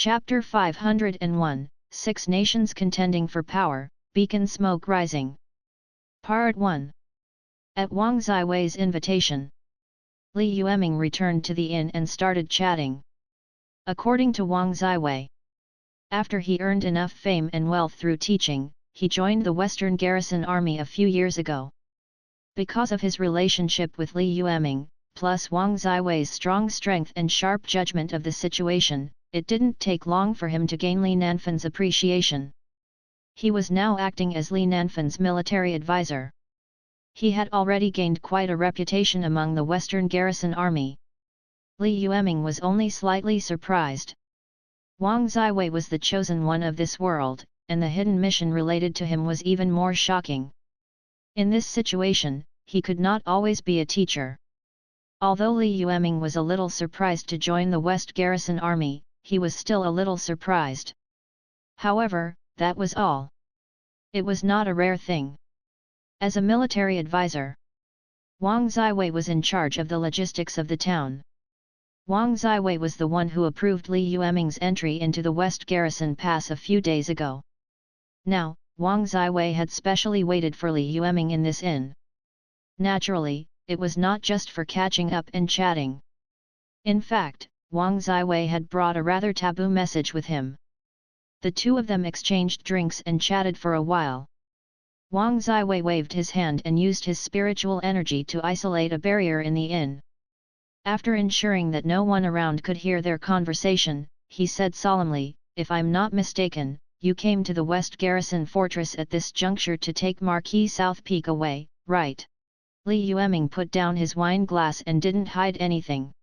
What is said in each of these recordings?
Chapter 501, Six Nations Contending for Power, Beacon Smoke Rising. Part 1. At Wang Ziwei's invitation, Li Yueming returned to the inn and started chatting. According to Wang Ziwei, after he earned enough fame and wealth through teaching, he joined the Western Garrison Army a few years ago. Because of his relationship with Li Yueming, plus Wang Ziwei's strong strength and sharp judgment of the situation, it didn't take long for him to gain Li Nanfan's appreciation. He was now acting as Li Nanfan's military advisor. He had already gained quite a reputation among the Western Garrison Army. Li Yueming was only slightly surprised. Wang Ziwei was the chosen one of this world, and the hidden mission related to him was even more shocking. In this situation, he could not always be a teacher. Although Li Yueming was a little surprised to join the West Garrison Army, he was still a little surprised. However, that was all. It was not a rare thing. As a military advisor, Wang Ziwei was in charge of the logistics of the town. Wang Ziwei was the one who approved Li Yueming's entry into the West Garrison Pass a few days ago. Now, Wang Ziwei had specially waited for Li Yueming in this inn. Naturally, it was not just for catching up and chatting. In fact, Wang Ziwei had brought a rather taboo message with him. The two of them exchanged drinks and chatted for a while. Wang Ziwei waved his hand and used his spiritual energy to isolate a barrier in the inn. After ensuring that no one around could hear their conversation, he said solemnly, "If I'm not mistaken, you came to the West Garrison Fortress at this juncture to take Marquis South Peak away, right?" Li Yueming put down his wine glass and didn't hide anything.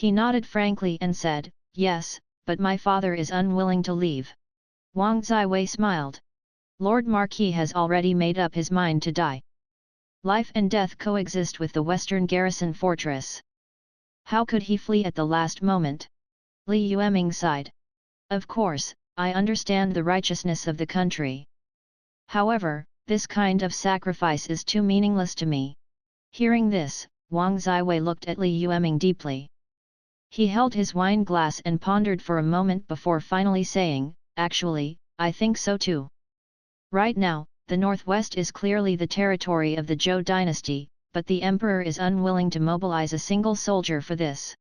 He nodded frankly and said, "Yes, but my father is unwilling to leave." Wang Ziwei smiled. Lord Marquis has already made up his mind to die. Life and death coexist with the Western Garrison Fortress. How could he flee at the last moment? Li Yueming sighed. "Of course, I understand the righteousness of the country. However, this kind of sacrifice is too meaningless to me." Hearing this, Wang Ziwei looked at Li Yueming deeply. He held his wine glass and pondered for a moment before finally saying, "Actually, I think so too. Right now, the Northwest is clearly the territory of the Zhou dynasty, but the Emperor is unwilling to mobilize a single soldier for this.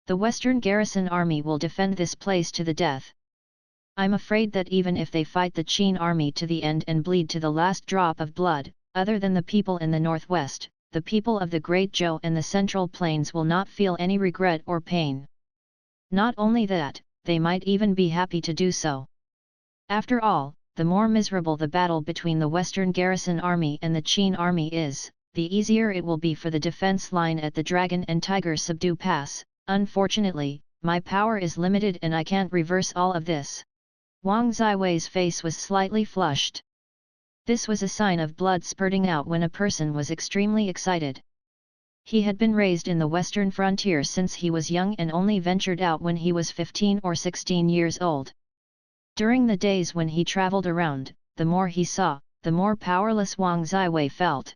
The Western Garrison Army will defend this place to the death. I'm afraid that even if they fight the Qin army to the end and bleed to the last drop of blood, other than the people in the Northwest, the people of the Great Zhou and the Central Plains will not feel any regret or pain. Not only that, they might even be happy to do so. After all, the more miserable the battle between the Western Garrison Army and the Qin army is, the easier it will be for the defense line at the Dragon and Tiger Subdue Pass. Unfortunately, my power is limited and I can't reverse all of this." Wang Ziwei's face was slightly flushed. This was a sign of blood spurting out when a person was extremely excited. He had been raised in the western frontier since he was young and only ventured out when he was 15 or 16 years old. During the days when he traveled around, the more he saw, the more powerless Wang Ziwei felt.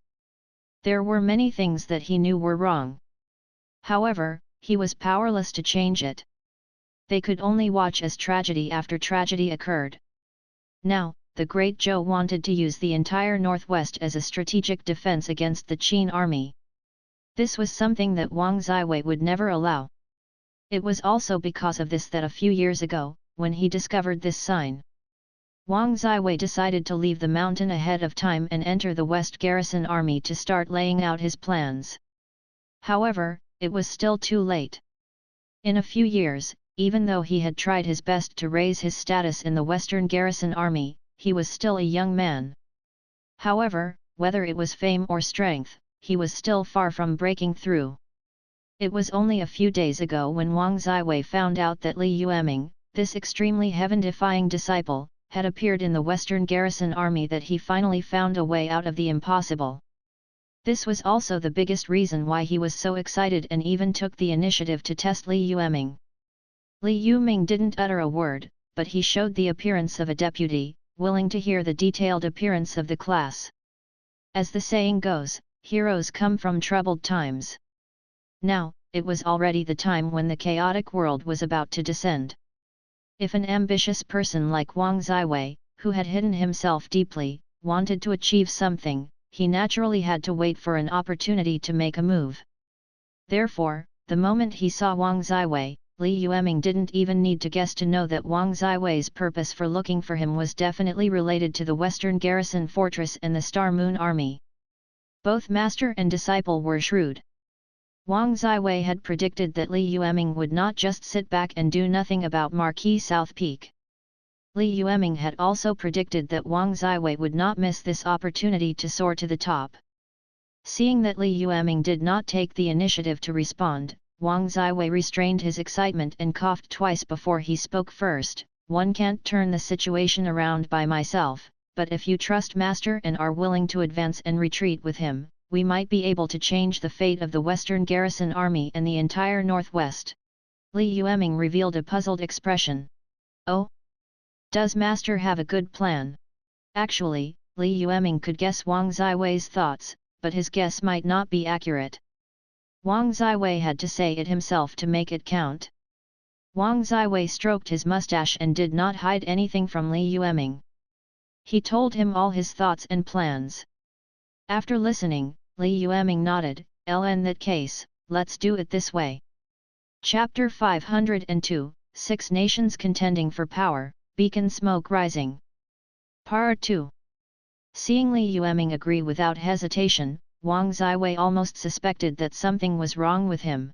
There were many things that he knew were wrong. However, he was powerless to change it. They could only watch as tragedy after tragedy occurred. Now, the Great Zhou wanted to use the entire Northwest as a strategic defense against the Qin army. This was something that Wang Ziwei would never allow. It was also because of this that a few years ago, when he discovered this sign, Wang Ziwei decided to leave the mountain ahead of time and enter the West Garrison Army to start laying out his plans. However, it was still too late. In a few years, even though he had tried his best to raise his status in the Western Garrison Army, he was still a young man. However, whether it was fame or strength, he was still far from breaking through. It was only a few days ago when Wang Ziwei found out that Li Yueming, this extremely heaven-defying disciple, had appeared in the Western Garrison Army that he finally found a way out of the impossible. This was also the biggest reason why he was so excited and even took the initiative to test Li Yueming. Li Yueming didn't utter a word, but he showed the appearance of a deputy, willing to hear the detailed appearance of the class. As the saying goes, heroes come from troubled times. Now, it was already the time when the chaotic world was about to descend. If an ambitious person like Wang Ziwei, who had hidden himself deeply, wanted to achieve something, he naturally had to wait for an opportunity to make a move. Therefore, the moment he saw Wang Ziwei, Li Yueming didn't even need to guess to know that Wang Ziwei's purpose for looking for him was definitely related to the Western Garrison Fortress and the Star Moon Army. Both master and disciple were shrewd. Wang Ziwei had predicted that Li Yueming would not just sit back and do nothing about Marquis South Peak. Li Yueming had also predicted that Wang Ziwei would not miss this opportunity to soar to the top. Seeing that Li Yueming did not take the initiative to respond, Wang Ziwei restrained his excitement and coughed twice before he spoke first. One can't turn the situation around by myself, but if you trust Master and are willing to advance and retreat with him, we might be able to change the fate of the Western Garrison Army and the entire Northwest. Li Yueming revealed a puzzled expression. Oh? Does Master have a good plan? Actually, Li Yueming could guess Wang Ziwei's thoughts, but his guess might not be accurate. Wang Ziwei had to say it himself to make it count. Wang Ziwei stroked his mustache and did not hide anything from Li Yueming. He told him all his thoughts and plans. After listening, Li Yueming nodded. In that case, let's do it this way. Chapter 502, 6 Nations Contending for Power, Beacon Smoke Rising. Part 2. Seeing Li Yueming agree without hesitation, Wang Ziwei almost suspected that something was wrong with him.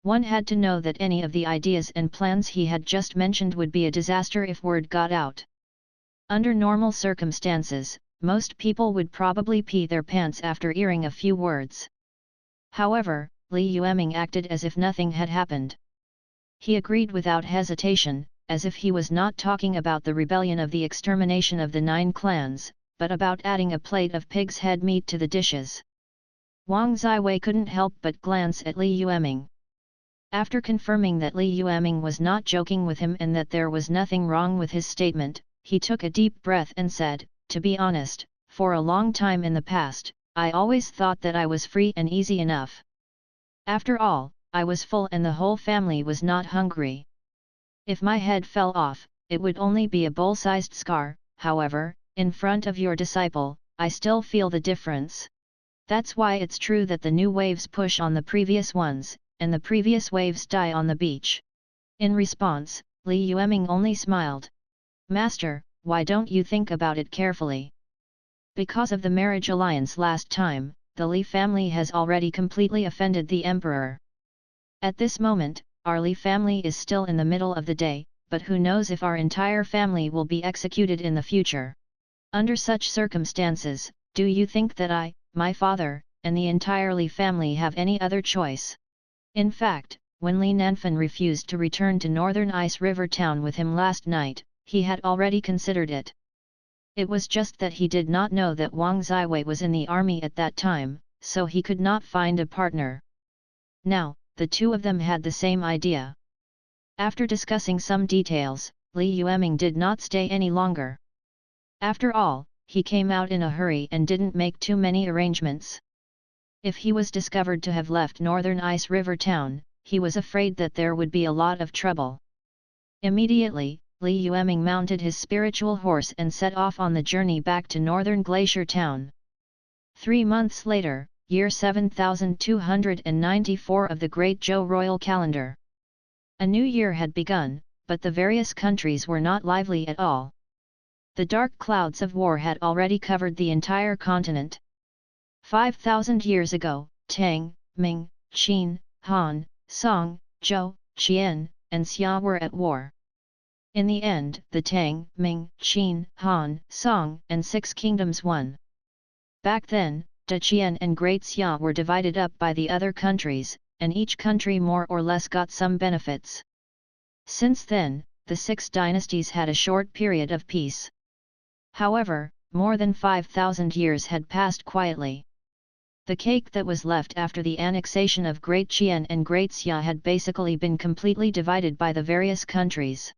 One had to know that any of the ideas and plans he had just mentioned would be a disaster if word got out. Under normal circumstances, most people would probably pee their pants after hearing a few words. However, Li Yueming acted as if nothing had happened. He agreed without hesitation, as if he was not talking about the rebellion of the extermination of the 9 clans, but about adding a plate of pig's head meat to the dishes. Wang Ziwei couldn't help but glance at Li Yueming. After confirming that Li Yueming was not joking with him and that there was nothing wrong with his statement, he took a deep breath and said, "To be honest, for a long time in the past, I always thought that I was free and easy enough. After all, I was full and the whole family was not hungry. If my head fell off, it would only be a bowl-sized scar. However, in front of your disciple, I still feel the difference. That's why it's true that the new waves push on the previous ones, and the previous waves die on the beach." In response, Li Yueming only smiled. "Master, why don't you think about it carefully? Because of the marriage alliance last time, the Li family has already completely offended the emperor. At this moment, our Li family is still in the middle of the day, but who knows if our entire family will be executed in the future. Under such circumstances, do you think that I, my father, and the entire Li family have any other choice?" In fact, when Li Nanfan refused to return to Northern Ice River Town with him last night, he had already considered it. It was just that he did not know that Wang Ziwei was in the army at that time, so he could not find a partner. Now, the two of them had the same idea. After discussing some details, Li Yueming did not stay any longer. After all, he came out in a hurry and didn't make too many arrangements. If he was discovered to have left Northern Ice River Town, he was afraid that there would be a lot of trouble. Immediately, Li Yueming mounted his spiritual horse and set off on the journey back to Northern Glacier Town. 3 months later, year 7294 of the Great Zhou Royal Calendar. A new year had begun, but the various countries were not lively at all. The dark clouds of war had already covered the entire continent. 5,000 years ago, Tang, Ming, Qin, Han, Song, Zhou, Qian, and Xia were at war. In the end, the Tang, Ming, Qin, Han, Song, and 6 kingdoms won. Back then, De Qian and Great Xia were divided up by the other countries, and each country more or less got some benefits. Since then, the 6 dynasties had a short period of peace. However, more than 5,000 years had passed quietly. The cake that was left after the annexation of Great Qian and Great Xia had basically been completely divided by the various countries.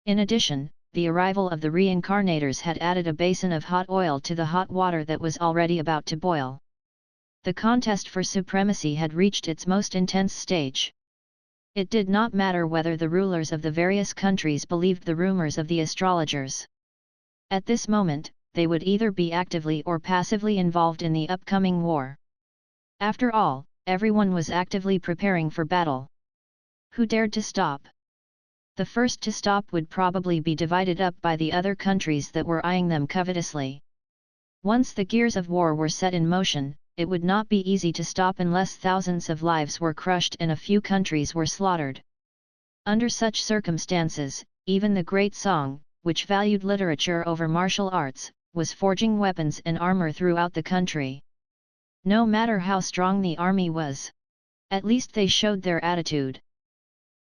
In addition, the arrival of the reincarnators had added a basin of hot oil to the hot water that was already about to boil. The contest for supremacy had reached its most intense stage. It did not matter whether the rulers of the various countries believed the rumors of the astrologers. At this moment, they would either be actively or passively involved in the upcoming war. After all, everyone was actively preparing for battle. Who dared to stop? The first to stop would probably be divided up by the other countries that were eyeing them covetously. Once the gears of war were set in motion, it would not be easy to stop unless thousands of lives were crushed and a few countries were slaughtered. Under such circumstances, even the Great Song, which valued literature over martial arts, was forging weapons and armor throughout the country. No matter how strong the army was, at least they showed their attitude.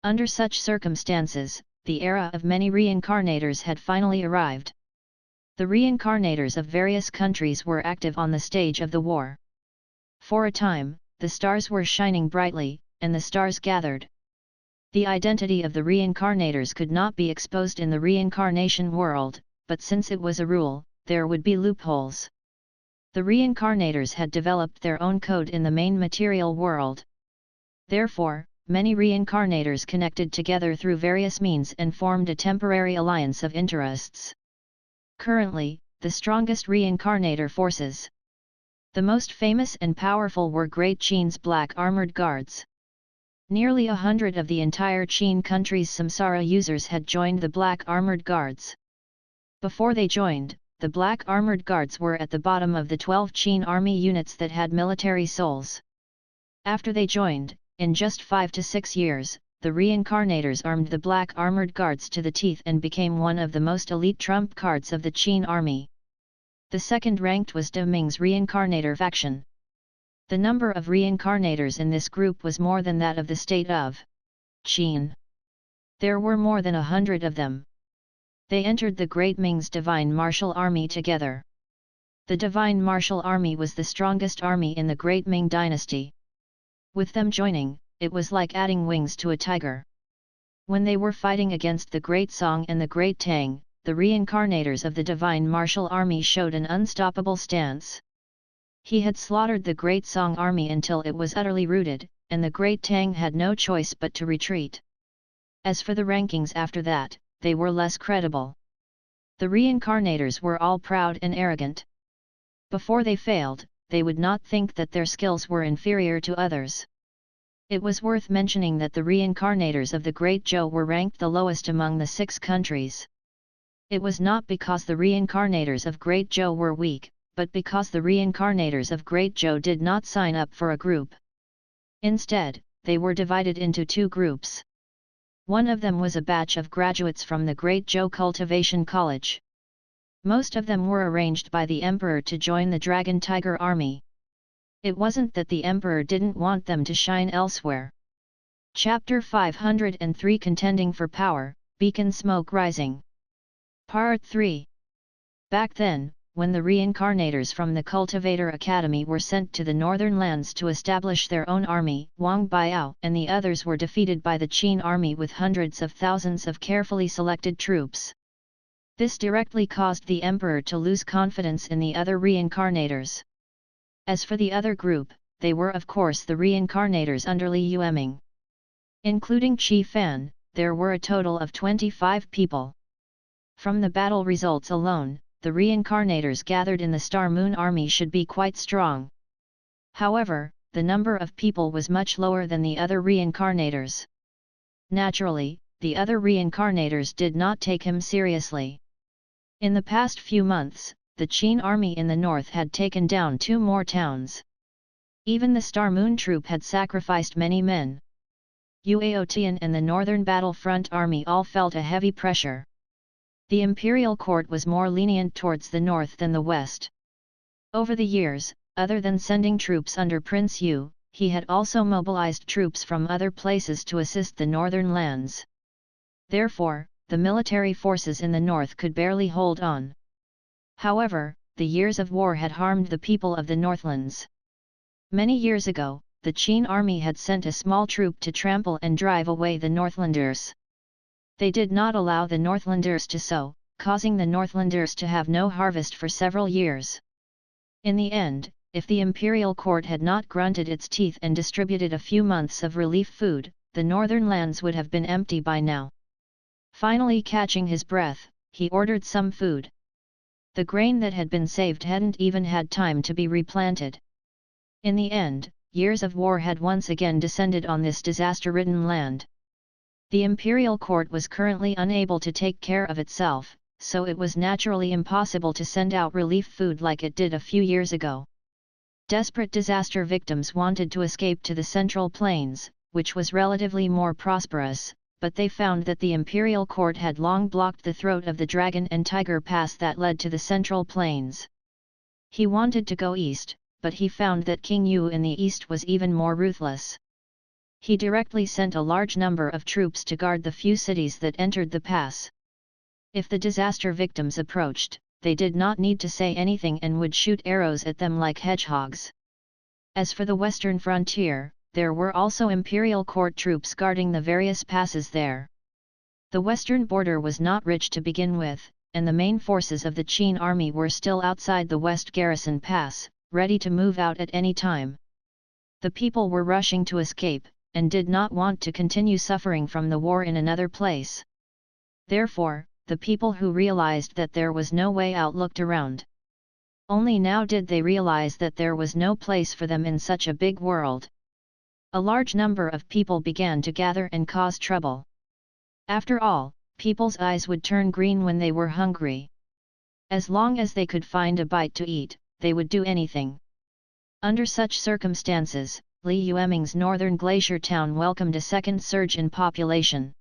Under such circumstances, the era of many reincarnators had finally arrived. The reincarnators of various countries were active on the stage of the war. For a time, the stars were shining brightly, and the stars gathered. The identity of the reincarnators could not be exposed in the reincarnation world, but since it was a rule, there would be loopholes. The reincarnators had developed their own code in the main material world. Therefore, many reincarnators connected together through various means and formed a temporary alliance of interests. Currently, the strongest reincarnator forces. The most famous and powerful were Great Qin's black armored guards. Nearly 100 of the entire Qin country's samsara users had joined the black armored guards. Before they joined, the black armored guards were at the bottom of the 12 Qin army units that had military souls. After they joined, in just 5 to 6 years, the reincarnators armed the black armored guards to the teeth and became one of the most elite trump cards of the Qin army. The second ranked was De Ming's reincarnator faction. The number of reincarnators in this group was more than that of the state of Qin. There were more than 100 of them. They entered the Great Ming's divine martial army together. The divine martial army was the strongest army in the Great Ming dynasty. With them joining, it was like adding wings to a tiger. When they were fighting against the Great Song and the Great Tang, the reincarnators of the divine martial army showed an unstoppable stance. He had slaughtered the Great Song army until it was utterly routed, and the Great Tang had no choice but to retreat. As for the rankings after that, they were less credible. The reincarnators were all proud and arrogant. Before they failed, they would not think that their skills were inferior to others. It was worth mentioning that the reincarnators of the Great Zhou were ranked the lowest among the 6 countries. It was not because the reincarnators of Great Zhou were weak, but because the reincarnators of Great Zhou did not sign up for a group. Instead, they were divided into 2 groups. One of them was a batch of graduates from the Great Zhou Cultivation College. Most of them were arranged by the emperor to join the Dragon Tiger army. It wasn't that the emperor didn't want them to shine elsewhere. Chapter 503 Contending for Power, Beacon Smoke Rising. Part 3. Back then, when the reincarnators from the Cultivator Academy were sent to the northern lands to establish their own army, Wang Biao and the others were defeated by the Qin army with hundreds of thousands of carefully selected troops. This directly caused the emperor to lose confidence in the other reincarnators. As for the other group, they were of course the reincarnators under Li Yueming. Including Qi Fan, there were a total of 25 people. From the battle results alone, the reincarnators gathered in the Star Moon army should be quite strong. However, the number of people was much lower than the other reincarnators. Naturally, the other reincarnators did not take him seriously. In the past few months, the Qin army in the north had taken down 2 more towns. Even the Star Moon troop had sacrificed many men. Yuao Tian and the northern battlefront army all felt a heavy pressure. The imperial court was more lenient towards the north than the west. Over the years, other than sending troops under Prince Yu, he had also mobilized troops from other places to assist the northern lands. Therefore, the military forces in the north could barely hold on. However, the years of war had harmed the people of the Northlands. Many years ago, the Qin army had sent a small troop to trample and drive away the Northlanders. They did not allow the Northlanders to sow, causing the Northlanders to have no harvest for several years. In the end, if the imperial court had not grunted its teeth and distributed a few months of relief food, the northern lands would have been empty by now. Finally catching his breath, he ordered some food. The grain that had been saved hadn't even had time to be replanted. In the end, years of war had once again descended on this disaster-ridden land. The imperial court was currently unable to take care of itself, so it was naturally impossible to send out relief food like it did a few years ago. Desperate disaster victims wanted to escape to the Central Plains, which was relatively more prosperous, but they found that the imperial court had long blocked the throat of the Dragon and Tiger Pass that led to the Central Plains. He wanted to go east, but he found that King Yu in the east was even more ruthless. He directly sent a large number of troops to guard the few cities that entered the pass. If the disaster victims approached, they did not need to say anything and would shoot arrows at them like hedgehogs. As for the western frontier, there were also imperial court troops guarding the various passes there. The western border was not rich to begin with, and the main forces of the Qin army were still outside the West Garrison Pass, ready to move out at any time. The people were rushing to escape, and did not want to continue suffering from the war in another place. Therefore, the people who realized that there was no way out looked around. Only now did they realize that there was no place for them in such a big world. A large number of people began to gather and cause trouble. After all, people's eyes would turn green when they were hungry. As long as they could find a bite to eat, they would do anything. Under such circumstances, Li Yueming's northern glacier town welcomed a second surge in population.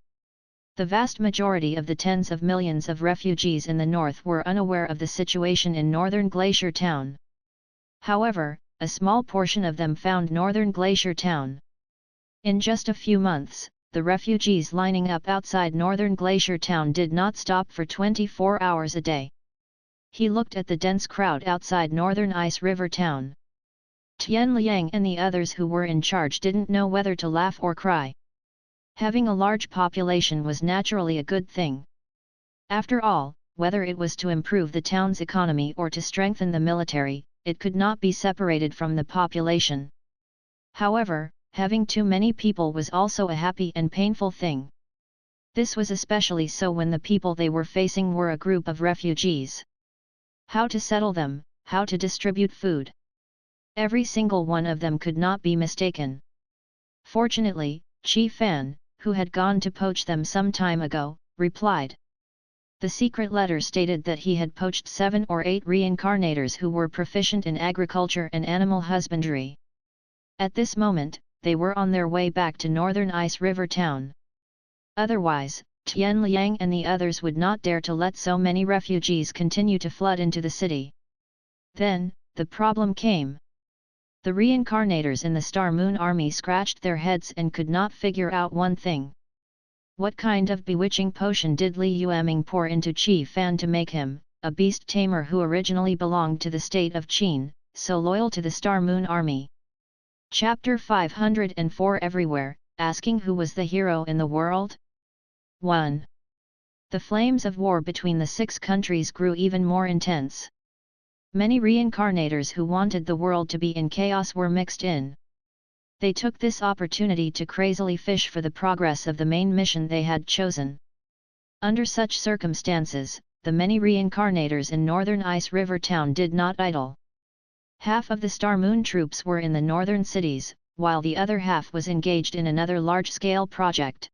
The vast majority of the tens of millions of refugees in the north were unaware of the situation in northern Glacier Town. However, a small portion of them found northern Glacier Town. In just a few months, the refugees lining up outside northern Glacier Town did not stop for 24 hours a day. He looked at the dense crowd outside northern Ice River Town. Tian Liang and the others who were in charge didn't know whether to laugh or cry. Having a large population was naturally a good thing. After all, whether it was to improve the town's economy or to strengthen the military, it could not be separated from the population. However, having too many people was also a happy and painful thing. This was especially so when the people they were facing were a group of refugees. How to settle them, how to distribute food. Every single one of them could not be mistaken. Fortunately, Qi Fan, who had gone to poach them some time ago, replied. The secret letter stated that he had poached 7 or 8 reincarnators who were proficient in agriculture and animal husbandry. At this moment, they were on their way back to northern Ice River Town. Otherwise, Tian Liang and the others would not dare to let so many refugees continue to flood into the city. Then, the problem came. The reincarnators in the Star Moon Army scratched their heads and could not figure out one thing. What kind of bewitching potion did Li Yueming pour into Qi Fan to make him, a beast tamer who originally belonged to the state of Qin, so loyal to the Star Moon Army? Chapter 504 Everywhere, asking who was the hero in the world? 1. The flames of war between the 6 countries grew even more intense. Many reincarnators who wanted the world to be in chaos were mixed in. They took this opportunity to crazily fish for the progress of the main mission they had chosen. Under such circumstances, the many reincarnators in northern Ice River Town did not idle. Half of the Star Moon troops were in the northern cities, while the other half was engaged in another large-scale project.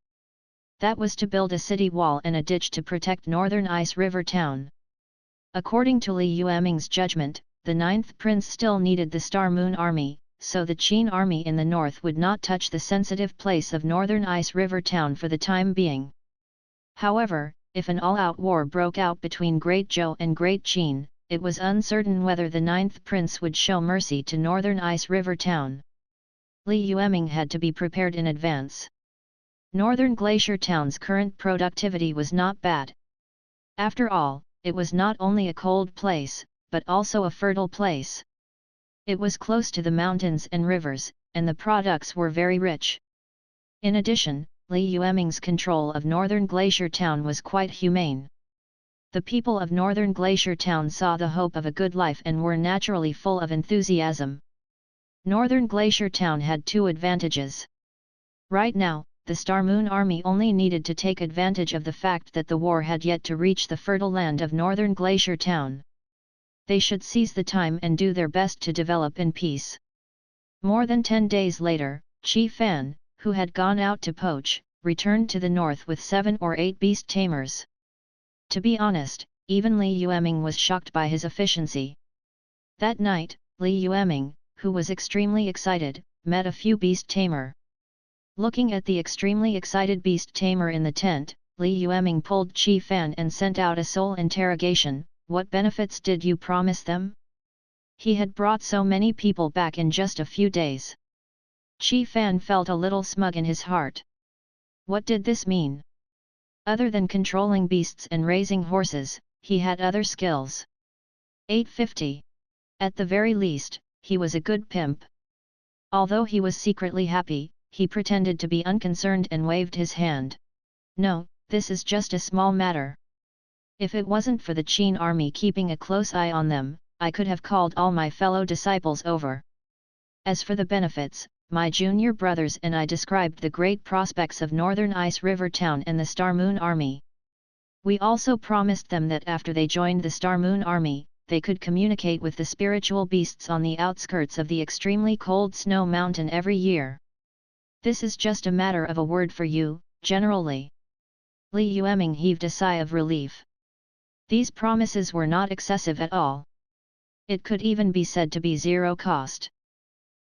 That was to build a city wall and a ditch to protect northern Ice River Town. According to Li Yueming's judgment, the 9th prince still needed the Star Moon Army, so the Qin army in the north would not touch the sensitive place of northern Ice River Town for the time being. However, if an all-out war broke out between Great Zhou and Great Qin, it was uncertain whether the 9th prince would show mercy to northern Ice River Town. Li Yueming had to be prepared in advance. Northern Glacier Town's current productivity was not bad. After all, it was not only a cold place, but also a fertile place. It was close to the mountains and rivers, and the products were very rich. In addition, Li Yueming's control of northern Glacier Town was quite humane. The people of northern Glacier Town saw the hope of a good life and were naturally full of enthusiasm. Northern Glacier Town had 2 advantages. Right now, the Star Moon Army only needed to take advantage of the fact that the war had yet to reach the fertile land of northern Glacier Town. They should seize the time and do their best to develop in peace. More than 10 days later, Chi Fan, who had gone out to poach, returned to the north with 7 or 8 beast tamers. To be honest, even Li Yueming was shocked by his efficiency. That night, Li Yueming, who was extremely excited, met a few beast tamer. Looking at the extremely excited beast tamer in the tent, Li Yueming pulled Chi Fan and sent out a soul interrogation. What benefits did you promise them? He had brought so many people back in just a few days. Chi Fan felt a little smug in his heart. What did this mean? Other than controlling beasts and raising horses, he had other skills. 850. At the very least, he was a good pimp. Although he was secretly happy, he pretended to be unconcerned and waved his hand. No, this is just a small matter. If it wasn't for the Qin army keeping a close eye on them, I could have called all my fellow disciples over. As for the benefits, my junior brothers and I described the great prospects of Northern Ice River Town and the Star Moon Army. We also promised them that after they joined the Star Moon Army, they could communicate with the spiritual beasts on the outskirts of the extremely cold snow mountain every year. This is just a matter of a word for you, General Li. Li Yueming heaved a sigh of relief. These promises were not excessive at all. It could even be said to be zero cost.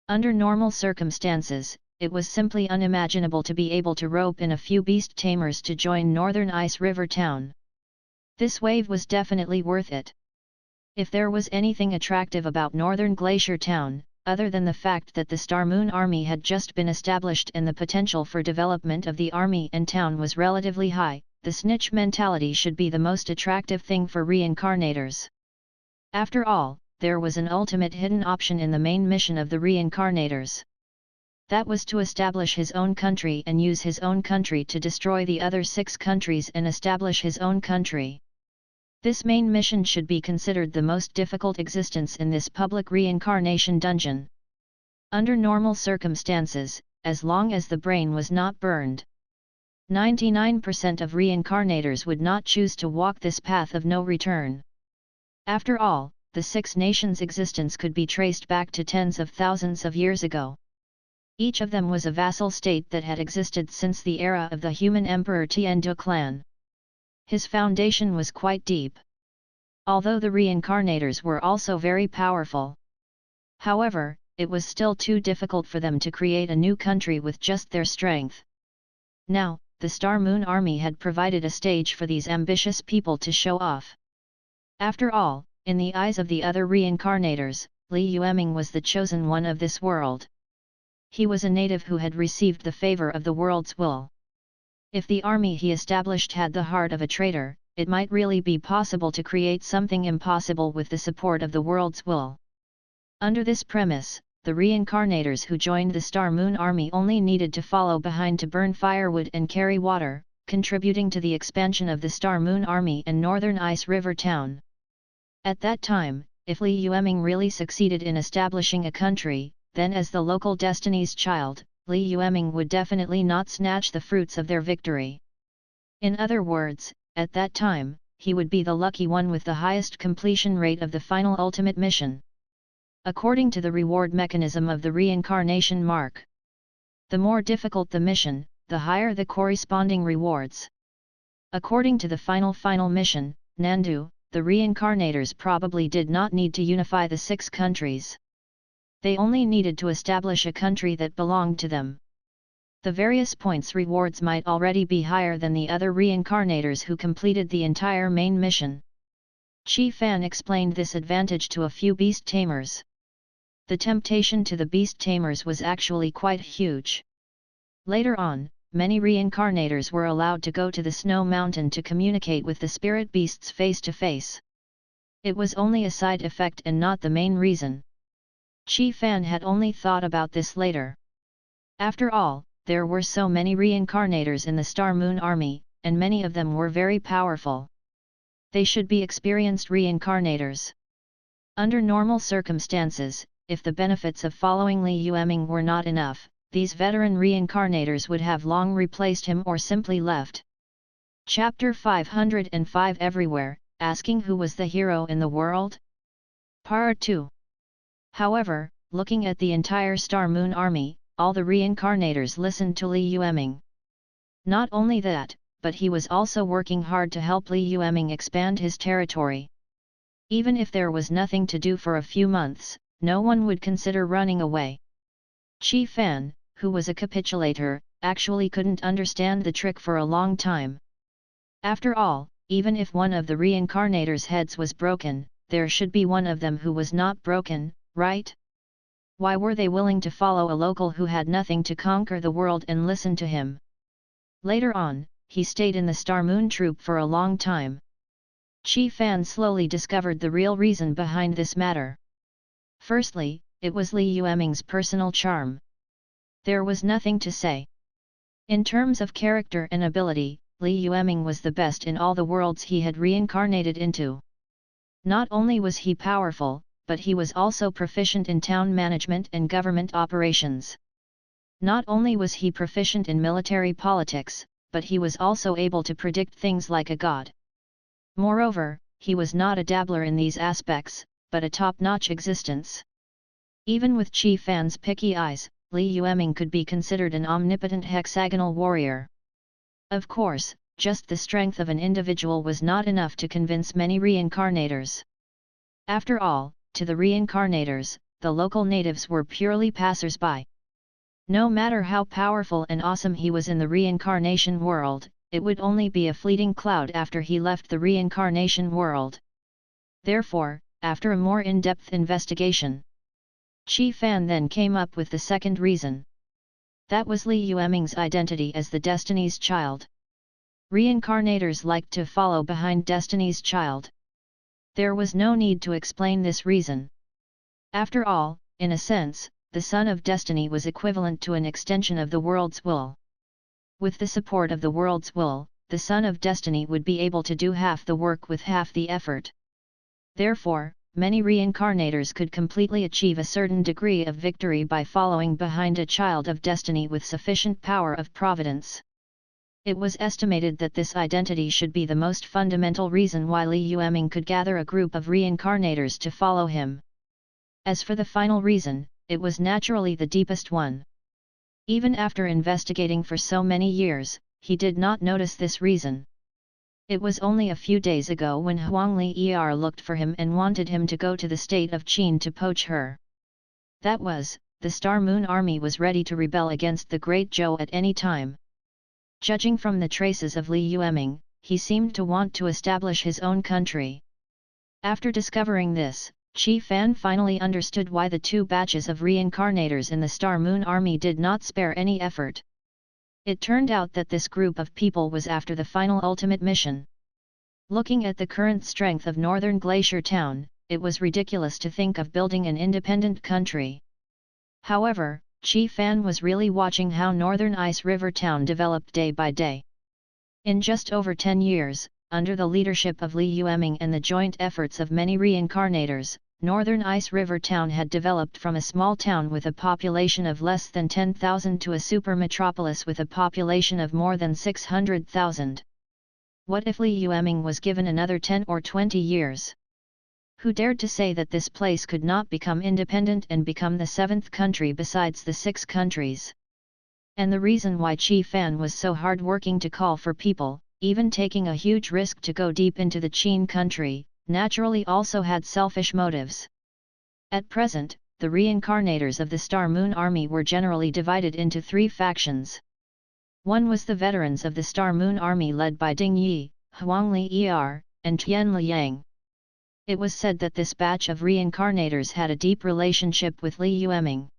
Under normal circumstances, it was simply unimaginable to be able to rope in a few beast tamers to join Northern Ice River Town. This wave was definitely worth it. If there was anything attractive about Northern Glacier Town, other than the fact that the Star Moon Army had just been established and the potential for development of the army and town was relatively high, the snitch mentality should be the most attractive thing for reincarnators. After all, there was an ultimate hidden option in the main mission of the reincarnators. That was to establish his own country and use his own country to destroy the other 6 countries and establish his own country. This main mission should be considered the most difficult existence in this public reincarnation dungeon. Under normal circumstances, as long as the brain was not burned, 99% of reincarnators would not choose to walk this path of no return. After all, the 6 nations' existence could be traced back to tens of thousands of years ago. Each of them was a vassal state that had existed since the era of the human emperor Tiandu clan. His foundation was quite deep. Although the reincarnators were also very powerful. However, it was still too difficult for them to create a new country with just their strength. Now, the Star Moon Army had provided a stage for these ambitious people to show off. After all, in the eyes of the other reincarnators, Li Yueming was the chosen one of this world. He was a native who had received the favor of the world's will. If the army he established had the heart of a traitor, it might really be possible to create something impossible with the support of the world's will. Under this premise, the reincarnators who joined the Star Moon Army only needed to follow behind to burn firewood and carry water, contributing to the expansion of the Star Moon Army and Northern Ice River Town. At that time, if Li Yueming really succeeded in establishing a country, then as the local destiny's child, Li Yueming would definitely not snatch the fruits of their victory. In other words, at that time, he would be the lucky one with the highest completion rate of the final ultimate mission. According to the reward mechanism of the reincarnation mark, the more difficult the mission, the higher the corresponding rewards. According to the final mission, Nandu, the reincarnators probably did not need to unify the 6 countries. They only needed to establish a country that belonged to them. The various points rewards might already be higher than the other reincarnators who completed the entire main mission. Chi Fan explained this advantage to a few beast tamers. The temptation to the beast tamers was actually quite huge. Later on, many reincarnators were allowed to go to the snow mountain to communicate with the spirit beasts face to face. It was only a side effect and not the main reason. Chi Fan had only thought about this later. After all, there were so many reincarnators in the Star Moon Army, and many of them were very powerful. They should be experienced reincarnators. Under normal circumstances, if the benefits of following Li Yueming were not enough, these veteran reincarnators would have long replaced him or simply left. Chapter 505 Everywhere, asking who was the hero in the world? Part 2. However, looking at the entire Star Moon army, all the reincarnators listened to Li Yueming. Not only that, but he was also working hard to help Li Yueming expand his territory. Even if there was nothing to do for a few months, no one would consider running away. Qi Fan, who was a capitulator, actually couldn't understand the trick for a long time. After all, even if one of the reincarnators' heads was broken, there should be one of them who was not broken, right? Why were they willing to follow a local who had nothing to conquer the world and listen to him? Later on, he stayed in the Star Moon troop for a long time. Qi Fan slowly discovered the real reason behind this matter. Firstly, it was Li Yueming's personal charm. There was nothing to say. In terms of character and ability, Li Yueming was the best in all the worlds he had reincarnated into. Not only was he powerful, but he was also proficient in town management and government operations. Not only was he proficient in military politics, but he was also able to predict things like a god. Moreover, he was not a dabbler in these aspects, but a top-notch existence. Even with Qi Fan's picky eyes, Li Yueming could be considered an omnipotent hexagonal warrior. Of course, just the strength of an individual was not enough to convince many reincarnators. After all, to the reincarnators, the local natives were purely passers-by. No matter how powerful and awesome he was in the reincarnation world, it would only be a fleeting cloud after he left the reincarnation world. Therefore, after a more in-depth investigation, Qi Fan then came up with the second reason. That was Li Yueming's identity as the Destiny's Child. Reincarnators liked to follow behind Destiny's Child. There was no need to explain this reason. After all, in a sense, the Son of Destiny was equivalent to an extension of the world's will. With the support of the world's will, the Son of Destiny would be able to do half the work with half the effort. Therefore, many reincarnators could completely achieve a certain degree of victory by following behind a child of destiny with sufficient power of providence. It was estimated that this identity should be the most fundamental reason why Li Yueming could gather a group of reincarnators to follow him. As for the final reason, it was naturally the deepest one. Even after investigating for so many years, he did not notice this reason. It was only a few days ago when Huang Li looked for him and wanted him to go to the state of Qin to poach her. That was, the Star Moon army was ready to rebel against the Great Zhou at any time. Judging from the traces of Li Yueming, he seemed to want to establish his own country. After discovering this, Qi Fan finally understood why the two batches of reincarnators in the Star Moon army did not spare any effort. It turned out that this group of people was after the final ultimate mission. Looking at the current strength of Northern Glacier Town, it was ridiculous to think of building an independent country. However, Qi Fan was really watching how Northern Ice River Town developed day by day. In just over 10 years, under the leadership of Li Yueming and the joint efforts of many reincarnators, Northern Ice River Town had developed from a small town with a population of less than 10,000 to a super metropolis with a population of more than 600,000. What if Li Yueming was given another 10 or 20 years? Who dared to say that this place could not become independent and become the 7th country besides the 6 countries? And the reason why Qi Fan was so hard-working to call for people, even taking a huge risk to go deep into the Qin country, naturally also had selfish motives. At present, the reincarnators of the Star Moon army were generally divided into 3 factions. One was the veterans of the Star Moon army led by Ding Yi, Huang Li and Tian Liang. It was said that this batch of reincarnators had a deep relationship with Li Yueming.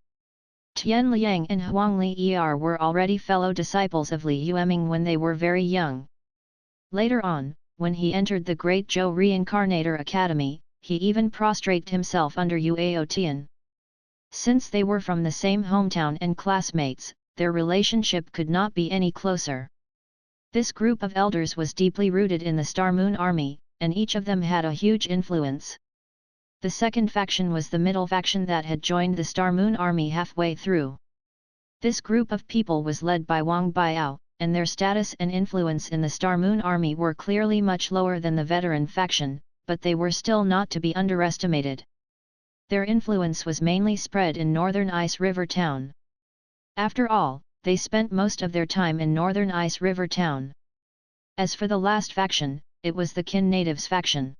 Tian Liang and Huang Li were already fellow disciples of Li Yueming when they were very young. Later on, when he entered the Great Zhou Reincarnator Academy, he even prostrated himself under Yuao Tian. Since they were from the same hometown and classmates, their relationship could not be any closer. This group of elders was deeply rooted in the Star Moon army, and each of them had a huge influence. The second faction was the middle faction that had joined the Star Moon army halfway through. This group of people was led by Wang Biao, and their status and influence in the Star Moon Army were clearly much lower than the veteran faction, but they were still not to be underestimated. Their influence was mainly spread in northern Ice River Town. After all, they spent most of their time in northern Ice River Town. As for the last faction, it was the Qin Natives faction.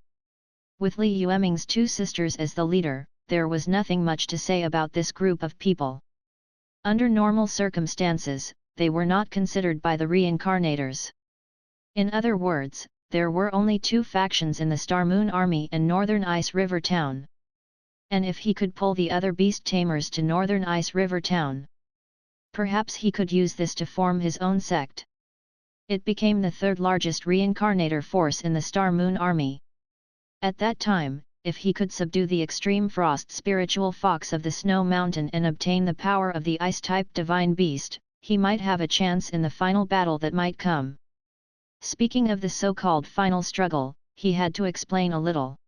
With Li Yueming's two sisters as the leader, there was nothing much to say about this group of people. Under normal circumstances, they were not considered by the reincarnators. In other words, there were only two factions in the Star Moon Army and Northern Ice River Town. And if he could pull the other beast tamers to Northern Ice River Town, perhaps he could use this to form his own sect. It became the third largest reincarnator force in the Star Moon Army. At that time, if he could subdue the extreme frost spiritual fox of the Snow Mountain and obtain the power of the ice-type divine beast, he might have a chance in the final battle that might come. Speaking of the so-called final struggle, he had to explain a little.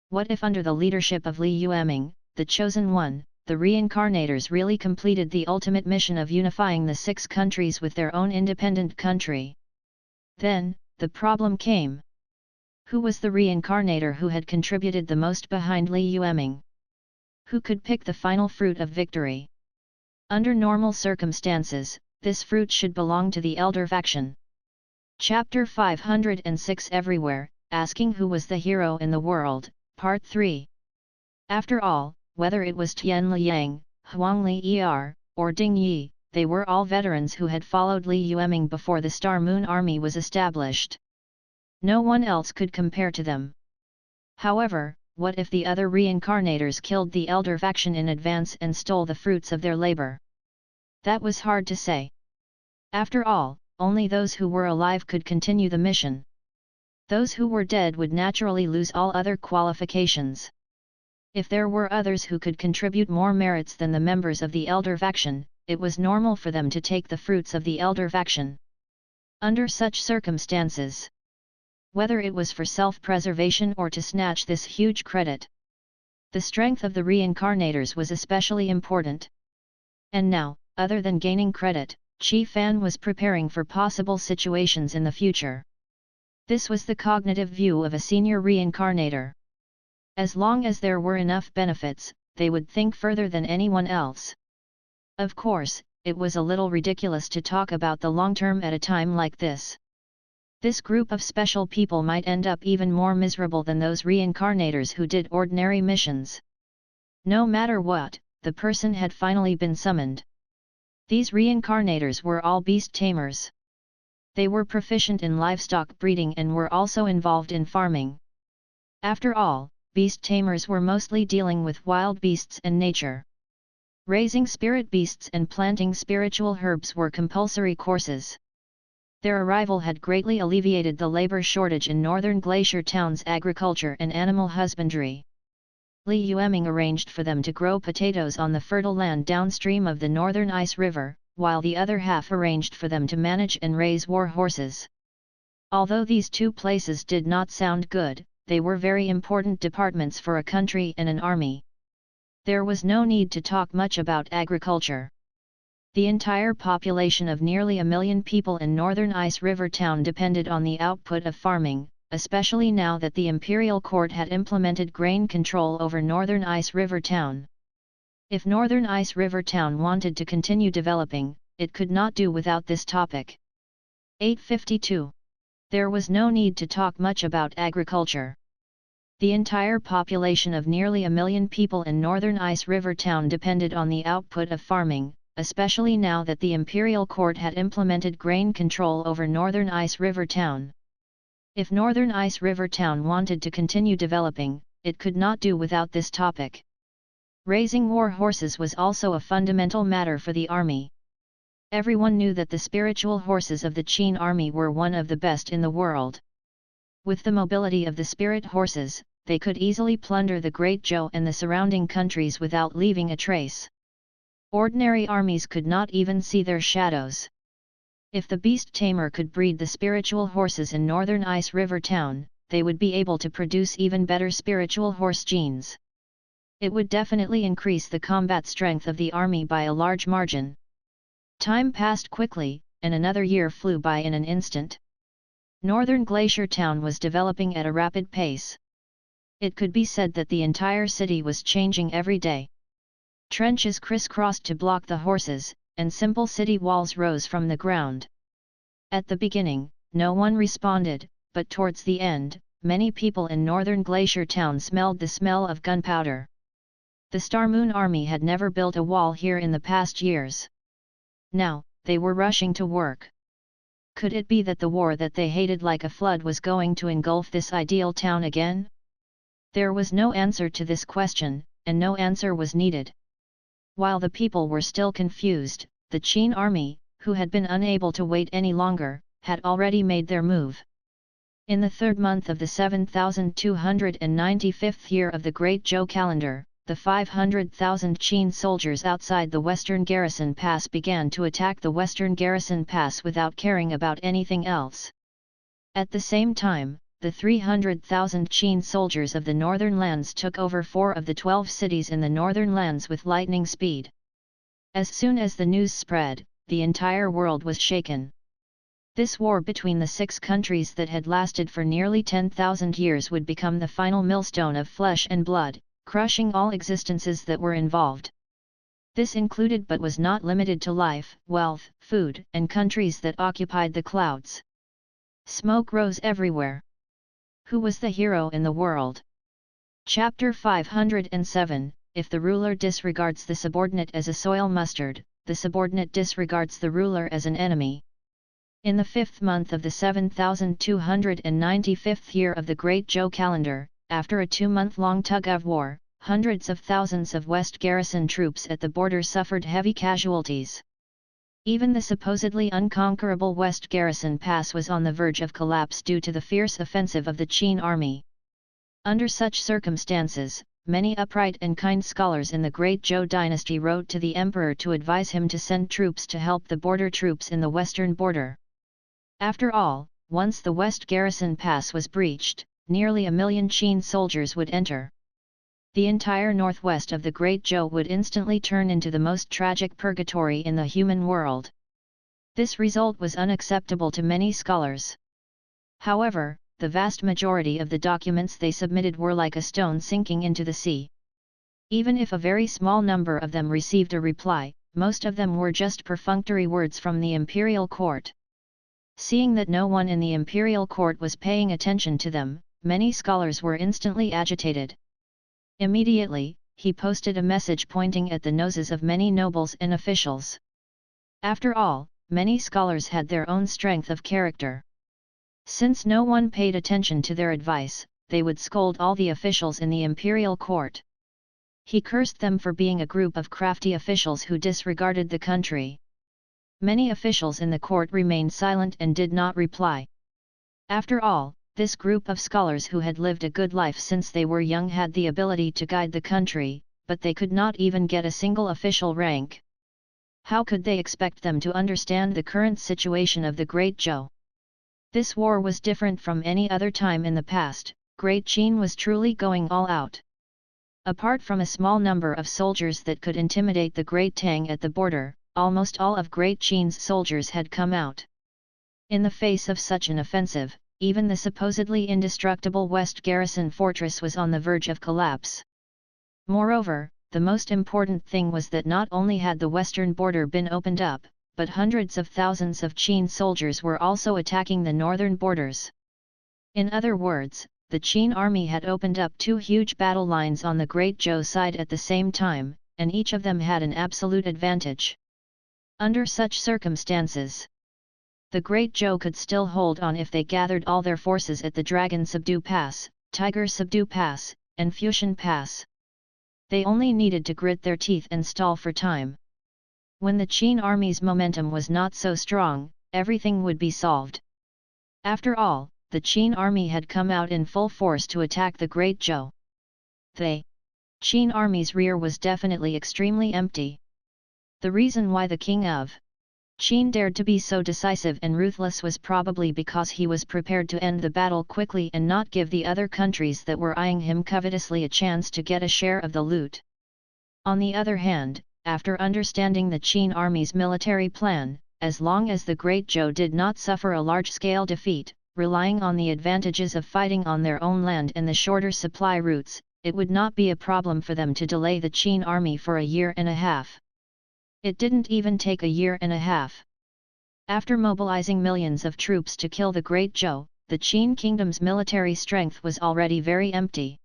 What if under the leadership of Li Yueming, the Chosen One, the reincarnators really completed the ultimate mission of unifying the 6 countries with their own independent country? Then, the problem came. Who was the reincarnator who had contributed the most behind Li Yueming? Who could pick the final fruit of victory? Under normal circumstances, this fruit should belong to the elder faction. Chapter 506 Everywhere, Asking Who Was the Hero in the World, Part 3. After all, whether it was Tian Liang, Huang Li Er, or Ding Yi, they were all veterans who had followed Li Yueming before the Star Moon Army was established. No one else could compare to them. However, what if the other reincarnators killed the elder faction in advance and stole the fruits of their labor? That was hard to say. After all, only those who were alive could continue the mission. Those who were dead would naturally lose all other qualifications. If there were others who could contribute more merits than the members of the elder faction, it was normal for them to take the fruits of the elder faction. Under such circumstances, whether it was for self-preservation or to snatch this huge credit, the strength of the reincarnators was especially important. And now, other than gaining credit, Qi Fan was preparing for possible situations in the future. This was the cognitive view of a senior reincarnator. As long as there were enough benefits, they would think further than anyone else. Of course, it was a little ridiculous to talk about the long term at a time like this. This group of special people might end up even more miserable than those reincarnators who did ordinary missions. No matter what, the person had finally been summoned. These reincarnators were all beast tamers. They were proficient in livestock breeding and were also involved in farming. After all, beast tamers were mostly dealing with wild beasts and nature. Raising spirit beasts and planting spiritual herbs were compulsory courses. Their arrival had greatly alleviated the labor shortage in northern glacier towns' agriculture and animal husbandry. Li Yueming arranged for them to grow potatoes on the fertile land downstream of the northern ice river, while the other half arranged for them to manage and raise war horses. Although these two places did not sound good, they were very important departments for a country and an army. There was no need to talk much about agriculture. The entire population of nearly 1 million people in northern Ice River Town depended on the output of farming, especially now that the imperial court had implemented grain control over northern Ice River Town. If northern Ice River Town wanted to continue developing, it could not do without this topic. 852. There was no need to talk much about agriculture. The entire population of nearly 1 million people in northern Ice River Town depended on the output of farming, especially now that the imperial court had implemented grain control over northern Ice River Town. If northern Ice River Town wanted to continue developing, it could not do without this topic. Raising war horses was also a fundamental matter for the army. Everyone knew that the spiritual horses of the Qin army were one of the best in the world. With the mobility of the spirit horses, they could easily plunder the Great Zhou and the surrounding countries without leaving a trace. Ordinary armies could not even see their shadows. If the beast tamer could breed the spiritual horses in northern Ice River Town, they would be able to produce even better spiritual horse genes. It would definitely increase the combat strength of the army by a large margin. Time passed quickly, and another year flew by in an instant. Northern Glacier Town was developing at a rapid pace. It could be said that the entire city was changing every day. Trenches crisscrossed to block the horses, and simple city walls rose from the ground. At the beginning, no one responded, but towards the end, many people in Northern Glacier Town smelled the smell of gunpowder. The Star Moon Army had never built a wall here in the past years. Now, they were rushing to work. Could it be that the war that they hated like a flood was going to engulf this ideal town again? There was no answer to this question, and no answer was needed. While the people were still confused, the Qin army, who had been unable to wait any longer, had already made their move. In the third month of the 7,295th year of the Great Zhou calendar, the 500,000 Qin soldiers outside the Western Garrison Pass began to attack the Western Garrison Pass without caring about anything else. At the same time, the 300,000 Qin soldiers of the northern lands took over 4 of the 12 cities in the northern lands with lightning speed. As soon as the news spread, the entire world was shaken. This war between the 6 countries that had lasted for nearly 10,000 years would become the final millstone of flesh and blood, crushing all existences that were involved. This included but was not limited to life, wealth, food, and countries that occupied the clouds. Smoke rose everywhere. Who was the hero in the world? Chapter 507, If the ruler disregards the subordinate as a soil mustard, the subordinate disregards the ruler as an enemy. In the 5th month of the 7,295th year of the Great Zhou calendar, after a 2-month-long tug-of-war, hundreds of thousands of West Garrison troops at the border suffered heavy casualties. Even the supposedly unconquerable West Garrison Pass was on the verge of collapse due to the fierce offensive of the Qin army. Under such circumstances, many upright and kind scholars in the Great Zhou dynasty wrote to the emperor to advise him to send troops to help the border troops in the western border. After all, once the West Garrison Pass was breached, nearly 1 million Qin soldiers would enter. The entire northwest of the Great Zhou would instantly turn into the most tragic purgatory in the human world. This result was unacceptable to many scholars. However, the vast majority of the documents they submitted were like a stone sinking into the sea. Even if a very small number of them received a reply, most of them were just perfunctory words from the imperial court. Seeing that no one in the imperial court was paying attention to them, many scholars were instantly agitated. Immediately, he posted a message pointing at the noses of many nobles and officials. After all, many scholars had their own strength of character. Since no one paid attention to their advice, they would scold all the officials in the imperial court. He cursed them for being a group of crafty officials who disregarded the country. Many officials in the court remained silent and did not reply. After all, this group of scholars who had lived a good life since they were young had the ability to guide the country, but they could not even get a single official rank. How could they expect them to understand the current situation of the Great Zhou? This war was different from any other time in the past. Great Qin was truly going all out. Apart from a small number of soldiers that could intimidate the Great Tang at the border, almost all of Great Qin's soldiers had come out. In the face of such an offensive, even the supposedly indestructible West Garrison Fortress was on the verge of collapse. Moreover, the most important thing was that not only had the western border been opened up, but hundreds of thousands of Qin soldiers were also attacking the northern borders. In other words, the Qin army had opened up 2 huge battle lines on the Great Zhou side at the same time, and each of them had an absolute advantage. Under such circumstances, the Great Zhou could still hold on if they gathered all their forces at the Dragon Subdue Pass, Tiger Subdue Pass, and Fusion Pass. They only needed to grit their teeth and stall for time. When the Qin army's momentum was not so strong, everything would be solved. After all, the Qin army had come out in full force to attack the Great Zhou. The Qin army's rear was definitely extremely empty. The reason why the king of Qin dared to be so decisive and ruthless was probably because he was prepared to end the battle quickly and not give the other countries that were eyeing him covetously a chance to get a share of the loot. On the other hand, after understanding the Qin army's military plan, as long as the Great Zhou did not suffer a large-scale defeat, relying on the advantages of fighting on their own land and the shorter supply routes, it would not be a problem for them to delay the Qin army for a year and a half. It didn't even take a year and a half. After mobilizing millions of troops to kill the Great Zhou, the Qin kingdom's military strength was already very empty.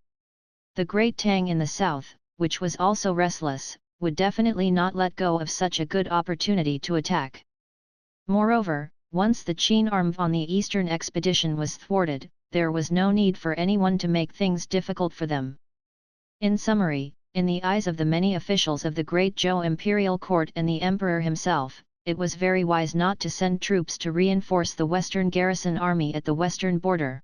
The Great Tang in the south, which was also restless, would definitely not let go of such a good opportunity to attack. Moreover, once the Qin army on the eastern expedition was thwarted, there was no need for anyone to make things difficult for them. In summary, in the eyes of the many officials of the Great Zhou imperial court and the emperor himself, it was very wise not to send troops to reinforce the western garrison army at the western border.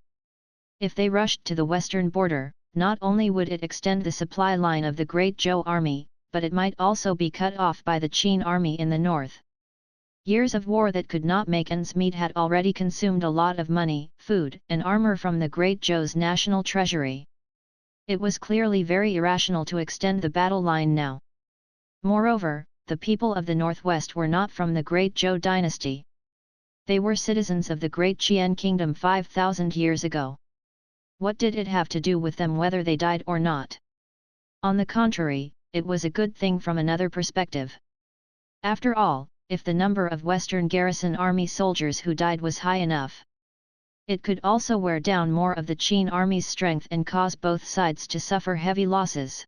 If they rushed to the western border, not only would it extend the supply line of the Great Zhou army, but it might also be cut off by the Qin army in the north. Years of war that could not make ends meet had already consumed a lot of money, food, and armor from the Great Zhou's national treasury. It was clearly very irrational to extend the battle line now. Moreover, the people of the northwest were not from the Great Zhou dynasty. They were citizens of the Great Qian kingdom 5,000 years ago. What did it have to do with them whether they died or not? On the contrary, it was a good thing from another perspective. After all, if the number of Western garrison army soldiers who died was high enough, it could also wear down more of the Qin army's strength and cause both sides to suffer heavy losses.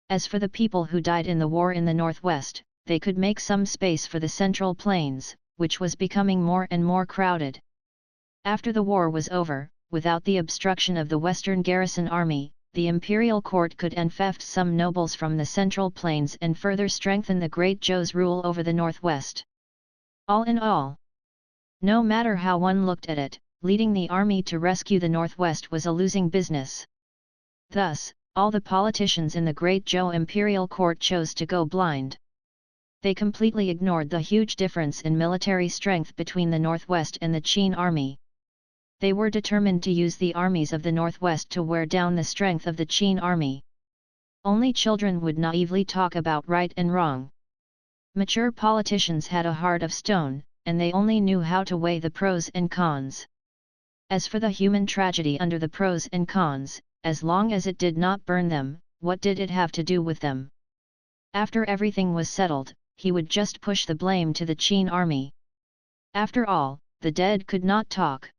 As for the people who died in the war in the northwest, they could make some space for the central plains, which was becoming more and more crowded. After the war was over, without the obstruction of the western garrison army, the imperial court could enfeoff some nobles from the central plains and further strengthen the Great Zhou's rule over the northwest. All in all, no matter how one looked at it, leading the army to rescue the northwest was a losing business. Thus, all the politicians in the Great Zhou imperial court chose to go blind. They completely ignored the huge difference in military strength between the northwest and the Qin army. They were determined to use the armies of the northwest to wear down the strength of the Qin army. Only children would naively talk about right and wrong. Mature politicians had a heart of stone, and they only knew how to weigh the pros and cons. As for the human tragedy under the pros and cons, as long as it did not burn them, what did it have to do with them? After everything was settled, he would just push the blame to the Qin army. After all, the dead could not talk.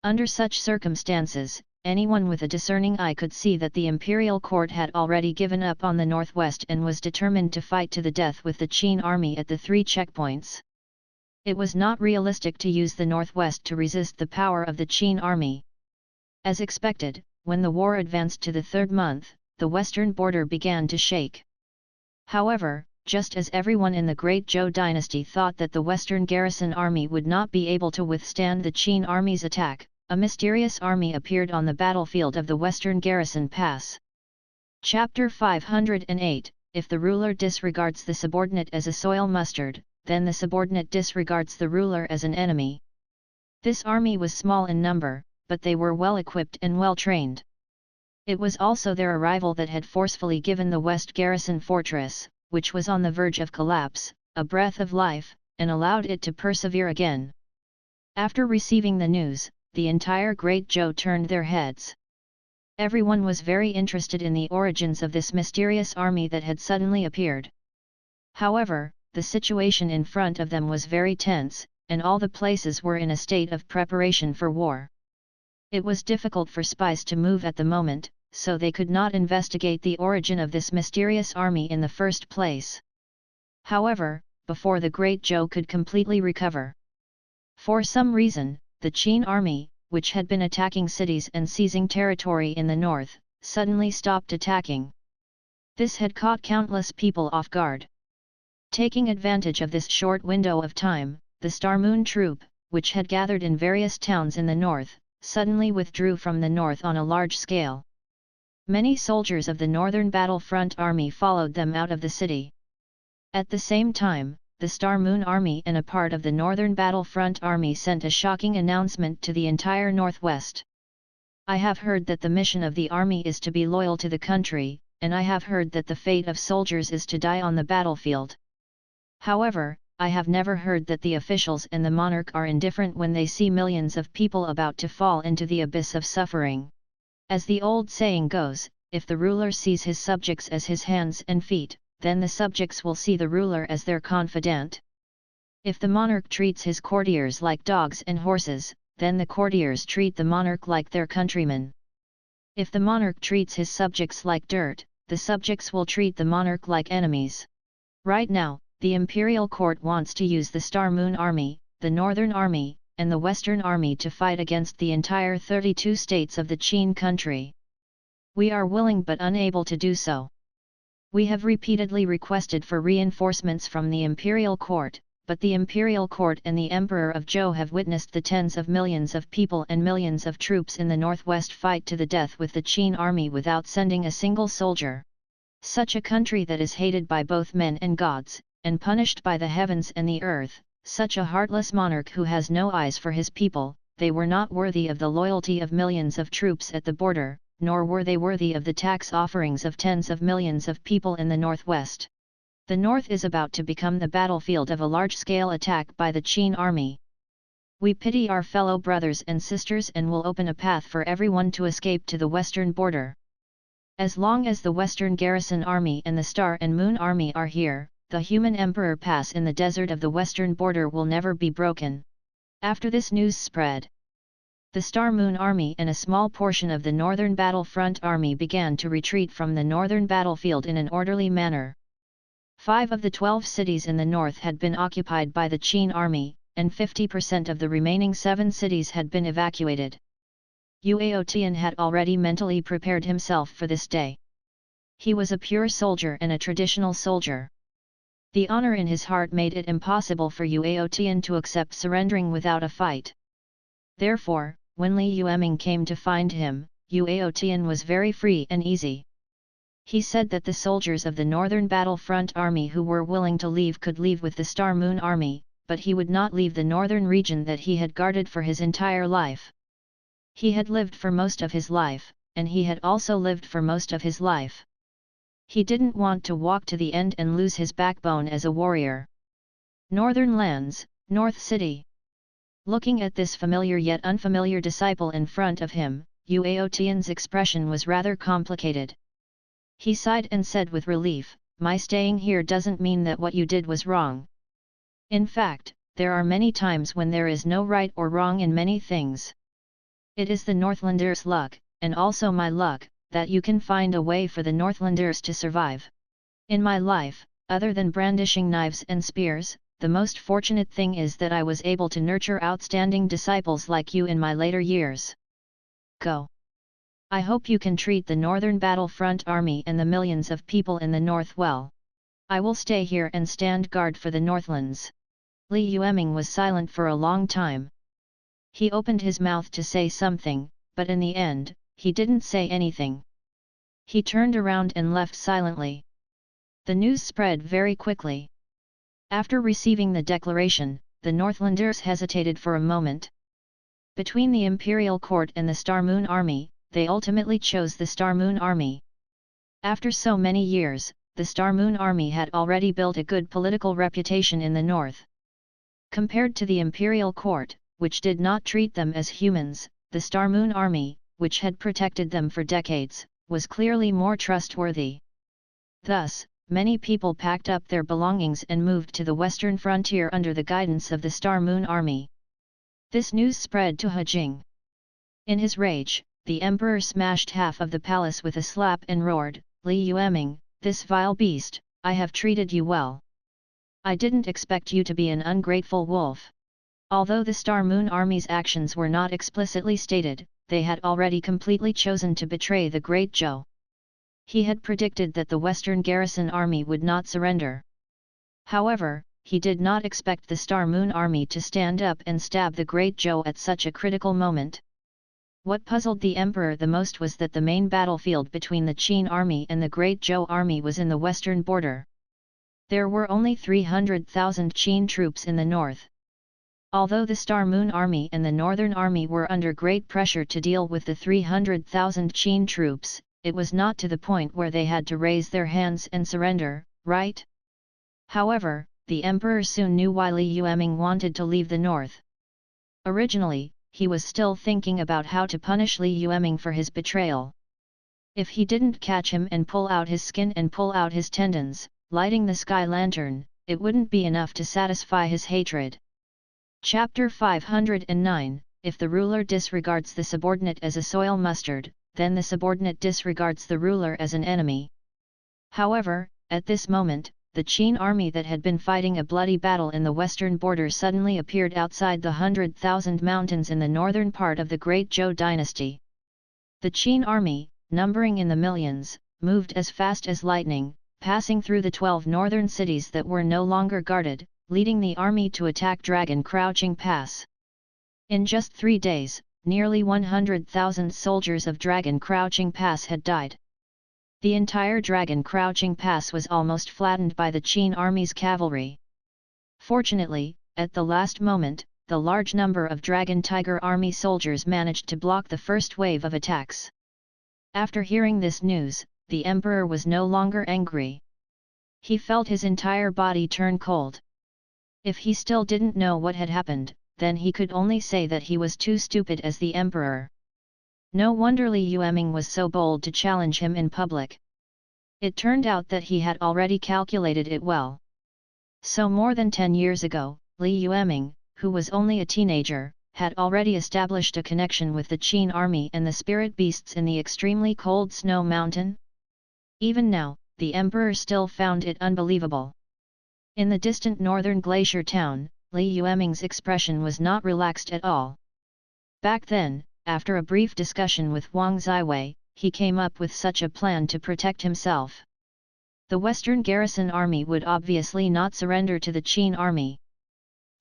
Under such circumstances, anyone with a discerning eye could see that the imperial court had already given up on the northwest and was determined to fight to the death with the Qin army at the 3 checkpoints. It was not realistic to use the northwest to resist the power of the Qin army. As expected, when the war advanced to the 3rd month, the western border began to shake. However, just as everyone in the Great Zhou dynasty thought that the western garrison army would not be able to withstand the Qin army's attack, a mysterious army appeared on the battlefield of the western garrison pass. Chapter 508, If the ruler disregards the subordinate as a soil mustard, then the subordinate disregards the ruler as an enemy. This army was small in number, but they were well equipped and well trained. It was also their arrival that had forcefully given the West Garrison Fortress, which was on the verge of collapse, a breath of life, and allowed it to persevere again. After receiving the news, the entire Great Zhou turned their heads. Everyone was very interested in the origins of this mysterious army that had suddenly appeared. However, the situation in front of them was very tense, and all the places were in a state of preparation for war. It was difficult for spies to move at the moment, so they could not investigate the origin of this mysterious army in the first place. However, before the Great Zhou could completely recover, for some reason, the Qin army, which had been attacking cities and seizing territory in the north, suddenly stopped attacking. This had caught countless people off guard. Taking advantage of this short window of time, the Star Moon troop, which had gathered in various towns in the north, suddenly withdrew from the north on a large scale. Many soldiers of the Northern Battlefront Army followed them out of the city. At the same time, the Star Moon Army and a part of the Northern Battlefront Army sent a shocking announcement to the entire Northwest. I have heard that the mission of the army is to be loyal to the country, and I have heard that the fate of soldiers is to die on the battlefield. However, I have never heard that the officials and the monarch are indifferent when they see millions of people about to fall into the abyss of suffering. As the old saying goes, if the ruler sees his subjects as his hands and feet, then the subjects will see the ruler as their confidant. If the monarch treats his courtiers like dogs and horses, then the courtiers treat the monarch like their countrymen. If the monarch treats his subjects like dirt, the subjects will treat the monarch like enemies. Right now, the imperial court wants to use the Star Moon Army, the Northern Army, and the Western Army to fight against the entire 32 states of the Qin country. We are willing but unable to do so. We have repeatedly requested for reinforcements from the imperial court, but the imperial court and the Emperor of Zhou have witnessed the tens of millions of people and millions of troops in the northwest fight to the death with the Qin army without sending a single soldier. Such a country that is hated by both men and gods, and punished by the heavens and the earth, such a heartless monarch who has no eyes for his people, they were not worthy of the loyalty of millions of troops at the border, nor were they worthy of the tax offerings of tens of millions of people in the northwest. The north is about to become the battlefield of a large-scale attack by the Qin army. We pity our fellow brothers and sisters and will open a path for everyone to escape to the western border. As long as the Western Garrison Army and the Star and Moon Army are here, the human Emperor Pass in the desert of the western border will never be broken. After this news spread, the Star Moon Army and a small portion of the Northern Battlefront Army began to retreat from the northern battlefield in an orderly manner. 5 of the 12 cities in the north had been occupied by the Qin army, and 50% of the remaining 7 cities had been evacuated. Yuao Tian had already mentally prepared himself for this day. He was a pure soldier and a traditional soldier. The honor in his heart made it impossible for Yuao Tian to accept surrendering without a fight. Therefore, when Li Yueming came to find him, Yuao Tian was very free and easy. He said that the soldiers of the Northern Battlefront Army who were willing to leave could leave with the Star Moon Army, but he would not leave the northern region that he had guarded for his entire life. He had lived for most of his life, and he had also lived for most of his life. He didn't want to walk to the end and lose his backbone as a warrior. Northern Lands, North City. Looking at this familiar yet unfamiliar disciple in front of him, Yuao Tian's expression was rather complicated. He sighed and said with relief, "My staying here doesn't mean that what you did was wrong. In fact, there are many times when there is no right or wrong in many things. It is the Northlanders' luck, and also my luck, that you can find a way for the Northlanders to survive. In my life, other than brandishing knives and spears, the most fortunate thing is that I was able to nurture outstanding disciples like you in my later years. Go. I hope you can treat the Northern Battlefront Army and the millions of people in the north well. I will stay here and stand guard for the Northlands." Li Yueming was silent for a long time. He opened his mouth to say something, but in the end, he didn't say anything. He turned around and left silently. The news spread very quickly. After receiving the declaration, the Northlanders hesitated for a moment. Between the Imperial Court and the Star Moon Army, they ultimately chose the Star Moon Army. After so many years, the Star Moon Army had already built a good political reputation in the north. Compared to the Imperial Court, which did not treat them as humans, the Star Moon Army, which had protected them for decades, was clearly more trustworthy. Thus, many people packed up their belongings and moved to the western frontier under the guidance of the Star Moon Army. This news spread to Hejing. In his rage, the emperor smashed half of the palace with a slap and roared, "Li Yueming, this vile beast, I have treated you well. I didn't expect you to be an ungrateful wolf." Although the Star Moon Army's actions were not explicitly stated, they had already completely chosen to betray the Great Zhou. He had predicted that the Western Garrison Army would not surrender. However, he did not expect the Star Moon Army to stand up and stab the Great Zhou at such a critical moment. What puzzled the emperor the most was that the main battlefield between the Qin army and the Great Zhou army was in the western border. There were only 300,000 Qin troops in the north. Although the Star Moon Army and the Northern Army were under great pressure to deal with the 300,000 Qin troops, it was not to the point where they had to raise their hands and surrender, right? However, the emperor soon knew why Li Yueming wanted to leave the north. Originally, he was still thinking about how to punish Li Yueming for his betrayal. If he didn't catch him and pull out his skin and pull out his tendons, lighting the sky lantern, it wouldn't be enough to satisfy his hatred. Chapter 509, If the ruler disregards the subordinate as a soil mustard, then the subordinate disregards the ruler as an enemy. However, at this moment, the Qin army that had been fighting a bloody battle in the western border suddenly appeared outside the 100,000 mountains in the northern part of the Great Zhou dynasty. The Qin army, numbering in the millions, moved as fast as lightning, passing through the 12 northern cities that were no longer guarded, leading the army to attack Dragon Crouching Pass. In just 3 days, nearly 100,000 soldiers of Dragon Crouching Pass had died. The entire Dragon Crouching Pass was almost flattened by the Qin army's cavalry. Fortunately, at the last moment, the large number of Dragon Tiger army soldiers managed to block the first wave of attacks. After hearing this news, the emperor was no longer angry. He felt his entire body turn cold. If he still didn't know what had happened, then he could only say that he was too stupid as the emperor. No wonder Li Yueming was so bold to challenge him in public. It turned out that he had already calculated it well. So more than 10 years ago, Li Yueming, who was only a teenager, had already established a connection with the Qin army and the spirit beasts in the extremely cold snow mountain. Even now, the emperor still found it unbelievable. In the distant northern glacier town, Li Yueming's expression was not relaxed at all. Back then, after a brief discussion with Wang Ziwei, he came up with such a plan to protect himself. The Western garrison army would obviously not surrender to the Qin army.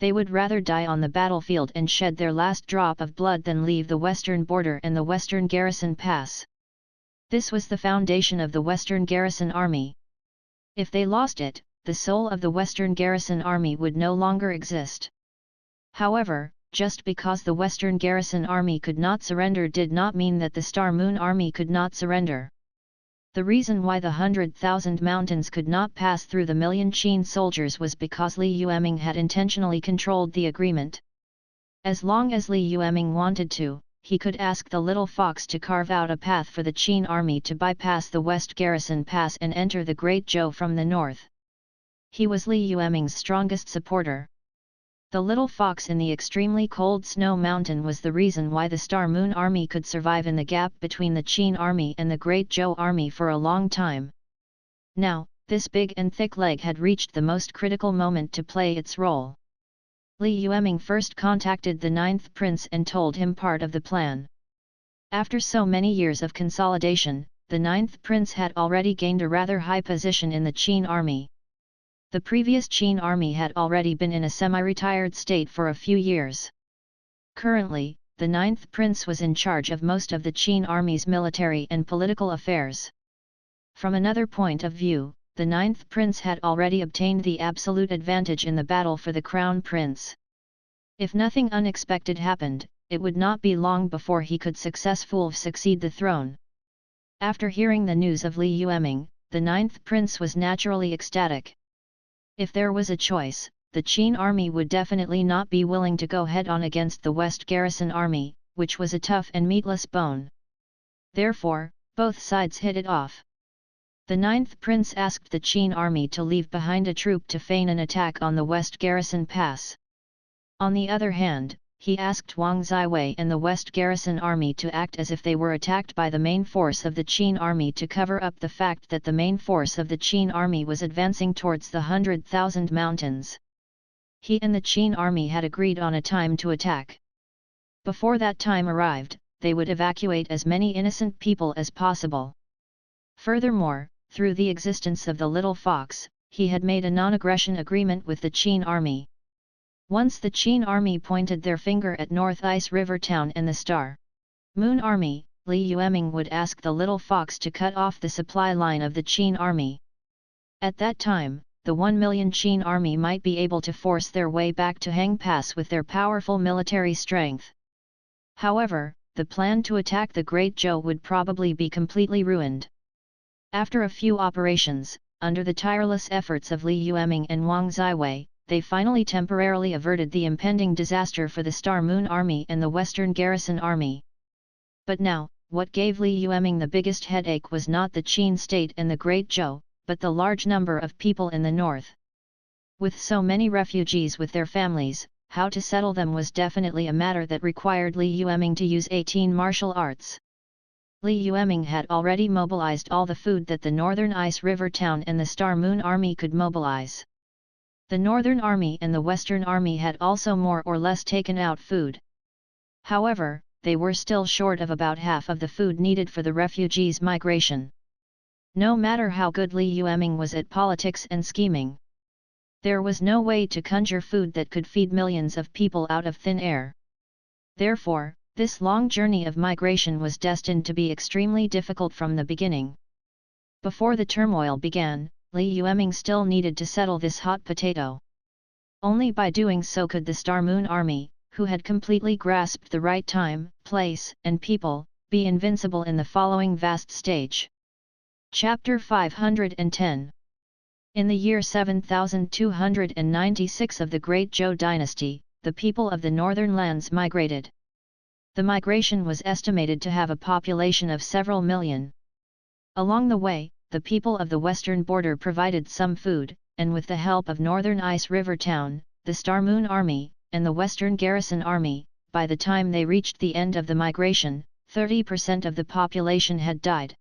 They would rather die on the battlefield and shed their last drop of blood than leave the western border and the western garrison pass. This was the foundation of the Western garrison army. If they lost it, the soul of the Western garrison army would no longer exist. However, just because the Western garrison army could not surrender did not mean that the Star Moon army could not surrender. The reason why the 100,000 mountains could not pass through the million Qin soldiers was because Li Yueming had intentionally controlled the agreement. As long as Li Yueming wanted to, he could ask the little fox to carve out a path for the Qin army to bypass the West Garrison Pass and enter the Great Zhou from the north. He was Li Yueming's strongest supporter. The little fox in the extremely cold snow mountain was the reason why the Star Moon army could survive in the gap between the Qin army and the Great Zhou army for a long time. Now, this big and thick leg had reached the most critical moment to play its role. Li Yueming first contacted the 9th prince and told him part of the plan. After so many years of consolidation, the 9th prince had already gained a rather high position in the Qin army. The previous Qin army had already been in a semi-retired state for a few years. Currently, the 9th prince was in charge of most of the Qin army's military and political affairs. From another point of view, the 9th prince had already obtained the absolute advantage in the battle for the crown prince. If nothing unexpected happened, it would not be long before he could successfully succeed the throne. After hearing the news of Li Yueming, the 9th prince was naturally ecstatic. If there was a choice, the Qin army would definitely not be willing to go head-on against the West Garrison army, which was a tough and meatless bone. Therefore, both sides hit it off. The 9th prince asked the Qin army to leave behind a troop to feign an attack on the West Garrison Pass. On the other hand, he asked Wang Ziwei and the West Garrison army to act as if they were attacked by the main force of the Qin army to cover up the fact that the main force of the Qin army was advancing towards the 100,000 mountains. He and the Qin army had agreed on a time to attack. Before that time arrived, they would evacuate as many innocent people as possible. Furthermore, through the existence of the little fox, he had made a non-aggression agreement with the Qin army. Once the Qin army pointed their finger at North Ice River Town and the Star Moon army, Li Yueming would ask the little fox to cut off the supply line of the Qin army. At that time, the 1 million Qin army might be able to force their way back to Hang Pass with their powerful military strength. However, the plan to attack the Great Zhou would probably be completely ruined. After a few operations, under the tireless efforts of Li Yueming and Wang Ziwei, they finally temporarily averted the impending disaster for the Star Moon Army and the Western Garrison Army. But now, what gave Li Yueming the biggest headache was not the Qin state and the Great Zhou, but the large number of people in the north. With so many refugees with their families, how to settle them was definitely a matter that required Li Yueming to use 18 martial arts. Li Yueming had already mobilized all the food that the Northern Ice River Town and the Star Moon Army could mobilize. The Northern Army and the Western Army had also more or less taken out food. However, they were still short of about half of the food needed for the refugees' migration. No matter how good Li Yueming was at politics and scheming, there was no way to conjure food that could feed millions of people out of thin air. Therefore, this long journey of migration was destined to be extremely difficult from the beginning. Before the turmoil began, Li Yueming still needed to settle this hot potato. Only by doing so could the Star Moon Army, who had completely grasped the right time, place, and people, be invincible in the following vast stage. Chapter 510. In the year 7296 of the Great Zhou dynasty, the people of the northern lands migrated. The migration was estimated to have a population of several million. Along the way, the people of the western border provided some food, and with the help of Northern Ice River Town, the Star Moon Army, and the Western Garrison Army, by the time they reached the end of the migration, 30% of the population had died.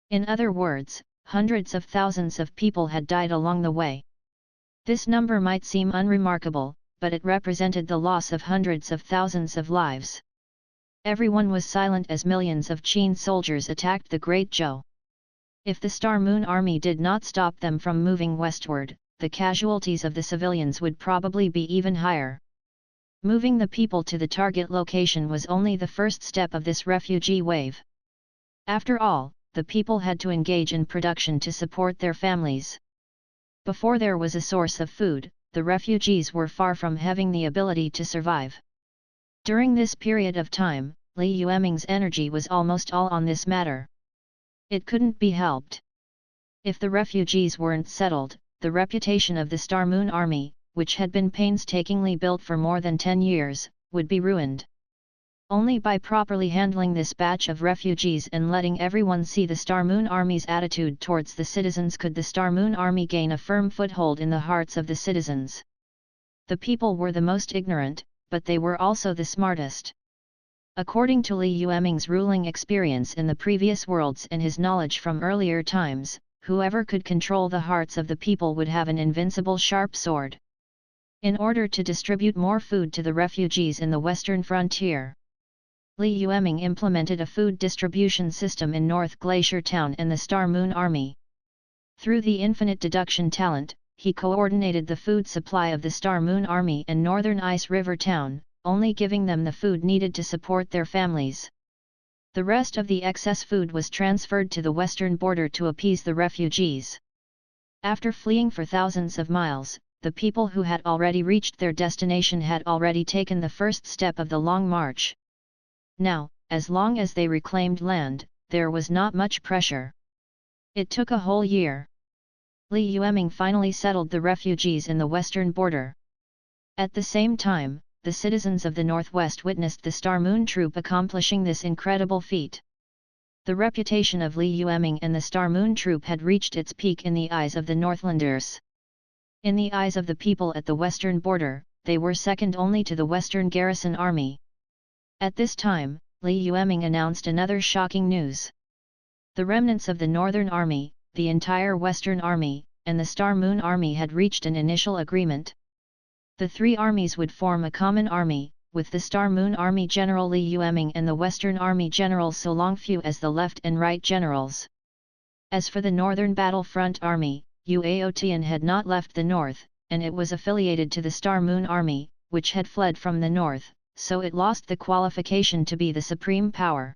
In other words, hundreds of thousands of people had died along the way. This number might seem unremarkable, but it represented the loss of hundreds of thousands of lives. Everyone was silent as millions of Qin soldiers attacked the Great Zhou. If the Star Moon Army did not stop them from moving westward, the casualties of the civilians would probably be even higher. Moving the people to the target location was only the first step of this refugee wave. After all, the people had to engage in production to support their families. Before there was a source of food, the refugees were far from having the ability to survive. During this period of time, Li Yueming's energy was almost all on this matter. It couldn't be helped. If the refugees weren't settled, the reputation of the Star Moon Army, which had been painstakingly built for more than 10 years, would be ruined. Only by properly handling this batch of refugees and letting everyone see the Star Moon Army's attitude towards the citizens could the Star Moon Army gain a firm foothold in the hearts of the citizens. The people were the most ignorant, but they were also the smartest. According to Li Yueming's ruling experience in the previous worlds and his knowledge from earlier times, whoever could control the hearts of the people would have an invincible sharp sword. In order to distribute more food to the refugees in the western frontier, Li Yueming implemented a food distribution system in North Glacier Town and the Star Moon Army. Through the infinite deduction talent, he coordinated the food supply of the Star Moon Army and Northern Ice River Town, only giving them the food needed to support their families. The rest of the excess food was transferred to the western border to appease the refugees. After fleeing for thousands of miles, the people who had already reached their destination had already taken the first step of the long march. Now, as long as they reclaimed land, there was not much pressure. It took a whole year. Li Yueming finally settled the refugees in the western border. At the same time, the citizens of the northwest witnessed the Star Moon Troop accomplishing this incredible feat. The reputation of Li Yueming and the Star Moon Troop had reached its peak in the eyes of the Northlanders. In the eyes of the people at the western border, they were second only to the Western Garrison Army. At this time, Li Yueming announced another shocking news. The remnants of the Northern Army, the entire Western Army, and the Star Moon Army had reached an initial agreement. The three armies would form a common army, with the Star Moon Army General Li Yueming and the Western Army General So Longfu as the left and right generals. As for the Northern Battlefront Army, Uaotian had not left the north, and it was affiliated to the Star Moon Army, which had fled from the north, so it lost the qualification to be the supreme power.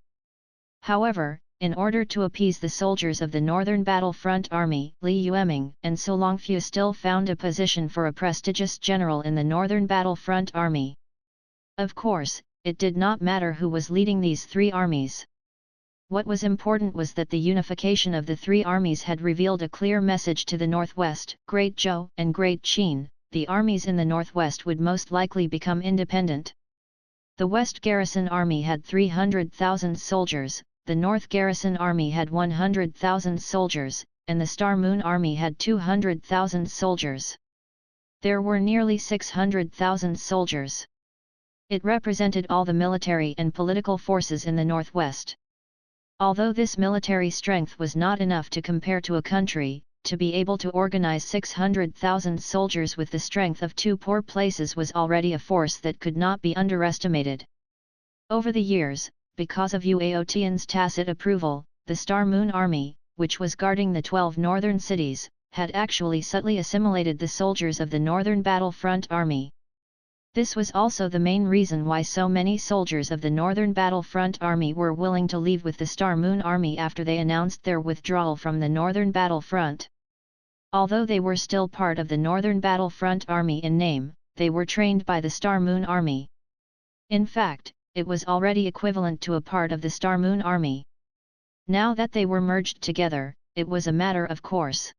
However, in order to appease the soldiers of the Northern Battlefront Army, Li Yueming and So Longfu still found a position for a prestigious general in the Northern Battlefront Army. Of course, it did not matter who was leading these three armies. What was important was that the unification of the three armies had revealed a clear message to the northwest. Great Zhou and Great Qin, the armies in the northwest would most likely become independent. The West Garrison Army had 300,000 soldiers, the North Garrison Army had 100,000 soldiers, and the Star Moon Army had 200,000 soldiers. There were nearly 600,000 soldiers. It represented all the military and political forces in the northwest. Although this military strength was not enough to compare to a country, to be able to organize 600,000 soldiers with the strength of two poor places was already a force that could not be underestimated. Over the years, because of Uaotian's tacit approval, the Star Moon Army, which was guarding the 12 northern cities, had actually subtly assimilated the soldiers of the Northern Battlefront Army. This was also the main reason why so many soldiers of the Northern Battlefront Army were willing to leave with the Star Moon Army after they announced their withdrawal from the Northern Battlefront. Although they were still part of the Northern Battlefront Army in name, they were trained by the Star Moon Army. In fact, it was already equivalent to a part of the Star Moon Army. Now that they were merged together, it was a matter of course.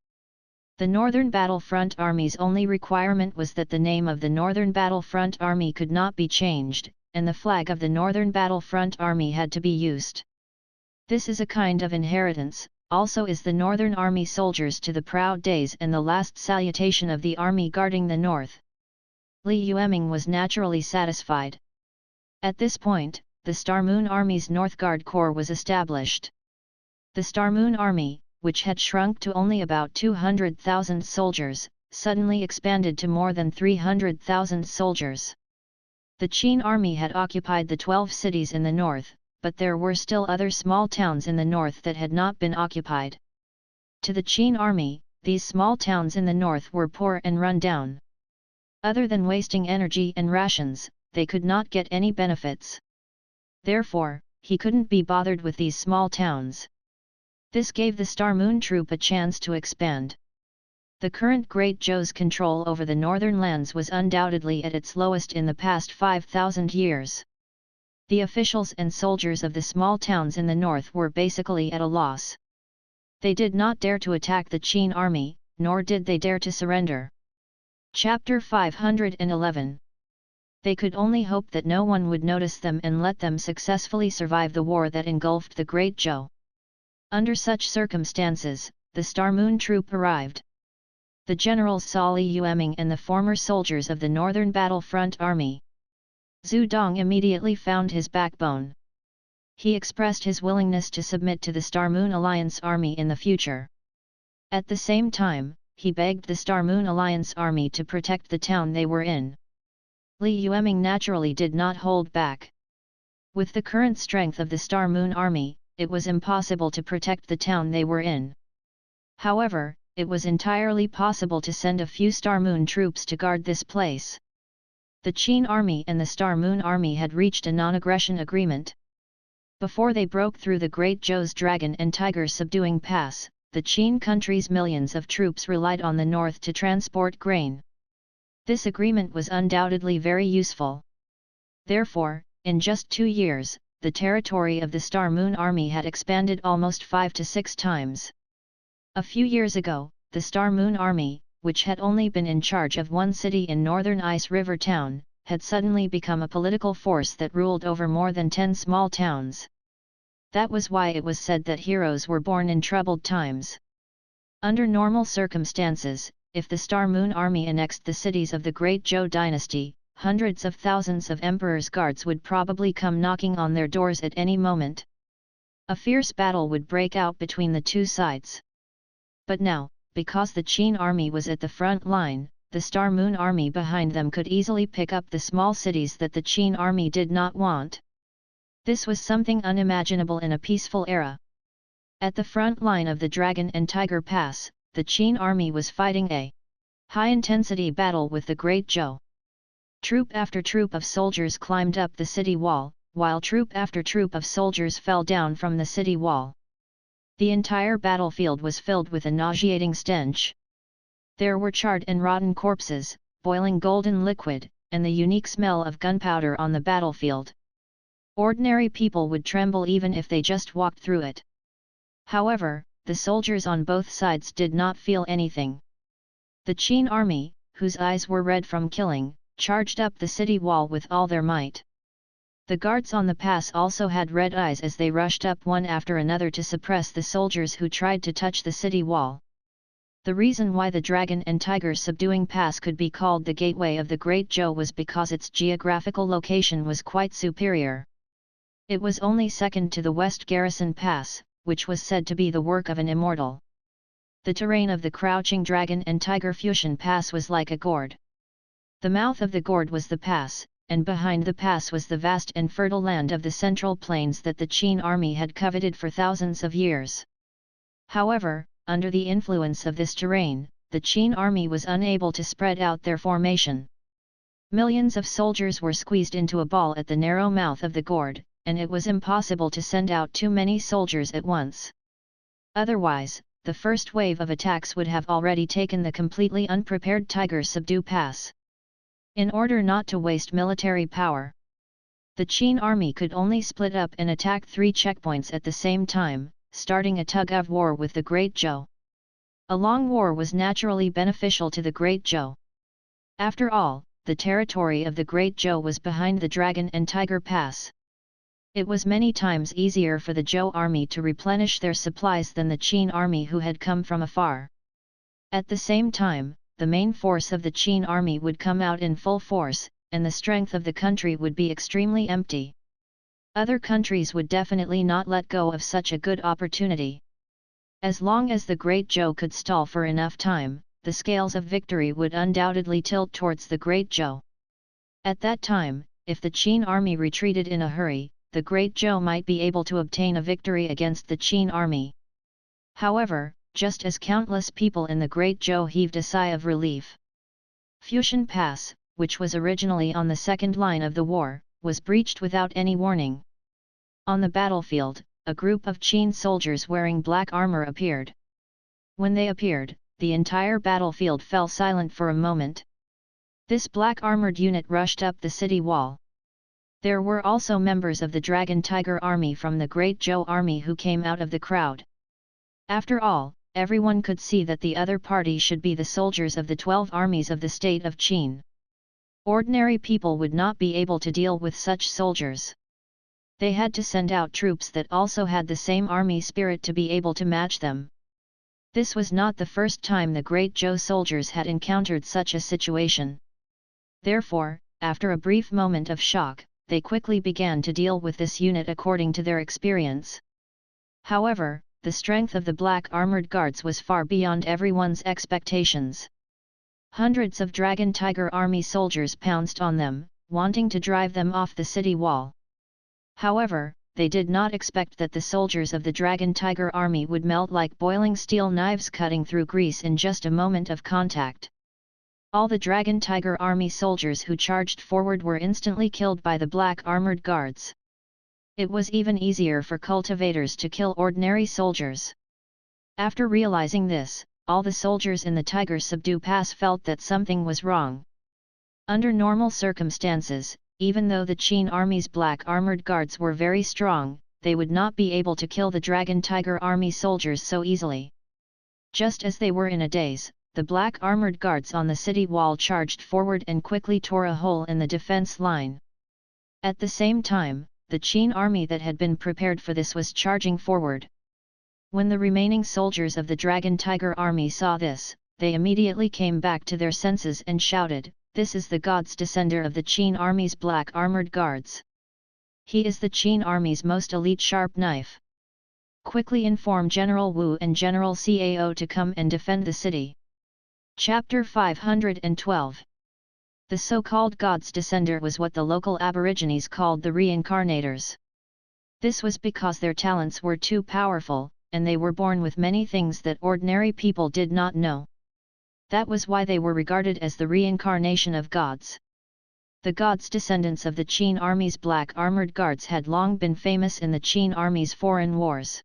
The Northern Battlefront Army's only requirement was that the name of the Northern Battlefront Army could not be changed, and the flag of the Northern Battlefront Army had to be used. This is a kind of inheritance, also is the Northern Army soldiers to the proud days and the last salutation of the army guarding the north. Li Yueming was naturally satisfied. At this point, the Star Moon Army's North Guard Corps was established. The Star Moon Army, which had shrunk to only about 200,000 soldiers, suddenly expanded to more than 300,000 soldiers. The Qin Army had occupied the 12 cities in the north, but there were still other small towns in the north that had not been occupied. To the Qin Army, these small towns in the north were poor and run down. Other than wasting energy and rations, they could not get any benefits. Therefore, he couldn't be bothered with these small towns. This gave the Star Moon Troop a chance to expand. The current Great Zhou's control over the northern lands was undoubtedly at its lowest in the past 5,000 years. The officials and soldiers of the small towns in the north were basically at a loss. They did not dare to attack the Qin army, nor did they dare to surrender. Chapter 511. They could only hope that no one would notice them and let them successfully survive the war that engulfed the Great Zhou. Under such circumstances, the Star Moon Troop arrived. The generals saw Li Yueming and the former soldiers of the Northern Battlefront Army. Zhu Dong immediately found his backbone. He expressed his willingness to submit to the Star Moon Alliance Army in the future. At the same time, he begged the Star Moon Alliance Army to protect the town they were in. Li Yueming naturally did not hold back. With the current strength of the Star Moon Army, it was impossible to protect the town they were in. However, it was entirely possible to send a few Star Moon troops to guard this place. The Qin Army and the Star Moon Army had reached a non-aggression agreement. Before they broke through the Great Zhou's Dragon and Tiger subduing pass, the Qin country's millions of troops relied on the north to transport grain. This agreement was undoubtedly very useful. Therefore, in just 2 years, the territory of the Star Moon Army had expanded almost 5 to 6 times. A few years ago, the Star Moon Army, which had only been in charge of one city in northern Ice River Town, had suddenly become a political force that ruled over more than 10 small towns. That was why it was said that heroes were born in troubled times. Under normal circumstances, if the Star Moon Army annexed the cities of the Great Zhou dynasty, hundreds of thousands of emperor's guards would probably come knocking on their doors at any moment. A fierce battle would break out between the two sides. But now, because the Qin army was at the front line, the Star Moon Army behind them could easily pick up the small cities that the Qin army did not want. This was something unimaginable in a peaceful era. At the front line of the Dragon and Tiger Pass, the Qin army was fighting a high-intensity battle with the Great Zhou. Troop after troop of soldiers climbed up the city wall, while troop after troop of soldiers fell down from the city wall. The entire battlefield was filled with a nauseating stench. There were charred and rotten corpses, boiling golden liquid, and the unique smell of gunpowder on the battlefield. Ordinary people would tremble even if they just walked through it. However, the soldiers on both sides did not feel anything. The Qin army, whose eyes were red from killing, charged up the city wall with all their might. The guards on the pass also had red eyes as they rushed up one after another to suppress the soldiers who tried to touch the city wall. The reason why the Dragon and Tiger subduing pass could be called the Gateway of the Great Zhou was because its geographical location was quite superior. It was only second to the West Garrison Pass, which was said to be the work of an immortal. The terrain of the Crouching Dragon and Tiger Fusion Pass was like a gourd. The mouth of the gourd was the pass, and behind the pass was the vast and fertile land of the Central Plains that the Qin army had coveted for thousands of years. However, under the influence of this terrain, the Qin army was unable to spread out their formation. Millions of soldiers were squeezed into a ball at the narrow mouth of the gourd, and it was impossible to send out too many soldiers at once. Otherwise, the first wave of attacks would have already taken the completely unprepared Tiger Subdue Pass. In order not to waste military power, the Qin army could only split up and attack 3 checkpoints at the same time, starting a tug-of-war with the Great Zhou. A long war was naturally beneficial to the Great Zhou. After all, the territory of the Great Zhou was behind the Dragon and Tiger Pass. It was many times easier for the Zhou army to replenish their supplies than the Qin army who had come from afar. At the same time, the main force of the Qin army would come out in full force, and the strength of the country would be extremely empty. Other countries would definitely not let go of such a good opportunity. As long as the Great Zhou could stall for enough time, the scales of victory would undoubtedly tilt towards the Great Zhou. At that time, if the Qin army retreated in a hurry, the Great Zhou might be able to obtain a victory against the Qin army. However, just as countless people in the Great Zhou heaved a sigh of relief, Fusion Pass, which was originally on the second line of the war, was breached without any warning. On the battlefield, a group of Qin soldiers wearing black armor appeared. When they appeared, the entire battlefield fell silent for a moment. This black-armored unit rushed up the city wall. There were also members of the Dragon Tiger army from the Great Zhou army who came out of the crowd. After all, everyone could see that the other party should be the soldiers of the 12 armies of the state of Qin. Ordinary people would not be able to deal with such soldiers. They had to send out troops that also had the same army spirit to be able to match them. This was not the first time the Great Zhou soldiers had encountered such a situation. Therefore, after a brief moment of shock, they quickly began to deal with this unit according to their experience. However, the strength of the black armored guards was far beyond everyone's expectations. Hundreds of Dragon Tiger army soldiers pounced on them, wanting to drive them off the city wall. However, they did not expect that the soldiers of the Dragon Tiger army would melt like boiling steel knives cutting through grease in just a moment of contact. All the Dragon Tiger army soldiers who charged forward were instantly killed by the black armored guards. It was even easier for cultivators to kill ordinary soldiers. After realizing this, all the soldiers in the Tiger Subdue Pass felt that something was wrong. Under normal circumstances, even though the Qin army's black armored guards were very strong, they would not be able to kill the Dragon Tiger army soldiers so easily. Just as they were in a daze, the black armored guards on the city wall charged forward and quickly tore a hole in the defense line. At the same time, the Qin army that had been prepared for this was charging forward. When the remaining soldiers of the Dragon Tiger army saw this, they immediately came back to their senses and shouted, "This is the God's Descender of the Qin army's black armored guards. He is the Qin army's most elite sharp knife. Quickly inform General Wu and General Cao to come and defend the city." Chapter 512. The so-called God's Descender was what the local aborigines called the reincarnators. This was because their talents were too powerful, and they were born with many things that ordinary people did not know. That was why they were regarded as the reincarnation of gods. The gods' descendants of the Qin army's black armored guards had long been famous in the Qin army's foreign wars.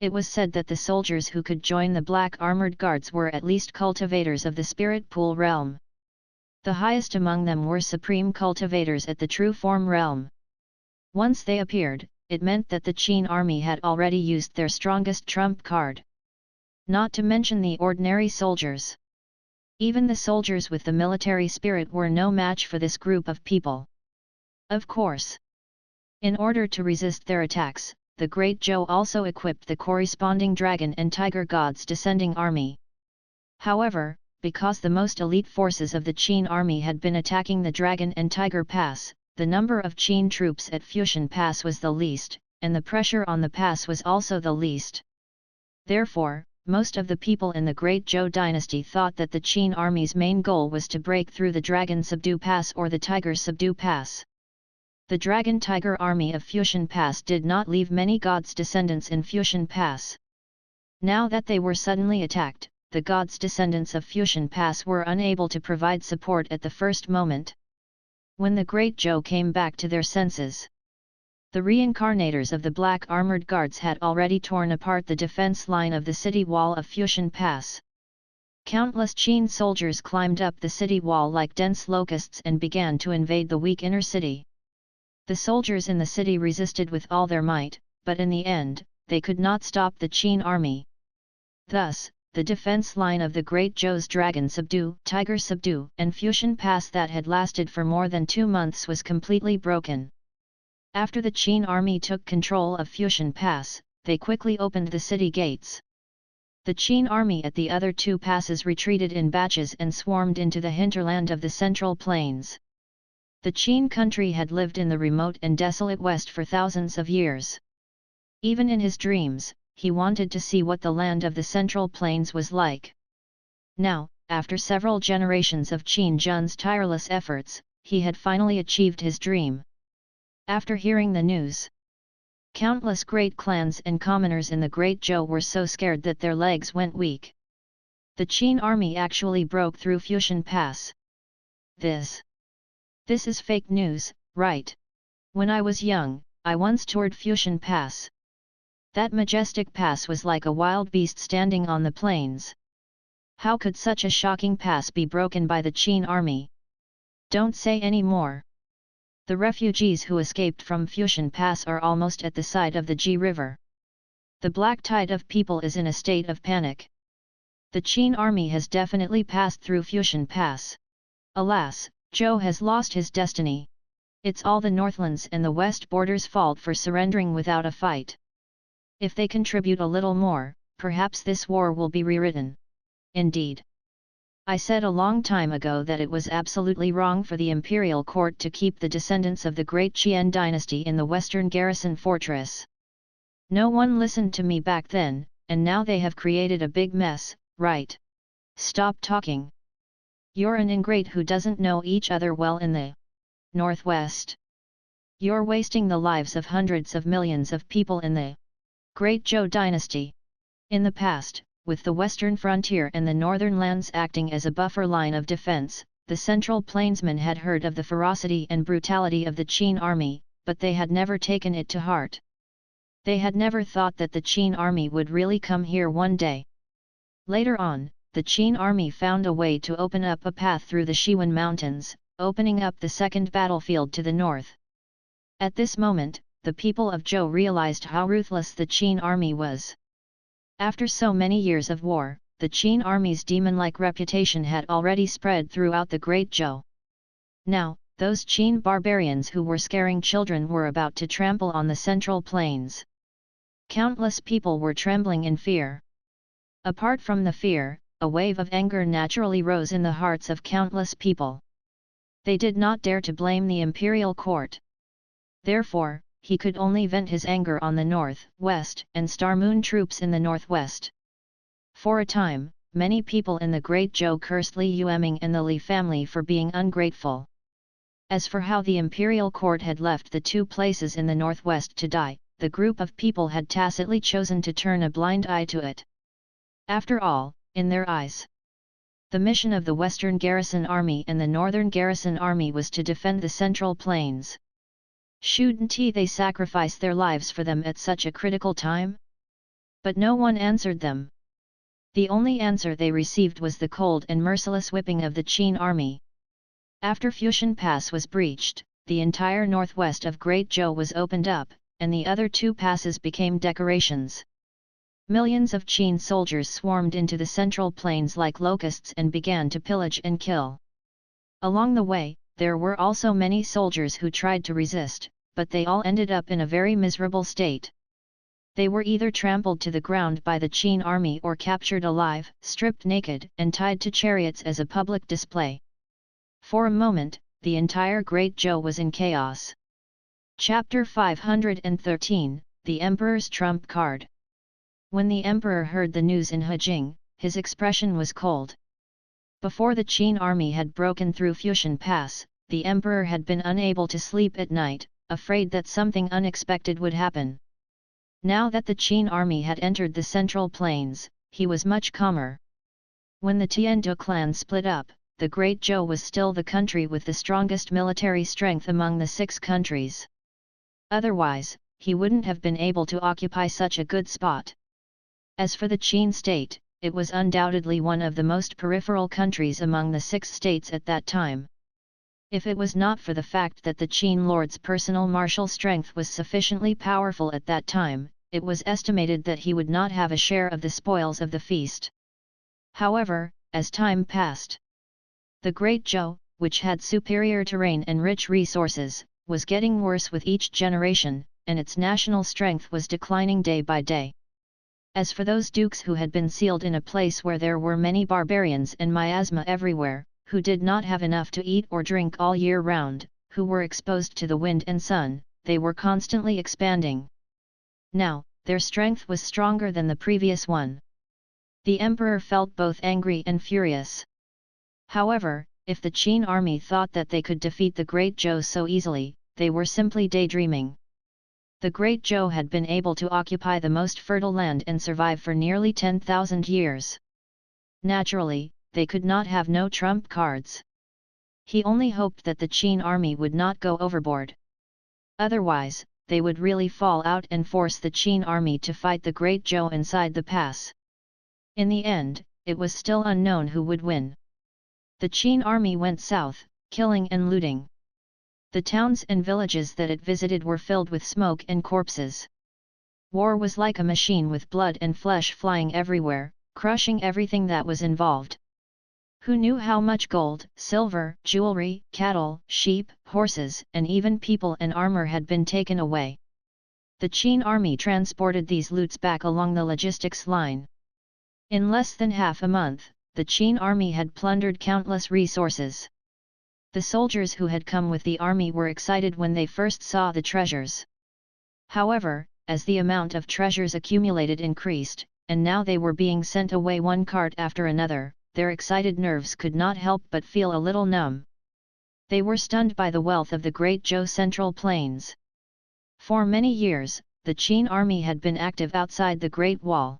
It was said that the soldiers who could join the black armored guards were at least cultivators of the spirit pool realm. The highest among them were supreme cultivators at the true form realm. Once they appeared, it meant that the Qin army had already used their strongest trump card. Not to mention the ordinary soldiers. Even the soldiers with the military spirit were no match for this group of people. Of course. In order to resist their attacks, the Great Zhou also equipped the corresponding dragon and tiger gods descending army. However, because the most elite forces of the Qin army had been attacking the Dragon and Tiger Pass, the number of Qin troops at Fusion Pass was the least, and the pressure on the pass was also the least. Therefore, most of the people in the Great Zhou dynasty thought that the Qin army's main goal was to break through the Dragon Subdue Pass or the Tiger Subdue Pass. The Dragon-Tiger army of Fusion Pass did not leave many gods' descendants in Fusion Pass. Now that they were suddenly attacked, the gods' descendants of Fusion Pass were unable to provide support at the first moment. When the Great Zhou came back to their senses, the reincarnators of the black armored guards had already torn apart the defense line of the city wall of Fusion Pass. Countless Qin soldiers climbed up the city wall like dense locusts and began to invade the weak inner city. The soldiers in the city resisted with all their might, but in the end, they could not stop the Qin army. Thus, the defense line of the Great Zhou's Dragon Subdue, Tiger Subdue, and Fusion Pass that had lasted for more than 2 months was completely broken. After the Qin army took control of Fusion Pass, they quickly opened the city gates. The Qin army at the other 2 passes retreated in batches and swarmed into the hinterland of the Central Plains. The Qin country had lived in the remote and desolate west for thousands of years. Even in his dreams, he wanted to see what the land of the Central Plains was like. Now, after several generations of Qin Jun's tireless efforts, he had finally achieved his dream. After hearing the news, countless great clans and commoners in the Great Zhou were so scared that their legs went weak. The Qin army actually broke through Fusion Pass. This is fake news, right? When I was young, I once toured Fusion Pass. That majestic pass was like a wild beast standing on the plains. How could such a shocking pass be broken by the Qin army? Don't say any more. The refugees who escaped from Fusion Pass are almost at the side of the Ji River. The black tide of people is in a state of panic. The Qin army has definitely passed through Fusion Pass. Alas, Zhou has lost his destiny. It's all the Northlands and the West borders' fault for surrendering without a fight. If they contribute a little more, perhaps this war will be rewritten. Indeed. I said a long time ago that it was absolutely wrong for the imperial court to keep the descendants of the great Qian dynasty in the western garrison fortress. No one listened to me back then, and now they have created a big mess, right? Stop talking. You're an ingrate who doesn't know each other well in the Northwest. You're wasting the lives of hundreds of millions of people in the Great Zhou dynasty. In the past, with the western frontier and the northern lands acting as a buffer line of defense, the Central Plainsmen had heard of the ferocity and brutality of the Qin army, but they had never taken it to heart. They had never thought that the Qin army would really come here one day. Later on, the Qin army found a way to open up a path through the Shiwen Mountains, opening up the second battlefield to the north. At this moment, the people of Zhou realized how ruthless the Qin army was. After so many years of war, the Qin army's demon-like reputation had already spread throughout the Great Zhou. Now, those Qin barbarians who were scaring children were about to trample on the Central Plains. Countless people were trembling in fear. Apart from the fear, a wave of anger naturally rose in the hearts of countless people. They did not dare to blame the imperial court. Therefore, he could only vent his anger on the north, west, and Star Moon troops in the northwest. For a time, many people in the Great Zhou cursed Li Yueming and the Li family for being ungrateful. As for how the imperial court had left the 2 places in the northwest to die, the group of people had tacitly chosen to turn a blind eye to it. After all, in their eyes, the mission of the Western Garrison Army and the Northern Garrison Army was to defend the Central Plains. Shouldn't they sacrifice their lives for them at such a critical time? But no one answered them. The only answer they received was the cold and merciless whipping of the Qin army. After Fusion Pass was breached, the entire northwest of Great Zhou was opened up, and the other two passes became decorations. Millions of Qin soldiers swarmed into the central plains like locusts and began to pillage and kill. Along the way, there were also many soldiers who tried to resist, but they all ended up in a very miserable state. They were either trampled to the ground by the Qin army or captured alive, stripped naked and tied to chariots as a public display. For a moment, the entire Great Zhou was in chaos. Chapter 513, The Emperor's Trump Card. When the emperor heard the news in Hejing, his expression was cold. Before the Qin army had broken through Fushan Pass, the emperor had been unable to sleep at night, afraid that something unexpected would happen. Now that the Qin army had entered the central plains, he was much calmer. When the Tiandu clan split up, the Great Zhou was still the country with the strongest military strength among the 6 countries. Otherwise, he wouldn't have been able to occupy such a good spot. As for the Qin state, it was undoubtedly one of the most peripheral countries among the 6 states at that time. If it was not for the fact that the Qin lord's personal martial strength was sufficiently powerful at that time, it was estimated that he would not have a share of the spoils of the feast. However, as time passed, the Great Zhou, which had superior terrain and rich resources, was getting worse with each generation, and its national strength was declining day by day. As for those dukes who had been sealed in a place where there were many barbarians and miasma everywhere, who did not have enough to eat or drink all year round, who were exposed to the wind and sun, they were constantly expanding. Now, their strength was stronger than the previous one. The emperor felt both angry and furious. However, if the Qin army thought that they could defeat the Great Zhou so easily, they were simply daydreaming. The Great Zhou had been able to occupy the most fertile land and survive for nearly 10,000 years. Naturally, they could not have no trump cards. He only hoped that the Qin army would not go overboard. Otherwise, they would really fall out and force the Qin army to fight the Great Zhou inside the pass. In the end, it was still unknown who would win. The Qin army went south, killing and looting. The towns and villages that it visited were filled with smoke and corpses. War was like a machine with blood and flesh flying everywhere, crushing everything that was involved. Who knew how much gold, silver, jewelry, cattle, sheep, horses, and even people and armor had been taken away? The Qin army transported these loots back along the logistics line. In less than half a month, the Qin army had plundered countless resources. The soldiers who had come with the army were excited when they first saw the treasures. However, as the amount of treasures accumulated increased, and now they were being sent away one cart after another, their excited nerves could not help but feel a little numb. They were stunned by the wealth of the Great Zhou Central Plains. For many years, the Qin army had been active outside the Great Wall.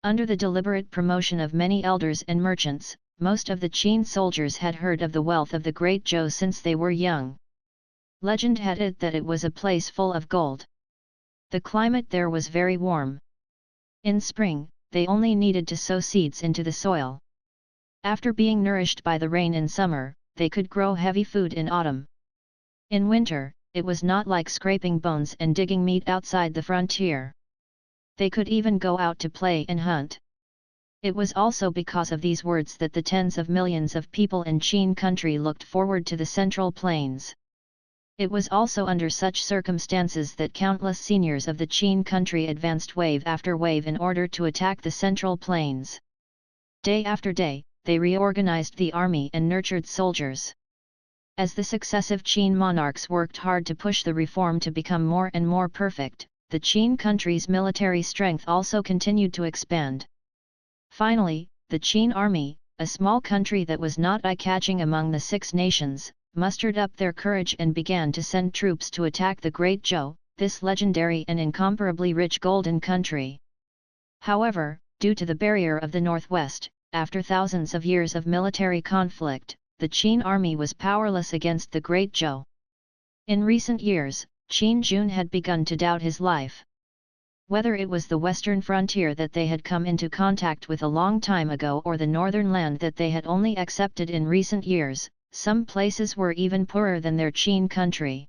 Under the deliberate promotion of many elders and merchants, most of the Qin soldiers had heard of the wealth of the Great Zhou since they were young. Legend had it that it was a place full of gold. The climate there was very warm. In spring, they only needed to sow seeds into the soil. After being nourished by the rain in summer, they could grow heavy food in autumn. In winter, it was not like scraping bones and digging meat outside the frontier. They could even go out to play and hunt. It was also because of these words that the tens of millions of people in Qin country looked forward to the Central Plains. It was also under such circumstances that countless seniors of the Qin country advanced wave after wave in order to attack the Central Plains. Day after day, they reorganized the army and nurtured soldiers. As the successive Qin monarchs worked hard to push the reform to become more and more perfect, the Qin country's military strength also continued to expand. Finally, the Qin army, a small country that was not eye-catching among the 6 nations, mustered up their courage and began to send troops to attack the Great Zhou, this legendary and incomparably rich golden country. However, due to the barrier of the northwest, after thousands of years of military conflict, the Qin army was powerless against the Great Zhou. In recent years, Qin Jun had begun to doubt his life. Whether it was the western frontier that they had come into contact with a long time ago or the northern land that they had only accepted in recent years, some places were even poorer than their Qin country.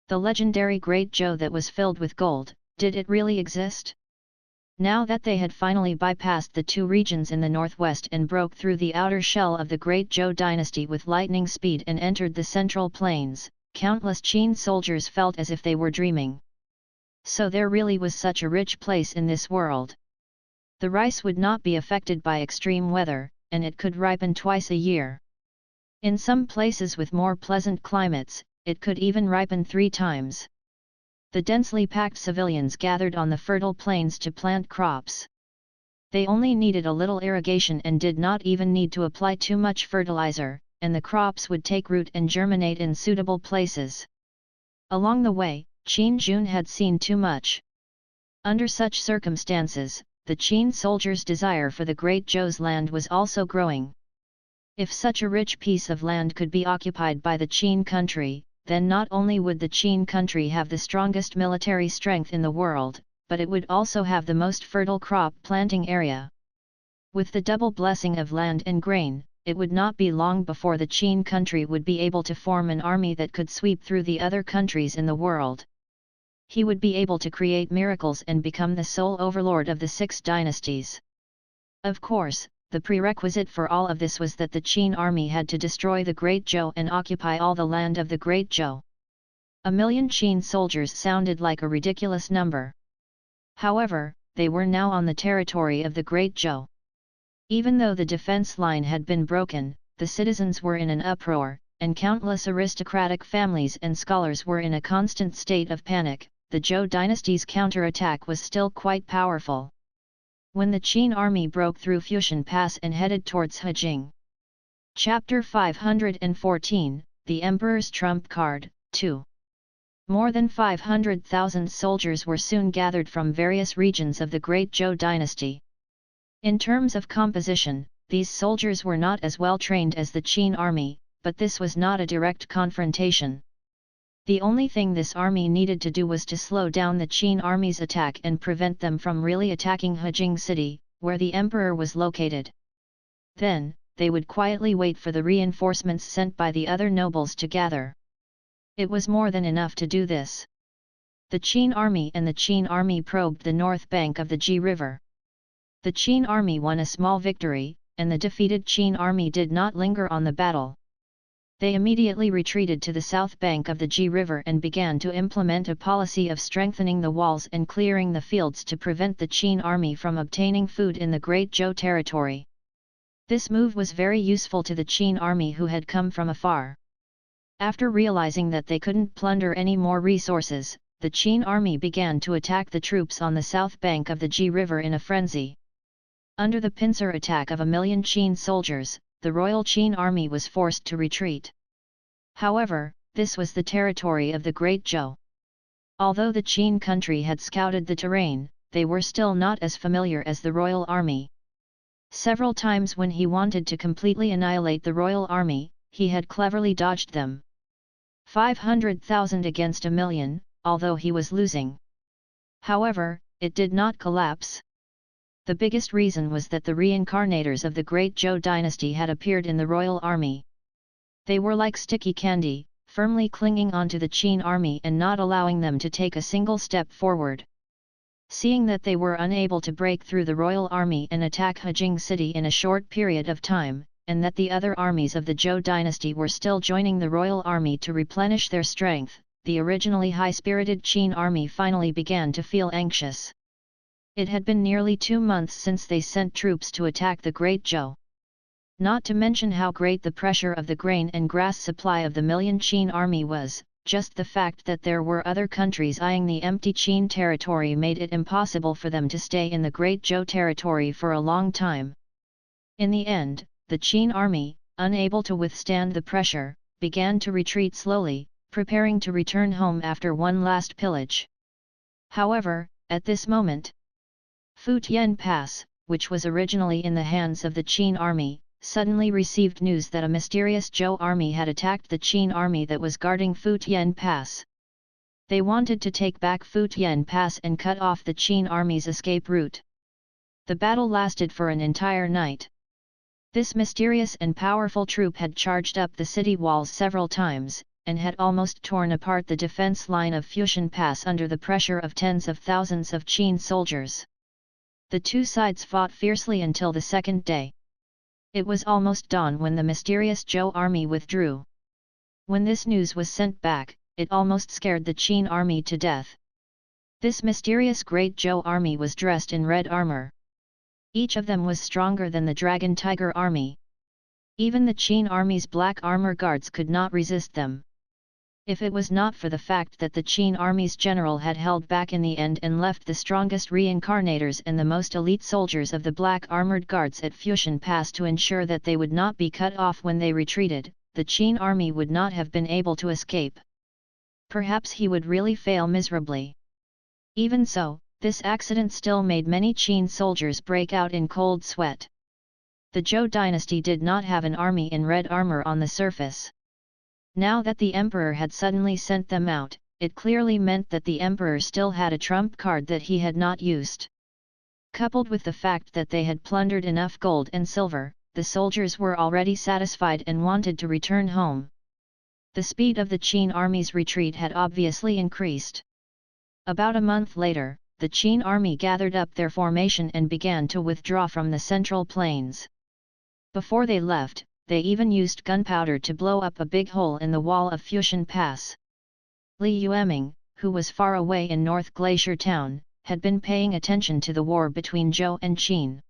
The legendary Great Zhou that was filled with gold, did it really exist? Now that they had finally bypassed the two regions in the northwest and broke through the outer shell of the Great Zhou dynasty with lightning speed and entered the central plains, countless Qin soldiers felt as if they were dreaming. So there really was such a rich place in this world. The rice would not be affected by extreme weather, and it could ripen twice a year. In some places with more pleasant climates, it could even ripen 3 times. The densely packed civilians gathered on the fertile plains to plant crops. They only needed a little irrigation and did not even need to apply too much fertilizer, and the crops would take root and germinate in suitable places. Along the way, Qin Jun had seen too much. Under such circumstances, the Qin soldiers' desire for the Great Zhou's land was also growing. If such a rich piece of land could be occupied by the Qin country, then not only would the Qin country have the strongest military strength in the world, but it would also have the most fertile crop planting area. With the double blessing of land and grain, it would not be long before the Qin country would be able to form an army that could sweep through the other countries in the world. He would be able to create miracles and become the sole overlord of the 6 dynasties. Of course, the prerequisite for all of this was that the Qin army had to destroy the Great Zhou and occupy all the land of the Great Zhou. 1,000,000 Qin soldiers sounded like a ridiculous number. However, they were now on the territory of the Great Zhou. Even though the defense line had been broken, the citizens were in an uproar, and countless aristocratic families and scholars were in a constant state of panic. The Zhou dynasty's counterattack was still quite powerful. When the Qin army broke through Fushan Pass and headed towards Hejing. Chapter 514, The Emperor's Trump Card, 2. More than 500,000 soldiers were soon gathered from various regions of the Great Zhou dynasty. In terms of composition, these soldiers were not as well trained as the Qin army, but this was not a direct confrontation. The only thing this army needed to do was to slow down the Qin army's attack and prevent them from really attacking Hejing city, where the emperor was located. Then, they would quietly wait for the reinforcements sent by the other nobles to gather. It was more than enough to do this. The Qin army and the Qin army probed the north bank of the Ji River. The Qin army won a small victory, and the defeated Qin army did not linger on the battle. They immediately retreated to the south bank of the Ji River and began to implement a policy of strengthening the walls and clearing the fields to prevent the Qin army from obtaining food in the Great Zhou territory. This move was very useful to the Qin army who had come from afar. After realizing that they couldn't plunder any more resources, the Qin army began to attack the troops on the south bank of the Ji River in a frenzy. Under the pincer attack of 1,000,000 Qin soldiers, the royal Qin army was forced to retreat. However, this was the territory of the Great Zhou. Although the Qin country had scouted the terrain, they were still not as familiar as the royal army. Several times when he wanted to completely annihilate the royal army, he had cleverly dodged them. 500,000 against 1,000,000, although he was losing. However, it did not collapse. The biggest reason was that the reincarnators of the Great Zhou dynasty had appeared in the royal army. They were like sticky candy, firmly clinging onto the Qin army and not allowing them to take a single step forward. Seeing that they were unable to break through the royal army and attack Hejing city in a short period of time, and that the other armies of the Zhou dynasty were still joining the royal army to replenish their strength, the originally high-spirited Qin army finally began to feel anxious. It had been nearly 2 months since they sent troops to attack the Great Zhou. Not to mention how great the pressure of the grain and grass supply of the 1,000,000 Qin army was, just the fact that there were other countries eyeing the empty Qin territory made it impossible for them to stay in the Great Zhou territory for a long time. In the end, the Qin army, unable to withstand the pressure, began to retreat slowly, preparing to return home after one last pillage. However, at this moment, Futian Pass, which was originally in the hands of the Qin army, suddenly received news that a mysterious Zhou army had attacked the Qin army that was guarding Futian Pass. They wanted to take back Futian Pass and cut off the Qin army's escape route. The battle lasted for an entire night. This mysterious and powerful troop had charged up the city walls several times, and had almost torn apart the defense line of Fusion Pass under the pressure of tens of thousands of Qin soldiers. The two sides fought fiercely until the second day. It was almost dawn when the mysterious Zhou army withdrew. When this news was sent back, it almost scared the Qin army to death. This mysterious great Zhou army was dressed in red armor. Each of them was stronger than the Dragon Tiger army. Even the Qin army's black armor guards could not resist them. If it was not for the fact that the Qin army's general had held back in the end and left the strongest reincarnators and the most elite soldiers of the black armored guards at Fusion Pass to ensure that they would not be cut off when they retreated, the Qin army would not have been able to escape. Perhaps he would really fail miserably. Even so, this accident still made many Qin soldiers break out in cold sweat. The Zhou dynasty did not have an army in red armor on the surface. Now that the emperor had suddenly sent them out, it clearly meant that the emperor still had a trump card that he had not used. Coupled with the fact that they had plundered enough gold and silver, the soldiers were already satisfied and wanted to return home. The speed of the Qin army's retreat had obviously increased. About a month later, the Qin army gathered up their formation and began to withdraw from the central plains. Before they left, they even used gunpowder to blow up a big hole in the wall of Fusion Pass. Li Yueming, who was far away in North Glacier Town, had been paying attention to the war between Zhou and Qin.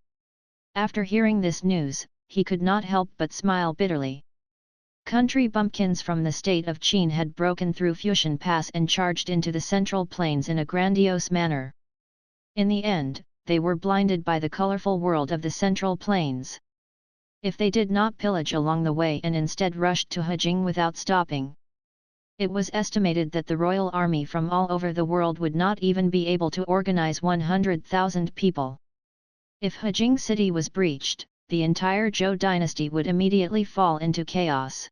After hearing this news, he could not help but smile bitterly. Country bumpkins from the state of Qin had broken through Fusion Pass and charged into the central plains in a grandiose manner. In the end, they were blinded by the colorful world of the central plains. If they did not pillage along the way and instead rushed to Hejing without stopping, it was estimated that the royal army from all over the world would not even be able to organize 100,000 people. If Hejing city was breached, the entire Zhou dynasty would immediately fall into chaos.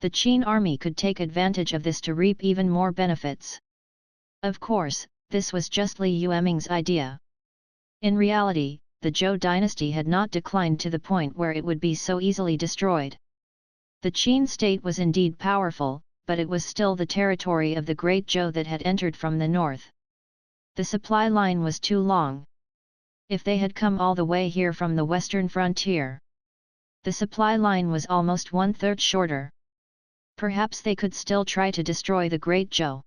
The Qin army could take advantage of this to reap even more benefits. Of course, this was just Li Yueming's idea. In reality, the Zhou dynasty had not declined to the point where it would be so easily destroyed. The Qin state was indeed powerful, but it was still the territory of the Great Zhou that had entered from the north. The supply line was too long. If they had come all the way here from the western frontier, the supply line was almost 1/3 shorter. Perhaps they could still try to destroy the Great Zhou.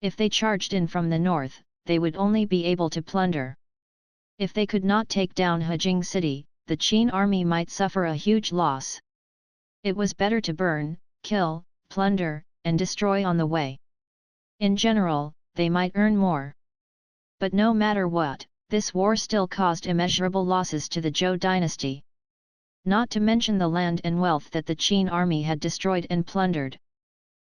If they charged in from the north, they would only be able to plunder. If they could not take down Hejing city, the Qin army might suffer a huge loss. It was better to burn, kill, plunder, and destroy on the way. In general, they might earn more. But no matter what, this war still caused immeasurable losses to the Zhou dynasty. Not to mention the land and wealth that the Qin army had destroyed and plundered.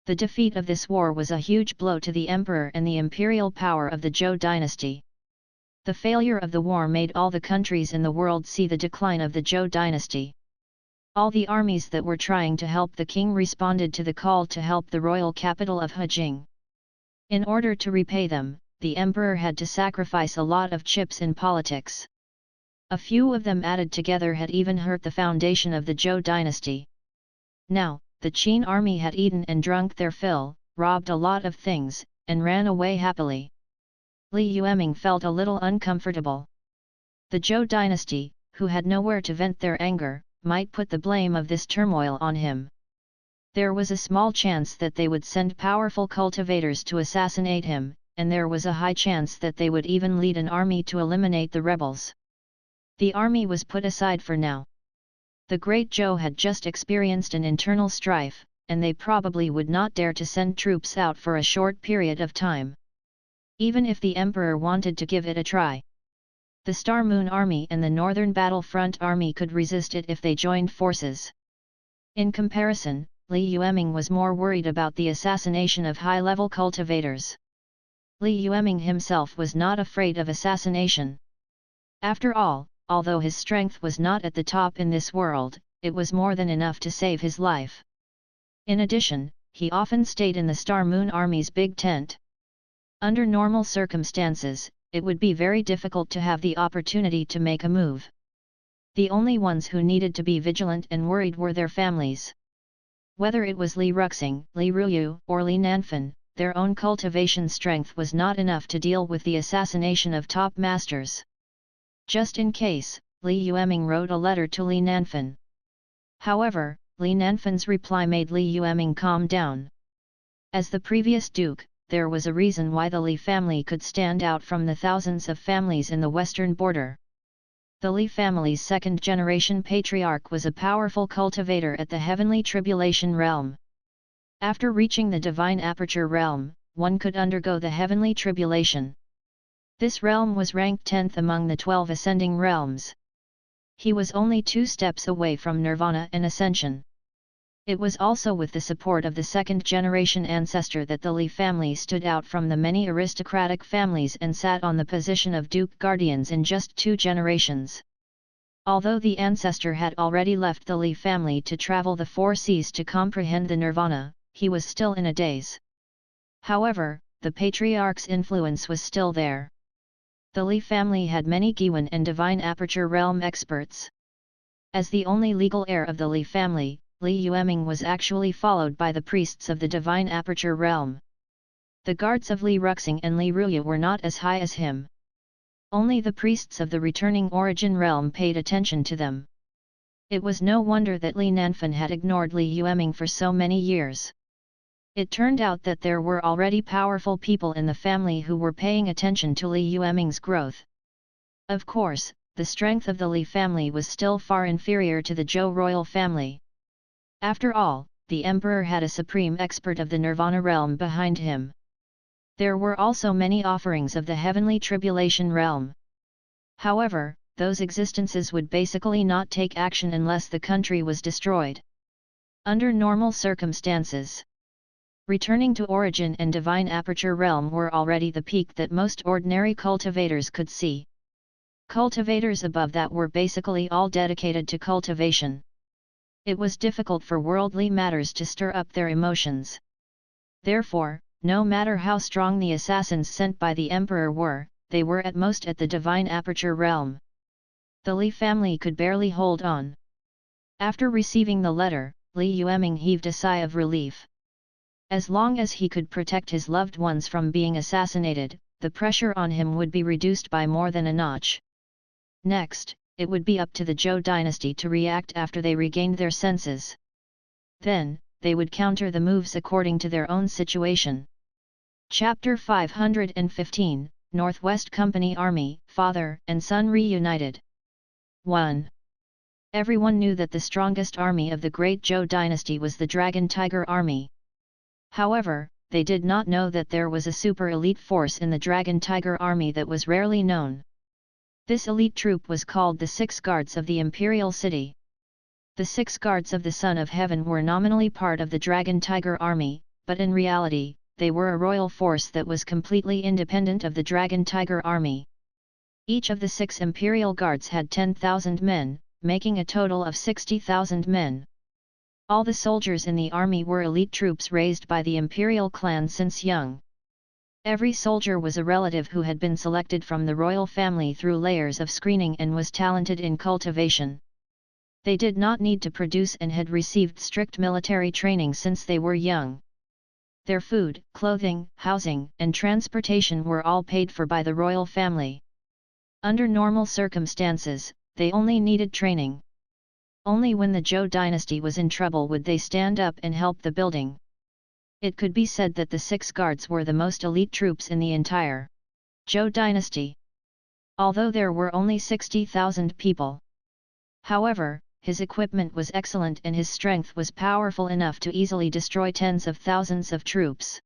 The defeat of this war was a huge blow to the emperor and the imperial power of the Zhou dynasty. The failure of the war made all the countries in the world see the decline of the Zhou dynasty. All the armies that were trying to help the king responded to the call to help the royal capital of Hejing. In order to repay them, the emperor had to sacrifice a lot of chips in politics. A few of them added together had even hurt the foundation of the Zhou dynasty. Now, the Qin army had eaten and drunk their fill, robbed a lot of things, and ran away happily. Li Yueming felt a little uncomfortable. The Zhou dynasty, who had nowhere to vent their anger, might put the blame of this turmoil on him. There was a small chance that they would send powerful cultivators to assassinate him, and there was a high chance that they would even lead an army to eliminate the rebels. The army was put aside for now. The Great Zhou had just experienced an internal strife, and they probably would not dare to send troops out for a short period of time. Even if the emperor wanted to give it a try. The Star Moon Army and the Northern Battlefront Army could resist it if they joined forces. In comparison, Li Yueming was more worried about the assassination of high-level cultivators. Li Yueming himself was not afraid of assassination. After all, although his strength was not at the top in this world, it was more than enough to save his life. In addition, he often stayed in the Star Moon Army's big tent. Under normal circumstances, it would be very difficult to have the opportunity to make a move. The only ones who needed to be vigilant and worried were their families. Whether it was Li Ruxing, Li Ruyu, or Li Nanfan, their own cultivation strength was not enough to deal with the assassination of top masters. Just in case, Li Yueming wrote a letter to Li Nanfan. However, Li Nanfan's reply made Li Yueming calm down. As the previous duke, there was a reason why the Li family could stand out from the thousands of families in the western border. The Li family's second-generation patriarch was a powerful cultivator at the heavenly tribulation realm. After reaching the divine aperture realm, one could undergo the heavenly tribulation. This realm was ranked 10th among the 12 ascending realms. He was only 2 steps away from nirvana and ascension. It was also with the support of the second-generation ancestor that the Li family stood out from the many aristocratic families and sat on the position of Duke Guardians in just 2 generations. Although the ancestor had already left the Li family to travel the 4 seas to comprehend the nirvana, he was still in a daze. However, the patriarch's influence was still there. The Li family had many Giwan and divine aperture realm experts. As the only legal heir of the Li family, Li Yueming was actually followed by the priests of the divine aperture realm. The guards of Li Ruxing and Li Ruyu were not as high as him. Only the priests of the returning origin realm paid attention to them. It was no wonder that Li Nanfan had ignored Li Yueming for so many years. It turned out that there were already powerful people in the family who were paying attention to Li Yueming's growth. Of course, the strength of the Li family was still far inferior to the Zhou royal family. After all, the emperor had a supreme expert of the nirvana realm behind him. There were also many offerings of the heavenly tribulation realm. However, those existences would basically not take action unless the country was destroyed. Under normal circumstances, returning to origin and divine aperture realm were already the peak that most ordinary cultivators could see. Cultivators above that were basically all dedicated to cultivation. It was difficult for worldly matters to stir up their emotions. Therefore, no matter how strong the assassins sent by the emperor were, they were at most at the divine aperture realm. The Li family could barely hold on. After receiving the letter, Li Yueming heaved a sigh of relief. As long as he could protect his loved ones from being assassinated, the pressure on him would be reduced by more than a notch. Next, it would be up to the Zhou dynasty to react after they regained their senses. Then, they would counter the moves according to their own situation. Chapter 515, Northwest Company Army, Father and Son Reunited. 1. Everyone knew that the strongest army of the great Zhou dynasty was the Dragon Tiger Army. However, they did not know that there was a super elite force in the Dragon Tiger Army that was rarely known. This elite troop was called the 6 Guards of the Imperial City. The 6 Guards of the Son of Heaven were nominally part of the Dragon Tiger Army, but in reality, they were a royal force that was completely independent of the Dragon Tiger Army. Each of the 6 Imperial Guards had 10,000 men, making a total of 60,000 men. All the soldiers in the army were elite troops raised by the Imperial clan since young. Every soldier was a relative who had been selected from the royal family through layers of screening and was talented in cultivation. They did not need to produce and had received strict military training since they were young. Their food, clothing, housing, and transportation were all paid for by the royal family. Under normal circumstances, they only needed training. Only when the Zhou dynasty was in trouble would they stand up and help the building. It could be said that the 6 Guards were the most elite troops in the entire Zhou dynasty. Although there were only 60,000 people. However, his equipment was excellent and his strength was powerful enough to easily destroy tens of thousands of troops.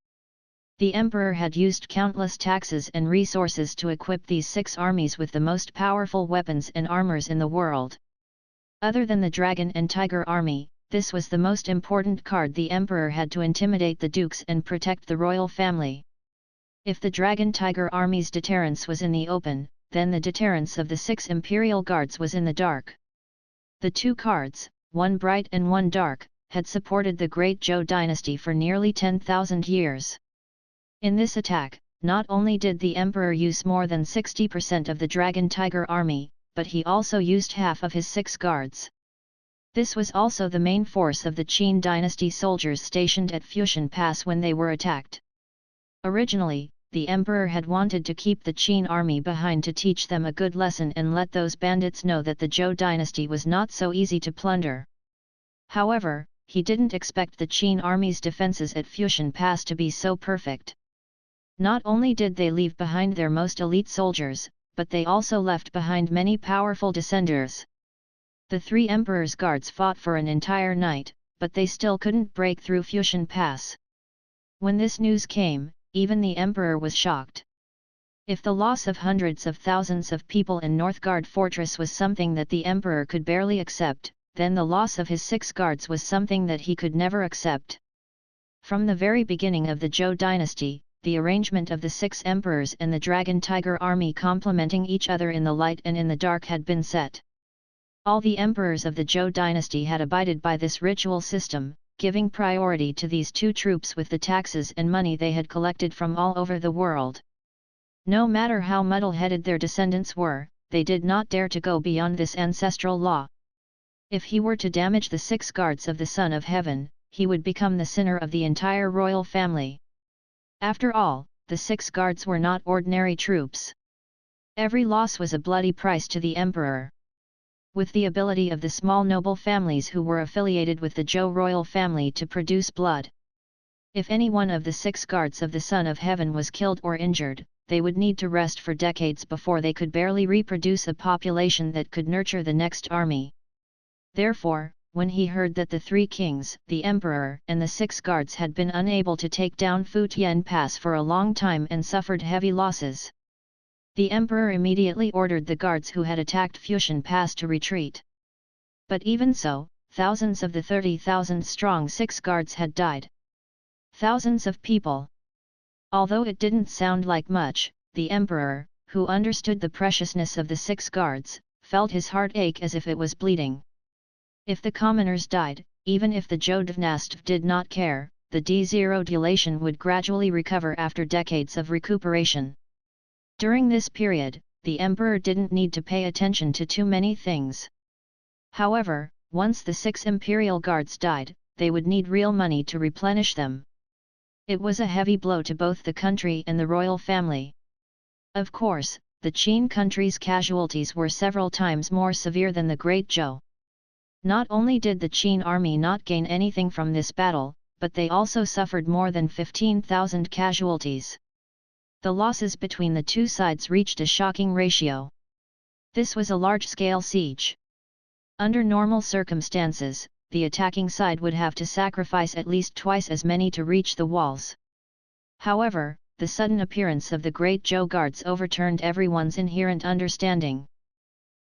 The emperor had used countless taxes and resources to equip these 6 armies with the most powerful weapons and armors in the world. Other than the Dragon and Tiger Army, this was the most important card the emperor had to intimidate the dukes and protect the royal family. If the Dragon Tiger Army's deterrence was in the open, then the deterrence of the 6 Imperial Guards was in the dark. The 2 cards, one bright and one dark, had supported the great Zhou dynasty for nearly 10,000 years. In this attack, not only did the emperor use more than 60% of the Dragon Tiger Army, but he also used half of his 6 guards. This was also the main force of the Qin dynasty soldiers stationed at Fuxian Pass when they were attacked. Originally, the emperor had wanted to keep the Qin army behind to teach them a good lesson and let those bandits know that the Zhou dynasty was not so easy to plunder. However, he didn't expect the Qin army's defenses at Fuxian Pass to be so perfect. Not only did they leave behind their most elite soldiers, but they also left behind many powerful descenders. The 3 emperor's guards fought for an entire night, but they still couldn't break through Fuxian Pass. When this news came, even the emperor was shocked. If the loss of hundreds of thousands of people in Northgard Fortress was something that the emperor could barely accept, then the loss of his 6 guards was something that he could never accept. From the very beginning of the Zhou dynasty, the arrangement of the 6 emperors and the Dragon Tiger army complementing each other in the light and in the dark had been set. All the emperors of the Zhou dynasty had abided by this ritual system, giving priority to these 2 troops with the taxes and money they had collected from all over the world. No matter how muddle-headed their descendants were, they did not dare to go beyond this ancestral law. If he were to damage the 6 guards of the Son of Heaven, he would become the sinner of the entire royal family. After all, the 6 guards were not ordinary troops. Every loss was a bloody price to the emperor. With the ability of the small noble families who were affiliated with the Zhou royal family to produce blood. If any one of the 6 guards of the Son of Heaven was killed or injured, they would need to rest for decades before they could barely reproduce a population that could nurture the next army. Therefore, when he heard that the 3 kings, the emperor and the 6 guards had been unable to take down Fuxian Pass for a long time and suffered heavy losses, the emperor immediately ordered the guards who had attacked Fuxian Pass to retreat. But even so, thousands of the 30,000 strong 6 guards had died. Thousands of people. Although it didn't sound like much, the emperor, who understood the preciousness of the 6 guards, felt his heart ache as if it was bleeding. If the commoners died, even if the Zhou dynasty did not care, the D0 dilation would gradually recover after decades of recuperation. During this period, the emperor didn't need to pay attention to too many things. However, once the 6 imperial guards died, they would need real money to replenish them. It was a heavy blow to both the country and the royal family. Of course, the Qin country's casualties were several times more severe than the Great Zhou. Not only did the Qin army not gain anything from this battle, but they also suffered more than 15,000 casualties. The losses between the 2 sides reached a shocking ratio. This was a large-scale siege. Under normal circumstances, the attacking side would have to sacrifice at least twice as many to reach the walls. However, the sudden appearance of the Great Zhou guards overturned everyone's inherent understanding.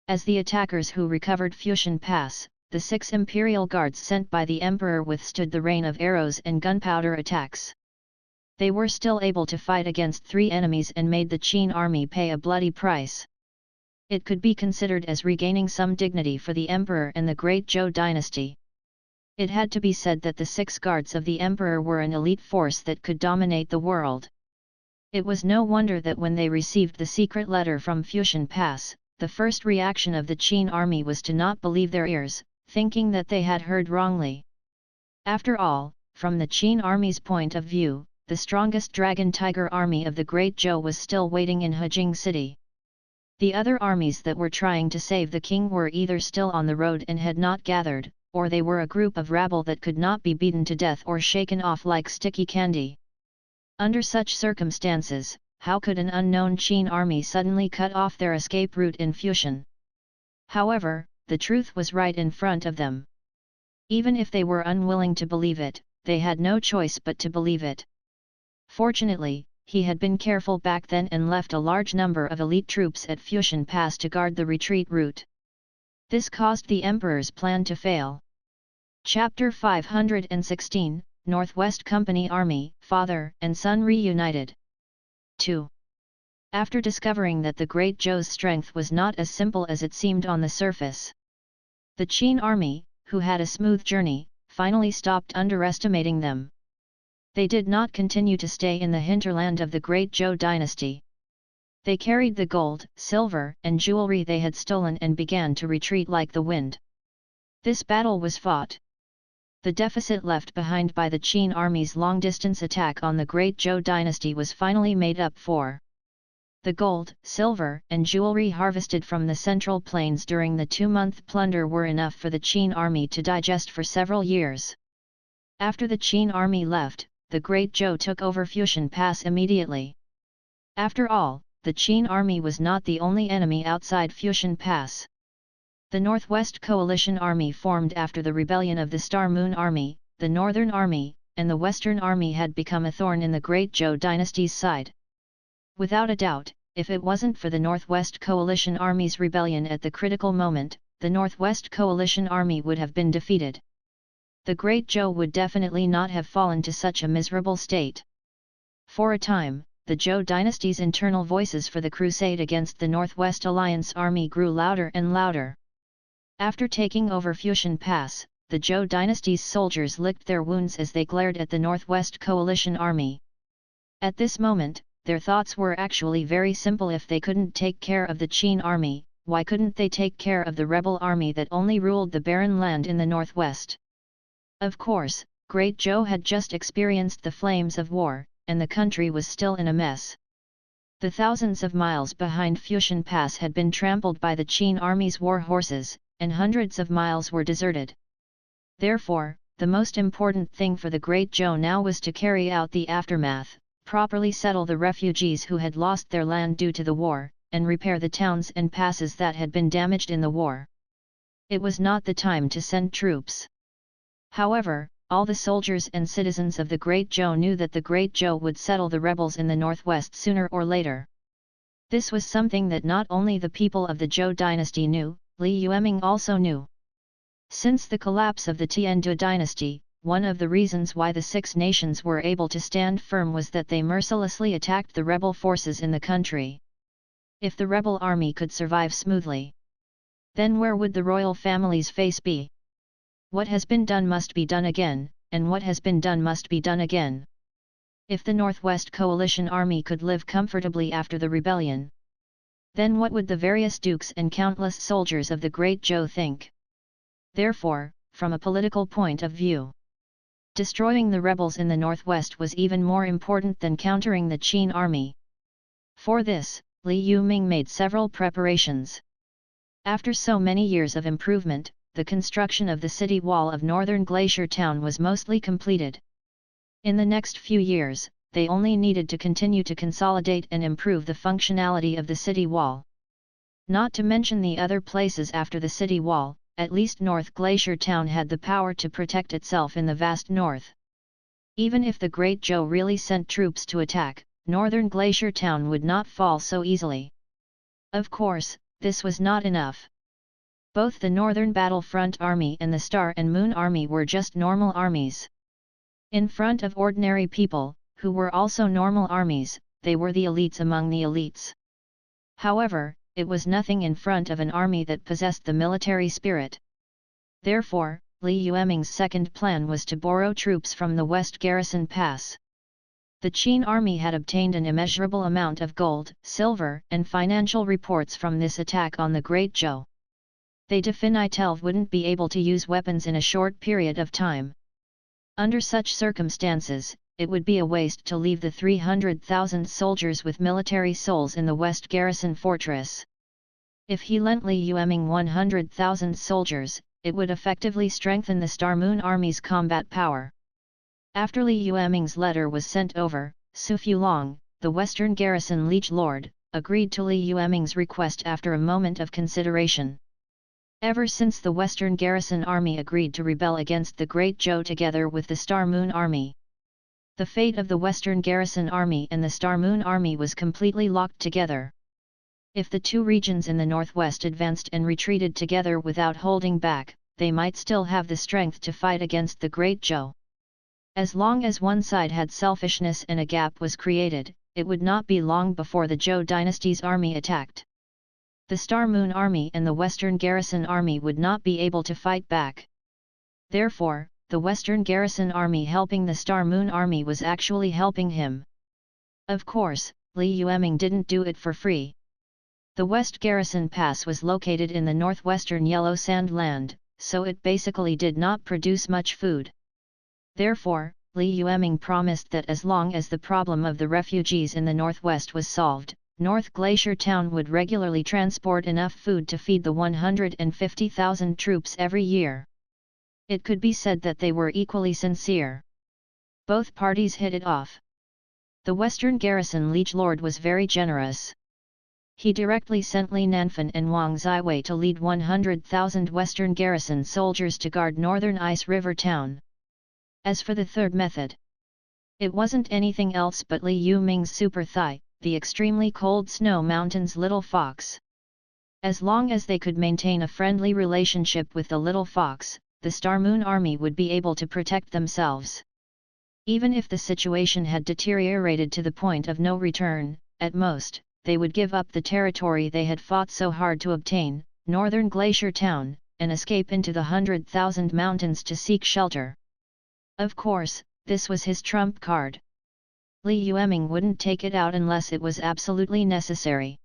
As the attackers who recovered Fuxian Pass, the 6 imperial guards sent by the emperor withstood the rain of arrows and gunpowder attacks. They were still able to fight against 3 enemies and made the Qin army pay a bloody price. It could be considered as regaining some dignity for the emperor and the Great Zhou dynasty. It had to be said that the 6 guards of the emperor were an elite force that could dominate the world. It was no wonder that when they received the secret letter from Fuxian Pass, the first reaction of the Qin army was to not believe their ears, thinking that they had heard wrongly. After all, from the Qin army's point of view, the strongest Dragon Tiger army of the Great Zhou was still waiting in Hejing City. The other armies that were trying to save the king were either still on the road and had not gathered, or they were a group of rabble that could not be beaten to death or shaken off like sticky candy. Under such circumstances, how could an unknown Qin army suddenly cut off their escape route in Fuxian? However, the truth was right in front of them. Even if they were unwilling to believe it, they had no choice but to believe it. Fortunately, he had been careful back then and left a large number of elite troops at Fuxian Pass to guard the retreat route. This caused the emperor's plan to fail. Chapter 516, Northwest Company Army, Father and Son Reunited. 2. After discovering that the Great Zhou's strength was not as simple as it seemed on the surface, the Qin army, who had a smooth journey, finally stopped underestimating them. They did not continue to stay in the hinterland of the Great Zhou dynasty. They carried the gold, silver, and jewelry they had stolen and began to retreat like the wind. This battle was fought. The deficit left behind by the Qin army's long-distance attack on the Great Zhou dynasty was finally made up for. The gold, silver, and jewelry harvested from the central plains during the 2-month plunder were enough for the Qin army to digest for several years. After the Qin army left, the Great Zhou took over Fushan Pass immediately. After all, the Qin army was not the only enemy outside Fushan Pass. The Northwest Coalition Army formed after the rebellion of the Star Moon Army, the Northern Army, and the Western Army had become a thorn in the Great Zhou dynasty's side. Without a doubt, if it wasn't for the Northwest Coalition Army's rebellion at the critical moment, the Northwest Coalition Army would have been defeated. The Great Zhou would definitely not have fallen to such a miserable state. For a time, the Zhou dynasty's internal voices for the crusade against the Northwest Alliance Army grew louder and louder. After taking over Fushan Pass, the Zhou dynasty's soldiers licked their wounds as they glared at the Northwest Coalition Army. At this moment, their thoughts were actually very simple. If they couldn't take care of the Qin army, why couldn't they take care of the rebel army that only ruled the barren land in the northwest? Of course, Great Zhou had just experienced the flames of war, and the country was still in a mess. The thousands of miles behind Fushan Pass had been trampled by the Qin army's war horses, and hundreds of miles were deserted. Therefore, the most important thing for the Great Zhou now was to carry out the aftermath, properly settle the refugees who had lost their land due to the war, and repair the towns and passes that had been damaged in the war. It was not the time to send troops. However, all the soldiers and citizens of the Great Zhou knew that the Great Zhou would settle the rebels in the northwest sooner or later. This was something that not only the people of the Zhou dynasty knew, Li Yueming also knew. Since the collapse of the Tiandu dynasty, one of the reasons why the Six Nations were able to stand firm was that they mercilessly attacked the rebel forces in the country. If the rebel army could survive smoothly, then where would the royal family's face be? What has been done must be done again, and what has been done must be done again. If the Northwest Coalition Army could live comfortably after the rebellion, then what would the various dukes and countless soldiers of the Great Zhou think? Therefore, from a political point of view, destroying the rebels in the northwest was even more important than countering the Qin army. For this, Li Yueming made several preparations. After so many years of improvement, the construction of the city wall of northern Glacier Town was mostly completed. In the next few years, they only needed to continue to consolidate and improve the functionality of the city wall. Not to mention the other places after the city wall, at least North Glacier Town had the power to protect itself in the vast north. Even if the Great Zhou really sent troops to attack, northern Glacier Town would not fall so easily. Of course, this was not enough. Both the Northern Battlefront Army and the Star and Moon Army were just normal armies. In front of ordinary people, who were also normal armies, they were the elites among the elites. However, it was nothing in front of an army that possessed the military spirit. Therefore, Li Yueming's second plan was to borrow troops from the West Garrison Pass. The Qin army had obtained an immeasurable amount of gold, silver, and financial reports from this attack on the Great Zhou. They definitively wouldn't be able to use weapons in a short period of time. Under such circumstances, it would be a waste to leave the 300,000 soldiers with military souls in the West Garrison Fortress. If he lent Li Yueming 100,000 soldiers, it would effectively strengthen the Star Moon Army's combat power. After Li Yueming's letter was sent over, Su Fulong, the Western Garrison Liege Lord, agreed to Li Yueming's request after a moment of consideration. Ever since the Western Garrison Army agreed to rebel against the Great Zhou together with the Star Moon Army, the fate of the Western Garrison Army and the Star Moon Army was completely locked together. If the two regions in the northwest advanced and retreated together without holding back, they might still have the strength to fight against the Great Zhou. As long as one side had selfishness and a gap was created, it would not be long before the Zhou dynasty's army attacked. The Star Moon Army and the Western Garrison Army would not be able to fight back. Therefore, the Western Garrison Army helping the Star Moon Army was actually helping him. Of course, Li Yueming didn't do it for free. The West Garrison Pass was located in the northwestern Yellow Sand Land, so it basically did not produce much food. Therefore, Li Yueming promised that as long as the problem of the refugees in the northwest was solved, North Glacier Town would regularly transport enough food to feed the 150,000 troops every year. It could be said that they were equally sincere. Both parties hit it off. The Western Garrison Liege Lord was very generous. He directly sent Li Nanfen and Wang Ziwei to lead 100,000 Western Garrison soldiers to guard Northern Ice River Town. As for the third method, it wasn't anything else but Li Yueming's super thigh, the extremely cold snow mountain's little fox. As long as they could maintain a friendly relationship with the little fox, the Star Moon Army would be able to protect themselves. Even if the situation had deteriorated to the point of no return, at most, they would give up the territory they had fought so hard to obtain, Northern Glacier Town, and escape into the 100,000 mountains to seek shelter. Of course, this was his trump card. Li Yueming wouldn't take it out unless it was absolutely necessary.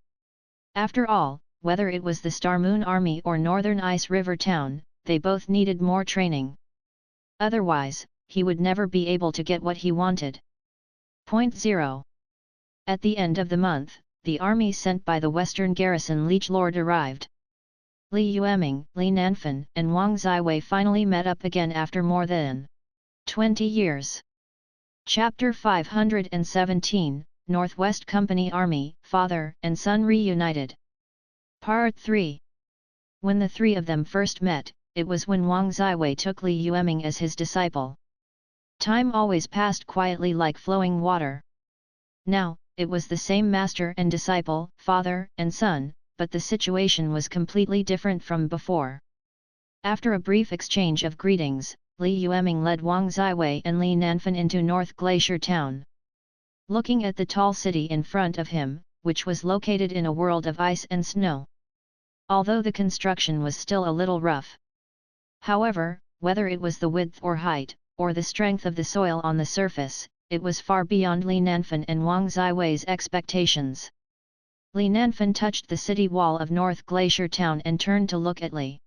After all, whether it was the Star Moon Army or Northern Ice River Town, they both needed more training. Otherwise, he would never be able to get what he wanted. Point 0. At the end of the month, the army sent by the Western Garrison Liege Lord arrived. Li Yueming, Li Nanfen, and Wang Ziwei finally met up again after more than 20 years. Chapter 517, Northwest Company Army, Father and Son Reunited. Part 3. When the three of them first met, it was when Wang Ziwei took Li Yueming as his disciple. Time always passed quietly like flowing water. Now, it was the same master and disciple, father and son, but the situation was completely different from before. After a brief exchange of greetings, Li Yueming led Wang Ziwei and Li Nanfen into North Glacier Town. Looking at the tall city in front of him, which was located in a world of ice and snow. Although the construction was still a little rough. However, whether it was the width or height, or the strength of the soil on the surface, it was far beyond Li Nanfen and Wang Ziwei's expectations. Li Nanfen touched the city wall of North Glacier Town and turned to look at Li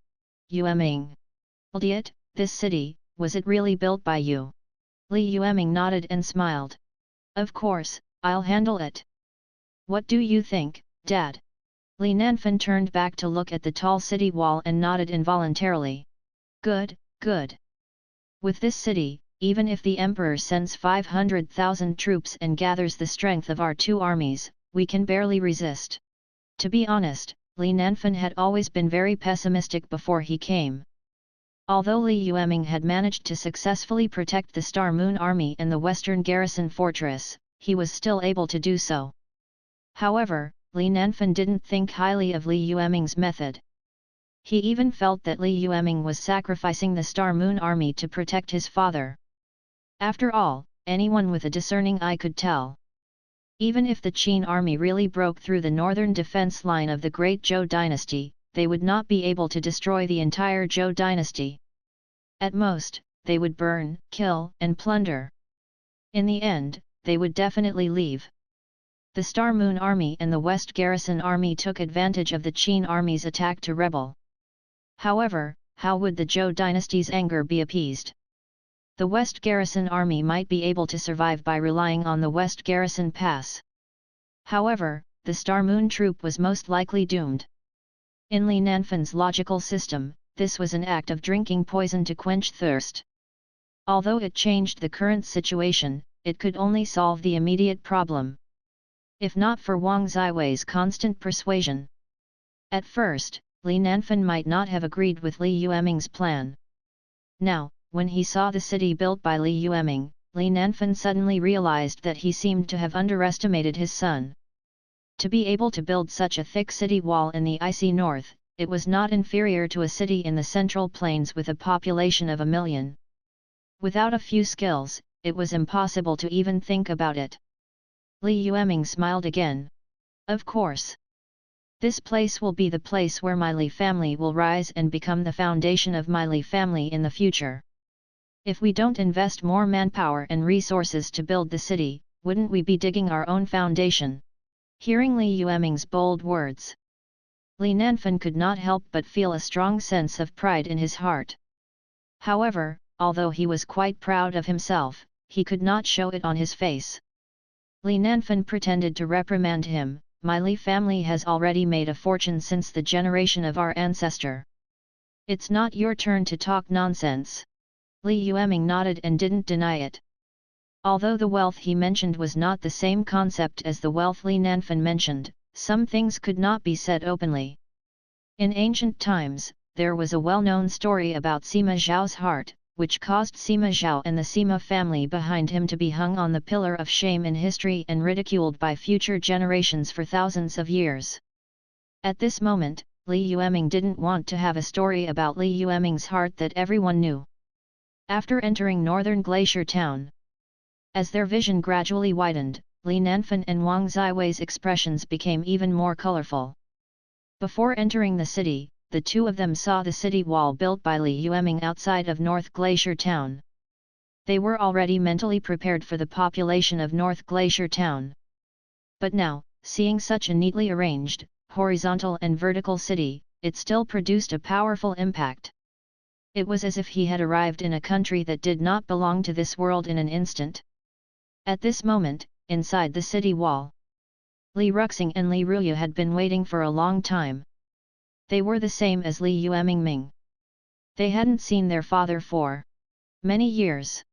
Yueming. Idiot, this city, was it really built by you? Li Yueming nodded and smiled. Of course, I'll handle it. What do you think, Dad? Li Nanfen turned back to look at the tall city wall and nodded involuntarily. Good, good. With this city, even if the Emperor sends 500,000 troops and gathers the strength of our two armies, we can barely resist. To be honest, Li Nanfen had always been very pessimistic before he came. Although Li Yueming had managed to successfully protect the Star Moon Army and the Western Garrison Fortress, he was still able to do so. However, Li Nanfen didn't think highly of Li Yueming's method. He even felt that Li Yueming was sacrificing the Star Moon Army to protect his father. After all, anyone with a discerning eye could tell. Even if the Qin army really broke through the northern defense line of the Great Zhou dynasty, they would not be able to destroy the entire Zhou dynasty. At most, they would burn, kill, and plunder. In the end, they would definitely leave. The Star Moon Army and the West Garrison Army took advantage of the Qin army's attack to rebel. However, how would the Zhou dynasty's anger be appeased? The West Garrison Army might be able to survive by relying on the West Garrison Pass. However, the Star Moon troop was most likely doomed. In Li Nanfen's logical system, this was an act of drinking poison to quench thirst. Although it changed the current situation, it could only solve the immediate problem. If not for Wang Ziwei's constant persuasion. At first, Li Nanfen might not have agreed with Li Yueming's plan. Now, when he saw the city built by Li Yueming, Li Nanfen suddenly realized that he seemed to have underestimated his son. To be able to build such a thick city wall in the icy north, it was not inferior to a city in the Central Plains with a population of 1 million. Without a few skills, it was impossible to even think about it. Li Yueming smiled again. Of course. This place will be the place where my Li family will rise and become the foundation of my Li family in the future. If we don't invest more manpower and resources to build the city, wouldn't we be digging our own foundation? Hearing Li Yueming's bold words, Li Nanfen could not help but feel a strong sense of pride in his heart. However, although he was quite proud of himself, he could not show it on his face. Li Nanfen pretended to reprimand him. My Li family has already made a fortune since the generation of our ancestor. It's not your turn to talk nonsense. Li Yueming nodded and didn't deny it. Although the wealth he mentioned was not the same concept as the wealth Li Nanfen mentioned, some things could not be said openly. In ancient times, there was a well-known story about Sima Zhao's heart, which caused Sima Zhao and the Sima family behind him to be hung on the pillar of shame in history and ridiculed by future generations for thousands of years. At this moment, Li Yueming didn't want to have a story about Li Yueming's heart that everyone knew. After entering northern Glacier Town, as their vision gradually widened, Li Nanfen and Wang Ziwei's expressions became even more colorful. Before entering the city, the two of them saw the city wall built by Li Yueming outside of North Glacier Town. They were already mentally prepared for the population of North Glacier Town. But now, seeing such a neatly arranged, horizontal and vertical city, it still produced a powerful impact. It was as if he had arrived in a country that did not belong to this world in an instant. At this moment, inside the city wall, Li Ruxing and Li Ruyu had been waiting for a long time. They were the same as Li Yueming. They hadn't seen their father for many years.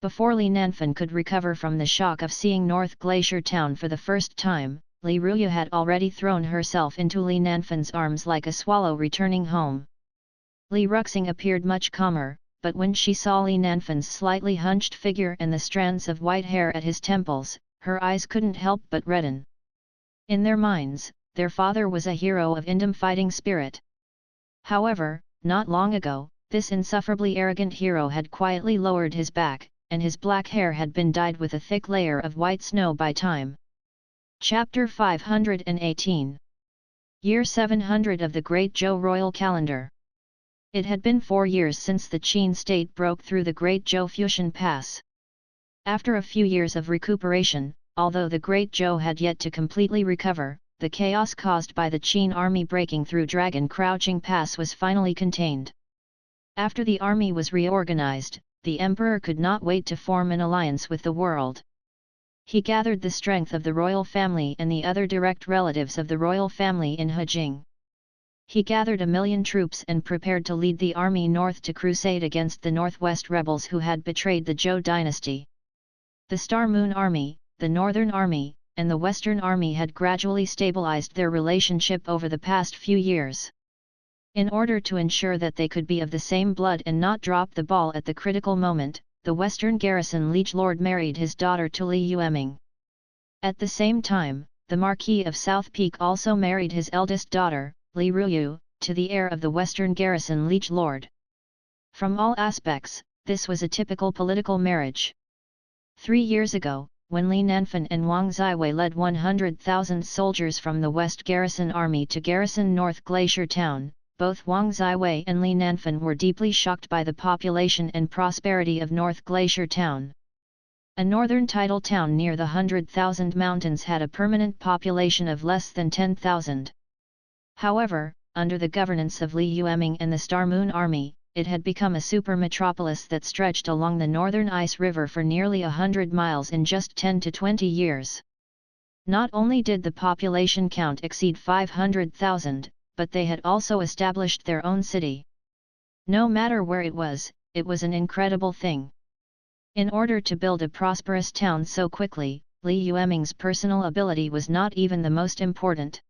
Before Li Nanfen could recover from the shock of seeing North Glacier Town for the first time, Li Ruyu had already thrown herself into Li Nanfen's arms like a swallow returning home. Li Ruxing appeared much calmer, but when she saw Li Nanfen's slightly hunched figure and the strands of white hair at his temples, her eyes couldn't help but redden. In their minds, their father was a hero of Indom fighting spirit. However, not long ago, this insufferably arrogant hero had quietly lowered his back, and his black hair had been dyed with a thick layer of white snow by time. Chapter 518. Year 700 of the Great Zhou Royal Calendar. It had been 4 years since the Qin state broke through the Great Zhou Fusion Pass. After a few years of recuperation, although the Great Zhou had yet to completely recover, the chaos caused by the Qin army breaking through Dragon Crouching Pass was finally contained. After the army was reorganized, the emperor could not wait to form an alliance with the world. He gathered the strength of the royal family and the other direct relatives of the royal family in Hejing. He gathered 1,000,000 troops and prepared to lead the army north to crusade against the northwest rebels who had betrayed the Zhou dynasty. The Star Moon Army, the Northern Army, and the Western Army had gradually stabilized their relationship over the past few years. In order to ensure that they could be of the same blood and not drop the ball at the critical moment, the Western Garrison Liege Lord married his daughter to Li Yueming. At the same time, the Marquis of South Peak also married his eldest daughter, Li Ruyu, to the heir of the Western Garrison Liege Lord. From all aspects, this was a typical political marriage. 3 years ago, when Li Nanfen and Wang Ziwei led 100,000 soldiers from the West Garrison Army to garrison North Glacier Town, both Wang Ziwei and Li Nanfen were deeply shocked by the population and prosperity of North Glacier Town. A northern tidal town near the 100,000 mountains had a permanent population of less than 10,000. However, under the governance of Li Yueming and the Star Moon Army, it had become a super metropolis that stretched along the northern ice river for nearly 100 miles in just 10 to 20 years. Not only did the population count exceed 500,000, but they had also established their own city. No matter where it was an incredible thing. In order to build a prosperous town so quickly, Li Yueming's personal ability was not even the most important.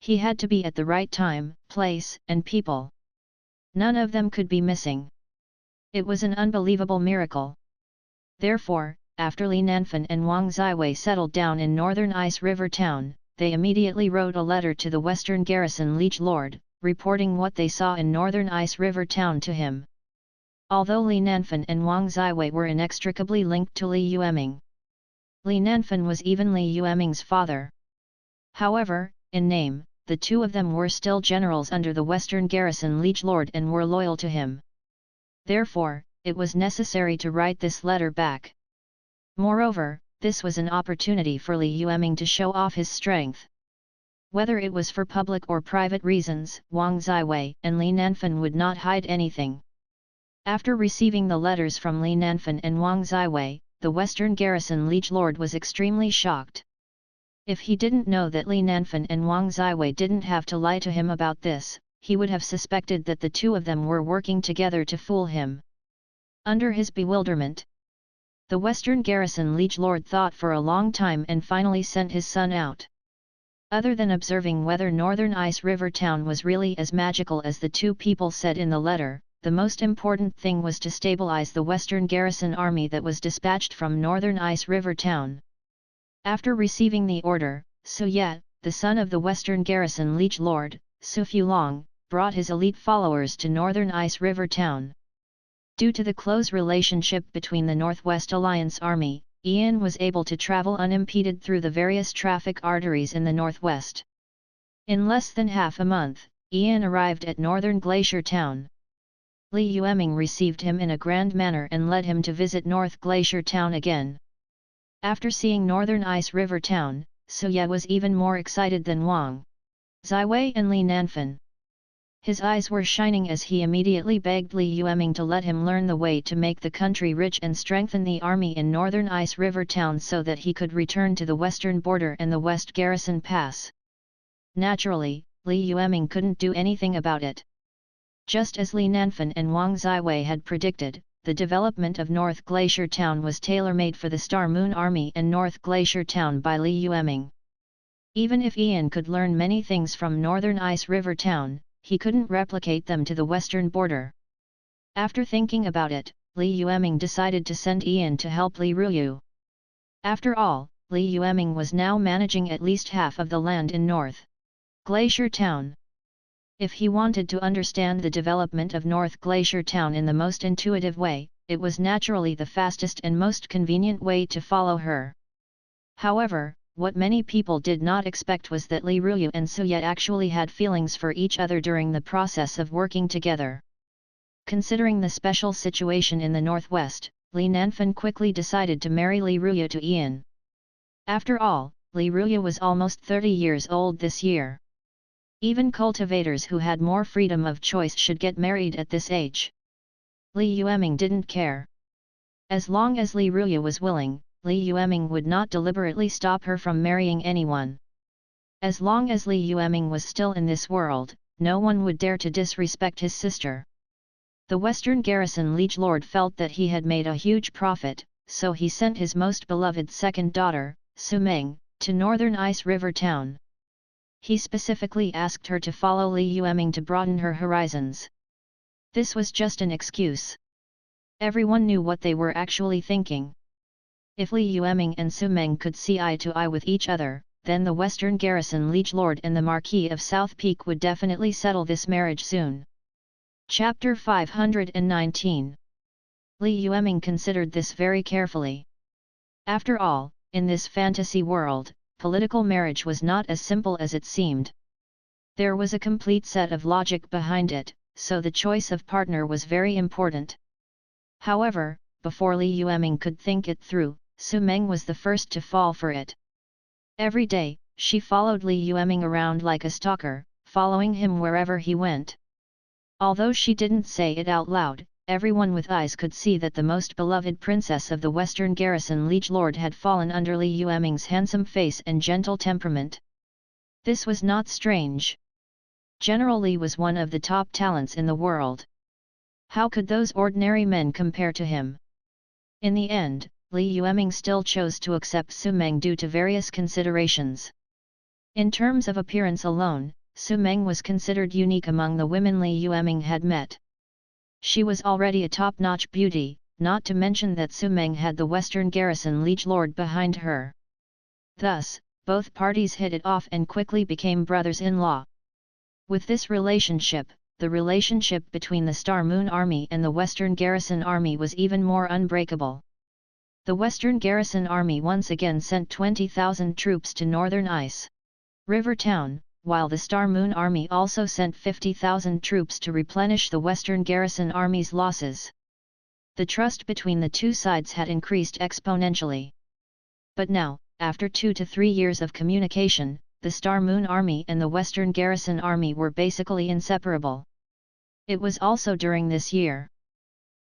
He had to be at the right time, place, and people. None of them could be missing. It was an unbelievable miracle. Therefore, after Li Nanfen and Wang Ziwei settled down in northern Ice River Town, they immediately wrote a letter to the Western Garrison Liege Lord, reporting what they saw in northern Ice River Town to him. Although Li Nanfen and Wang Ziwei were inextricably linked to Li Yueming, Li Nanfen was even Li Yueming's father. However, in name, the two of them were still generals under the Western Garrison Liege Lord and were loyal to him. Therefore, it was necessary to write this letter back. Moreover, this was an opportunity for Li Yueming to show off his strength. Whether it was for public or private reasons, Wang Ziwei and Li Nanfen would not hide anything. After receiving the letters from Li Nanfen and Wang Ziwei, the Western garrison liege lord was extremely shocked. If he didn't know that Li Nanfen and Wang Ziwei didn't have to lie to him about this, he would have suspected that the two of them were working together to fool him. Under his bewilderment, the Western garrison liege lord thought for a long time and finally sent his son out. Other than observing whether Northern Ice River Town was really as magical as the two people said in the letter, the most important thing was to stabilize the Western garrison army that was dispatched from Northern Ice River Town. After receiving the order, Su Ye, the son of the Western garrison liege lord, Su Fulong, brought his elite followers to Northern Ice River Town. Due to the close relationship between the Northwest Alliance Army, Ian was able to travel unimpeded through the various traffic arteries in the Northwest. In less than half a month, Ian arrived at Northern Glacier Town. Li Yueming received him in a grand manner and led him to visit North Glacier Town again. After seeing Northern Ice River Town, Su Ye was even more excited than Wang Ziwei and Li Nanfen. His eyes were shining as he immediately begged Li Yueming to let him learn the way to make the country rich and strengthen the army in Northern Ice River Town so that he could return to the western border and the West Garrison Pass. Naturally, Li Yueming couldn't do anything about it. Just as Li Nanfen and Wang Ziwei had predicted, the development of North Glacier Town was tailor-made for the Star Moon Army and North Glacier Town by Li Yueming. Even if Ian could learn many things from Northern Ice River Town, he couldn't replicate them to the western border. After thinking about it, Li Yueming decided to send Ian to help Li Ruyu. After all, Li Yueming was now managing at least half of the land in North Glacier Town. If he wanted to understand the development of North Glacier Town in the most intuitive way, it was naturally the fastest and most convenient way to follow her. However, what many people did not expect was that Li Ruyu and Su Ye actually had feelings for each other during the process of working together. Considering the special situation in the Northwest, Li Nanfen quickly decided to marry Li Ruyu to Ian. After all, Li Ruyu was almost 30 years old this year. Even cultivators who had more freedom of choice should get married at this age. Li Yueming didn't care. As long as Li Ruyu was willing, Li Yueming would not deliberately stop her from marrying anyone. As long as Li Yueming was still in this world, no one would dare to disrespect his sister. The Western Garrison liege lord felt that he had made a huge profit, so he sent his most beloved second daughter, Su Meng, to Northern Ice River Town. He specifically asked her to follow Li Yueming to broaden her horizons. This was just an excuse. Everyone knew what they were actually thinking. If Li Yueming and Su Meng could see eye to eye with each other, then the Western Garrison liege lord and the Marquis of South Peak would definitely settle this marriage soon. Chapter 519. Li Yueming considered this very carefully. After all, in this fantasy world, political marriage was not as simple as it seemed. There was a complete set of logic behind it, so the choice of partner was very important. However, before Li Yueming could think it through, Su Meng was the first to fall for it. Every day, she followed Li Yueming around like a stalker, following him wherever he went. Although she didn't say it out loud, everyone with eyes could see that the most beloved princess of the Western Garrison liege lord had fallen under Li Yueming's handsome face and gentle temperament. This was not strange. General Li was one of the top talents in the world. How could those ordinary men compare to him? In the end, Li Yueming still chose to accept Su Meng due to various considerations. In terms of appearance alone, Su Meng was considered unique among the women Li Yueming had met. She was already a top-notch beauty, not to mention that Su Meng had the Western Garrison liege lord behind her. Thus, both parties hit it off and quickly became brothers-in-law. With this relationship, the relationship between the Star Moon Army and the Western Garrison Army was even more unbreakable. The Western Garrison Army once again sent 20,000 troops to Northern Ice River Town, while the Star Moon Army also sent 50,000 troops to replenish the Western Garrison Army's losses. The trust between the two sides had increased exponentially. But now, after 2 to 3 years of communication, the Star Moon Army and the Western Garrison Army were basically inseparable. It was also during this year.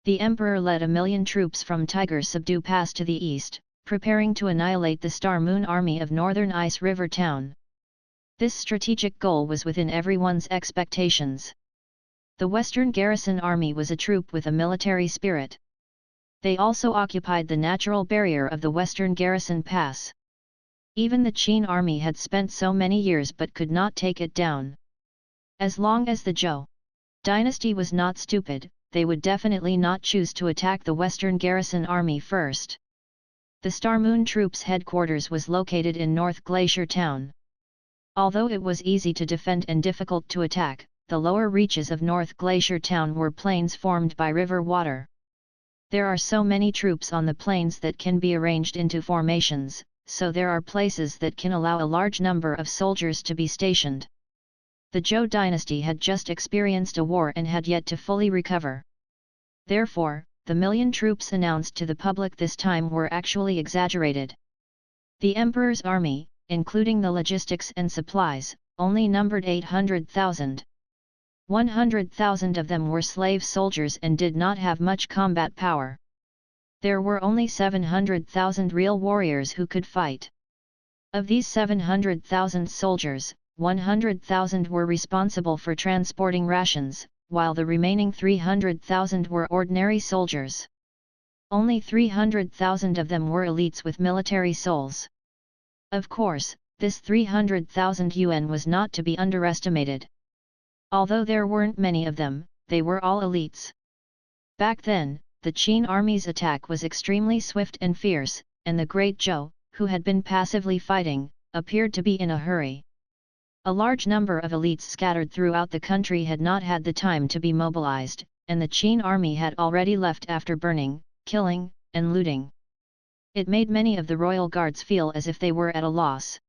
The Emperor led 1,000,000 troops from Tiger Subdu Pass to the east, preparing to annihilate the Star Moon Army of Northern Ice River Town. This strategic goal was within everyone's expectations. The Western Garrison Army was a troop with a military spirit. They also occupied the natural barrier of the Western Garrison Pass. Even the Qin army had spent so many years but could not take it down. As long as the Zhou dynasty was not stupid, they would definitely not choose to attack the Western Garrison Army first. The Star Moon Troops' headquarters was located in North Glacier Town. Although it was easy to defend and difficult to attack, the lower reaches of North Glacier Town were plains formed by river water. There are so many troops on the plains that can be arranged into formations, so there are places that can allow a large number of soldiers to be stationed. The Zhou dynasty had just experienced a war and had yet to fully recover. Therefore, the 1,000,000 troops announced to the public this time were actually exaggerated. The emperor's army, including the logistics and supplies, only numbered 800,000. 100,000 of them were slave soldiers and did not have much combat power. There were only 700,000 real warriors who could fight. Of these 700,000 soldiers, 100,000 were responsible for transporting rations, while the remaining 300,000 were ordinary soldiers. Only 300,000 of them were elites with military souls. Of course, this 300,000 yuan was not to be underestimated. Although there weren't many of them, they were all elites. Back then, the Qin army's attack was extremely swift and fierce, and the Great Zhou, who had been passively fighting, appeared to be in a hurry. A large number of elites scattered throughout the country had not had the time to be mobilized, and the Qin army had already left after burning, killing, and looting. It made many of the royal guards feel as if they were at a loss.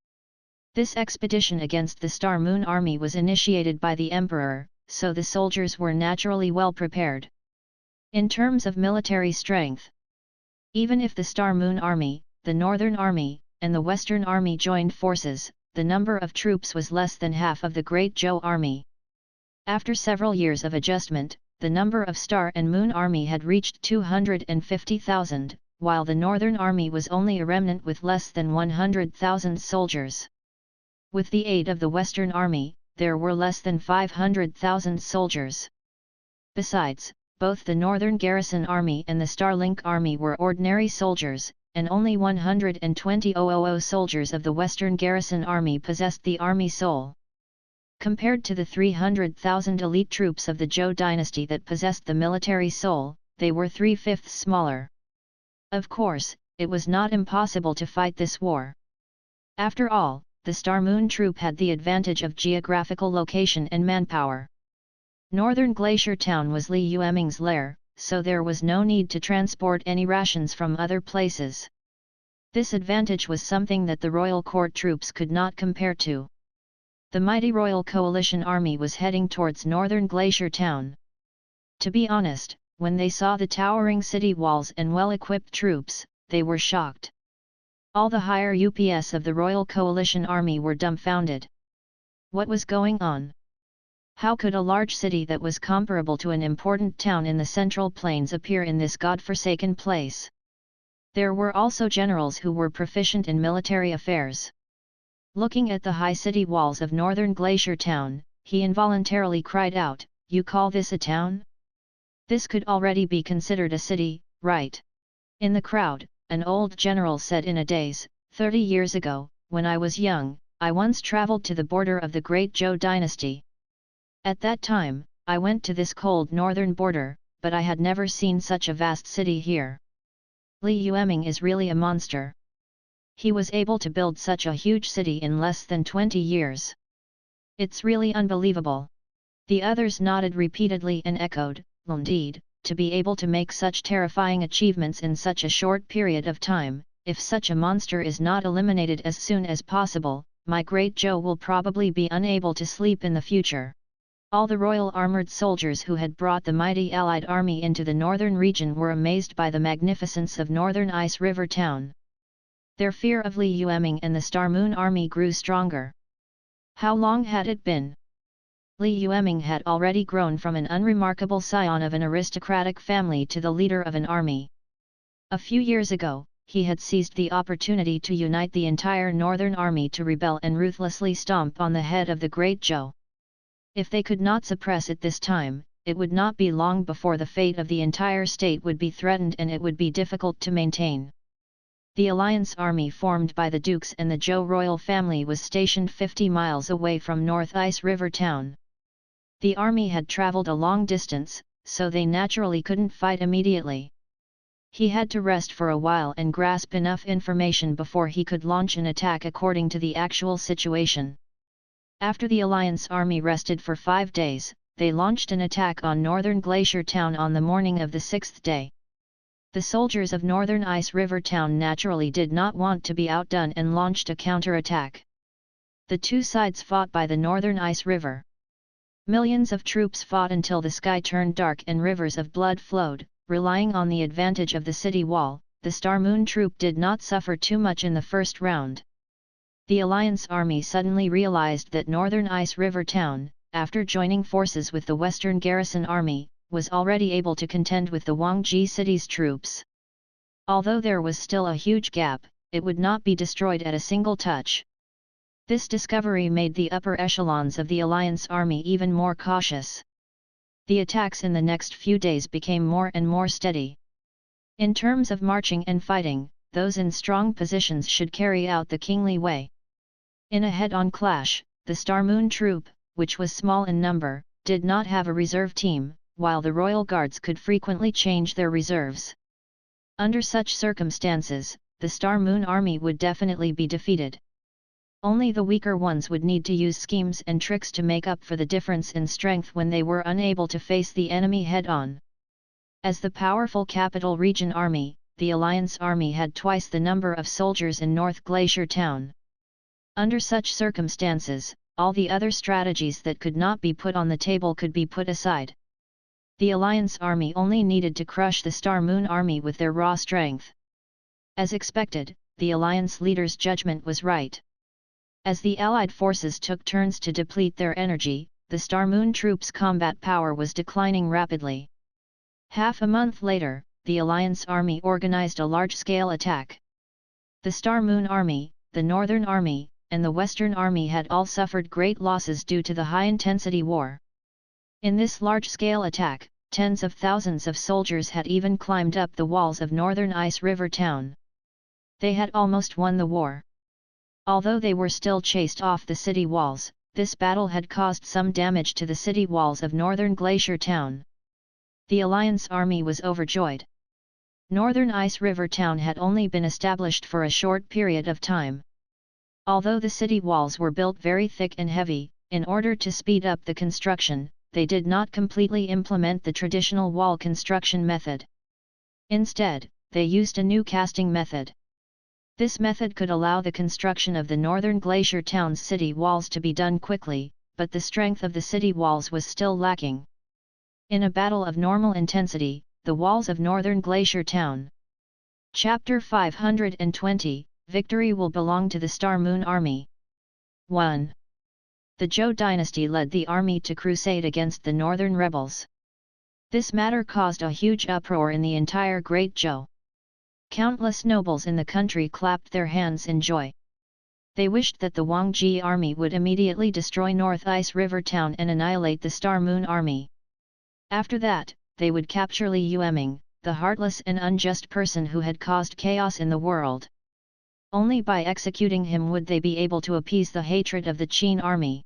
This expedition against the Star Moon Army was initiated by the Emperor, so the soldiers were naturally well prepared. In terms of military strength, even if the Star Moon Army, the Northern Army, and the Western Army joined forces, the number of troops was less than half of the Great Zhou Army. After several years of adjustment, the number of Star and Moon Army had reached 250,000, while the Northern Army was only a remnant with less than 100,000 soldiers. With the aid of the Western Army, there were less than 500,000 soldiers. Besides, both the Northern Garrison Army and the Starlink Army were ordinary soldiers, and only 120,000 soldiers of the Western Garrison Army possessed the army soul. Compared to the 300,000 elite troops of the Zhou dynasty that possessed the military soul, they were 3/5 smaller. Of course, it was not impossible to fight this war. After all, the Star Moon troop had the advantage of geographical location and manpower. Northern Glacier Town was Li Yueming's lair, so there was no need to transport any rations from other places. This advantage was something that the royal court troops could not compare to. The mighty Royal Coalition Army was heading towards Northern Glacier Town. To be honest, when they saw the towering city walls and well-equipped troops, they were shocked. All the higher UPS of the Royal Coalition Army were dumbfounded. What was going on? How could a large city that was comparable to an important town in the Central Plains appear in this god-forsaken place? There were also generals who were proficient in military affairs. Looking at the high city walls of Northern Glacier Town, he involuntarily cried out, "You call this a town? This could already be considered a city, right?" In the crowd, an old general said in a daze, 30 years ago, when I was young, I once traveled to the border of the Great Zhou dynasty. At that time, I went to this cold northern border, but I had never seen such a vast city here. Li Yueming is really a monster. He was able to build such a huge city in less than 20 years. It's really unbelievable. The others nodded repeatedly and echoed, "Indeed, to be able to make such terrifying achievements in such a short period of time, if such a monster is not eliminated as soon as possible, my Great Zhou will probably be unable to sleep in the future." All the royal armoured soldiers who had brought the mighty allied army into the northern region were amazed by the magnificence of Northern Ice River Town. Their fear of Li Yueming and the Star Moon Army grew stronger. How long had it been? Li Yueming had already grown from an unremarkable scion of an aristocratic family to the leader of an army. A few years ago, he had seized the opportunity to unite the entire northern army to rebel and ruthlessly stomp on the head of the Great Zhou. If they could not suppress it this time, it would not be long before the fate of the entire state would be threatened and it would be difficult to maintain. The alliance army formed by the dukes and the Zhou royal family was stationed 50 miles away from North Ice River town. The army had traveled a long distance, so they naturally couldn't fight immediately. He had to rest for a while and grasp enough information before he could launch an attack according to the actual situation. After the alliance army rested for 5 days, they launched an attack on northern Glacier Town on the morning of the 6th day. The soldiers of northern Ice River Town naturally did not want to be outdone and launched a counter-attack. The two sides fought by the northern Ice River. Millions of troops fought until the sky turned dark and rivers of blood flowed. Relying on the advantage of the city wall, the Star Moon troop did not suffer too much in the first round. The Alliance army suddenly realized that northern Ice River Town, after joining forces with the Western Garrison Army, was already able to contend with the Wangji city's troops. Although there was still a huge gap, it would not be destroyed at a single touch. This discovery made the upper echelons of the Alliance army even more cautious. The attacks in the next few days became more and more steady. In terms of marching and fighting, those in strong positions should carry out the kingly way. In a head-on clash, the Star Moon troop, which was small in number, did not have a reserve team, while the Royal Guards could frequently change their reserves. Under such circumstances, the Star Moon army would definitely be defeated. Only the weaker ones would need to use schemes and tricks to make up for the difference in strength when they were unable to face the enemy head-on. As the powerful Capital Region Army, the Alliance Army had twice the number of soldiers in North Glacier Town. Under such circumstances, all the other strategies that could not be put on the table could be put aside. The Alliance Army only needed to crush the Star Moon Army with their raw strength. As expected, the Alliance leader's judgment was right. As the Allied forces took turns to deplete their energy, the Star Moon troops' combat power was declining rapidly. Half a month later, the Alliance Army organized a large-scale attack. The Star Moon Army, the Northern Army, and the Western Army had all suffered great losses due to the high-intensity war. In this large-scale attack, tens of thousands of soldiers had even climbed up the walls of northern Ice River Town. They had almost won the war. Although they were still chased off the city walls, this battle had caused some damage to the city walls of northern Glacier Town. The Alliance Army was overjoyed. Northern Ice River Town had only been established for a short period of time. Although the city walls were built very thick and heavy, in order to speed up the construction, they did not completely implement the traditional wall construction method. Instead, they used a new casting method. This method could allow the construction of the northern Glacier Town's city walls to be done quickly, but the strength of the city walls was still lacking. In a battle of normal intensity, the walls of northern Glacier Town. Chapter 520, Victory will belong to the Star Moon Army. 1. The Zhou dynasty led the army to crusade against the northern rebels. This matter caused a huge uproar in the entire Great Zhou. Countless nobles in the country clapped their hands in joy. They wished that the Wangji army would immediately destroy North Ice River Town and annihilate the Star Moon army. After that, they would capture Li Yueming, the heartless and unjust person who had caused chaos in the world. Only by executing him would they be able to appease the hatred of the Qin army.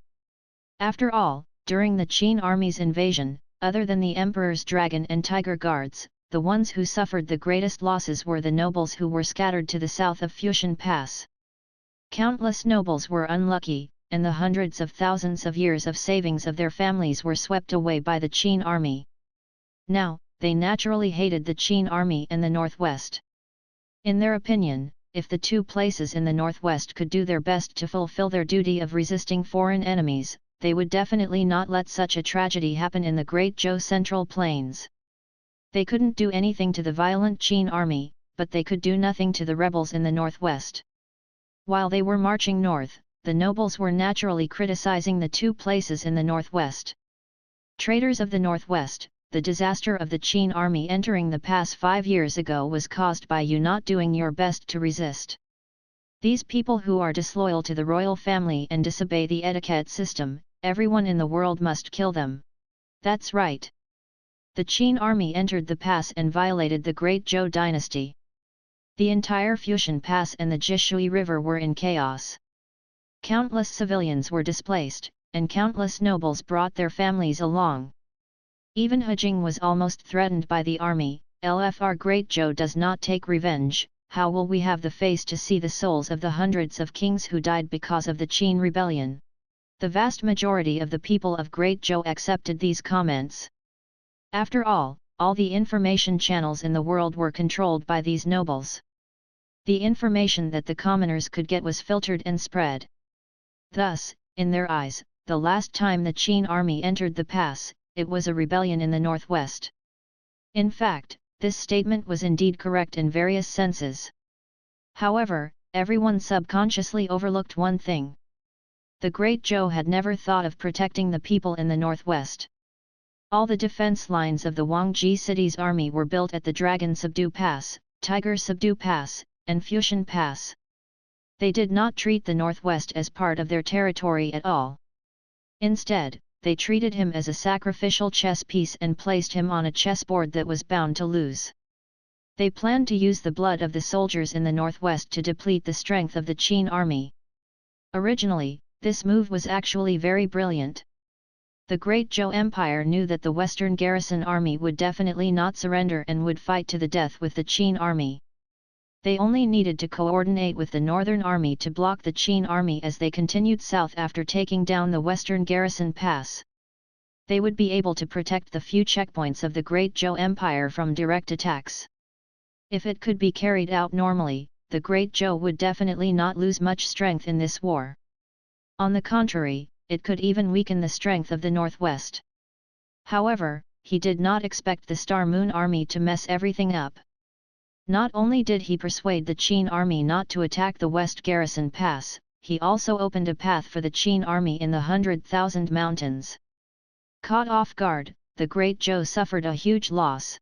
After all, during the Qin army's invasion, other than the Emperor's dragon and tiger guards, the ones who suffered the greatest losses were the nobles who were scattered to the south of Fushan Pass. Countless nobles were unlucky, and the hundreds of thousands of years of savings of their families were swept away by the Qin army. Now, they naturally hated the Qin army and the northwest. In their opinion, if the two places in the northwest could do their best to fulfill their duty of resisting foreign enemies, they would definitely not let such a tragedy happen in the Great Zhou Central Plains. They couldn't do anything to the violent Qin army, but they could do nothing to the rebels in the northwest. While they were marching north, the nobles were naturally criticizing the two places in the northwest. Traitors of the northwest, the disaster of the Qin army entering the pass 5 years ago was caused by you not doing your best to resist. These people who are disloyal to the royal family and disobey the etiquette system, everyone in the world must kill them. That's right. The Qin army entered the pass and violated the Great Zhou dynasty. The entire Fuxian Pass and the Jishui River were in chaos. Countless civilians were displaced, and countless nobles brought their families along. Even Hejing was almost threatened by the army. If Great Zhou does not take revenge, how will we have the face to see the souls of the hundreds of kings who died because of the Qin rebellion? The vast majority of the people of Great Zhou accepted these comments. After all the information channels in the world were controlled by these nobles. The information that the commoners could get was filtered and spread. Thus, in their eyes, the last time the Qin army entered the pass, it was a rebellion in the northwest. In fact, this statement was indeed correct in various senses. However, everyone subconsciously overlooked one thing. The Great Zhou had never thought of protecting the people in the northwest. All the defense lines of the Wangji city's army were built at the Dragon Subdue Pass, Tiger Subdue Pass, and Fuxian Pass. They did not treat the northwest as part of their territory at all. Instead, they treated him as a sacrificial chess piece and placed him on a chessboard that was bound to lose. They planned to use the blood of the soldiers in the northwest to deplete the strength of the Qin army. Originally, this move was actually very brilliant. The Great Zhou Empire knew that the Western garrison army would definitely not surrender and would fight to the death with the Qin army. They only needed to coordinate with the Northern army to block the Qin army as they continued south after taking down the Western garrison pass. They would be able to protect the few checkpoints of the Great Zhou Empire from direct attacks. If it could be carried out normally, the Great Zhou would definitely not lose much strength in this war. On the contrary, it could even weaken the strength of the northwest. However, he did not expect the Star Moon army to mess everything up. Not only did he persuade the Qin army not to attack the West Garrison Pass, he also opened a path for the Qin army in the 100,000 mountains. Caught off guard, the Great Zhou suffered a huge loss.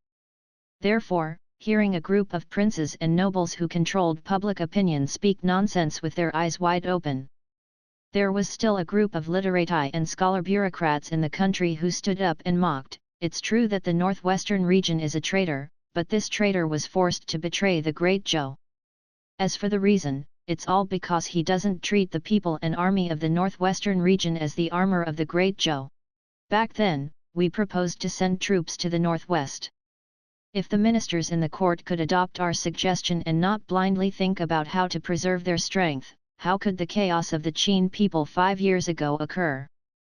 Therefore, hearing a group of princes and nobles who controlled public opinion speak nonsense with their eyes wide open. There was still a group of literati and scholar bureaucrats in the country who stood up and mocked. It's true that the northwestern region is a traitor, but this traitor was forced to betray the Great Zhou. As for the reason, it's all because he doesn't treat the people and army of the northwestern region as the armor of the Great Zhou. Back then, we proposed to send troops to the northwest. If the ministers in the court could adopt our suggestion and not blindly think about how to preserve their strength, how could the chaos of the Qin people 5 years ago occur?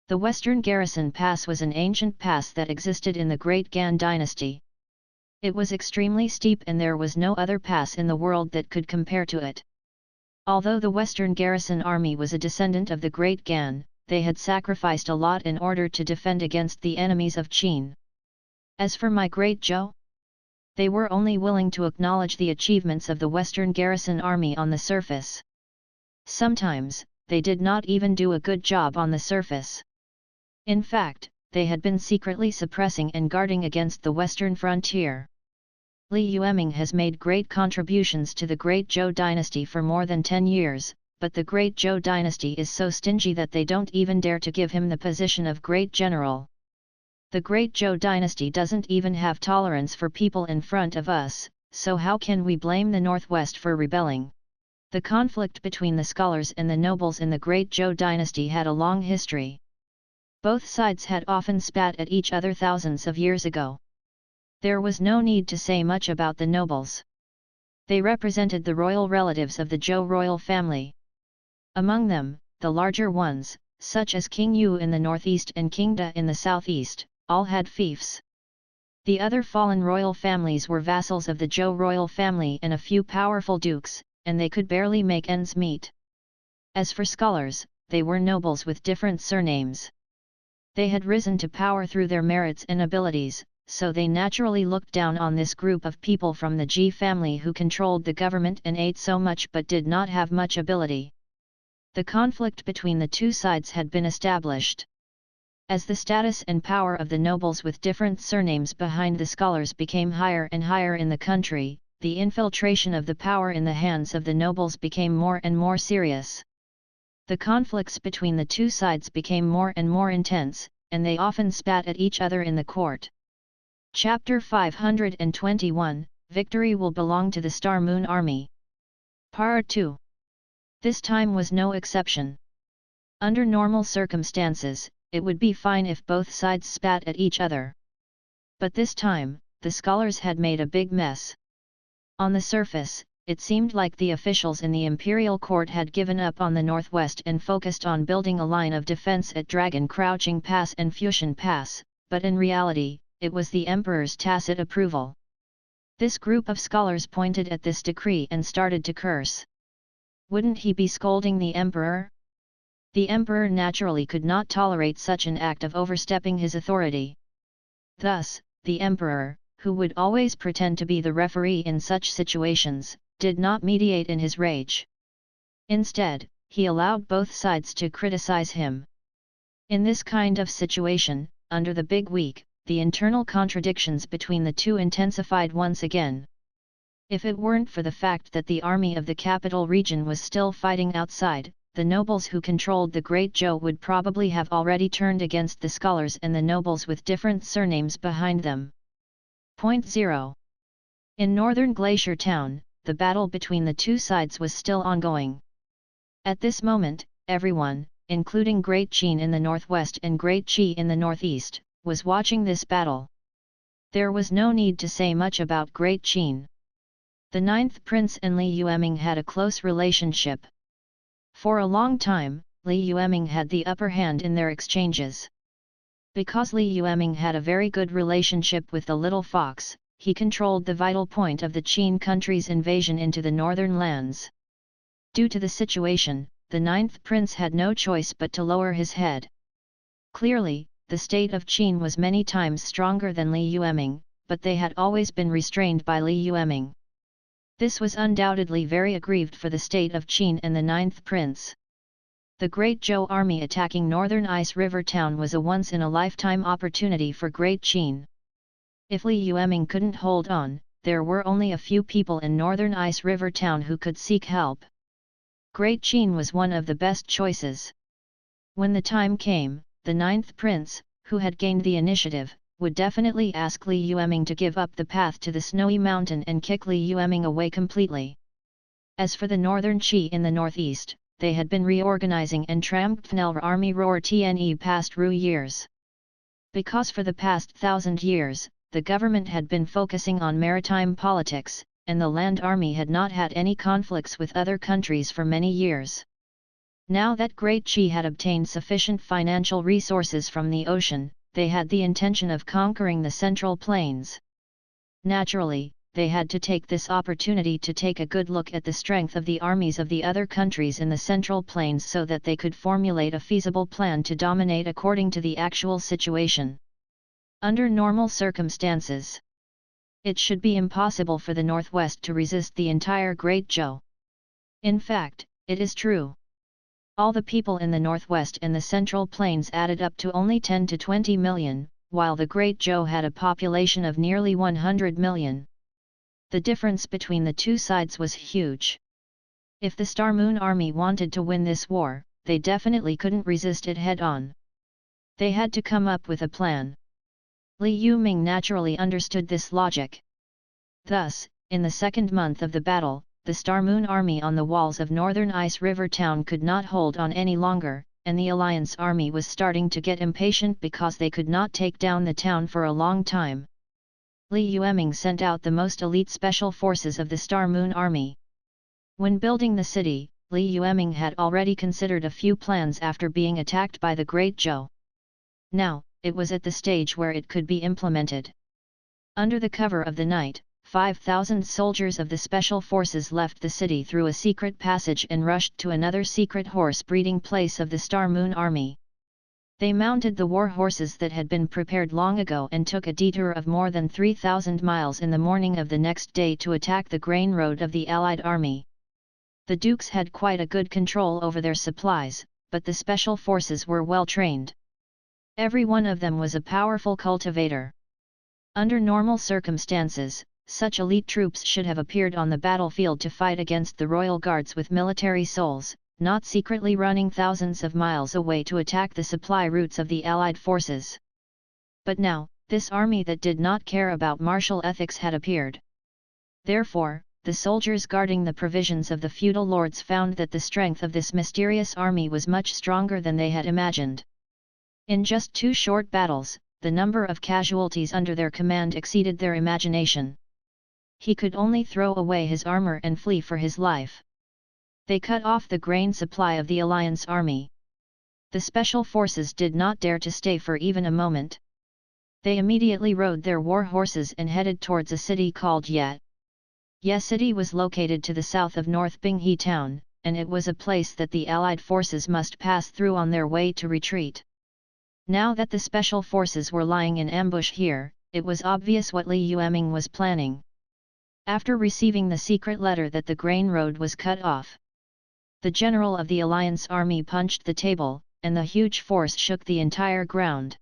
The Western Garrison Pass was an ancient pass that existed in the Great Gan dynasty. It was extremely steep and there was no other pass in the world that could compare to it. Although the Western Garrison army was a descendant of the Great Gan, they had sacrificed a lot in order to defend against the enemies of Qin. As for my Great Zhou, they were only willing to acknowledge the achievements of the Western Garrison army on the surface. Sometimes, they did not even do a good job on the surface. In fact, they had been secretly suppressing and guarding against the western frontier. Li Yueming has made great contributions to the Great Zhou dynasty for more than 10 years, but the Great Zhou dynasty is so stingy that they don't even dare to give him the position of Great General. The Great Zhou dynasty doesn't even have tolerance for people in front of us, so how can we blame the Northwest for rebelling? The conflict between the scholars and the nobles in the Great Zhou dynasty had a long history. Both sides had often spat at each other thousands of years ago. There was no need to say much about the nobles. They represented the royal relatives of the Zhou royal family. Among them, the larger ones, such as King Yu in the northeast and King Da in the southeast, all had fiefs. The other fallen royal families were vassals of the Zhou royal family and a few powerful dukes, and they could barely make ends meet. As for scholars, they were nobles with different surnames. They had risen to power through their merits and abilities, so they naturally looked down on this group of people from the Ji family who controlled the government and ate so much but did not have much ability. The conflict between the two sides had been established. As the status and power of the nobles with different surnames behind the scholars became higher and higher in the country, the infiltration of the power in the hands of the nobles became more and more serious. The conflicts between the two sides became more and more intense, and they often spat at each other in the court. Chapter 521, Victory will belong to the Star Moon Army. Part 2. This time was no exception. Under normal circumstances, it would be fine if both sides spat at each other. But this time, the scholars had made a big mess. On the surface, it seemed like the officials in the imperial court had given up on the northwest and focused on building a line of defense at Dragon Crouching Pass and Fusion Pass, but in reality, it was the emperor's tacit approval. This group of scholars pointed at this decree and started to curse. Wouldn't he be scolding the emperor? The emperor naturally could not tolerate such an act of overstepping his authority. Thus, the emperor, who would always pretend to be the referee in such situations, did not mediate in his rage. Instead, he allowed both sides to criticize him. In this kind of situation, under the big week, the internal contradictions between the two intensified once again. If it weren't for the fact that the army of the capital region was still fighting outside, the nobles who controlled the Great Zhou would probably have already turned against the scholars and the nobles with different surnames behind them. Point 0. In northern Glacier Town, the battle between the two sides was still ongoing. At this moment, everyone, including Great Qin in the northwest and Great Qi in the northeast, was watching this battle. There was no need to say much about Great Qin. The ninth prince and Li Yueming had a close relationship. For a long time, Li Yueming had the upper hand in their exchanges. Because Li Yueming had a very good relationship with the little fox, he controlled the vital point of the Qin country's invasion into the northern lands. Due to the situation, the ninth prince had no choice but to lower his head. Clearly, the state of Qin was many times stronger than Li Yueming, but they had always been restrained by Li Yueming. This was undoubtedly very aggrieved for the state of Qin and the ninth prince. The Great Zhou army attacking northern Ice River Town was a once-in-a-lifetime opportunity for Great Qin. If Li Yueming couldn't hold on, there were only a few people in northern Ice River Town who could seek help. Great Qin was one of the best choices. When the time came, the ninth prince, who had gained the initiative, would definitely ask Li Yueming to give up the path to the snowy mountain and kick Li Yueming away completely. As for the northern Qi in the northeast, they had been reorganizing and Trampfnel army roar TNE past Ru years. Because for the past 1,000 years, the government had been focusing on maritime politics, and the land army had not had any conflicts with other countries for many years. Now that Great Qi had obtained sufficient financial resources from the ocean, they had the intention of conquering the Central Plains. Naturally, they had to take this opportunity to take a good look at the strength of the armies of the other countries in the Central Plains so that they could formulate a feasible plan to dominate according to the actual situation. Under normal circumstances, it should be impossible for the Northwest to resist the entire Great Zhou. In fact, it is true. All the people in the Northwest and the Central Plains added up to only 10 to 20 million, while the Great Zhou had a population of nearly 100 million. The difference between the two sides was huge. If the Star Moon Army wanted to win this war, they definitely couldn't resist it head-on. They had to come up with a plan. Li Yueming naturally understood this logic. Thus, in the second month of the battle, the Star Moon Army on the walls of northern Ice River Town could not hold on any longer, and the Alliance Army was starting to get impatient because they could not take down the town for a long time. Li Yueming sent out the most elite special forces of the Star Moon Army. When building the city, Li Yueming had already considered a few plans after being attacked by the Great Zhou. Now, it was at the stage where it could be implemented. Under the cover of the night, 5,000 soldiers of the Special Forces left the city through a secret passage and rushed to another secret horse breeding place of the Star Moon Army. They mounted the war horses that had been prepared long ago and took a detour of more than 3,000 miles in the morning of the next day to attack the grain road of the Allied army. The Dukes had quite a good control over their supplies, but the special forces were well trained. Every one of them was a powerful cultivator. Under normal circumstances, such elite troops should have appeared on the battlefield to fight against the royal guards with military souls, not secretly running thousands of miles away to attack the supply routes of the Allied forces. But now, this army that did not care about martial ethics had appeared. Therefore, the soldiers guarding the provisions of the feudal lords found that the strength of this mysterious army was much stronger than they had imagined. In just 2 short battles, the number of casualties under their command exceeded their imagination. He could only throw away his armor and flee for his life. They cut off the grain supply of the Alliance army. The special forces did not dare to stay for even a moment. They immediately rode their war horses and headed towards a city called Ye. Ye city was located to the south of North Binghe town, and it was a place that the Allied forces must pass through on their way to retreat. Now that the special forces were lying in ambush here, it was obvious what Li Yueming was planning. After receiving the secret letter that the grain road was cut off, the general of the Alliance army punched the table, and the huge force shook the entire ground.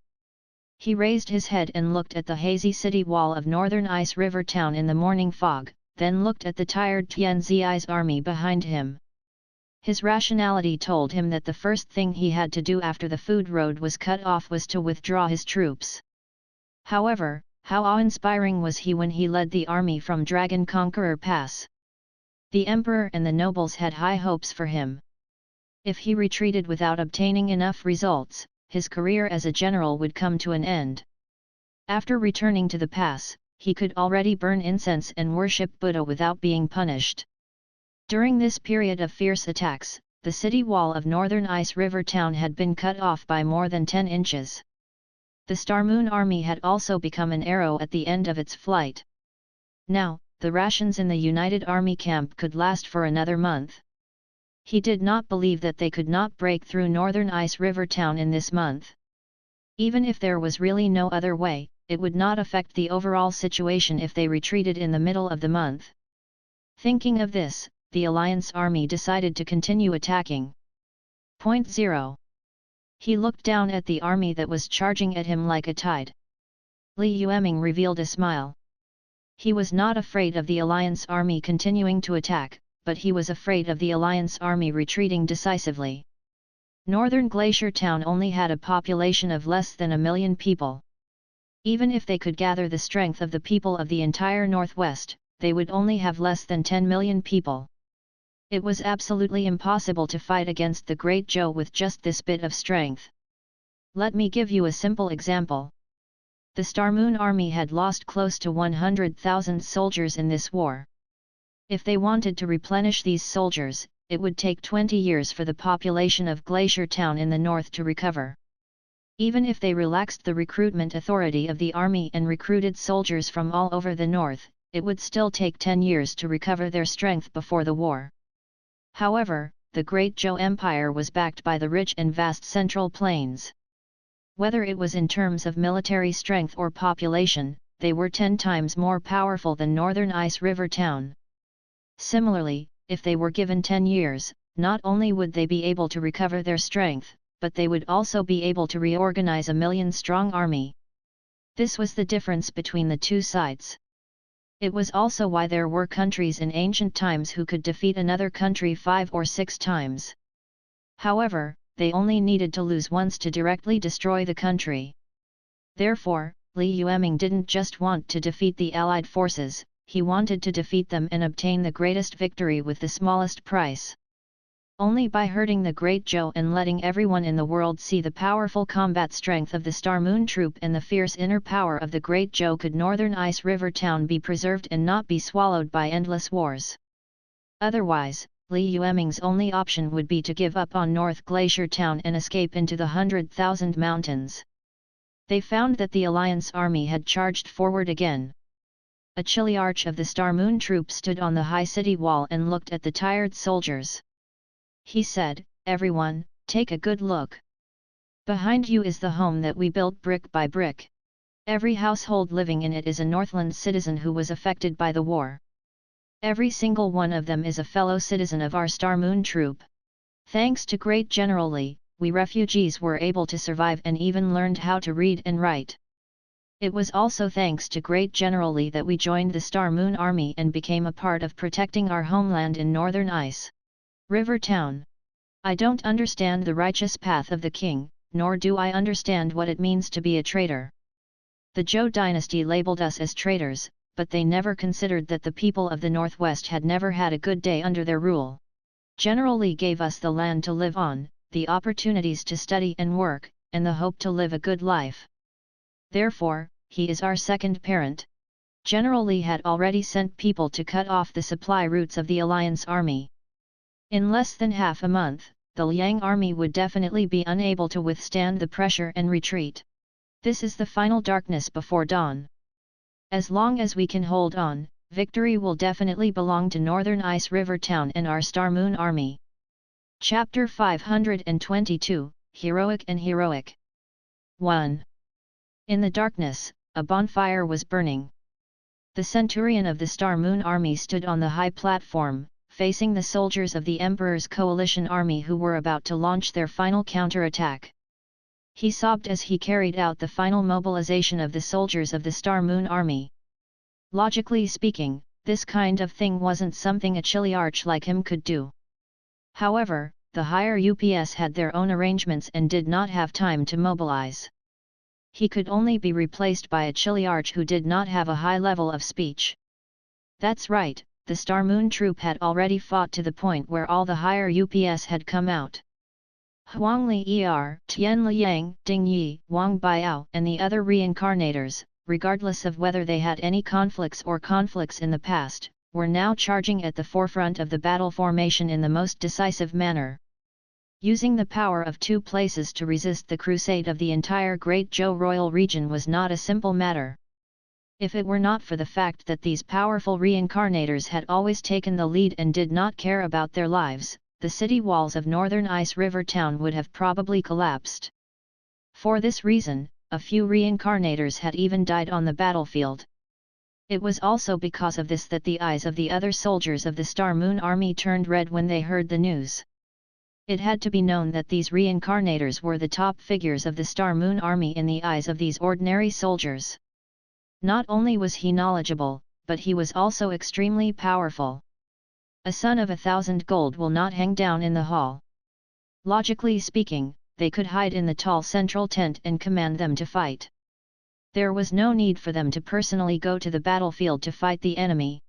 He raised his head and looked at the hazy city wall of northern Ice River town in the morning fog, then looked at the tired Tianzi's army behind him. His rationality told him that the first thing he had to do after the food road was cut off was to withdraw his troops. However, how awe-inspiring was he when he led the army from Dragon Conqueror Pass. The emperor and the nobles had high hopes for him. If he retreated without obtaining enough results, his career as a general would come to an end. After returning to the pass, he could already burn incense and worship Buddha without being punished. During this period of fierce attacks, the city wall of northern Ice River town had been cut off by more than 10 inches. The Star Moon army had also become an arrow at the end of its flight. Now, the rations in the United Army camp could last for another month. He did not believe that they could not break through northern Ice River town in this month. Even if there was really no other way, it would not affect the overall situation if they retreated in the middle of the month. Thinking of this, the Alliance army decided to continue attacking. Point 0. He looked down at the army that was charging at him like a tide. Li Yueming revealed a smile. He was not afraid of the Alliance army continuing to attack, but he was afraid of the Alliance army retreating decisively. Northern Glacier Town only had a population of less than 1 million people. Even if they could gather the strength of the people of the entire Northwest, they would only have less than 10 million people. It was absolutely impossible to fight against the Great Zhou with just this bit of strength. Let me give you a simple example. The Star Moon army had lost close to 100,000 soldiers in this war. If they wanted to replenish these soldiers, it would take 20 years for the population of Glacier Town in the north to recover. Even if they relaxed the recruitment authority of the army and recruited soldiers from all over the north, it would still take 10 years to recover their strength before the war. However, the Great Zhou Empire was backed by the rich and vast Central Plains. Whether it was in terms of military strength or population, they were 10 times more powerful than northern Ice River Town. Similarly, if they were given 10 years, not only would they be able to recover their strength, but they would also be able to reorganize a 1 million-strong army. This was the difference between the two sides. It was also why there were countries in ancient times who could defeat another country 5 or 6 times. However, they only needed to lose once to directly destroy the country. Therefore, Li Yueming didn't just want to defeat the Allied forces, he wanted to defeat them and obtain the greatest victory with the smallest price. Only by hurting the Great Zhou and letting everyone in the world see the powerful combat strength of the Star Moon troop and the fierce inner power of the Great Zhou could northern Ice River Town be preserved and not be swallowed by endless wars. Otherwise, Li Yueming's only option would be to give up on North Glacier Town and escape into the 100,000 mountains. They found that the Alliance army had charged forward again. A chilly arch of the Star Moon troop stood on the high city wall and looked at the tired soldiers. He said, "Everyone, take a good look." Behind you is the home that we built brick by brick. Every household living in it is a Northland citizen who was affected by the war. Every single one of them is a fellow citizen of our Star Moon troop. Thanks to Great General Li, we refugees were able to survive and even learned how to read and write. It was also thanks to Great General Li that we joined the Star Moon Army and became a part of protecting our homeland in Northern Ice River Town. I don't understand the righteous path of the king, nor do I understand what it means to be a traitor. The Zhou dynasty labeled us as traitors, but they never considered that the people of the Northwest had never had a good day under their rule. General Li gave us the land to live on, the opportunities to study and work, and the hope to live a good life. Therefore, he is our second parent. General Li had already sent people to cut off the supply routes of the Alliance Army. In less than half a month, the Liang Army would definitely be unable to withstand the pressure and retreat. This is the final darkness before dawn. As long as we can hold on, victory will definitely belong to Northern Ice River Town and our Star Moon Army. Chapter 522, Heroic and Heroic. 1. In the darkness, a bonfire was burning. The centurion of the Star Moon Army stood on the high platform, facing the soldiers of the Emperor's coalition army who were about to launch their final counterattack. He sobbed as he carried out the final mobilization of the soldiers of the Star Moon Army. Logically speaking, this kind of thing wasn't something a Chiliarch like him could do. However, the higher UPS had their own arrangements and did not have time to mobilize. He could only be replaced by a Chiliarch who did not have a high level of speech. That's right, the Star Moon troop had already fought to the point where all the higher UPS had come out. Huang Li Er, Tian Liang, Ding Yi, Wang Biao and the other reincarnators, regardless of whether they had any conflicts in the past, were now charging at the forefront of the battle formation in the most decisive manner. Using the power of two places to resist the crusade of the entire Great Zhou Royal region was not a simple matter. If it were not for the fact that these powerful reincarnators had always taken the lead and did not care about their lives, the city walls of Northern Ice River Town would have probably collapsed. For this reason, a few reincarnators had even died on the battlefield. It was also because of this that the eyes of the other soldiers of the Star Moon Army turned red when they heard the news. It had to be known that these reincarnators were the top figures of the Star Moon Army in the eyes of these ordinary soldiers. Not only was he knowledgeable, but he was also extremely powerful. A son of 1,000 gold will not hang down in the hall. Logically speaking, they could hide in the tall central tent and command them to fight. There was no need for them to personally go to the battlefield to fight the enemy.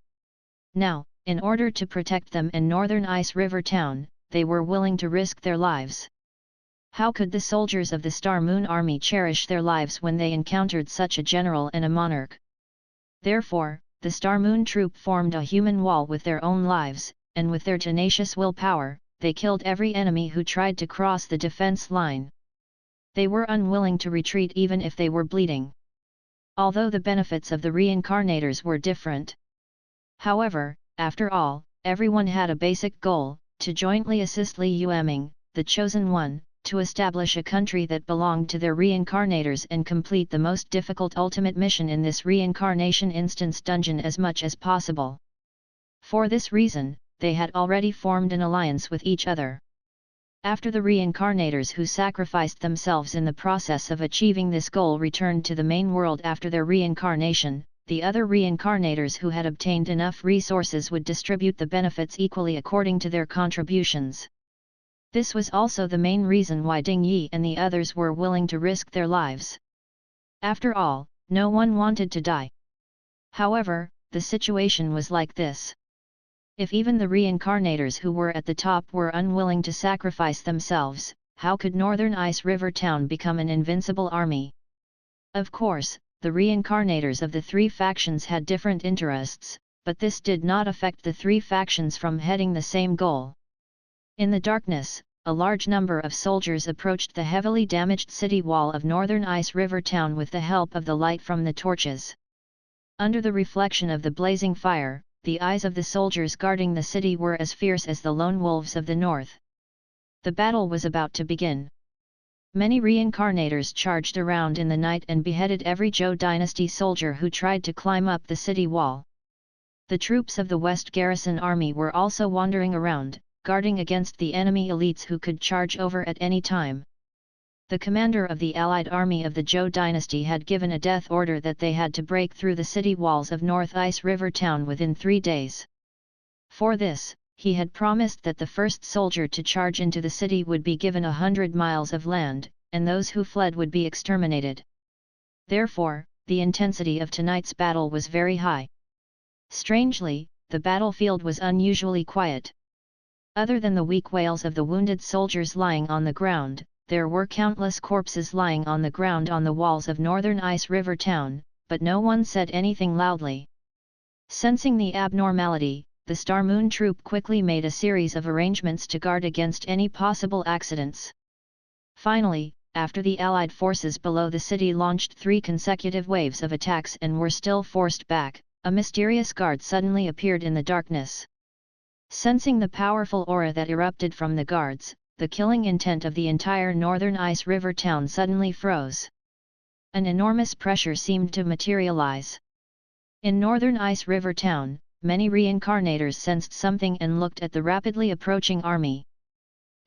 Now, in order to protect them and Northern Ice River Town, they were willing to risk their lives. How could the soldiers of the Star Moon Army cherish their lives when they encountered such a general and a monarch? Therefore, the Star Moon troop formed a human wall with their own lives, and with their tenacious willpower, they killed every enemy who tried to cross the defense line. They were unwilling to retreat even if they were bleeding. Although the benefits of the reincarnators were different. However, after all, everyone had a basic goal, to jointly assist Li Yueming, the chosen one, to establish a country that belonged to their reincarnators and complete the most difficult ultimate mission in this reincarnation instance dungeon as much as possible. For this reason, they had already formed an alliance with each other. After the reincarnators who sacrificed themselves in the process of achieving this goal returned to the main world after their reincarnation, the other reincarnators who had obtained enough resources would distribute the benefits equally according to their contributions. This was also the main reason why Ding Yi and the others were willing to risk their lives. After all, no one wanted to die. However, the situation was like this. If even the reincarnators who were at the top were unwilling to sacrifice themselves, how could Northern Ice River Town become an invincible army? Of course, the reincarnators of the three factions had different interests, but this did not affect the three factions from heading the same goal. In the darkness, a large number of soldiers approached the heavily damaged city wall of Northern Ice River Town with the help of the light from the torches. Under the reflection of the blazing fire, the eyes of the soldiers guarding the city were as fierce as the lone wolves of the north. The battle was about to begin. Many reincarnators charged around in the night and beheaded every Zhou dynasty soldier who tried to climb up the city wall. The troops of the West Garrison Army were also wandering around, guarding against the enemy elites who could charge over at any time. The commander of the allied army of the Zhou dynasty had given a death order that they had to break through the city walls of North Ice River Town within 3 days. For this, he had promised that the first soldier to charge into the city would be given 100 miles of land, and those who fled would be exterminated. Therefore, the intensity of tonight's battle was very high. Strangely, the battlefield was unusually quiet. Other than the weak wails of the wounded soldiers lying on the ground, there were countless corpses lying on the ground on the walls of Northern Ice River Town, but no one said anything loudly. Sensing the abnormality, the Star Moon troop quickly made a series of arrangements to guard against any possible accidents. Finally, after the Allied forces below the city launched 3 consecutive waves of attacks and were still forced back, a mysterious guard suddenly appeared in the darkness. Sensing the powerful aura that erupted from the guards, the killing intent of the entire Northern Ice River Town suddenly froze. An enormous pressure seemed to materialize. In Northern Ice River Town, many reincarnators sensed something and looked at the rapidly approaching army.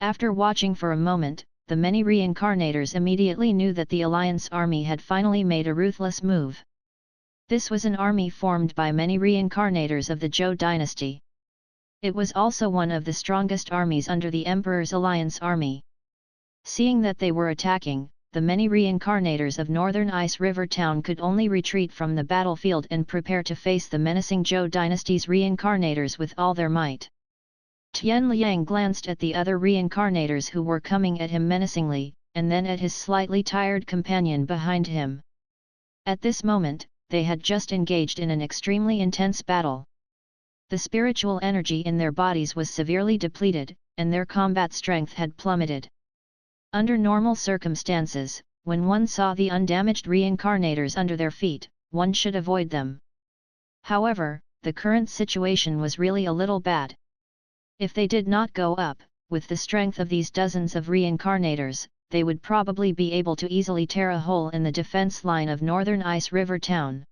After watching for a moment, the many reincarnators immediately knew that the Alliance army had finally made a ruthless move. This was an army formed by many reincarnators of the Zhou dynasty. It was also one of the strongest armies under the Emperor's Alliance army. Seeing that they were attacking, the many reincarnators of Northern Ice River Town could only retreat from the battlefield and prepare to face the menacing Zhou dynasty's reincarnators with all their might. Tian Liang glanced at the other reincarnators who were coming at him menacingly, and then at his slightly tired companion behind him. At this moment, they had just engaged in an extremely intense battle. The spiritual energy in their bodies was severely depleted, and their combat strength had plummeted. Under normal circumstances, when one saw the undamaged reincarnators under their feet, one should avoid them. However, the current situation was really a little bad. If they did not go up, with the strength of these dozens of reincarnators, they would probably be able to easily tear a hole in the defense line of Northern Ice River Town.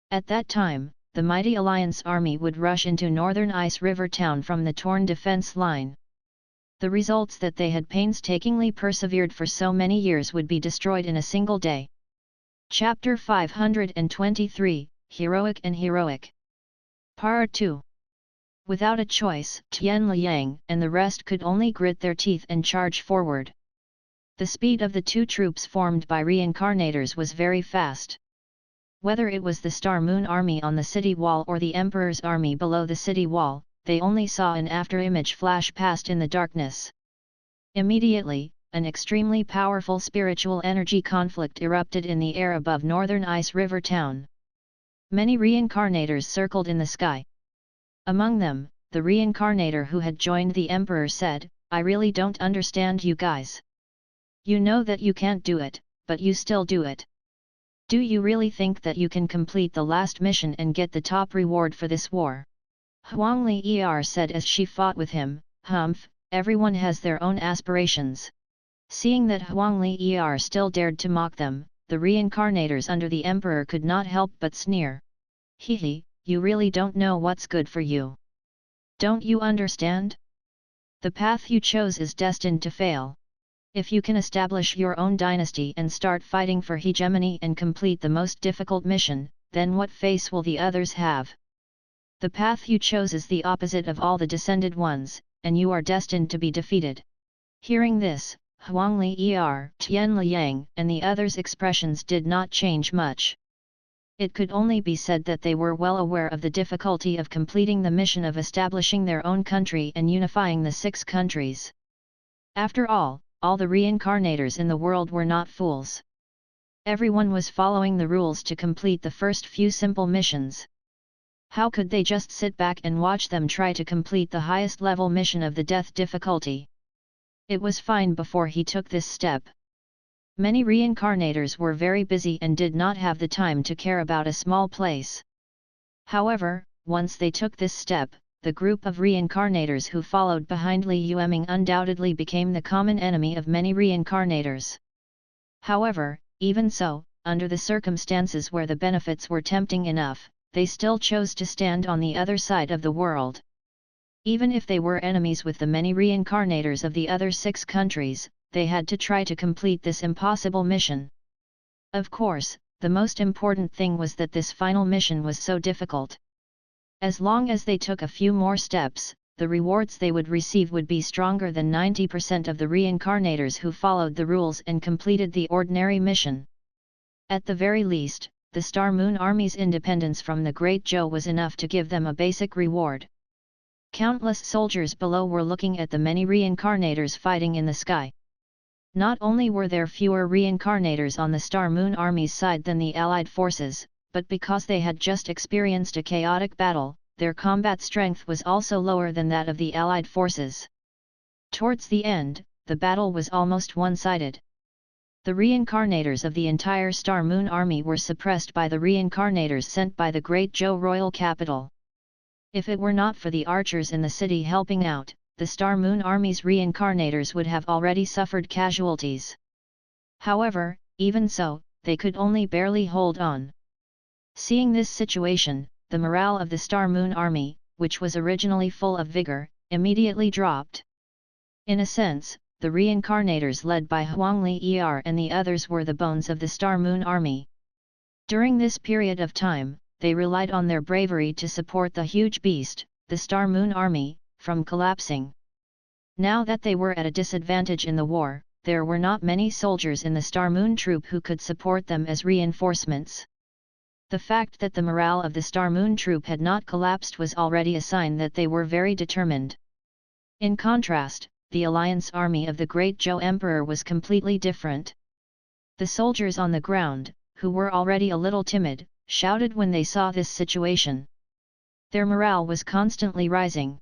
At that time, the mighty Alliance army would rush into Northern Ice River Town from the torn defense line. The results that they had painstakingly persevered for so many years would be destroyed in a single day. Chapter 523, Heroic and Heroic. Part 2. Without a choice, Tian Liang and the rest could only grit their teeth and charge forward. The speed of the 2 troops formed by reincarnators was very fast. Whether it was the Star Moon army on the city wall or the Emperor's army below the city wall, they only saw an afterimage flash past in the darkness. Immediately, an extremely powerful spiritual energy conflict erupted in the air above Northern Ice River Town. Many reincarnators circled in the sky. Among them, the reincarnator who had joined the Emperor said, "I really don't understand you guys. You know that you can't do it, but you still do it. Do you really think that you can complete the last mission and get the top reward for this war?" Huang Li said as she fought with him, "Humph, everyone has their own aspirations." Seeing that Huang Li still dared to mock them, the reincarnators under the Emperor could not help but sneer. "Hehe, you really don't know what's good for you. Don't you understand? The path you chose is destined to fail. If you can establish your own dynasty and start fighting for hegemony and complete the most difficult mission, then what face will the others have? The path you chose is the opposite of all the descended ones, and you are destined to be defeated." Hearing this, Huang Li, Tian Liang and the others' expressions did not change much. It could only be said that they were well aware of the difficulty of completing the mission of establishing their own country and unifying the 6 countries. After all the reincarnators in the world were not fools. Everyone was following the rules to complete the first few simple missions. How could they just sit back and watch them try to complete the highest level mission of the death difficulty? It was fine before he took this step. Many reincarnators were very busy and did not have the time to care about a small place. However, once they took this step, the group of reincarnators who followed behind Li Yueming undoubtedly became the common enemy of many reincarnators. However, even so, under the circumstances where the benefits were tempting enough, they still chose to stand on the other side of the world. Even if they were enemies with the many reincarnators of the other 6 countries, they had to try to complete this impossible mission. Of course, the most important thing was that this final mission was so difficult. As long as they took a few more steps, the rewards they would receive would be stronger than 90% of the reincarnators who followed the rules and completed the ordinary mission. At the very least, the Star Moon Army's independence from the Great Joe was enough to give them a basic reward. Countless soldiers below were looking at the many reincarnators fighting in the sky. Not only were there fewer reincarnators on the Star Moon Army's side than the Allied forces, but because they had just experienced a chaotic battle, their combat strength was also lower than that of the Allied forces. Towards the end, the battle was almost one-sided. The reincarnators of the entire Star Moon Army were suppressed by the reincarnators sent by the Great Joe royal capital. If it were not for the archers in the city helping out, the Star Moon Army's reincarnators would have already suffered casualties. However, even so, they could only barely hold on. Seeing this situation, the morale of the Star Moon Army, which was originally full of vigor, immediately dropped. In a sense, the reincarnators led by Huang Li Er and the others were the bones of the Star Moon Army. During this period of time, they relied on their bravery to support the huge beast, the Star Moon Army, from collapsing. Now that they were at a disadvantage in the war, there were not many soldiers in the Star Moon troop who could support them as reinforcements. The fact that the morale of the Star Moon troop had not collapsed was already a sign that they were very determined. In contrast, the Alliance army of the Great Joe Emperor was completely different. The soldiers on the ground, who were already a little timid, shouted when they saw this situation. Their morale was constantly rising.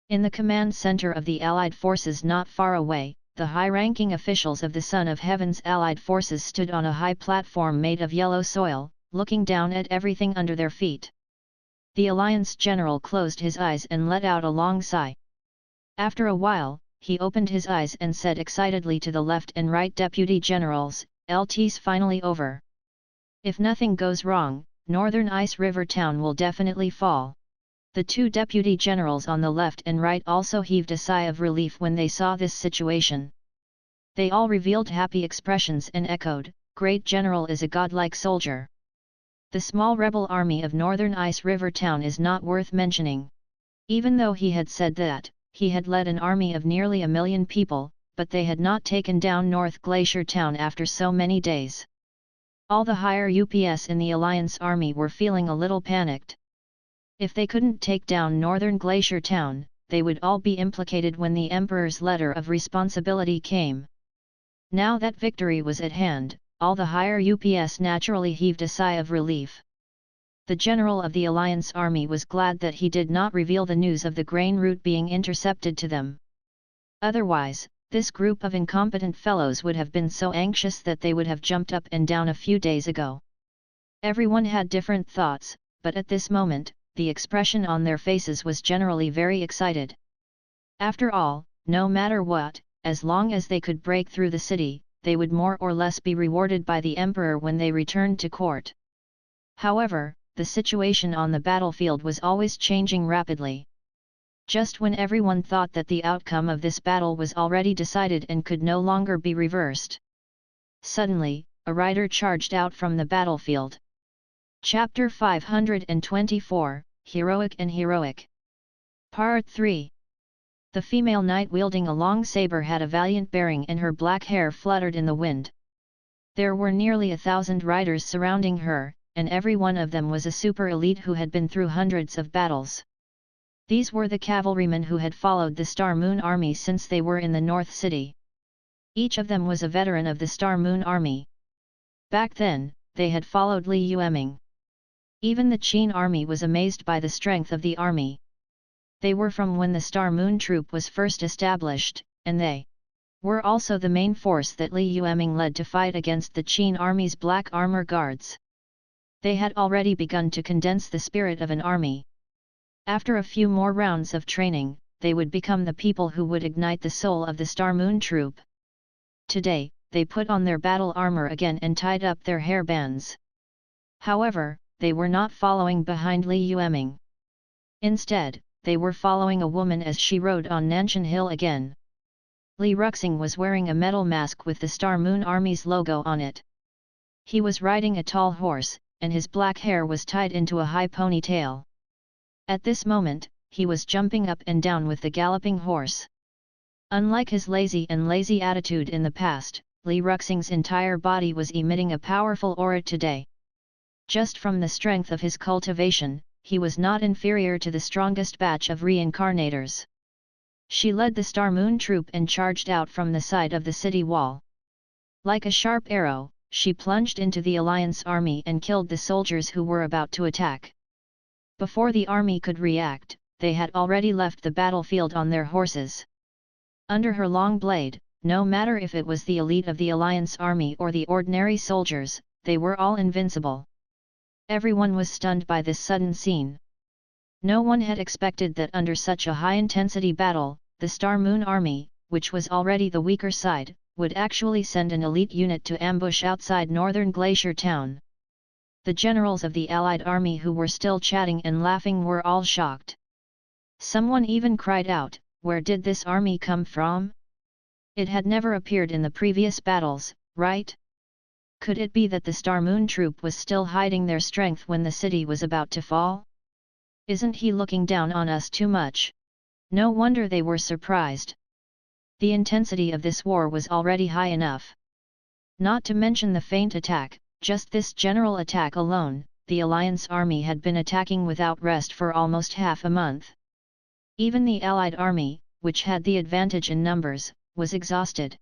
In the command center of the Allied forces not far away, the high-ranking officials of the Son of Heaven's Allied forces stood on a high platform made of yellow soil, looking down at everything under their feet. The Alliance general closed his eyes and let out a long sigh. After a while, he opened his eyes and said excitedly to the left and right deputy generals, "LT's finally over. If nothing goes wrong, Northern Ice River Town will definitely fall." The 2 deputy generals on the left and right also heaved a sigh of relief when they saw this situation. They all revealed happy expressions and echoed, "Great General is a godlike soldier." The small rebel army of Northern Ice River Town is not worth mentioning. Even though he had said that, he had led an army of nearly 1 million people, but they had not taken down North Glacier Town after so many days. All the higher UPS in the Alliance army were feeling a little panicked. If they couldn't take down Northern Glacier Town, they would all be implicated when the Emperor's letter of responsibility came. Now that victory was at hand, all the higher UPS naturally heaved a sigh of relief. The general of the Alliance army was glad that he did not reveal the news of the grain route being intercepted to them. Otherwise, this group of incompetent fellows would have been so anxious that they would have jumped up and down a few days ago. Everyone had different thoughts, but at this moment, the expression on their faces was generally very excited. After all, no matter what, as long as they could break through the city, they would more or less be rewarded by the Emperor when they returned to court. However, the situation on the battlefield was always changing rapidly. Just when everyone thought that the outcome of this battle was already decided and could no longer be reversed, suddenly, a rider charged out from the battlefield. Chapter 524, Heroic and Heroic. Part 3. The female knight wielding a long saber had a valiant bearing and her black hair fluttered in the wind. There were nearly 1,000 riders surrounding her, and every one of them was a super elite who had been through hundreds of battles. These were the cavalrymen who had followed the Star Moon Army since they were in the North City. Each of them was a veteran of the Star Moon Army. Back then, they had followed Li Yueming. Even the Qin army was amazed by the strength of the army. They were from when the Star Moon Troop was first established, and they were also the main force that Li Yueming led to fight against the Qin army's black armor guards. They had already begun to condense the spirit of an army. After a few more rounds of training, they would become the people who would ignite the soul of the Star Moon troop. Today, they put on their battle armor again and tied up their hair bands. However, they were not following behind Li Yueming. Instead, they were following a woman as she rode on Nanshan Hill again. Li Yueming was wearing a metal mask with the Star Moon Army's logo on it. He was riding a tall horse, and his black hair was tied into a high ponytail. At this moment, he was jumping up and down with the galloping horse. Unlike his lazy attitude in the past, Li Yueming's entire body was emitting a powerful aura today. Just from the strength of his cultivation, he was not inferior to the strongest batch of reincarnators. She led the Star Moon troop and charged out from the side of the city wall. Like a sharp arrow, she plunged into the Alliance army and killed the soldiers who were about to attack. Before the army could react, they had already left the battlefield on their horses. Under her long blade, no matter if it was the elite of the Alliance army or the ordinary soldiers, they were all invincible. Everyone was stunned by this sudden scene. No one had expected that under such a high-intensity battle, the Star Moon army, which was already the weaker side, would actually send an elite unit to ambush outside northern Glacier Town. The generals of the Allied army who were still chatting and laughing were all shocked. Someone even cried out, "Where did this army come from? It had never appeared in the previous battles, right? Could it be that the Star Moon troop was still hiding their strength when the city was about to fall? Isn't he looking down on us too much?" No wonder they were surprised. The intensity of this war was already high enough. Not to mention the feint attack, just this general attack alone, the Alliance army had been attacking without rest for almost half a month. Even the Allied army, which had the advantage in numbers, was exhausted.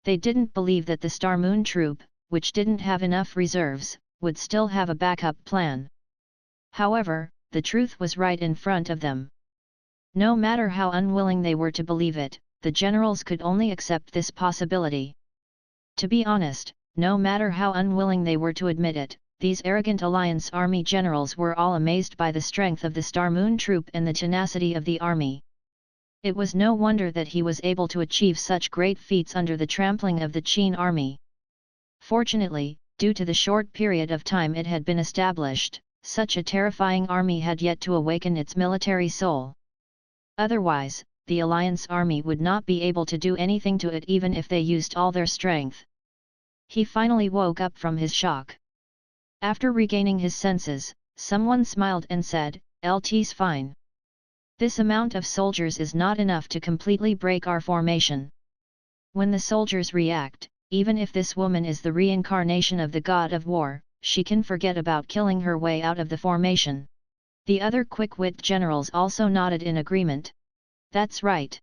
They didn't believe that the Star Moon troop, which didn't have enough reserves, would still have a backup plan. However, the truth was right in front of them. No matter how unwilling they were to believe it, the generals could only accept this possibility. To be honest, no matter how unwilling they were to admit it, these arrogant Alliance army generals were all amazed by the strength of the Star Moon troop and the tenacity of the army. It was no wonder that he was able to achieve such great feats under the trampling of the Qin army. Fortunately, due to the short period of time it had been established, such a terrifying army had yet to awaken its military soul. Otherwise, the Alliance army would not be able to do anything to it even if they used all their strength. He finally woke up from his shock. After regaining his senses, someone smiled and said, "LT's fine. This amount of soldiers is not enough to completely break our formation. When the soldiers react, even if this woman is the reincarnation of the god of war, she can forget about killing her way out of the formation." The other quick-wit generals also nodded in agreement. That's right.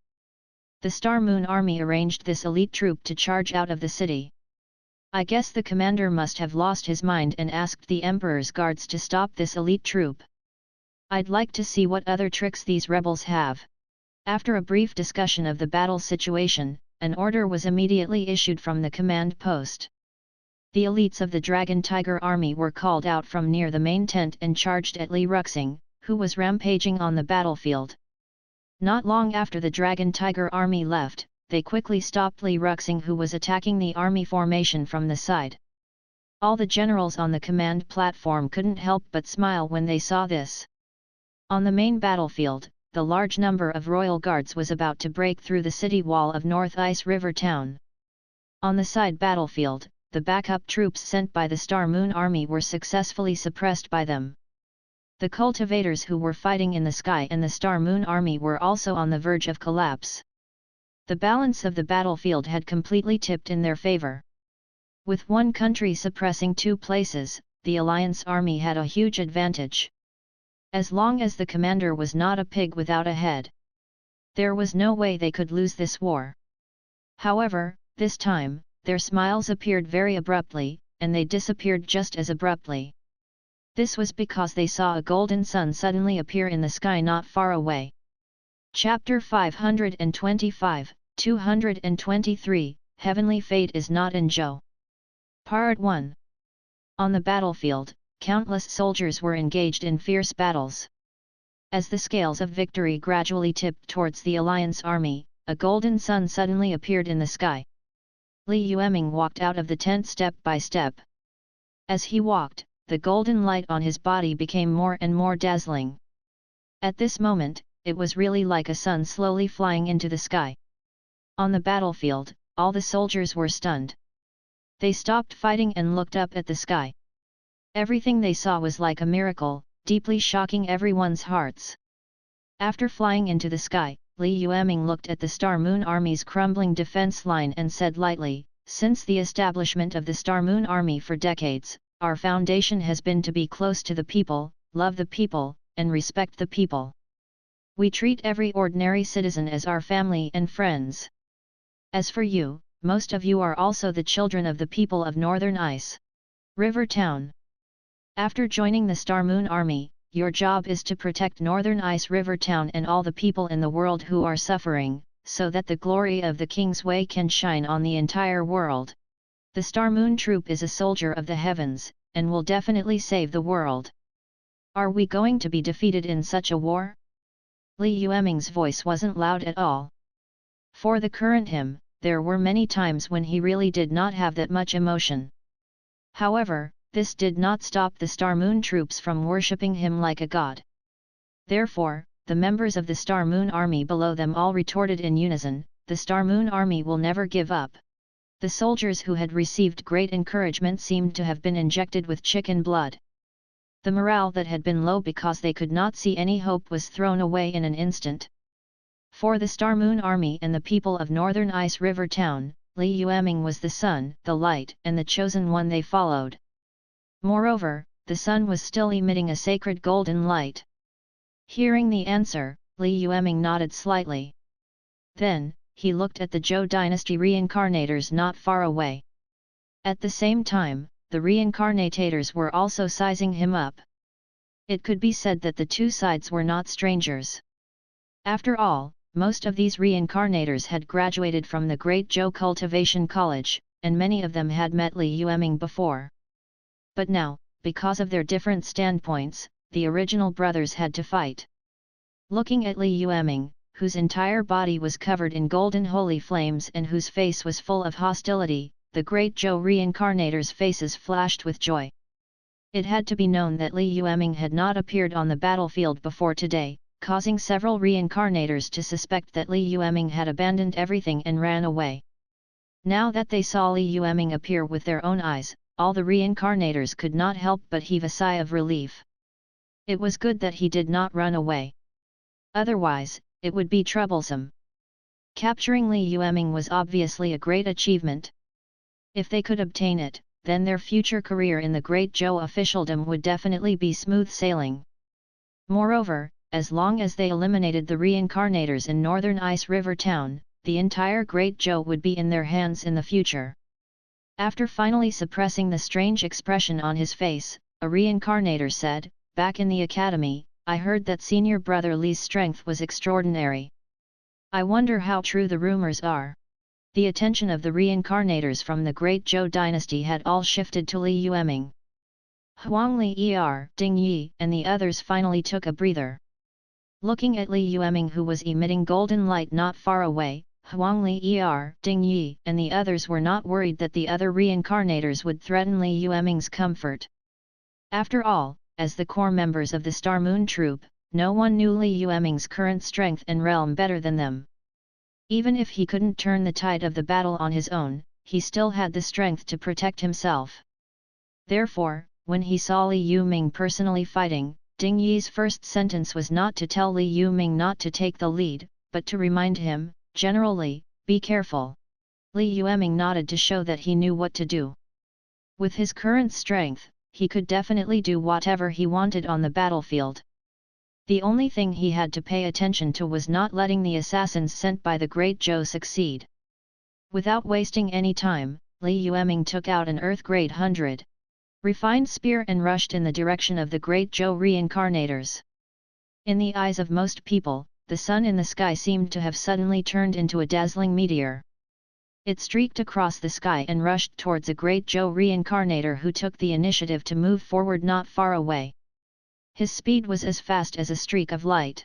The Star Moon army arranged this elite troop to charge out of the city. I guess the commander must have lost his mind and asked the Emperor's guards to stop this elite troop. I'd like to see what other tricks these rebels have. After a brief discussion of the battle situation, an order was immediately issued from the command post. The elites of the Dragon Tiger army were called out from near the main tent and charged at Li Yueming, who was rampaging on the battlefield. Not long after the Dragon Tiger army left, they quickly stopped Li Yueming, who was attacking the army formation from the side. All the generals on the command platform couldn't help but smile when they saw this. On the main battlefield, the large number of royal guards was about to break through the city wall of North Ice River Town. On the side battlefield, the backup troops sent by the Star Moon army were successfully suppressed by them. The cultivators who were fighting in the sky and the Star Moon army were also on the verge of collapse. The balance of the battlefield had completely tipped in their favor. With one country suppressing two places, the Alliance army had a huge advantage. As long as the commander was not a pig without a head, there was no way they could lose this war. However, this time, their smiles appeared very abruptly, and they disappeared just as abruptly. This was because they saw a golden sun suddenly appear in the sky not far away. Chapter 525, 223, Heavenly Fate is not in Zhou. Part 1. On the battlefield, countless soldiers were engaged in fierce battles. As the scales of victory gradually tipped towards the Alliance army, a golden sun suddenly appeared in the sky. Li Yueming walked out of the tent step by step. As he walked, the golden light on his body became more and more dazzling. At this moment, it was really like a sun slowly flying into the sky. On the battlefield, all the soldiers were stunned. They stopped fighting and looked up at the sky. Everything they saw was like a miracle, deeply shocking everyone's hearts. After flying into the sky, Li Yueming looked at the Star Moon Army's crumbling defense line and said lightly, "Since the establishment of the Star Moon Army for decades, our foundation has been to be close to the people, love the people, and respect the people. We treat every ordinary citizen as our family and friends. As for you, most of you are also the children of the people of Northern Ice River Town. After joining the Star Moon Army, your job is to protect Northern Ice River Town and all the people in the world who are suffering, so that the glory of the King's Way can shine on the entire world. The Star Moon Troop is a soldier of the heavens, and will definitely save the world. Are we going to be defeated in such a war?" Li Yueming's voice wasn't loud at all. For the current him, there were many times when he really did not have that much emotion. However, this did not stop the Star Moon troops from worshipping him like a god. Therefore, the members of the Star Moon Army below them all retorted in unison, "The Star Moon Army will never give up." The soldiers who had received great encouragement seemed to have been injected with chicken blood. The morale that had been low because they could not see any hope was thrown away in an instant. For the Star Moon Army and the people of Northern Ice River Town, Li Yueming was the sun, the light, and the chosen one they followed. Moreover, the sun was still emitting a sacred golden light. Hearing the answer, Li Yueming nodded slightly. Then, he looked at the Zhou dynasty reincarnators not far away. At the same time, the reincarnators were also sizing him up. It could be said that the two sides were not strangers. After all, most of these reincarnators had graduated from the Great Zhou Cultivation College, and many of them had met Li Yueming before. But now, because of their different standpoints, the original brothers had to fight. Looking at Li Yueming, whose entire body was covered in golden holy flames and whose face was full of hostility, the Great Zhou reincarnators' faces flashed with joy. It had to be known that Li Yueming had not appeared on the battlefield before today, causing several reincarnators to suspect that Li Yueming had abandoned everything and ran away. Now that they saw Li Yueming appear with their own eyes, all the reincarnators could not help but heave a sigh of relief. It was good that he did not run away. Otherwise, it would be troublesome. Capturing Li Yueming was obviously a great achievement. If they could obtain it, then their future career in the Great Zhou officialdom would definitely be smooth sailing. Moreover, as long as they eliminated the reincarnators in Northern Ice River Town, the entire Great Zhou would be in their hands in the future. After finally suppressing the strange expression on his face, a reincarnator said, "Back in the academy, I heard that senior brother Li's strength was extraordinary. I wonder how true the rumors are." The attention of the reincarnators from the Great Zhou dynasty had all shifted to Li Yueming. Huang Li Er, Ding Yi, and the others finally took a breather. Looking at Li Yueming, who was emitting golden light not far away, Huang Li Er, Ding Yi, and the others were not worried that the other reincarnators would threaten Li Yueming's comfort. After all, as the core members of the Star Moon Troop, no one knew Li Yueming's current strength and realm better than them. Even if he couldn't turn the tide of the battle on his own, he still had the strength to protect himself. Therefore, when he saw Li Yueming personally fighting, Ding Yi's first sentence was not to tell Li Yueming not to take the lead, but to remind him, "General Li, be careful." Li Yueming nodded to show that he knew what to do. With his current strength, he could definitely do whatever he wanted on the battlefield. The only thing he had to pay attention to was not letting the assassins sent by the Great Zhou succeed. Without wasting any time, Li Yueming took out an Earth-grade 100 refined spear and rushed in the direction of the Great Zhou reincarnators. In the eyes of most people, the sun in the sky seemed to have suddenly turned into a dazzling meteor. It streaked across the sky and rushed towards a Great Zhou reincarnator who took the initiative to move forward not far away. His speed was as fast as a streak of light.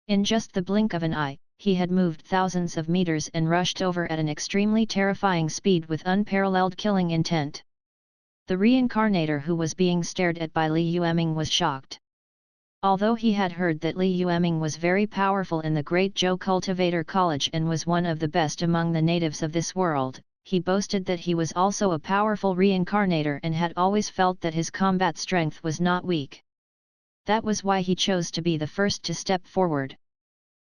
In just the blink of an eye, he had moved thousands of meters and rushed over at an extremely terrifying speed with unparalleled killing intent. The reincarnator who was being stared at by Li Yueming was shocked. Although he had heard that Li Yueming was very powerful in the Great Zhou Cultivator College and was one of the best among the natives of this world, he boasted that he was also a powerful reincarnator and had always felt that his combat strength was not weak. That was why he chose to be the first to step forward.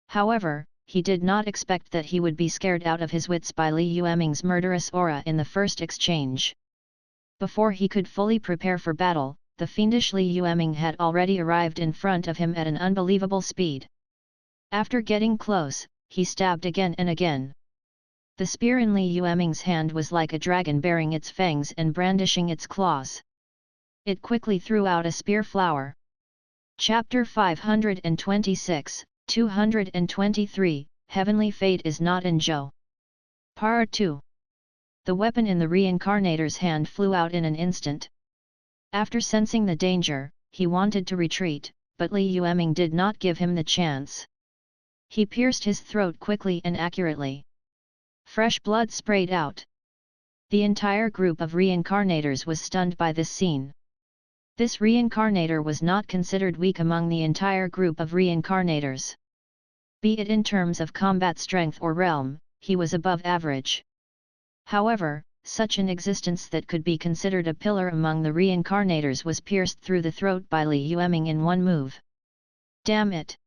However, he did not expect that he would be scared out of his wits by Li Yueming's murderous aura in the first exchange. Before he could fully prepare for battle, the fiendish Li Yueming had already arrived in front of him at an unbelievable speed. After getting close, he stabbed again and again. The spear in Li Yueming's hand was like a dragon baring its fangs and brandishing its claws. It quickly threw out a spear flower. Chapter 526, 223, Heavenly Fate is not in Zhou. Part 2. The weapon in the reincarnator's hand flew out in an instant. After sensing the danger, he wanted to retreat, but Li Yueming did not give him the chance. He pierced his throat quickly and accurately. Fresh blood sprayed out. The entire group of reincarnators was stunned by this scene. This reincarnator was not considered weak among the entire group of reincarnators. Be it in terms of combat strength or realm, he was above average. However, such an existence that could be considered a pillar among the reincarnators was pierced through the throat by Li Yueming in one move. Damn it!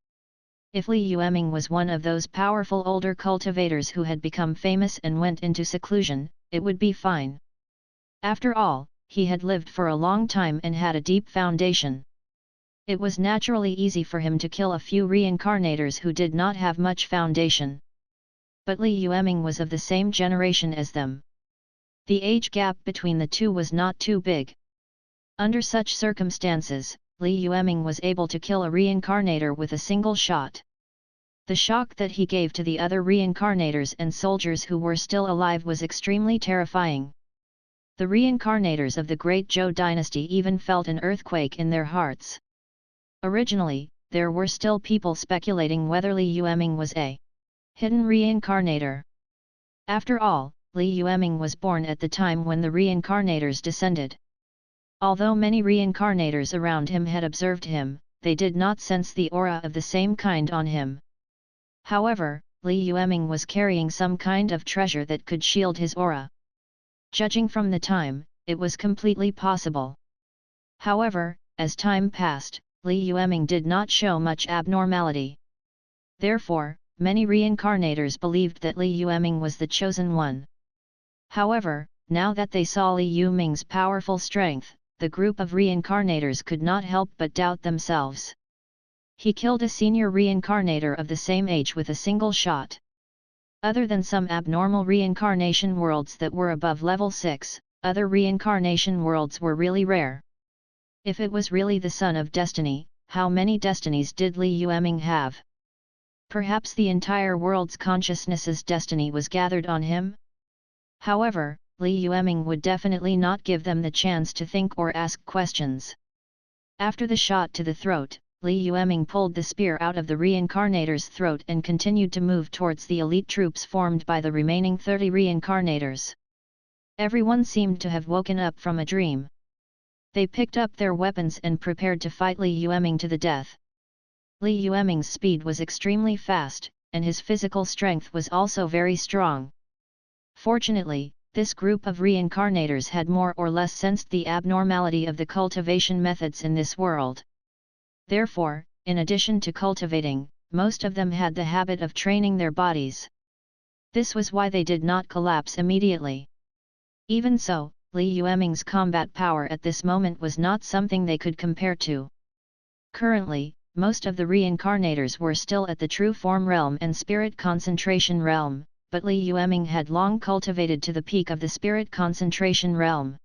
If Li Yueming was one of those powerful older cultivators who had become famous and went into seclusion, it would be fine. After all, he had lived for a long time and had a deep foundation. It was naturally easy for him to kill a few reincarnators who did not have much foundation. But Li Yueming was of the same generation as them. The age gap between the two was not too big. Under such circumstances, Li Yueming was able to kill a reincarnator with a single shot. The shock that he gave to the other reincarnators and soldiers who were still alive was extremely terrifying. The reincarnators of the Great Zhou dynasty even felt an earthquake in their hearts. Originally, there were still people speculating whether Li Yueming was a hidden reincarnator. After all, Li Yueming was born at the time when the reincarnators descended. Although many reincarnators around him had observed him, they did not sense the aura of the same kind on him. However, Li Yueming was carrying some kind of treasure that could shield his aura. Judging from the time, it was completely possible. However, as time passed, Li Yueming did not show much abnormality. Therefore, many reincarnators believed that Li Yueming was the chosen one. However, now that they saw Li Yueming's powerful strength, the group of reincarnators could not help but doubt themselves. He killed a senior reincarnator of the same age with a single shot. Other than some abnormal reincarnation worlds that were above level 6, other reincarnation worlds were really rare. If it was really the son of destiny, how many destinies did Li Yueming have? Perhaps the entire world's consciousness's destiny was gathered on him? However, Li Yueming would definitely not give them the chance to think or ask questions. After the shot to the throat, Li Yueming pulled the spear out of the reincarnator's throat and continued to move towards the elite troops formed by the remaining 30 reincarnators. Everyone seemed to have woken up from a dream. They picked up their weapons and prepared to fight Li Yueming to the death. Li Yueming's speed was extremely fast, and his physical strength was also very strong. Fortunately, this group of reincarnators had more or less sensed the abnormality of the cultivation methods in this world. Therefore, in addition to cultivating, most of them had the habit of training their bodies. This was why they did not collapse immediately. Even so, Li Yueming's combat power at this moment was not something they could compare to. Currently, most of the reincarnators were still at the true form realm and spirit concentration realm, but Li Yueming had long cultivated to the peak of the spirit concentration realm.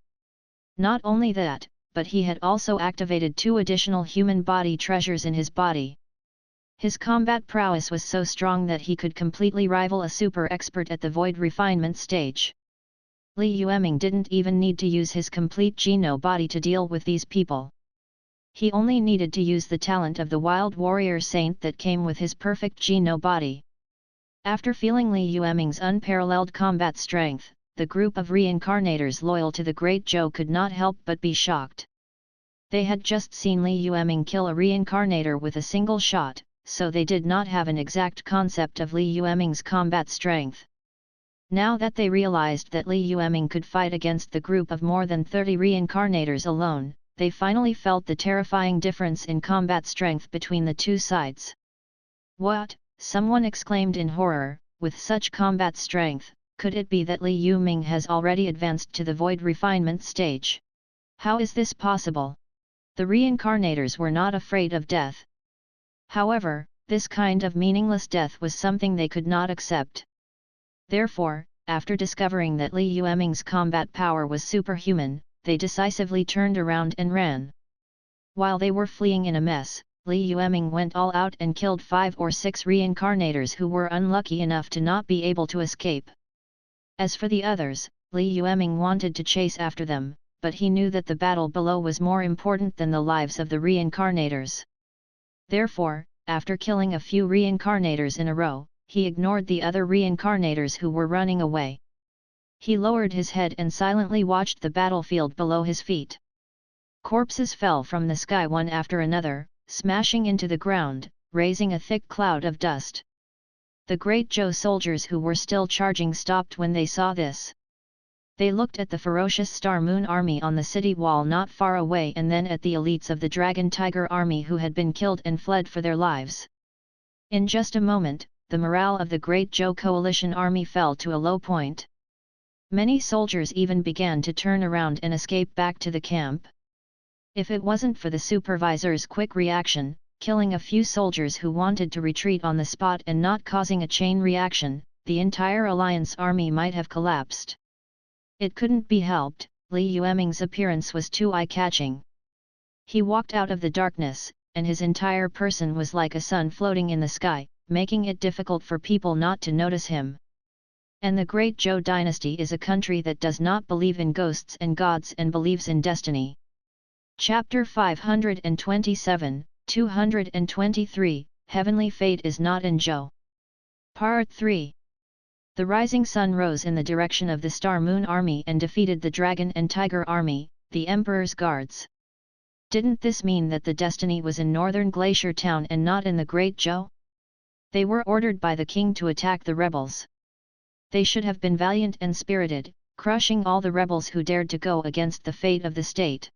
Not only that, but he had also activated 2 additional human body treasures in his body. His combat prowess was so strong that he could completely rival a super expert at the void refinement stage. Li Yueming didn't even need to use his complete Geno body to deal with these people. He only needed to use the talent of the wild warrior saint that came with his perfect Geno body. After feeling Li Yueming's unparalleled combat strength, the group of reincarnators loyal to the Great Zhou could not help but be shocked. They had just seen Li Yueming kill a reincarnator with a single shot, so they did not have an exact concept of Li Yueming's combat strength. Now that they realized that Li Yueming could fight against the group of more than 30 reincarnators alone, they finally felt the terrifying difference in combat strength between the two sides. "What?" someone exclaimed in horror, "with such combat strength, could it be that Li Yueming has already advanced to the void refinement stage? How is this possible?" The reincarnators were not afraid of death. However, this kind of meaningless death was something they could not accept. Therefore, after discovering that Li Yueming's combat power was superhuman, they decisively turned around and ran. While they were fleeing in a mess, Li Yueming went all out and killed 5 or 6 reincarnators who were unlucky enough to not be able to escape. As for the others, Li Yueming wanted to chase after them, but he knew that the battle below was more important than the lives of the reincarnators. Therefore, after killing a few reincarnators in a row, he ignored the other reincarnators who were running away. He lowered his head and silently watched the battlefield below his feet. Corpses fell from the sky one after another, smashing into the ground, raising a thick cloud of dust. The Great Zhou soldiers who were still charging stopped when they saw this. They looked at the ferocious Star Moon army on the city wall not far away and then at the elites of the Dragon Tiger army who had been killed and fled for their lives. In just a moment, the morale of the Great Zhou coalition army fell to a low point. Many soldiers even began to turn around and escape back to the camp. If it wasn't for the supervisor's quick reaction, killing a few soldiers who wanted to retreat on the spot and not causing a chain reaction, the entire alliance army might have collapsed. It couldn't be helped, Li Yueming's appearance was too eye-catching. He walked out of the darkness, and his entire person was like a sun floating in the sky, making it difficult for people not to notice him. And the Great Zhou dynasty is a country that does not believe in ghosts and gods and believes in destiny. Chapter 527, 223, Heavenly Fate is not in Zhou. Part 3. The rising sun rose in the direction of the Star Moon army and defeated the Dragon and Tiger army, the Emperor's guards. Didn't this mean that the destiny was in northern Glacier Town and not in the Great Zhou? They were ordered by the king to attack the rebels. They should have been valiant and spirited, crushing all the rebels who dared to go against the fate of the state.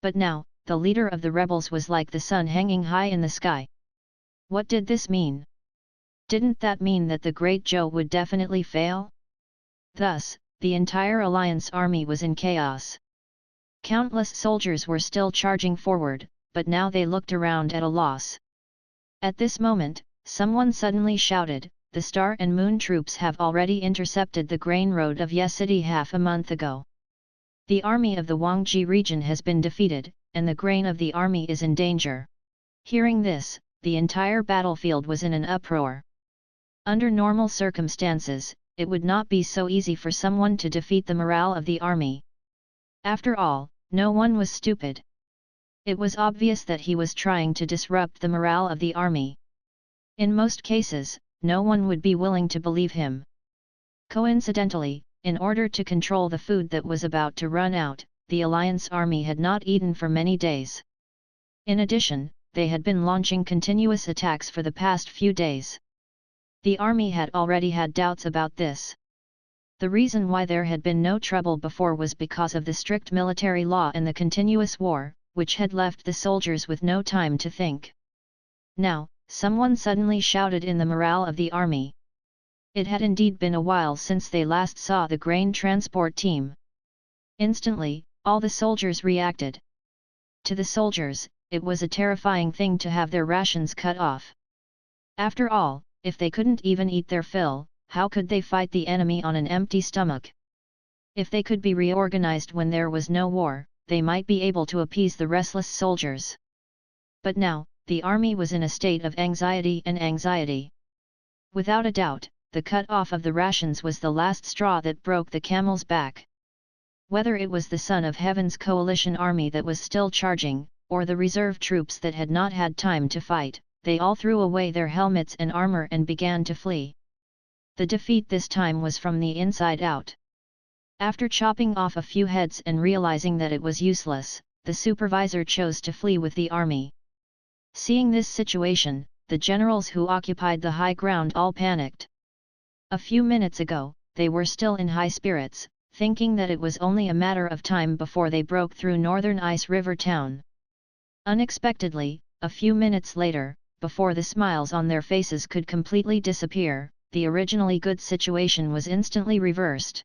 But now, the leader of the rebels was like the sun hanging high in the sky. What did this mean? Didn't that mean that the Great Zhou would definitely fail? Thus, the entire alliance army was in chaos. Countless soldiers were still charging forward, but now they looked around at a loss. At this moment, someone suddenly shouted, "The Star and Moon troops have already intercepted the grain road of Ye City half a month ago. The army of the Huangji region has been defeated, and the grain of the army is in danger." Hearing this, the entire battlefield was in an uproar. Under normal circumstances, it would not be so easy for someone to defeat the morale of the army. After all, no one was stupid. It was obvious that he was trying to disrupt the morale of the army. In most cases, no one would be willing to believe him. Coincidentally, in order to control the food that was about to run out, the alliance army had not eaten for many days. In addition, they had been launching continuous attacks for the past few days. The army had already had doubts about this. The reason why there had been no trouble before was because of the strict military law and the continuous war, which had left the soldiers with no time to think. Now, someone suddenly shouted in the morale of the army. It had indeed been a while since they last saw the grain transport team. Instantly, all the soldiers reacted. To the soldiers, it was a terrifying thing to have their rations cut off. After all, if they couldn't even eat their fill, how could they fight the enemy on an empty stomach? If they could be reorganized when there was no war, they might be able to appease the restless soldiers. But now, the army was in a state of anxiety and anxiety. Without a doubt, the cut-off of the rations was the last straw that broke the camel's back. Whether it was the Son of Heaven's coalition army that was still charging, or the reserve troops that had not had time to fight, they all threw away their helmets and armor and began to flee. The defeat this time was from the inside out. After chopping off a few heads and realizing that it was useless, the supervisor chose to flee with the army. Seeing this situation, the generals who occupied the high ground all panicked. A few minutes ago, they were still in high spirits, thinking that it was only a matter of time before they broke through northern Ice River Town. Unexpectedly, a few minutes later, before the smiles on their faces could completely disappear, the originally good situation was instantly reversed.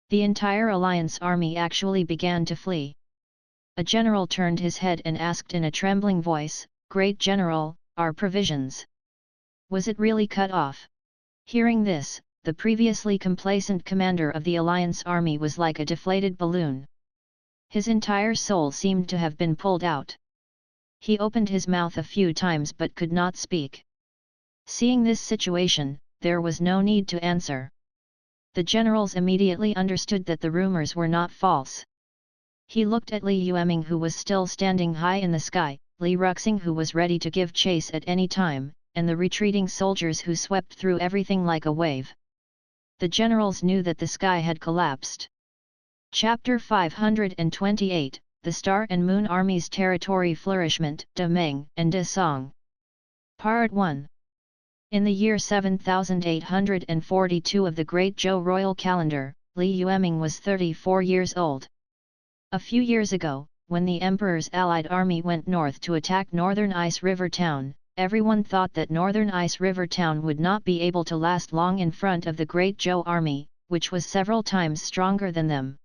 The entire Alliance army actually began to flee. A general turned his head and asked in a trembling voice, "Great General, our provisions. Was it really cut off?" Hearing this, the previously complacent commander of the Alliance army was like a deflated balloon. His entire soul seemed to have been pulled out. He opened his mouth a few times but could not speak. Seeing this situation, there was no need to answer. The generals immediately understood that the rumors were not false. He looked at Li Yueming, who was still standing high in the sky, Li Yueming, who was ready to give chase at any time, and the retreating soldiers who swept through everything like a wave. The generals knew that the sky had collapsed. Chapter 528, The Star and Moon Army's Territory Flourishment, De Meng and De Song. Part 1. In the year 7842 of the Great Zhou royal calendar, Li Yueming was 34 years old. A few years ago, when the emperor's allied army went north to attack northern Ice River Town, everyone thought that northern Ice River Town would not be able to last long in front of the Great Zhou army, which was several times stronger than them.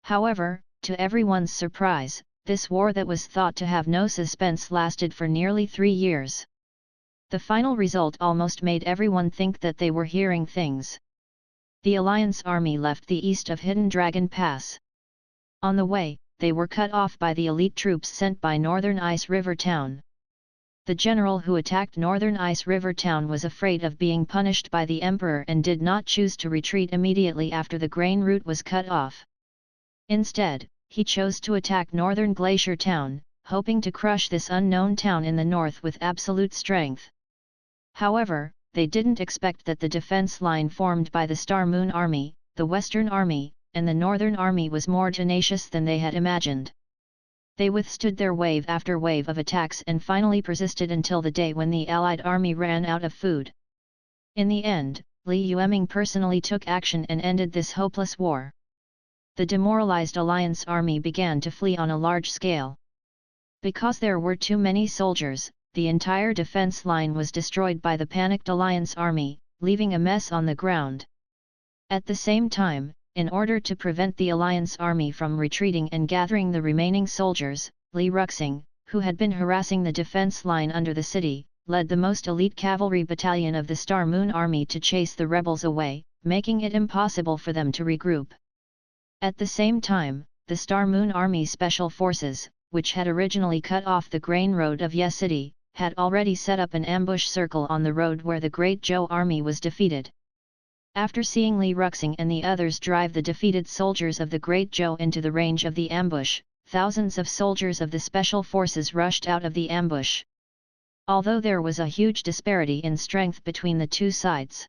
However, to everyone's surprise, this war that was thought to have no suspense lasted for nearly 3 years. The final result almost made everyone think that they were hearing things. The Alliance army left the east of Hidden Dragon Pass. On the way, they were cut off by the elite troops sent by Northern Ice River Town. The general who attacked Northern Ice River Town was afraid of being punished by the emperor and did not choose to retreat immediately after the grain route was cut off. Instead, he chose to attack Northern Glacier Town, hoping to crush this unknown town in the north with absolute strength. However, they didn't expect that the defense line formed by the Star Moon Army, the Western Army, and the Northern Army was more tenacious than they had imagined. They withstood their wave after wave of attacks and finally persisted until the day when the Allied army ran out of food. In the end, Li Yueming personally took action and ended this hopeless war. The demoralized Alliance army began to flee on a large scale. Because there were too many soldiers, the entire defense line was destroyed by the panicked Alliance army, leaving a mess on the ground. At the same time, in order to prevent the Alliance army from retreating and gathering the remaining soldiers, Li Yueming, who had been harassing the defense line under the city, led the most elite cavalry battalion of the Star Moon Army to chase the rebels away, making it impossible for them to regroup. At the same time, the Star Moon Army Special Forces, which had originally cut off the grain road of Ye City, had already set up an ambush circle on the road where the Great Zhou army was defeated. After seeing Li Yueming and the others drive the defeated soldiers of the Great Zhou into the range of the ambush, thousands of soldiers of the Special Forces rushed out of the ambush. Although there was a huge disparity in strength between the two sides.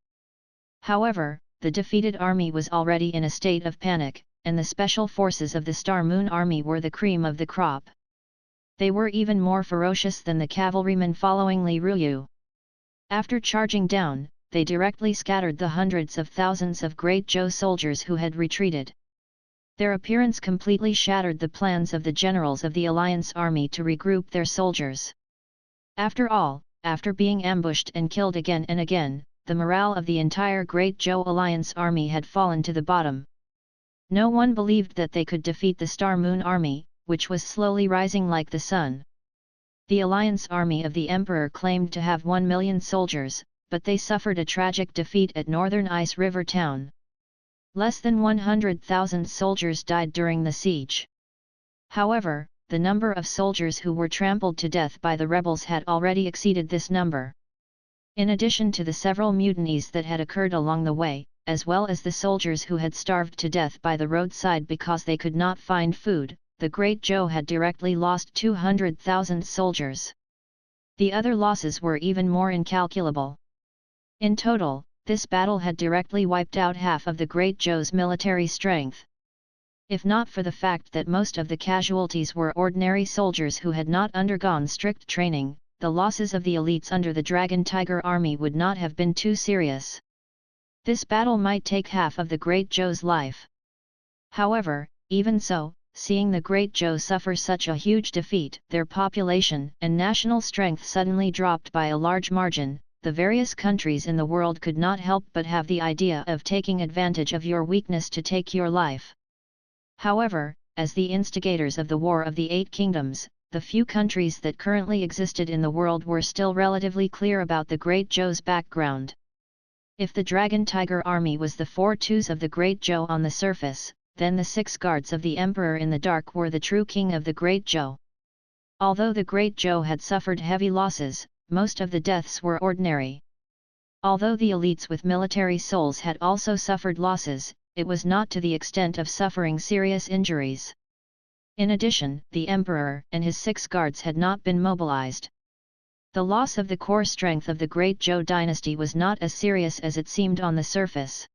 However, the defeated army was already in a state of panic, and the Special Forces of the Star Moon Army were the cream of the crop. They were even more ferocious than the cavalrymen following Li Yueming. After charging down, they directly scattered the hundreds of thousands of Great Zhou soldiers who had retreated. Their appearance completely shattered the plans of the generals of the Alliance army to regroup their soldiers. After all, after being ambushed and killed again and again, the morale of the entire Great Zhou Alliance army had fallen to the bottom. No one believed that they could defeat the Star Moon Army, which was slowly rising like the sun. The Alliance army of the Emperor claimed to have 1 million soldiers, but they suffered a tragic defeat at Northern Ice River Town. Less than 100,000 soldiers died during the siege. However, the number of soldiers who were trampled to death by the rebels had already exceeded this number. In addition to the several mutinies that had occurred along the way, as well as the soldiers who had starved to death by the roadside because they could not find food, the Great Zhou had directly lost 200,000 soldiers. The other losses were even more incalculable. In total, this battle had directly wiped out half of the Great Zhou's military strength. If not for the fact that most of the casualties were ordinary soldiers who had not undergone strict training, the losses of the elites under the Dragon Tiger army would not have been too serious. This battle might take half of the Great Zhou's life. However, even so, seeing the Great Zhou suffer such a huge defeat, their population and national strength suddenly dropped by a large margin, the various countries in the world could not help but have the idea of taking advantage of your weakness to take your life. However, as the instigators of the War of the Eight Kingdoms, the few countries that currently existed in the world were still relatively clear about the Great Zhou's background. If the Dragon Tiger army was the fortress of the Great Zhou on the surface, then the 6 guards of the Emperor in the dark were the true king of the Great Zhou. Although the Great Zhou had suffered heavy losses, most of the deaths were ordinary. Although the elites with military souls had also suffered losses, it was not to the extent of suffering serious injuries. In addition, the Emperor and his 6 guards had not been mobilized. The loss of the core strength of the Great Zhou dynasty was not as serious as it seemed on the surface.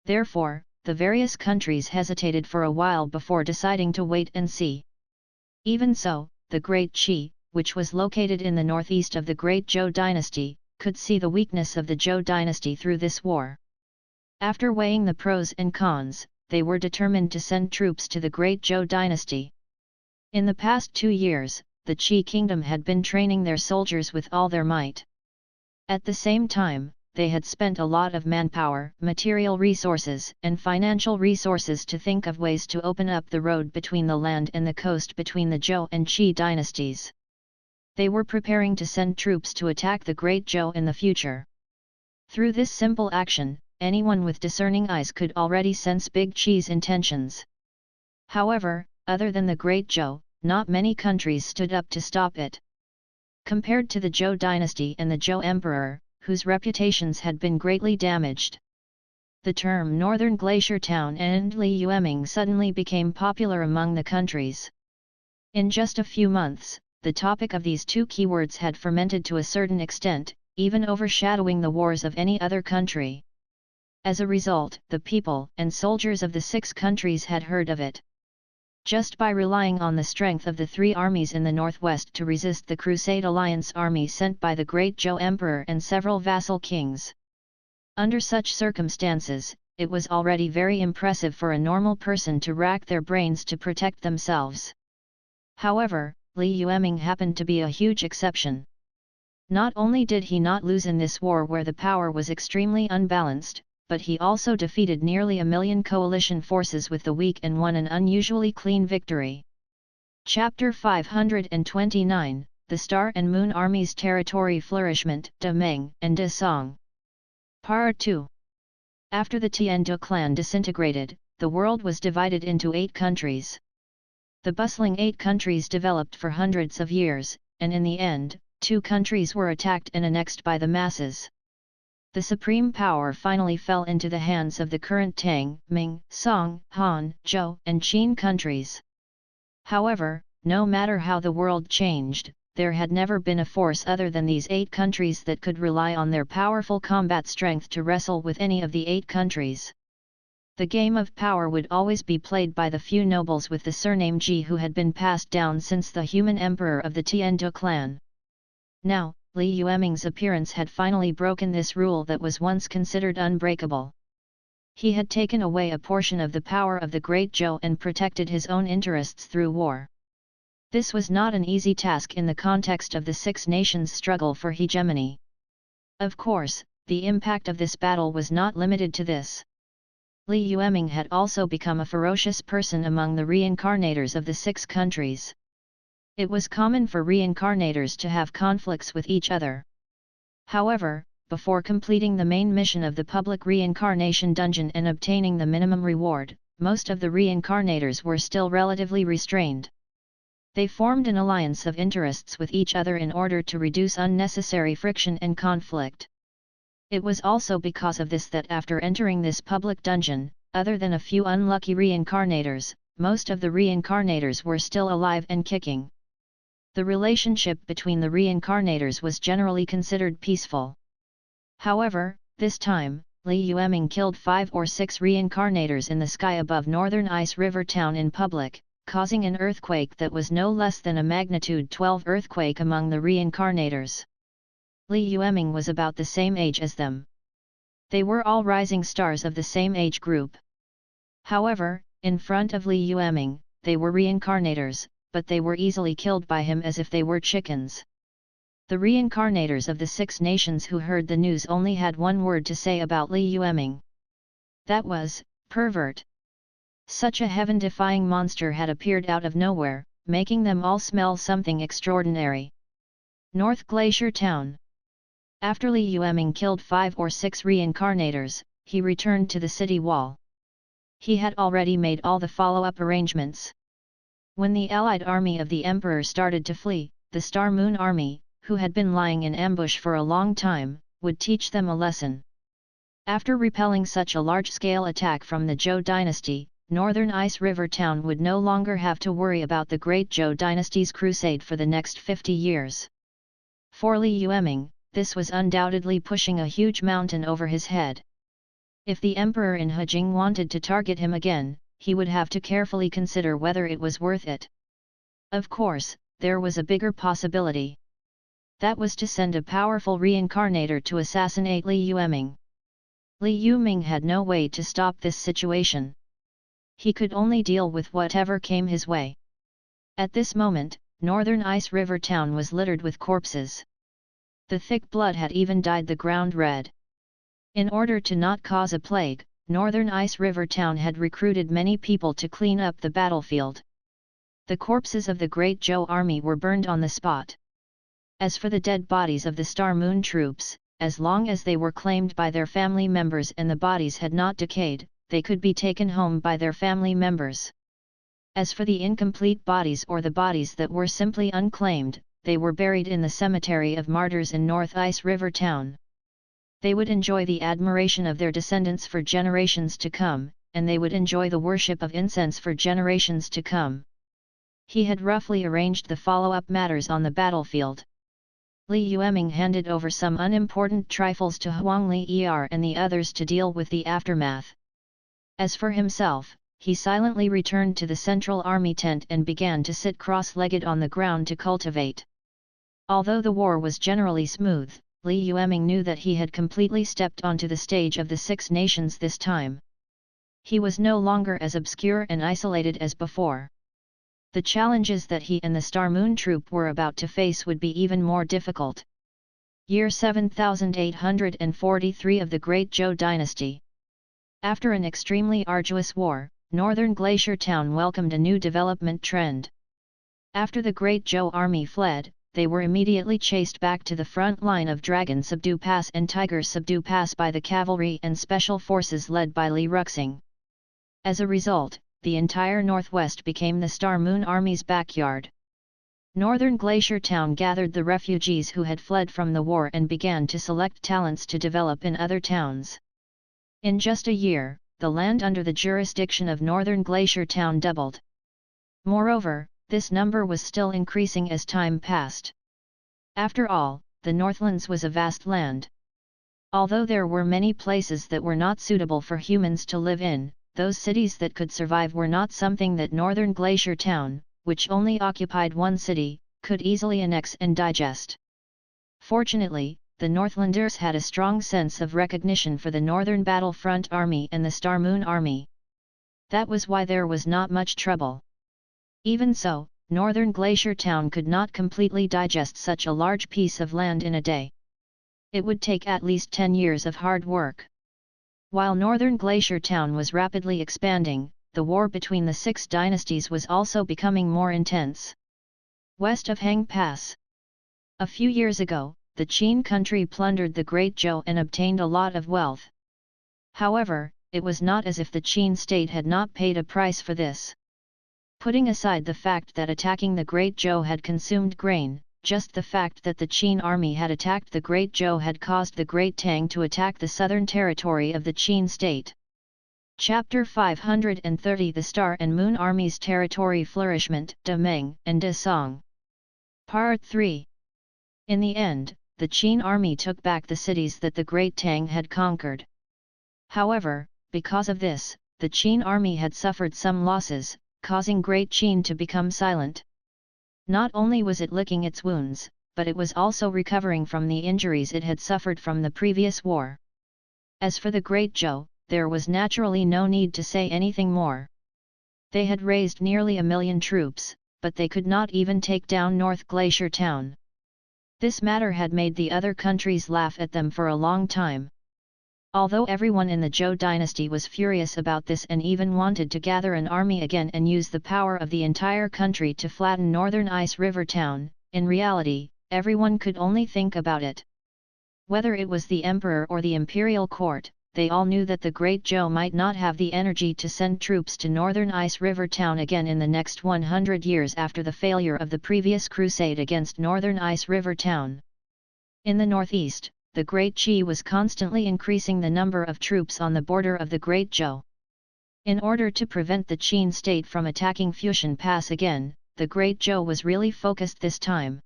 Therefore, the various countries hesitated for a while before deciding to wait and see. Even so, the Great Qi, which was located in the northeast of the Great Zhou dynasty, could see the weakness of the Zhou dynasty through this war. After weighing the pros and cons, they were determined to send troops to the Great Zhou dynasty. In the past 2 years, the Qi kingdom had been training their soldiers with all their might. At the same time, they had spent a lot of manpower, material resources, and financial resources to think of ways to open up the road between the land and the coast between the Zhou and Qi dynasties. They were preparing to send troops to attack the Great Zhou in the future. Through this simple action, anyone with discerning eyes could already sense Big Qi's intentions. However, other than the Great Zhou, not many countries stood up to stop it. Compared to the Zhou dynasty and the Zhou emperor, whose reputations had been greatly damaged, the term Northern Glacier Town and Li Yueming suddenly became popular among the countries. In just a few months, the topic of these 2 keywords had fermented to a certain extent, even overshadowing the wars of any other country. As a result, the people and soldiers of the 6 countries had heard of it. Just by relying on the strength of the 3 armies in the northwest to resist the Crusade Alliance army sent by the Great Zhou Emperor and several vassal kings. Under such circumstances, it was already very impressive for a normal person to rack their brains to protect themselves. However, Li Yueming happened to be a huge exception. Not only did he not lose in this war where the power was extremely unbalanced, but he also defeated nearly 1 million coalition forces with the weak and won an unusually clean victory. Chapter 529, The Star and Moon Armies Territory Flourishment, De Meng and De Song. Part 2. After the Tiandu clan disintegrated, the world was divided into 8 countries. The bustling 8 countries developed for hundreds of years, and in the end, 2 countries were attacked and annexed by the masses. The supreme power finally fell into the hands of the current Tang, Ming, Song, Han, Zhou, and Qin countries. However, no matter how the world changed, there had never been a force other than these 8 countries that could rely on their powerful combat strength to wrestle with any of the 8 countries. The game of power would always be played by the few nobles with the surname Ji who had been passed down since the human emperor of the Tiandu clan. Now, Li Yueming's appearance had finally broken this rule that was once considered unbreakable. He had taken away a portion of the power of the Great Zhou and protected his own interests through war. This was not an easy task in the context of the 6 nations' struggle for hegemony. Of course, the impact of this battle was not limited to this. Li Yueming had also become a ferocious person among the reincarnators of the 6 countries. It was common for reincarnators to have conflicts with each other. However, before completing the main mission of the public reincarnation dungeon and obtaining the minimum reward, most of the reincarnators were still relatively restrained. They formed an alliance of interests with each other in order to reduce unnecessary friction and conflict. It was also because of this that after entering this public dungeon, other than a few unlucky reincarnators, most of the reincarnators were still alive and kicking. The relationship between the reincarnators was generally considered peaceful. However, this time, Li Yueming killed 5 or 6 reincarnators in the sky above northern Ice River Town in public, causing an earthquake that was no less than a magnitude 12 earthquake among the reincarnators. Li Yueming was about the same age as them. They were all rising stars of the same age group. However, in front of Li Yueming, they were reincarnators, but they were easily killed by him as if they were chickens. The reincarnators of the 6 nations who heard the news only had one word to say about Li Yueming. That was, pervert. Such a heaven-defying monster had appeared out of nowhere, making them all smell something extraordinary. North Glacier Town. After Li Yueming killed 5 or 6 reincarnators, he returned to the city wall. He had already made all the follow-up arrangements. When the allied army of the Emperor started to flee, the Star Moon Army, who had been lying in ambush for a long time, would teach them a lesson. After repelling such a large-scale attack from the Zhou dynasty, Northern Ice River Town would no longer have to worry about the Great Zhou dynasty's crusade for the next 50 years. For Li Yueming, this was undoubtedly pushing a huge mountain over his head. If the Emperor in Hejing wanted to target him again, he would have to carefully consider whether it was worth it. Of course, there was a bigger possibility. That was to send a powerful reincarnator to assassinate Li Yueming. Li Yueming had no way to stop this situation. He could only deal with whatever came his way. At this moment, Northern Ice River Town was littered with corpses. The thick blood had even dyed the ground red. In order to not cause a plague, Northern Ice River Town had recruited many people to clean up the battlefield. The corpses of the Great Zhou army were burned on the spot. As for the dead bodies of the Star Moon troops, as long as they were claimed by their family members and the bodies had not decayed, they could be taken home by their family members. As for the incomplete bodies or the bodies that were simply unclaimed, they were buried in the cemetery of martyrs in North Ice River Town. They would enjoy the admiration of their descendants for generations to come, and they would enjoy the worship of incense for generations to come. He had roughly arranged the follow-up matters on the battlefield. Li Yueming handed over some unimportant trifles to Huang Li Er and the others to deal with the aftermath. As for himself, he silently returned to the central army tent and began to sit cross-legged on the ground to cultivate. Although the war was generally smooth, Li Yueming knew that he had completely stepped onto the stage of the 6 nations this time. He was no longer as obscure and isolated as before. The challenges that he and the Star Moon troop were about to face would be even more difficult. Year 7843 of the Great Zhou dynasty. After an extremely arduous war, Northern Glacier Town welcomed a new development trend. After the Great Zhou army fled, they were immediately chased back to the front line of Dragon Subdue Pass and Tiger Subdue Pass by the cavalry and special forces led by Li Yueming. As a result, the entire northwest became the Star Moon Army's backyard. Northern Glacier Town gathered the refugees who had fled from the war and began to select talents to develop in other towns. In just a year, the land under the jurisdiction of Northern Glacier Town doubled. Moreover, this number was still increasing as time passed. After all, the Northlands was a vast land. Although there were many places that were not suitable for humans to live in, those cities that could survive were not something that Northern Glacier Town, which only occupied one city, could easily annex and digest. Fortunately, the Northlanders had a strong sense of recognition for the Northern Battlefront Army and the Star Moon Army. That was why there was not much trouble. Even so, Northern Glacier Town could not completely digest such a large piece of land in a day. It would take at least 10 years of hard work. While Northern Glacier Town was rapidly expanding, the war between the 6 dynasties was also becoming more intense. West of Hang Pass. A few years ago, the Qin country plundered the Great Zhou and obtained a lot of wealth. However, it was not as if the Qin state had not paid a price for this. Putting aside the fact that attacking the Great Zhou had consumed grain, just the fact that the Qin army had attacked the Great Zhou had caused the Great Tang to attack the southern territory of the Qin state. Chapter 530 The Star and Moon Armies Territory Flourishment, De Meng and De Song. Part 3. In the end, the Qin army took back the cities that the Great Tang had conquered. However, because of this, the Qin army had suffered some losses, causing Great Qin to become silent. Not only was it licking its wounds, but it was also recovering from the injuries it had suffered from the previous war. As for the Great Zhou, there was naturally no need to say anything more. They had raised nearly 1 million troops, but they could not even take down North Glacier Town. This matter had made the other countries laugh at them for a long time. Although everyone in the Zhou dynasty was furious about this and even wanted to gather an army again and use the power of the entire country to flatten Northern Ice River Town, in reality, everyone could only think about it. Whether it was the emperor or the imperial court, they all knew that the Great Zhou might not have the energy to send troops to Northern Ice River Town again in the next 100 years after the failure of the previous crusade against Northern Ice River Town. In the northeast, the Great Qi was constantly increasing the number of troops on the border of the Great Zhou. In order to prevent the Qin state from attacking Fushan Pass again, the Great Zhou was really focused this time.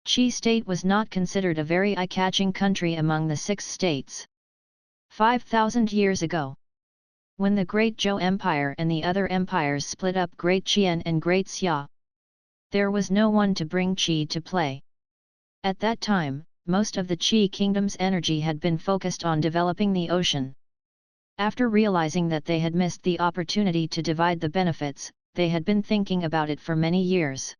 Qi state was not considered a very eye-catching country among the 6 states. 5,000 years ago, when the Great Zhou Empire and the other empires split up Great Qian and Great Xia, there was no one to bring Qi to play. At that time, most of the Qi kingdom's energy had been focused on developing the ocean. After realizing that they had missed the opportunity to divide the benefits, they had been thinking about it for many years.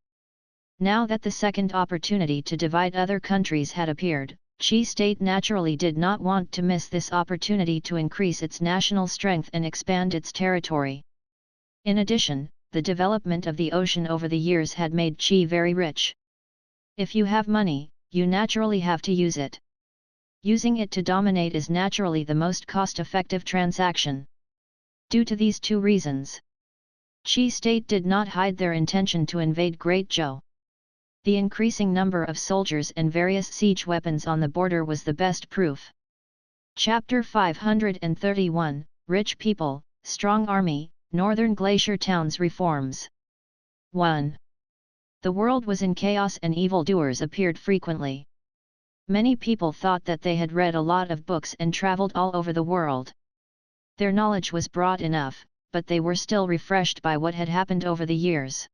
Now that the second opportunity to divide other countries had appeared, Qi state naturally did not want to miss this opportunity to increase its national strength and expand its territory. In addition, the development of the ocean over the years had made Qi very rich. If you have money, you naturally have to use it. Using it to dominate is naturally the most cost-effective transaction. Due to these 2 reasons, Qi state did not hide their intention to invade Great Zhou. The increasing number of soldiers and various siege weapons on the border was the best proof. Chapter 531, Rich People, Strong Army, Northern Glacier Towns Reforms. 1. The world was in chaos and evildoers appeared frequently. Many people thought that they had read a lot of books and traveled all over the world. Their knowledge was broad enough, but they were still refreshed by what had happened over the years.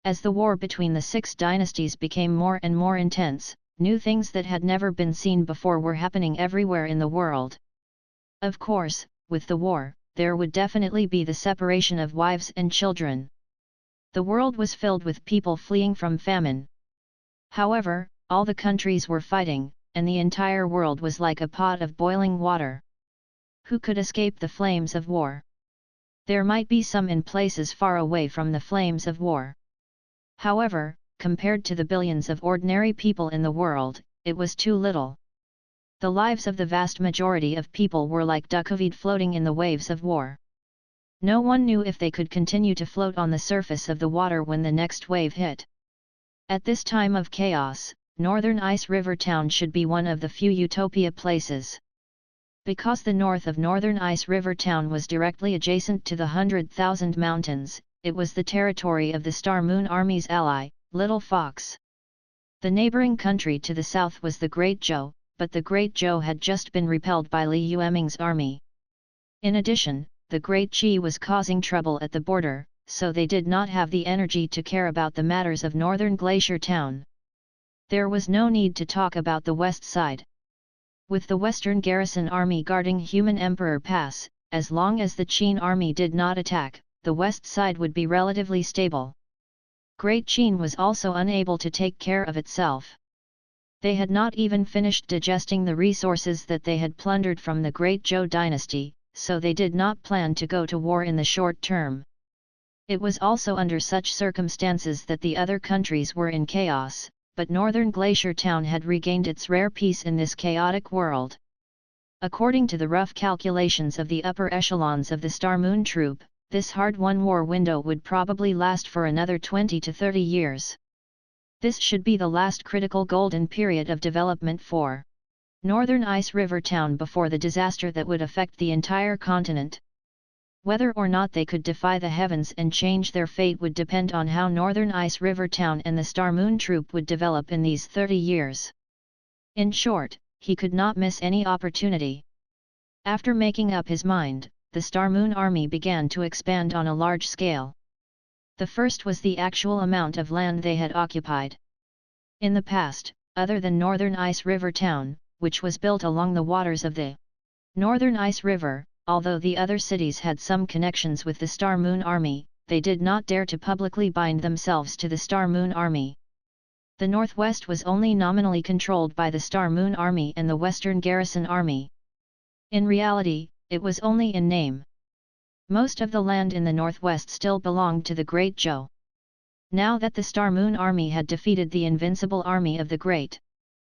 As the war between the 6 dynasties became more and more intense, new things that had never been seen before were happening everywhere in the world. Of course, with the war, there would definitely be the separation of wives and children. The world was filled with people fleeing from famine. However, all the countries were fighting, and the entire world was like a pot of boiling water. Who could escape the flames of war? There might be some in places far away from the flames of war. However, compared to the billions of ordinary people in the world, it was too little. The lives of the vast majority of people were like duckweed floating in the waves of war. No one knew if they could continue to float on the surface of the water when the next wave hit. At this time of chaos, Northern Ice River Town should be one of the few utopia places. Because the north of Northern Ice River Town was directly adjacent to the 100,000 Mountains, it was the territory of the Star Moon Army's ally, Little Fox. The neighboring country to the south was the Great Zhou, but the Great Zhou had just been repelled by Li Yueming's army. In addition, the Great Qi was causing trouble at the border, so they did not have the energy to care about the matters of Northern Glacier Town. There was no need to talk about the west side. With the Western Garrison Army guarding Human Emperor Pass, as long as the Qin army did not attack, the west side would be relatively stable. Great Qin was also unable to take care of itself. They had not even finished digesting the resources that they had plundered from the Great Zhou dynasty, so they did not plan to go to war in the short term. It was also under such circumstances that the other countries were in chaos, but Northern Glacier Town had regained its rare peace in this chaotic world. According to the rough calculations of the upper echelons of the Star Moon Troop, this hard-won war window would probably last for another 20 to 30 years. This should be the last critical golden period of development for Northern Ice River Town before the disaster that would affect the entire continent. Whether or not they could defy the heavens and change their fate would depend on how Northern Ice River Town and the Star Moon Troop would develop in these 30 years. In short, he could not miss any opportunity. After making up his mind, the Star Moon Army began to expand on a large scale. The first was the actual amount of land they had occupied. In the past, other than Northern Ice River Town, which was built along the waters of the Northern Ice River, although the other cities had some connections with the Star Moon Army, they did not dare to publicly bind themselves to the Star Moon Army. The Northwest was only nominally controlled by the Star Moon Army and the Western Garrison Army. In reality, it was only in name. Most of the land in the Northwest still belonged to the Great Zhou. Now that the Star Moon Army had defeated the invincible army of the Great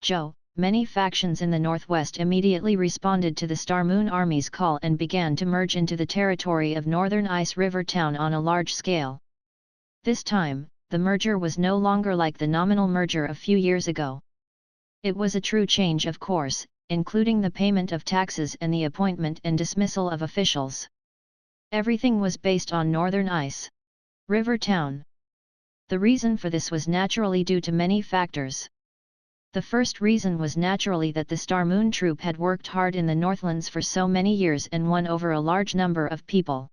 Zhou, many factions in the Northwest immediately responded to the Star Moon Army's call and began to merge into the territory of Northern Ice River Town on a large scale. This time, the merger was no longer like the nominal merger a few years ago. It was a true change of course, including the payment of taxes and the appointment and dismissal of officials. Everything was based on Northern Ice River Town. The reason for this was naturally due to many factors. The first reason was naturally that the Star Moon Troop had worked hard in the Northlands for so many years and won over a large number of people.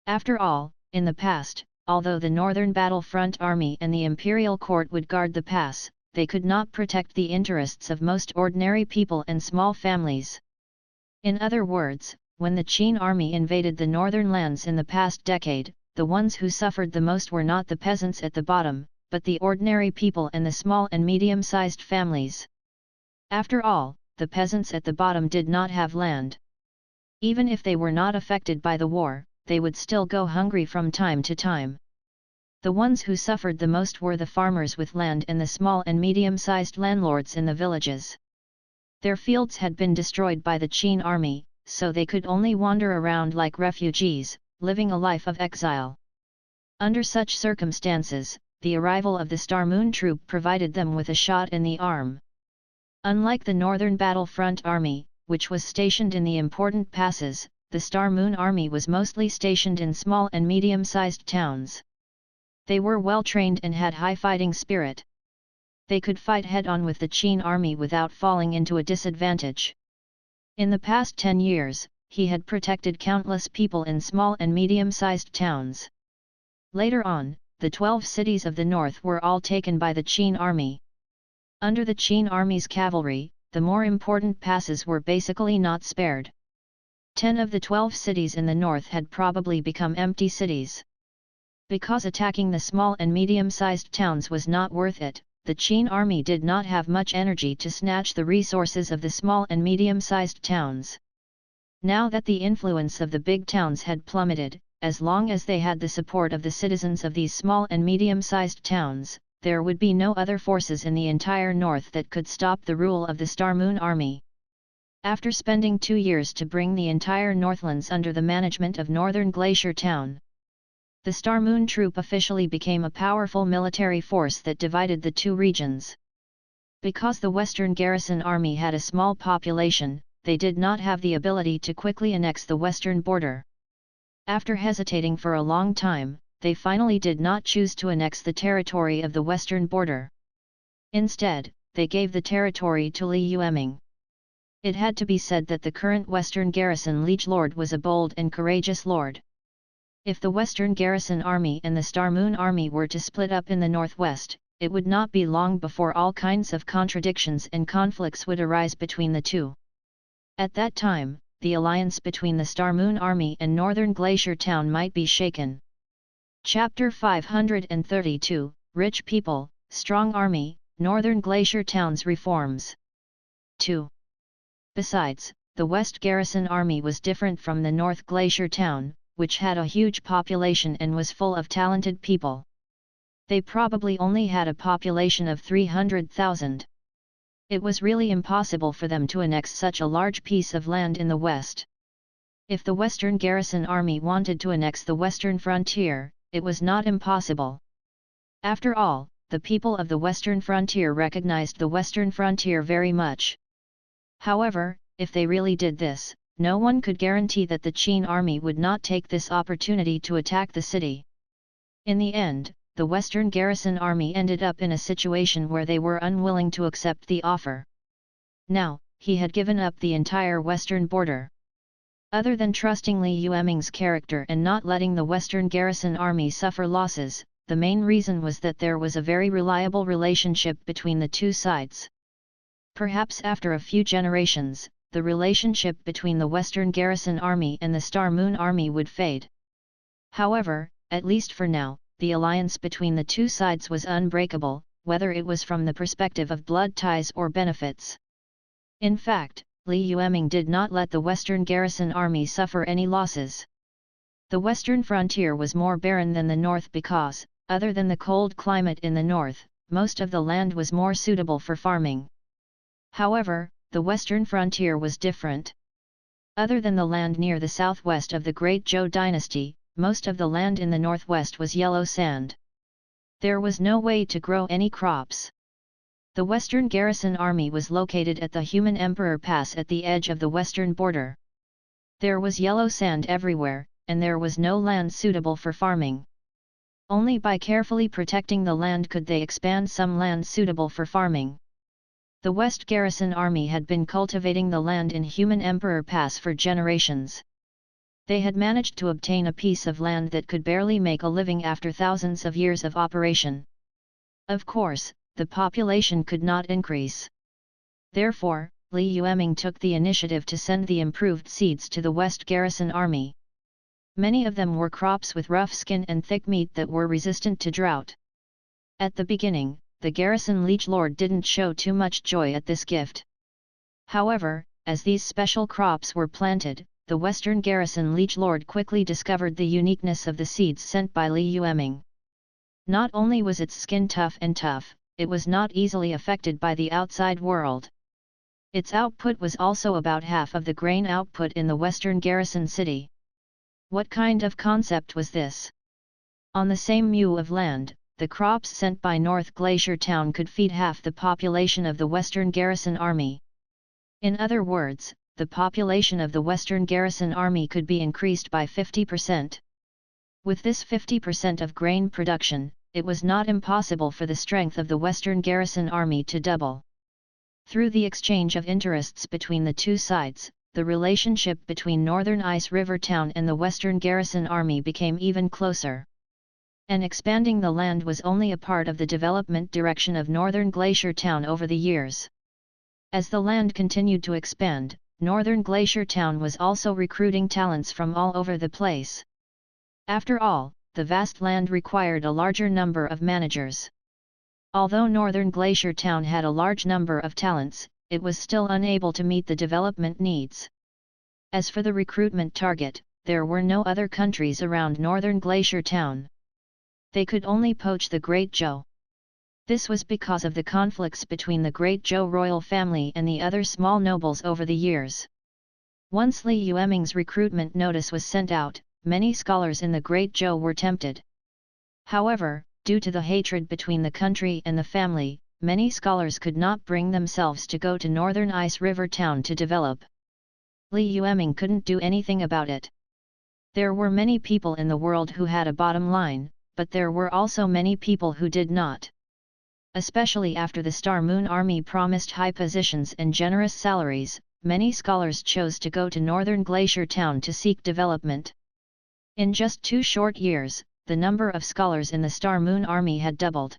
After all, in the past, although the Northern Battlefront Army and the Imperial Court would guard the pass, they could not protect the interests of most ordinary people and small families. In other words, when the Qin Army invaded the northern lands in the past decade, the ones who suffered the most were not the peasants at the bottom, but the ordinary people and the small and medium-sized families. After all, the peasants at the bottom did not have land. Even if they were not affected by the war, they would still go hungry from time to time. The ones who suffered the most were the farmers with land and the small and medium-sized landlords in the villages. Their fields had been destroyed by the Qin army, so they could only wander around like refugees, living a life of exile. Under such circumstances, the arrival of the Star Moon Troop provided them with a shot in the arm. Unlike the Northern Battlefront Army, which was stationed in the important passes, the Star Moon Army was mostly stationed in small and medium-sized towns. They were well-trained and had high fighting spirit. They could fight head-on with the Qin army without falling into a disadvantage. In the past 10 years, he had protected countless people in small and medium-sized towns. Later on, the 12 cities of the north were all taken by the Qin army. Under the Qin army's cavalry, the more important passes were basically not spared. 10 of the 12 cities in the north had probably become empty cities. Because attacking the small and medium-sized towns was not worth it, the Qin army did not have much energy to snatch the resources of the small and medium-sized towns. Now that the influence of the big towns had plummeted, as long as they had the support of the citizens of these small and medium-sized towns, there would be no other forces in the entire north that could stop the rule of the Star Moon Army. After spending 2 years to bring the entire Northlands under the management of Northern Glacier Town, the Star Moon Troop officially became a powerful military force that divided the two regions. Because the Western Garrison Army had a small population, they did not have the ability to quickly annex the western border. After hesitating for a long time, they finally did not choose to annex the territory of the western border. Instead, they gave the territory to Li Yueming. It had to be said that the current Western Garrison Liege Lord was a bold and courageous lord. If the Western Garrison Army and the Star Moon Army were to split up in the northwest, it would not be long before all kinds of contradictions and conflicts would arise between the two. At that time, the alliance between the Star Moon Army and Northern Glacier Town might be shaken. Chapter 532, Rich People, Strong Army, Northern Glacier Town's Reforms. 2. Besides, the West Garrison Army was different from the North Glacier Town, which had a huge population and was full of talented people. They probably only had a population of 300,000. It was really impossible for them to annex such a large piece of land in the west. If the Western Garrison Army wanted to annex the western frontier, it was not impossible. After all, the people of the western frontier recognized the western frontier very much. However, if they really did this, no one could guarantee that the Qin army would not take this opportunity to attack the city. In the end, the Western garrison army ended up in a situation where they were unwilling to accept the offer. Now, he had given up the entire western border. Other than trusting Li Yueming's character and not letting the Western garrison army suffer losses, the main reason was that there was a very reliable relationship between the two sides. Perhaps after a few generations, the relationship between the Western garrison army and the Star Moon army would fade. However, at least for now, the alliance between the two sides was unbreakable, whether it was from the perspective of blood ties or benefits. In fact, Li Yueming did not let the Western garrison army suffer any losses. The western frontier was more barren than the north because, other than the cold climate in the north, most of the land was more suitable for farming. However, the western frontier was different. Other than the land near the southwest of the Great Zhou dynasty, most of the land in the northwest was yellow sand. There was no way to grow any crops. The Western garrison army was located at the Human Emperor Pass at the edge of the western border. There was yellow sand everywhere, and there was no land suitable for farming. Only by carefully protecting the land could they expand some land suitable for farming. The West Garrison Army had been cultivating the land in Human Emperor Pass for generations. They had managed to obtain a piece of land that could barely make a living after thousands of years of operation. Of course, the population could not increase. Therefore, Li Yueming took the initiative to send the improved seeds to the West Garrison Army. Many of them were crops with rough skin and thick meat that were resistant to drought. At the beginning, the garrison liege lord didn't show too much joy at this gift. However, as these special crops were planted, the Western garrison liege lord quickly discovered the uniqueness of the seeds sent by Li Yueming. Not only was its skin tough, it was not easily affected by the outside world. Its output was also about half of the grain output in the Western garrison city. What kind of concept was this? On the same mu of land, the crops sent by North Glacier Town could feed half the population of the Western Garrison Army. In other words, the population of the Western Garrison Army could be increased by 50%. With this 50% of grain production, it was not impossible for the strength of the Western Garrison Army to double. Through the exchange of interests between the two sides, the relationship between Northern Ice River Town and the Western Garrison Army became even closer. And expanding the land was only a part of the development direction of Northern Glacier Town over the years. As the land continued to expand, Northern Glacier Town was also recruiting talents from all over the place. After all, the vast land required a larger number of managers. Although Northern Glacier Town had a large number of talents, it was still unable to meet the development needs. As for the recruitment target, there were no other countries around Northern Glacier Town. They could only poach the Great Zhou. This was because of the conflicts between the Great Zhou royal family and the other small nobles over the years. Once Li Yueming's recruitment notice was sent out, many scholars in the Great Zhou were tempted. However, due to the hatred between the country and the family, many scholars could not bring themselves to go to Northern Ice River Town to develop. Li Yueming couldn't do anything about it. There were many people in the world who had a bottom line, but there were also many people who did not. Especially after the Star Moon Army promised high positions and generous salaries, many scholars chose to go to Northern Glacier Town to seek development. In just 2 short years, the number of scholars in the Star Moon Army had doubled.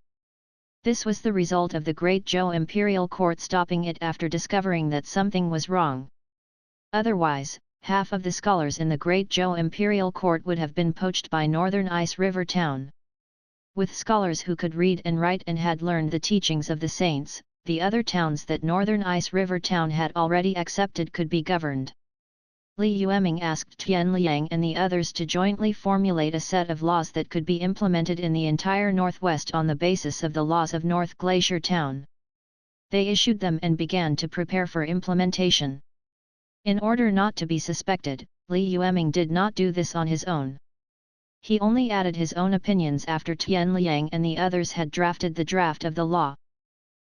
This was the result of the Great Zhou Imperial Court stopping it after discovering that something was wrong. Otherwise, half of the scholars in the Great Zhou Imperial Court would have been poached by Northern Ice River Town. With scholars who could read and write and had learned the teachings of the saints, the other towns that Northern Ice River Town had already accepted could be governed. Li Yueming asked Tian Liang and the others to jointly formulate a set of laws that could be implemented in the entire Northwest on the basis of the laws of North Glacier Town. They issued them and began to prepare for implementation. In order not to be suspected, Li Yueming did not do this on his own. He only added his own opinions after Tian Liang and the others had drafted the draft of the law.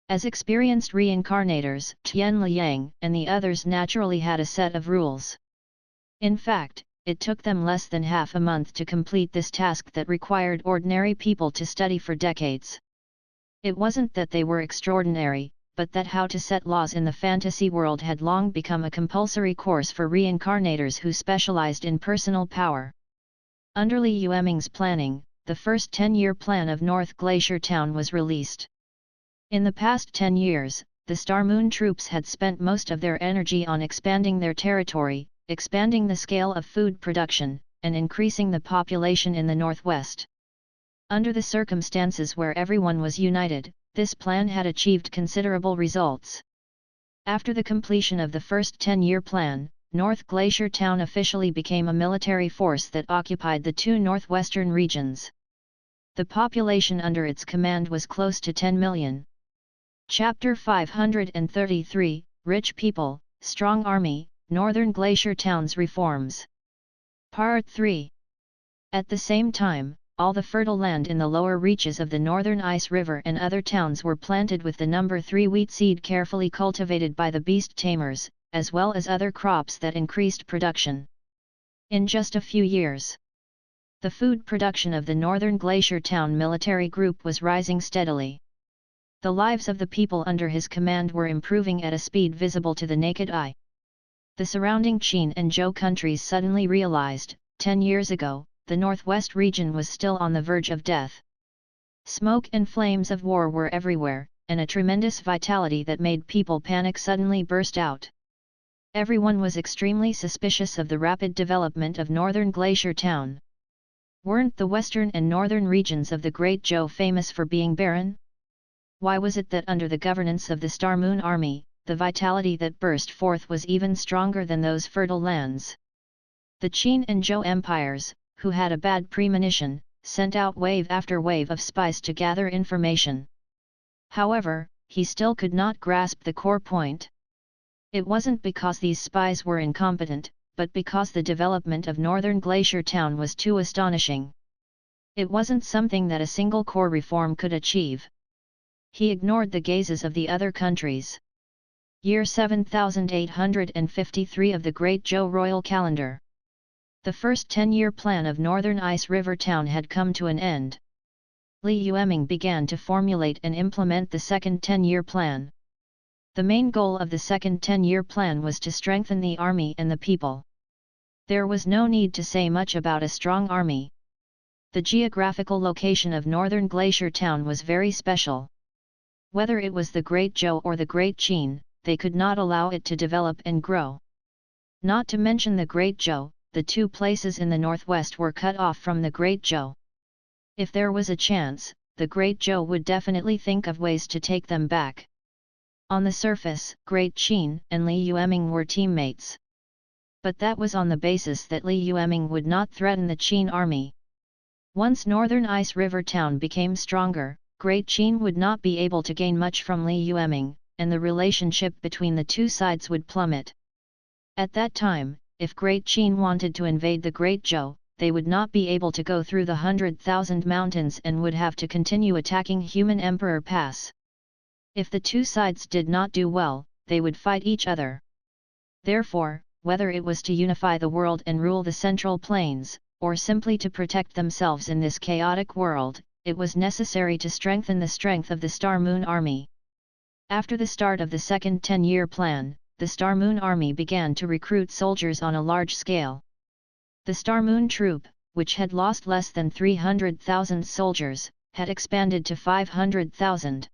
As experienced reincarnators, Tian Liang and the others naturally had a set of rules. In fact, it took them less than half a month to complete this task that required ordinary people to study for decades. It wasn't that they were extraordinary, but that how to set laws in the fantasy world had long become a compulsory course for reincarnators who specialized in personal power. Under Li Yueming's planning, the first 10-year plan of North Glacier Town was released. In the past 10 years, the Star Moon troops had spent most of their energy on expanding their territory, expanding the scale of food production, and increasing the population in the northwest. Under the circumstances where everyone was united, this plan had achieved considerable results. After the completion of the first 10-year plan, North Glacier Town officially became a military force that occupied the two northwestern regions. The population under its command was close to 10 million. Chapter 533, Rich People, Strong Army, Northern Glacier Town's Reforms. Part 3. At the same time, all the fertile land in the lower reaches of the Northern Ice River and other towns were planted with the No. 3 wheat seed carefully cultivated by the beast tamers, as well as other crops that increased production. In just a few years, the food production of the Northern Glacier Town military group was rising steadily. The lives of the people under his command were improving at a speed visible to the naked eye. The surrounding Qin and Zhou countries suddenly realized, 10 years ago, the northwest region was still on the verge of death. Smoke and flames of war were everywhere, and a tremendous vitality that made people panic suddenly burst out. Everyone was extremely suspicious of the rapid development of Northern Glacier Town. Weren't the western and northern regions of the Great Zhou famous for being barren? Why was it that under the governance of the Star Moon Army, the vitality that burst forth was even stronger than those fertile lands? The Qin and Zhou empires, who had a bad premonition, sent out wave after wave of spies to gather information. However, he still could not grasp the core point. It wasn't because these spies were incompetent, but because the development of Northern Glacier Town was too astonishing. It wasn't something that a single core reform could achieve. He ignored the gazes of the other countries. Year 7853 of the Great Zhou Royal Calendar. The first 10-year plan of Northern Ice River Town had come to an end. Li Yueming began to formulate and implement the second 10-year plan. The main goal of the second 10-year plan was to strengthen the army and the people. There was no need to say much about a strong army. The geographical location of Northern Glacier Town was very special. Whether it was the Great Zhou or the Great Qin, they could not allow it to develop and grow. Not to mention the Great Zhou, the two places in the northwest were cut off from the Great Zhou. If there was a chance, the Great Zhou would definitely think of ways to take them back. On the surface, Great Qin and Li Yueming were teammates. But that was on the basis that Li Yueming would not threaten the Qin army. Once Northern Ice River Town became stronger, Great Qin would not be able to gain much from Li Yueming, and the relationship between the two sides would plummet. At that time, if Great Qin wanted to invade the Great Zhou, they would not be able to go through the 100,000 mountains and would have to continue attacking Human Emperor Pass. If the two sides did not do well, they would fight each other. Therefore, whether it was to unify the world and rule the Central Plains, or simply to protect themselves in this chaotic world, it was necessary to strengthen the strength of the Star Moon Army. After the start of the second 10-year plan, the Star Moon Army began to recruit soldiers on a large scale. The Star Moon Troop, which had lost less than 300,000 soldiers, had expanded to 500,000.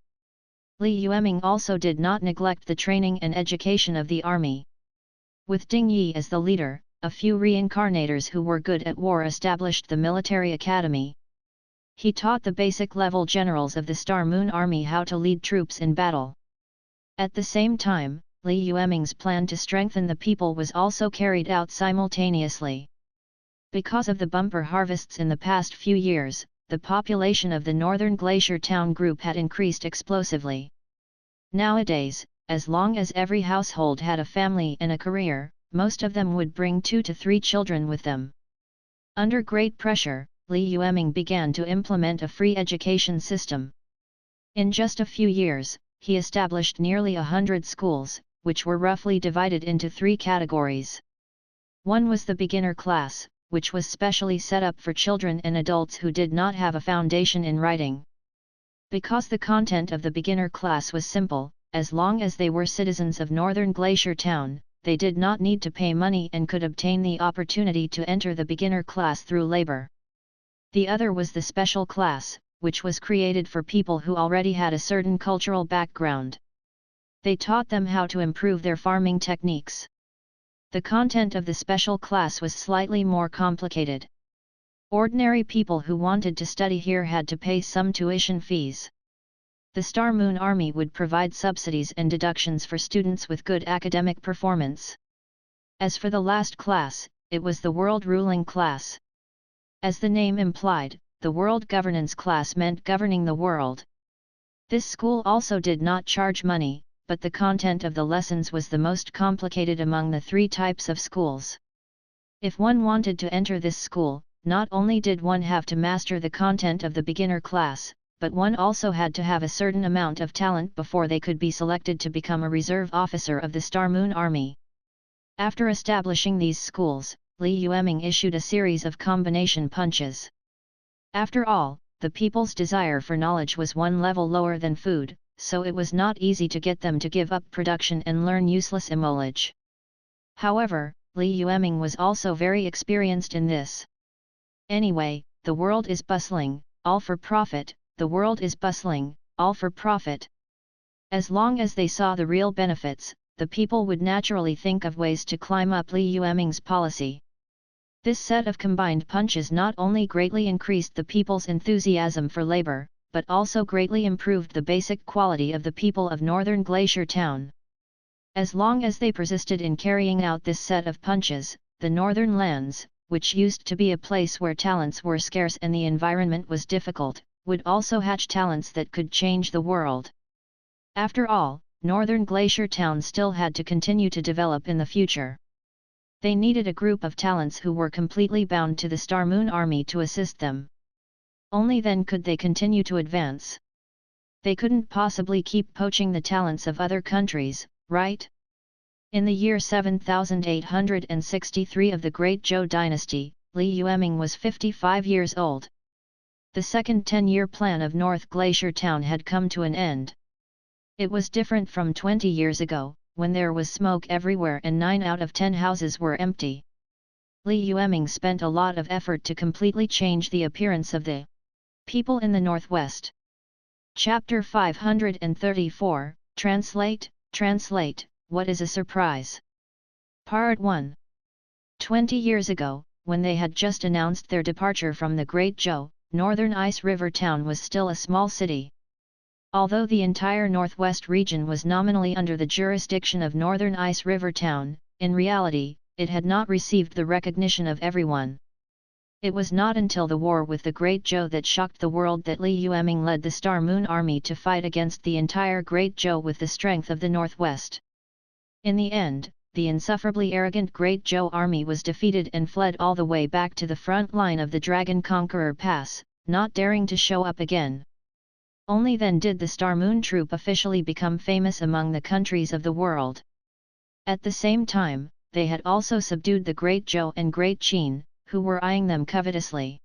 Li Yueming also did not neglect the training and education of the army. With Ding Yi as the leader, a few reincarnators who were good at war established the military academy. He taught the basic-level generals of the Star Moon Army how to lead troops in battle. At the same time, Li Yueming's plan to strengthen the people was also carried out simultaneously. Because of the bumper harvests in the past few years, the population of the Northern Glacier Town group had increased explosively. Nowadays, as long as every household had a family and a career, most of them would bring 2 to 3 children with them. Under great pressure, Li Yueming began to implement a free education system. In just a few years, he established nearly 100 schools, which were roughly divided into 3 categories. One was the beginner class, which was specially set up for children and adults who did not have a foundation in writing. Because the content of the beginner class was simple, as long as they were citizens of Northern Glacier Town, they did not need to pay money and could obtain the opportunity to enter the beginner class through labor. The other was the special class, which was created for people who already had a certain cultural background. They taught them how to improve their farming techniques. The content of the special class was slightly more complicated. Ordinary people who wanted to study here had to pay some tuition fees. The Star Moon Army would provide subsidies and deductions for students with good academic performance. As for the last class, it was the world ruling class. As the name implied, the world governance class meant governing the world. This school also did not charge money, but the content of the lessons was the most complicated among the three types of schools. If one wanted to enter this school, not only did one have to master the content of the beginner class, but one also had to have a certain amount of talent before they could be selected to become a reserve officer of the Star Moon Army. After establishing these schools, Li Yueming issued a series of combination punches. After all, the people's desire for knowledge was one level lower than food, so it was not easy to get them to give up production and learn useless knowledge. However, Li Yueming was also very experienced in this. Anyway, the world is bustling, all for profit, the world is bustling, all for profit. As long as they saw the real benefits, the people would naturally think of ways to climb up Li Yueming's policy. This set of combined punches not only greatly increased the people's enthusiasm for labor, but also greatly improved the basic quality of the people of Northern Glacier Town. As long as they persisted in carrying out this set of punches, the northern lands, which used to be a place where talents were scarce and the environment was difficult, would also hatch talents that could change the world. After all, Northern Glacier Town still had to continue to develop in the future. They needed a group of talents who were completely bound to the Star Moon Army to assist them. Only then could they continue to advance. They couldn't possibly keep poaching the talents of other countries, right? In the year 7863 of the Great Zhou dynasty, Li Yueming was 55 years old. The second 10-year plan of North Glacier Town had come to an end. It was different from 20 years ago, when there was smoke everywhere and 9 out of 10 houses were empty. Li Yueming spent a lot of effort to completely change the appearance of the people in the Northwest. Chapter 534, Translate, What is a Surprise? Part 1. 20 years ago, when they had just announced their departure from the Great Zhou, Northern Ice River Town was still a small city. Although the entire Northwest region was nominally under the jurisdiction of Northern Ice River Town, in reality, it had not received the recognition of everyone. It was not until the war with the Great Zhou that shocked the world that Li Yueming led the Star Moon Army to fight against the entire Great Zhou with the strength of the Northwest. In the end, the insufferably arrogant Great Zhou army was defeated and fled all the way back to the front line of the Dragon Conqueror Pass, not daring to show up again. Only then did the Star Moon Troop officially become famous among the countries of the world. At the same time, they had also subdued the Great Zhou and Great Qin, who were eyeing them covetously.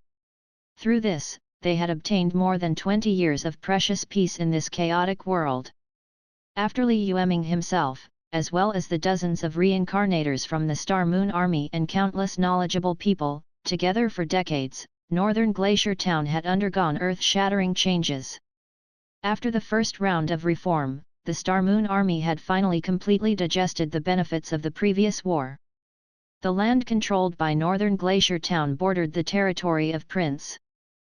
Through this, they had obtained more than 20 years of precious peace in this chaotic world. After Li Yueming himself, as well as the dozens of reincarnators from the Star Moon Army and countless knowledgeable people, together for decades, Northern Glacier Town had undergone earth-shattering changes. After the first round of reform, the Star Moon Army had finally completely digested the benefits of the previous war. The land controlled by Northern Glacier Town bordered the territory of Prince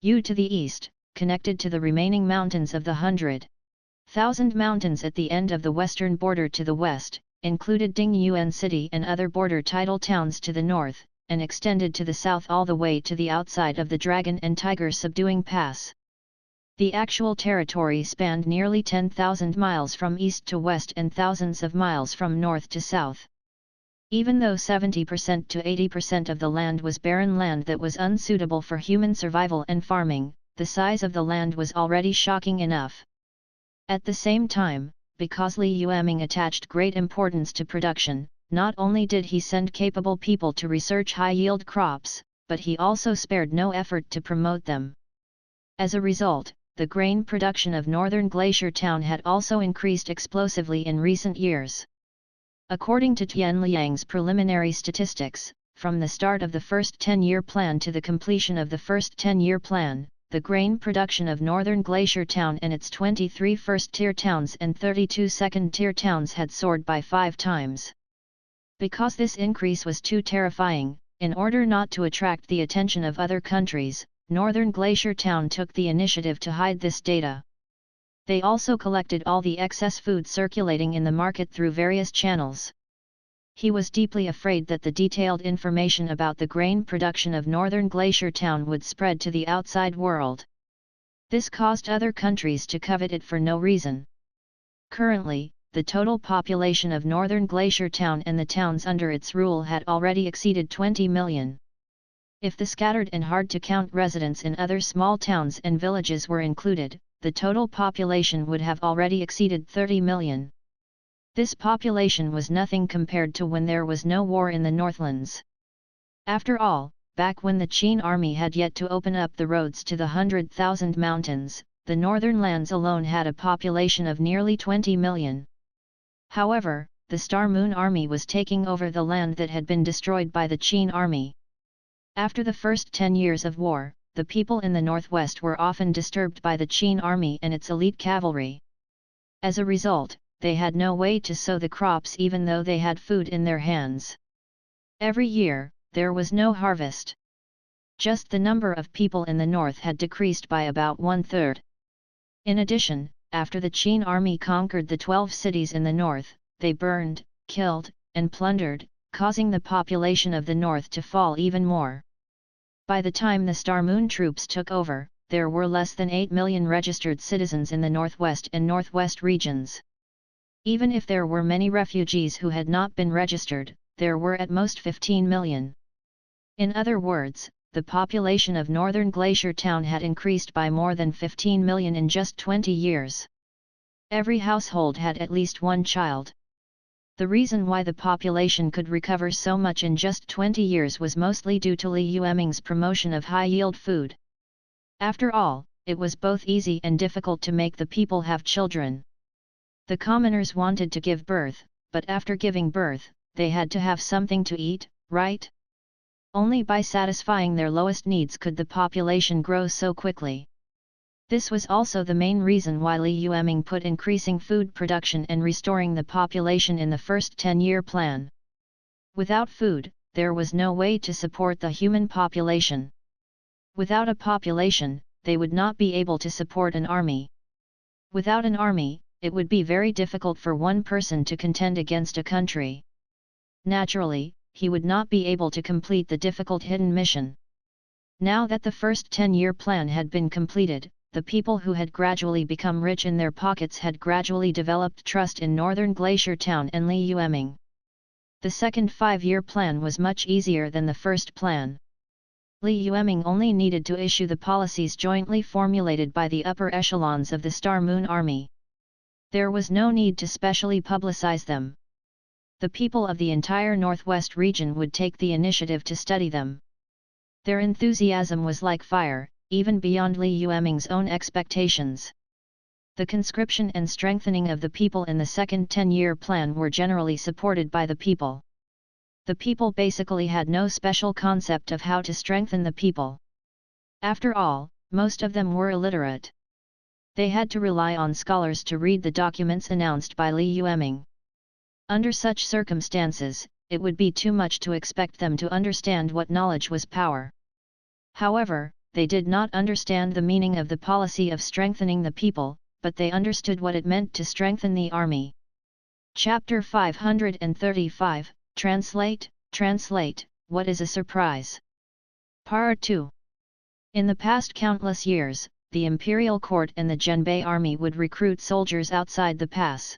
Yu to the east, connected to the remaining mountains of the 100,000 Mountains at the end of the western border to the west, included Dingyuan City and other border tidal towns to the north, and extended to the south all the way to the outside of the Dragon and Tiger Subduing Pass. The actual territory spanned nearly 10,000 miles from east to west and thousands of miles from north to south. Even though 70% to 80% of the land was barren land that was unsuitable for human survival and farming, the size of the land was already shocking enough. At the same time, because Li Yueming attached great importance to production, Not only did he send capable people to research high-yield crops, but he also spared no effort to promote them. As a result, the grain production of northern Glacier Town had also increased explosively in recent years. According to Tian Liang's preliminary statistics, from the start of the first 10-year plan to the completion of the first 10-year plan, the grain production of northern Glacier Town and its 23 first-tier towns and 32 second-tier towns had soared by 5 times. Because this increase was too terrifying, in order not to attract the attention of other countries, northern Glacier Town took the initiative to hide this data. They also collected all the excess food circulating in the market through various channels. He was deeply afraid that the detailed information about the grain production of northern Glacier Town would spread to the outside world. This caused other countries to covet it for no reason. Currently, the total population of northern Glacier Town and the towns under its rule had already exceeded 20 million. If the scattered and hard-to-count residents in other small towns and villages were included, the total population would have already exceeded 30 million. This population was nothing compared to when there was no war in the Northlands. After all, back when the Qin army had yet to open up the roads to the 100,000 mountains, the northern lands alone had a population of nearly 20 million. However, the Star Moon Army was taking over the land that had been destroyed by the Qin army. After the first 10 years of war, the people in the northwest were often disturbed by the Qin army and its elite cavalry. As a result, they had no way to sow the crops even though they had food in their hands. Every year, there was no harvest. Just the number of people in the north had decreased by about 1/3. In addition, after the Qin army conquered the 12 cities in the north, they burned, killed, and plundered, causing the population of the north to fall even more. By the time the Star Moon troops took over, there were less than 8 million registered citizens in the northwest and northwest regions. Even if there were many refugees who had not been registered, there were at most 15 million. In other words, the population of northern Glacier Town had increased by more than 15 million in just 20 years. Every household had at least one child. The reason why the population could recover so much in just 20 years was mostly due to Li Yueming's promotion of high-yield food. After all, it was both easy and difficult to make the people have children. The commoners wanted to give birth, but after giving birth, they had to have something to eat, right? Only by satisfying their lowest needs could the population grow so quickly. This was also the main reason why Li Yueming put increasing food production and restoring the population in the first 10-year plan. Without food, there was no way to support the human population. Without a population, they would not be able to support an army. Without an army, it would be very difficult for one person to contend against a country. Naturally, he would not be able to complete the difficult hidden mission. Now that the first 10-year plan had been completed, the people who had gradually become rich in their pockets had gradually developed trust in northern Glacier Town and Li Yueming. The second 5-year plan was much easier than the first plan. Li Yueming only needed to issue the policies jointly formulated by the upper echelons of the Star Moon Army. There was no need to specially publicize them. The people of the entire Northwest region would take the initiative to study them. Their enthusiasm was like fire, even beyond Li Yueming's own expectations. The conscription and strengthening of the people in the second 10-year plan were generally supported by the people. The people basically had no special concept of how to strengthen the people. After all, most of them were illiterate. They had to rely on scholars to read the documents announced by Li Yueming. Under such circumstances, it would be too much to expect them to understand what knowledge was power. However, they did not understand the meaning of the policy of strengthening the people, but they understood what it meant to strengthen the army. Chapter 535, Translate, What is a Surprise? Part 2. In the past countless years, the imperial court and the Zhenbei army would recruit soldiers outside the pass.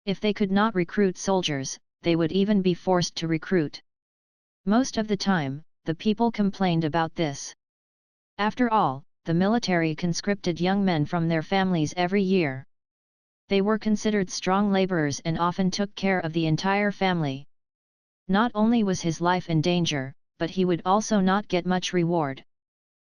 If they could not recruit soldiers, they would even be forced to recruit. Most of the time, the people complained about this. After all, the military conscripted young men from their families every year. They were considered strong laborers and often took care of the entire family. Not only was his life in danger, but he would also not get much reward.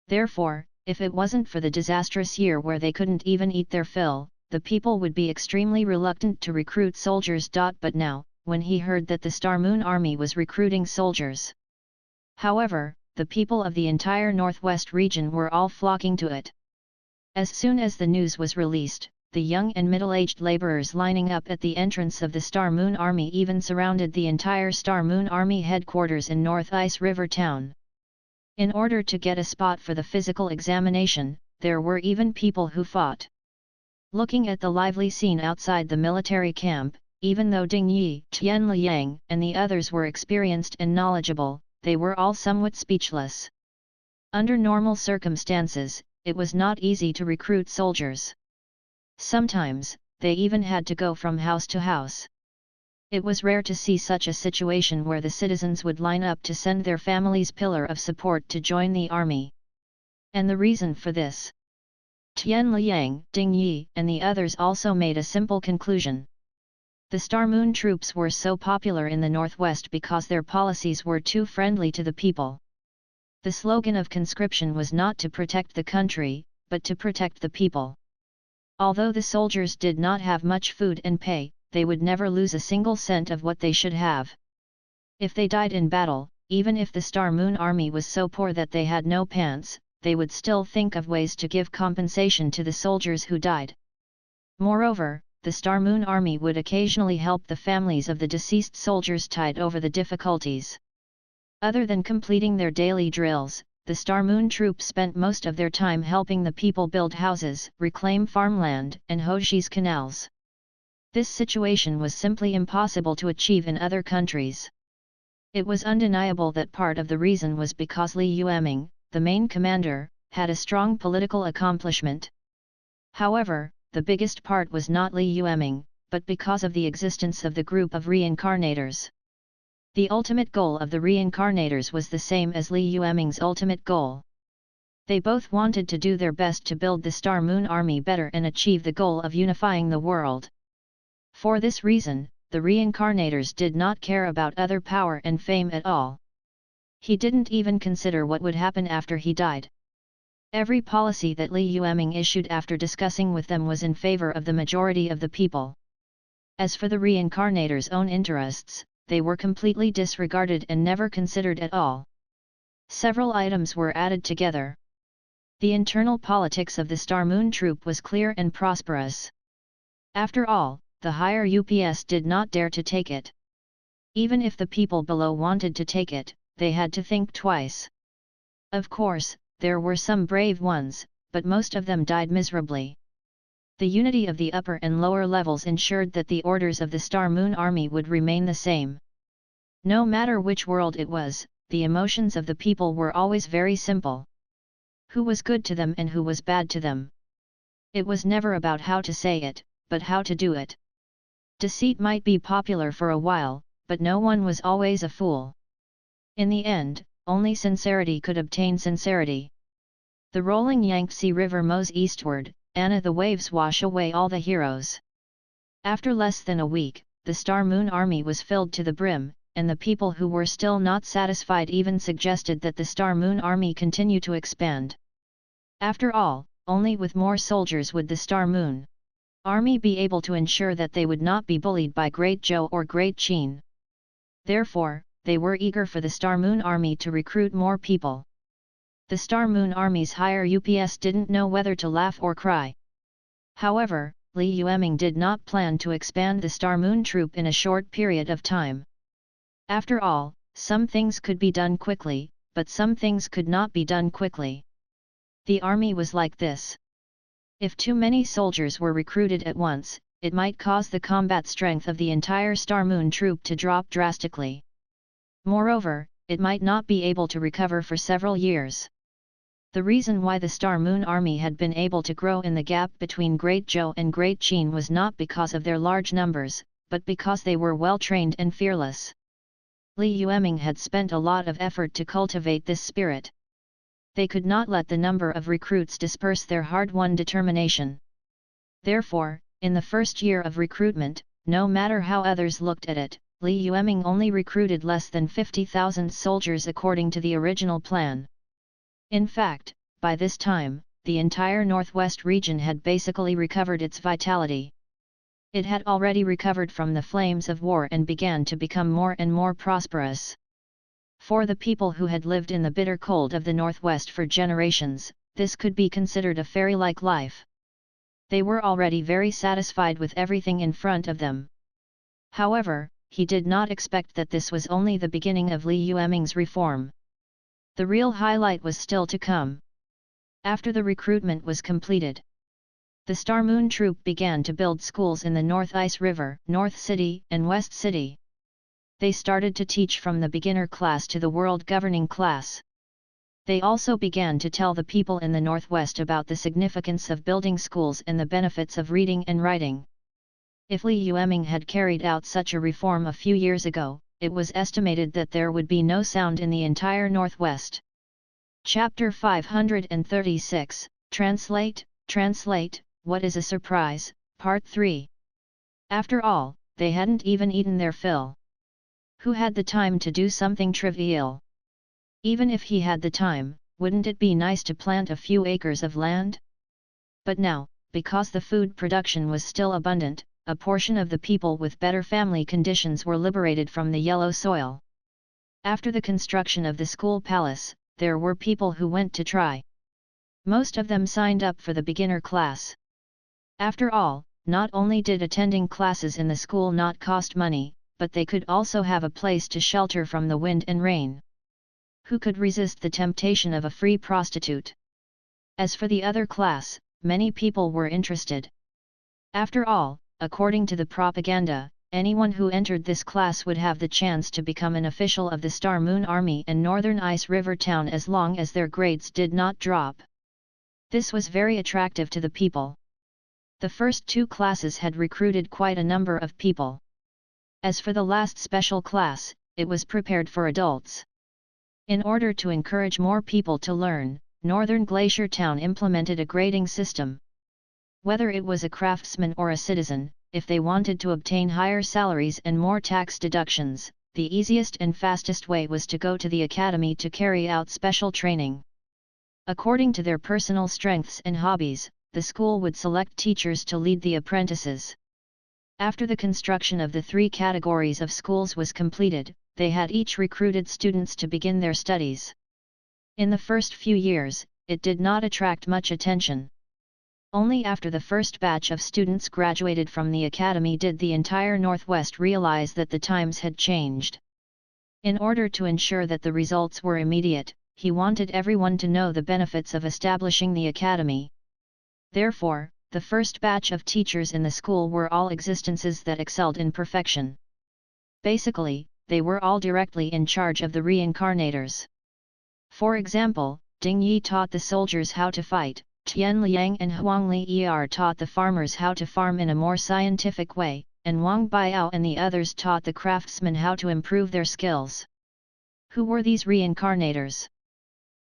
Therefore, if it wasn't for the disastrous year where they couldn't even eat their fill, the people would be extremely reluctant to recruit soldiers. But now, when he heard that the Star Moon Army was recruiting soldiers. However, the people of the entire northwest region were all flocking to it. As soon as the news was released, the young and middle-aged laborers lining up at the entrance of the Star Moon Army even surrounded the entire Star Moon Army headquarters in North Ice River Town. In order to get a spot for the physical examination, there were even people who fought. Looking at the lively scene outside the military camp, even though Ding Yi, Tian Liang, and the others were experienced and knowledgeable, they were all somewhat speechless. Under normal circumstances, it was not easy to recruit soldiers. Sometimes, they even had to go from house to house. It was rare to see such a situation where the citizens would line up to send their family's pillar of support to join the army. And the reason for this? Tian Liang, Ding Yi, and the others also made a simple conclusion. The Star Moon troops were so popular in the northwest because their policies were too friendly to the people. The slogan of conscription was not to protect the country, but to protect the people. Although the soldiers did not have much food and pay, they would never lose a single cent of what they should have. If they died in battle, even if the Star Moon Army was so poor that they had no pants, they would still think of ways to give compensation to the soldiers who died. Moreover, the Star Moon Army would occasionally help the families of the deceased soldiers tide over the difficulties. Other than completing their daily drills, the Star Moon troops spent most of their time helping the people build houses, reclaim farmland, and Hoji's canals. This situation was simply impossible to achieve in other countries. It was undeniable that part of the reason was because Li Yueming, the main commander, had a strong political accomplishment. However, the biggest part was not Li Yueming, but because of the existence of the group of reincarnators. The ultimate goal of the reincarnators was the same as Li Yueming's ultimate goal. They both wanted to do their best to build the Star Moon Army better and achieve the goal of unifying the world. For this reason, the reincarnators did not care about other power and fame at all. He didn't even consider what would happen after he died. Every policy that Li Yueming issued after discussing with them was in favor of the majority of the people. As for the reincarnators' own interests, they were completely disregarded and never considered at all. Several items were added together. The internal politics of the Star Moon troop was clear and prosperous. After all, the higher UPS did not dare to take it. Even if the people below wanted to take it, they had to think twice. Of course, there were some brave ones, but most of them died miserably. The unity of the upper and lower levels ensured that the orders of the Star Moon Army would remain the same. No matter which world it was, the emotions of the people were always very simple. Who was good to them and who was bad to them? It was never about how to say it, but how to do it. Deceit might be popular for a while, but no one was always a fool. In the end, only sincerity could obtain sincerity. The rolling Yangtze River mows eastward, and the waves wash away all the heroes. After less than a week, the Star Moon Army was filled to the brim, and the people who were still not satisfied even suggested that the Star Moon Army continue to expand. After all, only with more soldiers would the Star Moon Army be able to ensure that they would not be bullied by Great Zhou or Great Qin. Therefore, they were eager for the Star Moon Army to recruit more people. The Star Moon Army's higher UPS didn't know whether to laugh or cry. However, Li Yueming did not plan to expand the Star Moon troop in a short period of time. After all, some things could be done quickly, but some things could not be done quickly. The army was like this. If too many soldiers were recruited at once, it might cause the combat strength of the entire Star Moon troop to drop drastically. Moreover, it might not be able to recover for several years. The reason why the Star Moon Army had been able to grow in the gap between Great Zhou and Great Qin was not because of their large numbers, but because they were well trained and fearless. Li Yueming had spent a lot of effort to cultivate this spirit. They could not let the number of recruits disperse their hard-won determination. Therefore, in the first year of recruitment, no matter how others looked at it, Li Yueming only recruited less than 50,000 soldiers according to the original plan. In fact, by this time, the entire northwest region had basically recovered its vitality. It had already recovered from the flames of war and began to become more and more prosperous. For the people who had lived in the bitter cold of the northwest for generations, this could be considered a fairy-like life. They were already very satisfied with everything in front of them. However, he did not expect that this was only the beginning of Li Yueming's reform. The real highlight was still to come. After the recruitment was completed, the Star Moon Troop began to build schools in the North Ice River, North City, and West City. They started to teach from the beginner class to the world governing class. They also began to tell the people in the Northwest about the significance of building schools and the benefits of reading and writing. If Li Yueming had carried out such a reform a few years ago, it was estimated that there would be no sound in the entire Northwest. Chapter 536, Translate, What is a Surprise, Part 3. After all, they hadn't even eaten their fill. Who had the time to do something trivial? Even if he had the time, wouldn't it be nice to plant a few acres of land? But now, because the food production was still abundant, a portion of the people with better family conditions were liberated from the yellow soil. After the construction of the school palace, there were people who went to try. Most of them signed up for the beginner class. After all, not only did attending classes in the school not cost money, but they could also have a place to shelter from the wind and rain. Who could resist the temptation of a free prostitute? As for the other class, many people were interested. After all, according to the propaganda, anyone who entered this class would have the chance to become an official of the Star Moon Army and Northern Ice River Town as long as their grades did not drop. This was very attractive to the people. The first two classes had recruited quite a number of people. As for the last special class, it was prepared for adults. In order to encourage more people to learn, Northern Glacier Town implemented a grading system. Whether it was a craftsman or a citizen, if they wanted to obtain higher salaries and more tax deductions, the easiest and fastest way was to go to the academy to carry out special training. According to their personal strengths and hobbies, the school would select teachers to lead the apprentices. After the construction of the 3 categories of schools was completed, they had each recruited students to begin their studies. In the first few years, it did not attract much attention. Only after the first batch of students graduated from the academy did the entire Northwest realize that the times had changed. In order to ensure that the results were immediate, he wanted everyone to know the benefits of establishing the academy. Therefore, the first batch of teachers in the school were all existences that excelled in perfection. Basically, they were all directly in charge of the reincarnators. For example, Ding Yi taught the soldiers how to fight, Tian Liang and Huang Li'er taught the farmers how to farm in a more scientific way, and Wang Biao and the others taught the craftsmen how to improve their skills. Who were these reincarnators?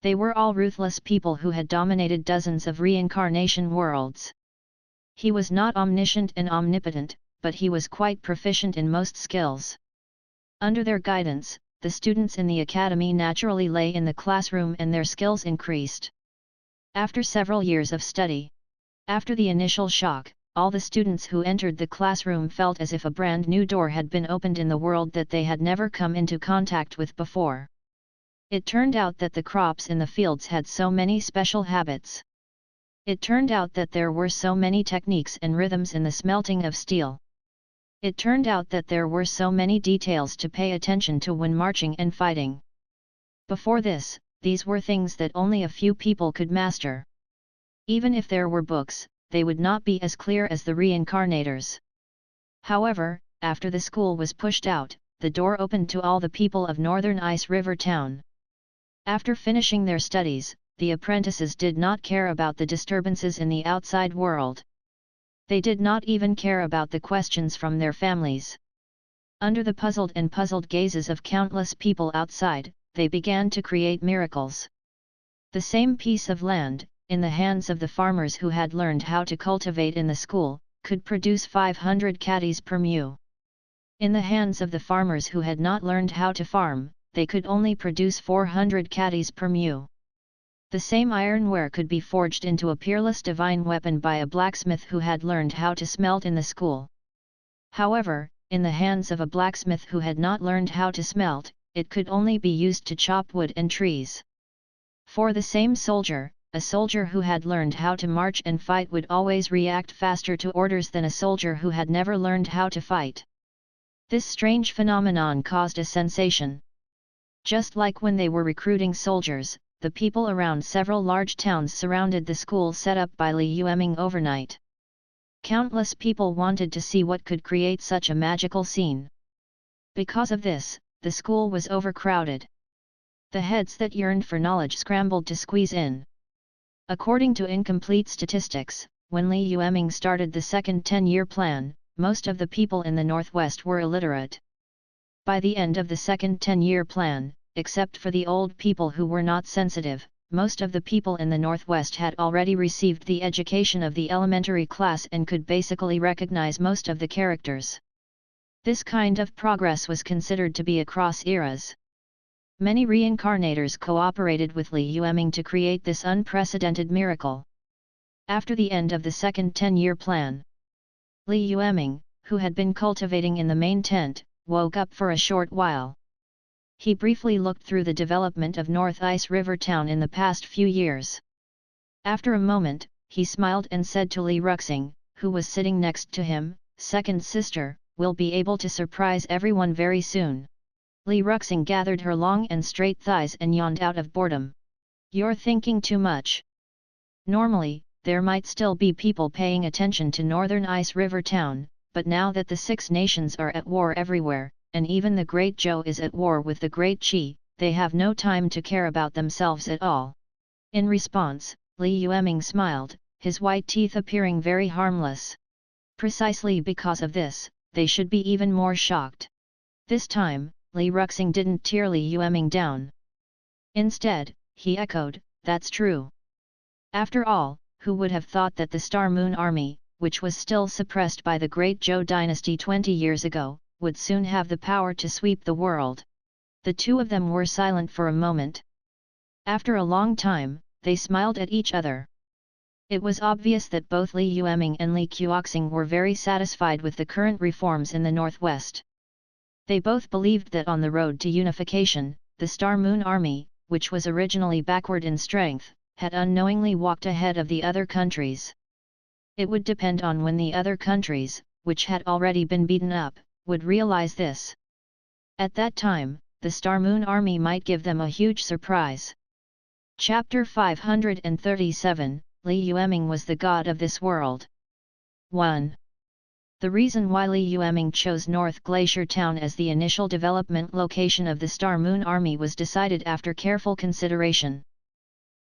They were all ruthless people who had dominated dozens of reincarnation worlds. He was not omniscient and omnipotent, but he was quite proficient in most skills. Under their guidance, the students in the academy naturally lay in the classroom and their skills increased. After several years of study, after the initial shock, all the students who entered the classroom felt as if a brand new door had been opened in the world that they had never come into contact with before. It turned out that the crops in the fields had so many special habits. It turned out that there were so many techniques and rhythms in the smelting of steel. It turned out that there were so many details to pay attention to when marching and fighting. Before this, these were things that only a few people could master. Even if there were books, they would not be as clear as the reincarnators. However, after the school was pushed out, the door opened to all the people of Northern Ice River Town. After finishing their studies, the apprentices did not care about the disturbances in the outside world. They did not even care about the questions from their families. Under the puzzled gazes of countless people outside, they began to create miracles. The same piece of land, in the hands of the farmers who had learned how to cultivate in the school, could produce 500 caddies per mu. In the hands of the farmers who had not learned how to farm, they could only produce 400 caddies per mu. The same ironware could be forged into a peerless divine weapon by a blacksmith who had learned how to smelt in the school. However, in the hands of a blacksmith who had not learned how to smelt, it could only be used to chop wood and trees. For the same soldier, a soldier who had learned how to march and fight would always react faster to orders than a soldier who had never learned how to fight. This strange phenomenon caused a sensation. Just like when they were recruiting soldiers, the people around several large towns surrounded the school set up by Li Yueming overnight. Countless people wanted to see what could create such a magical scene. Because of this, the school was overcrowded. The heads that yearned for knowledge scrambled to squeeze in. According to incomplete statistics, when Li Yueming started the second 10-year plan, most of the people in the Northwest were illiterate. By the end of the second 10-year plan, except for the old people who were not sensitive, most of the people in the Northwest had already received the education of the elementary class and could basically recognize most of the characters. This kind of progress was considered to be across eras. Many reincarnators cooperated with Li Yueming to create this unprecedented miracle. After the end of the second 10-year plan, Li Yueming, who had been cultivating in the main tent, woke up for a short while. He briefly looked through the development of North Ice River Town in the past few years. After a moment, he smiled and said to Li Ruxing, who was sitting next to him, "Second sister, we'll be able to surprise everyone very soon." Li Ruxing gathered her long and straight thighs and yawned out of boredom. "You're thinking too much. Normally, there might still be people paying attention to Northern Ice River Town, but now that the 6 nations are at war everywhere, and even the Great Zhou is at war with the Great Qi, they have no time to care about themselves at all." In response, Li Yueming smiled, his white teeth appearing very harmless. Precisely because of this, they should be even more shocked. This time, Li Ruxing didn't tear Li Yueming down. Instead, he echoed, "That's true. After all, who would have thought that the Star Moon Army, which was still suppressed by the Great Zhou dynasty 20 years ago, would soon have the power to sweep the world?" The two of them were silent for a moment. After a long time, they smiled at each other. It was obvious that both Li Yueming and Li Qiuxing were very satisfied with the current reforms in the Northwest. They both believed that on the road to unification, the Star Moon Army, which was originally backward in strength, had unknowingly walked ahead of the other countries. It would depend on when the other countries, which had already been beaten up, would realize this. At that time, the Star Moon Army might give them a huge surprise. Chapter 537, Li Yueming was the god of this world. 1. The reason why Li Yueming chose North Glacier Town as the initial development location of the Star Moon Army was decided after careful consideration.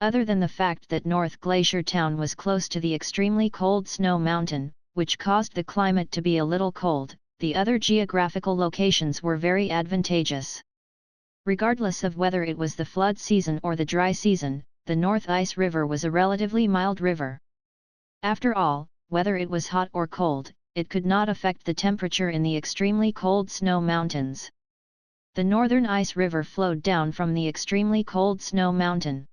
Other than the fact that North Glacier Town was close to the extremely cold snow mountain, which caused the climate to be a little cold, the other geographical locations were very advantageous. Regardless of whether it was the flood season or the dry season, the North Ice River was a relatively mild river. After all, whether it was hot or cold, it could not affect the temperature in the extremely cold snow mountains. The Northern Ice River flowed down from the extremely cold snow mountain.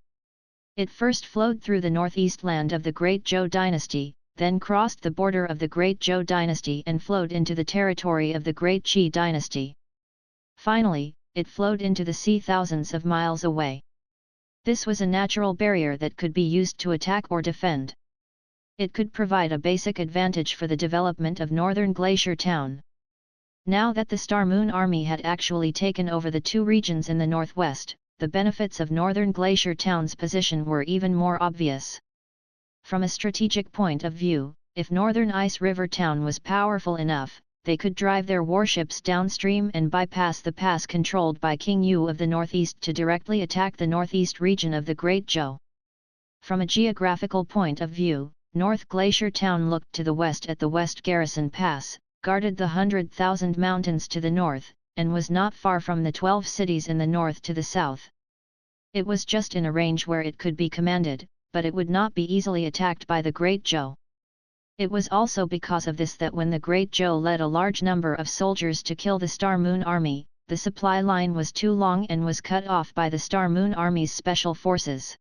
It first flowed through the northeast land of the Great Zhou dynasty, then crossed the border of the Great Zhou dynasty and flowed into the territory of the Great Qi dynasty. Finally, it flowed into the sea thousands of miles away. This was a natural barrier that could be used to attack or defend. It could provide a basic advantage for the development of Northern Glacier Town. Now that the Star Moon Army had actually taken over the two regions in the northwest, the benefits of Northern Glacier Town's position were even more obvious. From a strategic point of view, if Northern Ice River Town was powerful enough, they could drive their warships downstream and bypass the pass controlled by King Yu of the northeast to directly attack the northeast region of the Great Zhou. From a geographical point of view, North Glacier Town looked to the west at the West Garrison Pass, guarded the 100,000 mountains to the north, and was not far from the 12 cities in the north to the south. It was just in a range where it could be commanded, but it would not be easily attacked by the Great Zhou. It was also because of this that when the Great Zhou led a large number of soldiers to kill the Star Moon Army, the supply line was too long and was cut off by the Star Moon Army's special forces.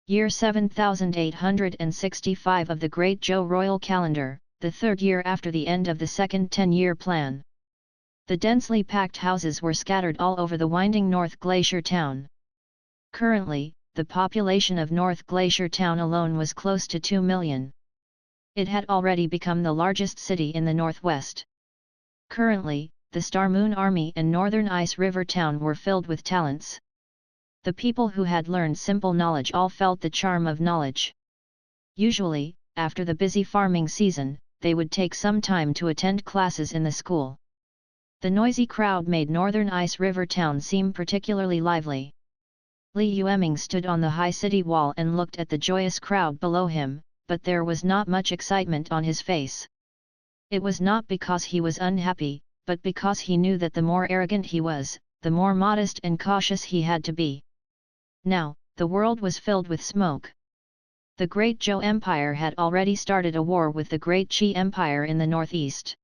Year 7865 of the Great Zhou Royal Calendar, the third year after the end of the second 10-year plan. The densely packed houses were scattered all over the winding North Glacier Town. Currently, the population of North Glacier Town alone was close to 2 million. It had already become the largest city in the northwest. Currently, the Star Moon Army and Northern Ice River Town were filled with talents. The people who had learned simple knowledge all felt the charm of knowledge. Usually, after the busy farming season, they would take some time to attend classes in the school. The noisy crowd made Northern Ice River Town seem particularly lively. Li Yueming stood on the high city wall and looked at the joyous crowd below him, but there was not much excitement on his face. It was not because he was unhappy, but because he knew that the more arrogant he was, the more modest and cautious he had to be. Now, the world was filled with smoke. The Great Zhou Empire had already started a war with the Great Qi Empire in the northeast.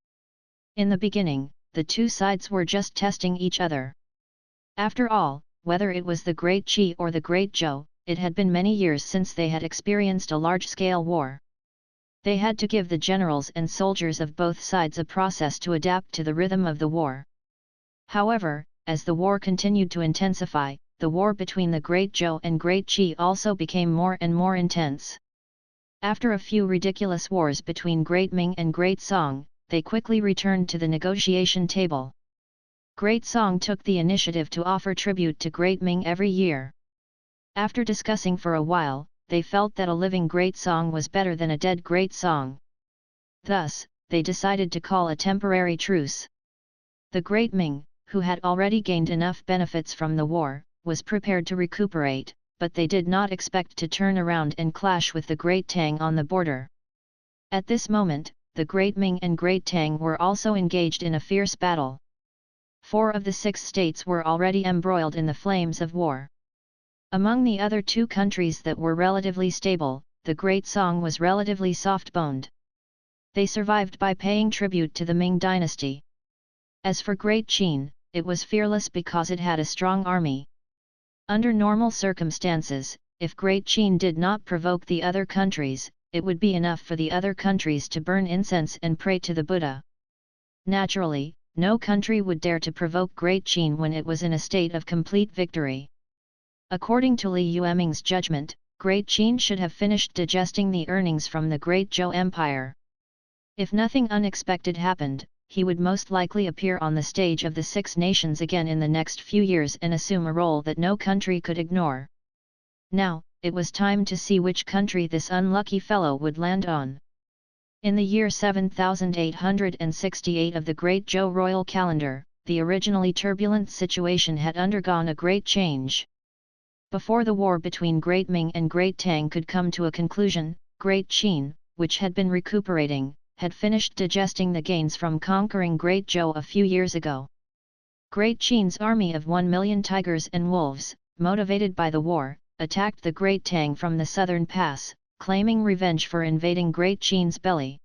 In the beginning, the two sides were just testing each other. After all, whether it was the Great Qi or the Great Zhou, it had been many years since they had experienced a large-scale war. They had to give the generals and soldiers of both sides a process to adapt to the rhythm of the war. However, as the war continued to intensify, the war between the Great Zhou and Great Qi also became more and more intense. After a few ridiculous wars between Great Ming and Great Song, they quickly returned to the negotiation table. Great Song took the initiative to offer tribute to Great Ming every year. After discussing for a while, they felt that a living Great Song was better than a dead Great Song. Thus, they decided to call a temporary truce. The Great Ming, who had already gained enough benefits from the war, was prepared to recuperate, but they did not expect to turn around and clash with the Great Tang on the border. At this moment, the Great Ming and Great Tang were also engaged in a fierce battle. 4 of the 6 states were already embroiled in the flames of war. Among the other 2 countries that were relatively stable, the Great Song was relatively soft-boned. They survived by paying tribute to the Ming dynasty. As for Great Qin, it was fearless because it had a strong army. Under normal circumstances, if Great Qin did not provoke the other countries, it would be enough for the other countries to burn incense and pray to the Buddha. Naturally, no country would dare to provoke Great Qin when it was in a state of complete victory. According to Li Yueming's judgment, Great Qin should have finished digesting the earnings from the Great Zhou Empire. If nothing unexpected happened, he would most likely appear on the stage of the 6 nations again in the next few years and assume a role that no country could ignore. Now, it was time to see which country this unlucky fellow would land on. In the year 7868 of the Great Zhou Royal Calendar, the originally turbulent situation had undergone a great change. Before the war between Great Ming and Great Tang could come to a conclusion, Great Qin, which had been recuperating, had finished digesting the gains from conquering Great Zhou a few years ago. Great Qin's army of 1 million tigers and wolves, motivated by the war, attacked the Great Tang from the southern pass, claiming revenge for invading Great Qin's belly.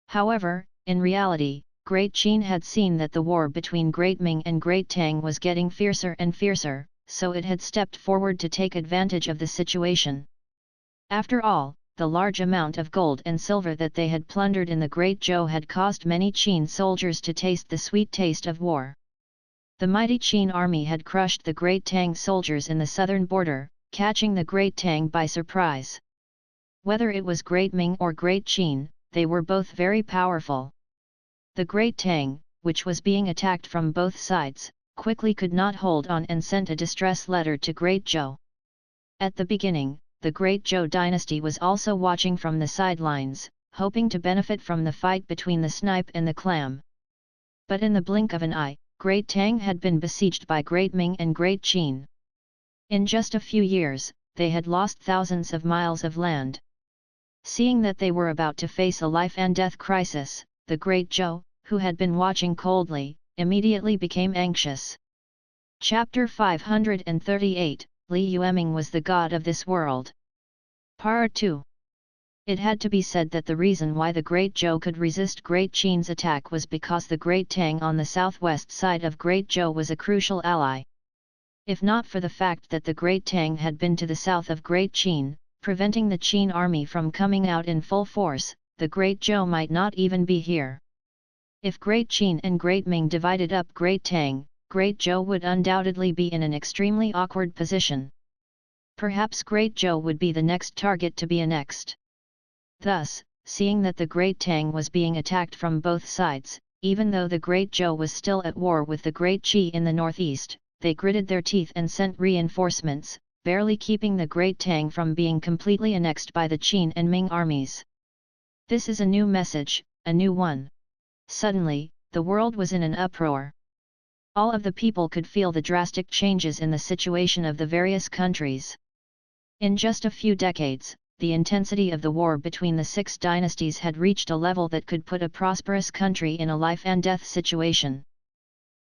However, in reality, Great Qin had seen that the war between Great Ming and Great Tang was getting fiercer and fiercer, so it had stepped forward to take advantage of the situation. After all, the large amount of gold and silver that they had plundered in the Great Zhou had caused many Qin soldiers to taste the sweet taste of war. The mighty Qin army had crushed the Great Tang soldiers in the southern border, catching the Great Tang by surprise. Whether it was Great Ming or Great Qin, they were both very powerful. The Great Tang, which was being attacked from both sides, quickly could not hold on and sent a distress letter to Great Zhou. At the beginning, the Great Zhou dynasty was also watching from the sidelines, hoping to benefit from the fight between the snipe and the clam. But in the blink of an eye, Great Tang had been besieged by Great Ming and Great Qin. In just a few years, they had lost thousands of miles of land. Seeing that they were about to face a life-and-death crisis, the Great Zhou, who had been watching coldly, immediately became anxious. Chapter 538, Li Yueming was the god of this world. Part 2. It had to be said that the reason why the Great Zhou could resist Great Qin's attack was because the Great Tang on the southwest side of Great Zhou was a crucial ally. If not for the fact that the Great Tang had been to the south of Great Qin, preventing the Qin army from coming out in full force, the Great Zhou might not even be here. If Great Qin and Great Ming divided up Great Tang, Great Zhou would undoubtedly be in an extremely awkward position. Perhaps Great Zhou would be the next target to be annexed. Thus, seeing that the Great Tang was being attacked from both sides, even though the Great Zhou was still at war with the Great Qi in the northeast, they gritted their teeth and sent reinforcements, barely keeping the Great Tang from being completely annexed by the Qin and Ming armies. This is a new message, a new one. Suddenly, the world was in an uproar. All of the people could feel the drastic changes in the situation of the various countries. In just a few decades, the intensity of the war between the six dynasties had reached a level that could put a prosperous country in a life-and-death situation.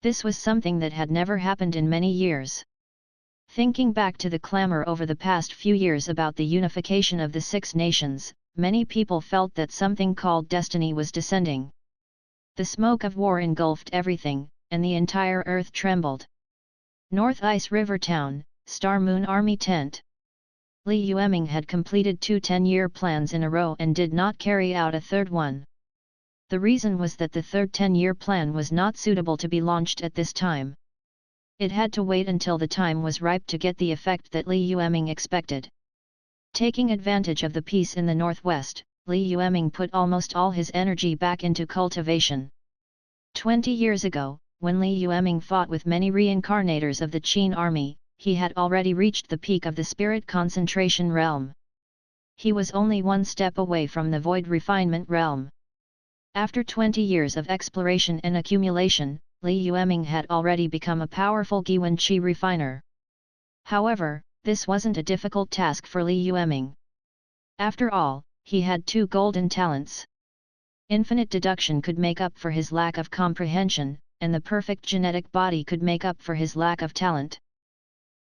This was something that had never happened in many years. Thinking back to the clamor over the past few years about the unification of the six nations, many people felt that something called destiny was descending. The smoke of war engulfed everything, and the entire earth trembled. North Ice River Town, Star Moon Army Tent. Li Yueming had completed 2 10-year plans in a row and did not carry out a third one. The reason was that the third 10-year plan was not suitable to be launched at this time. It had to wait until the time was ripe to get the effect that Li Yueming expected. Taking advantage of the peace in the northwest, Li Yueming put almost all his energy back into cultivation. 20 years ago, when Li Yueming fought with many reincarnators of the Qin army, he had already reached the peak of the spirit concentration realm. He was only one step away from the void refinement realm. After 20 years of exploration and accumulation, Li Yueming had already become a powerful Giwen Qi refiner. However, this wasn't a difficult task for Li Yueming. After all, he had 2 golden talents. Infinite deduction could make up for his lack of comprehension, and the perfect genetic body could make up for his lack of talent.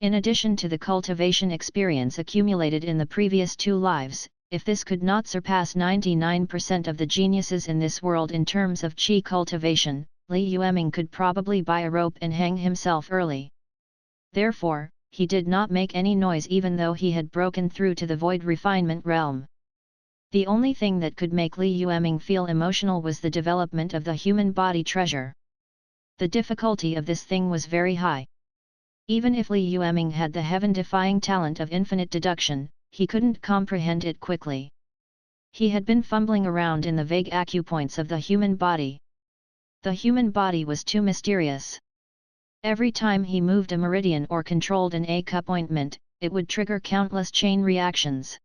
In addition to the cultivation experience accumulated in the previous 2 lives, if this could not surpass 99% of the geniuses in this world in terms of qi cultivation, Li Yueming could probably buy a rope and hang himself early. Therefore, he did not make any noise even though he had broken through to the void refinement realm. The only thing that could make Li Yueming feel emotional was the development of the human body treasure. The difficulty of this thing was very high. Even if Li Yueming had the heaven-defying talent of infinite deduction, he couldn't comprehend it quickly. He had been fumbling around in the vague acupoints of the human body. The human body was too mysterious. Every time he moved a meridian or controlled an acupointment, it would trigger countless chain reactions.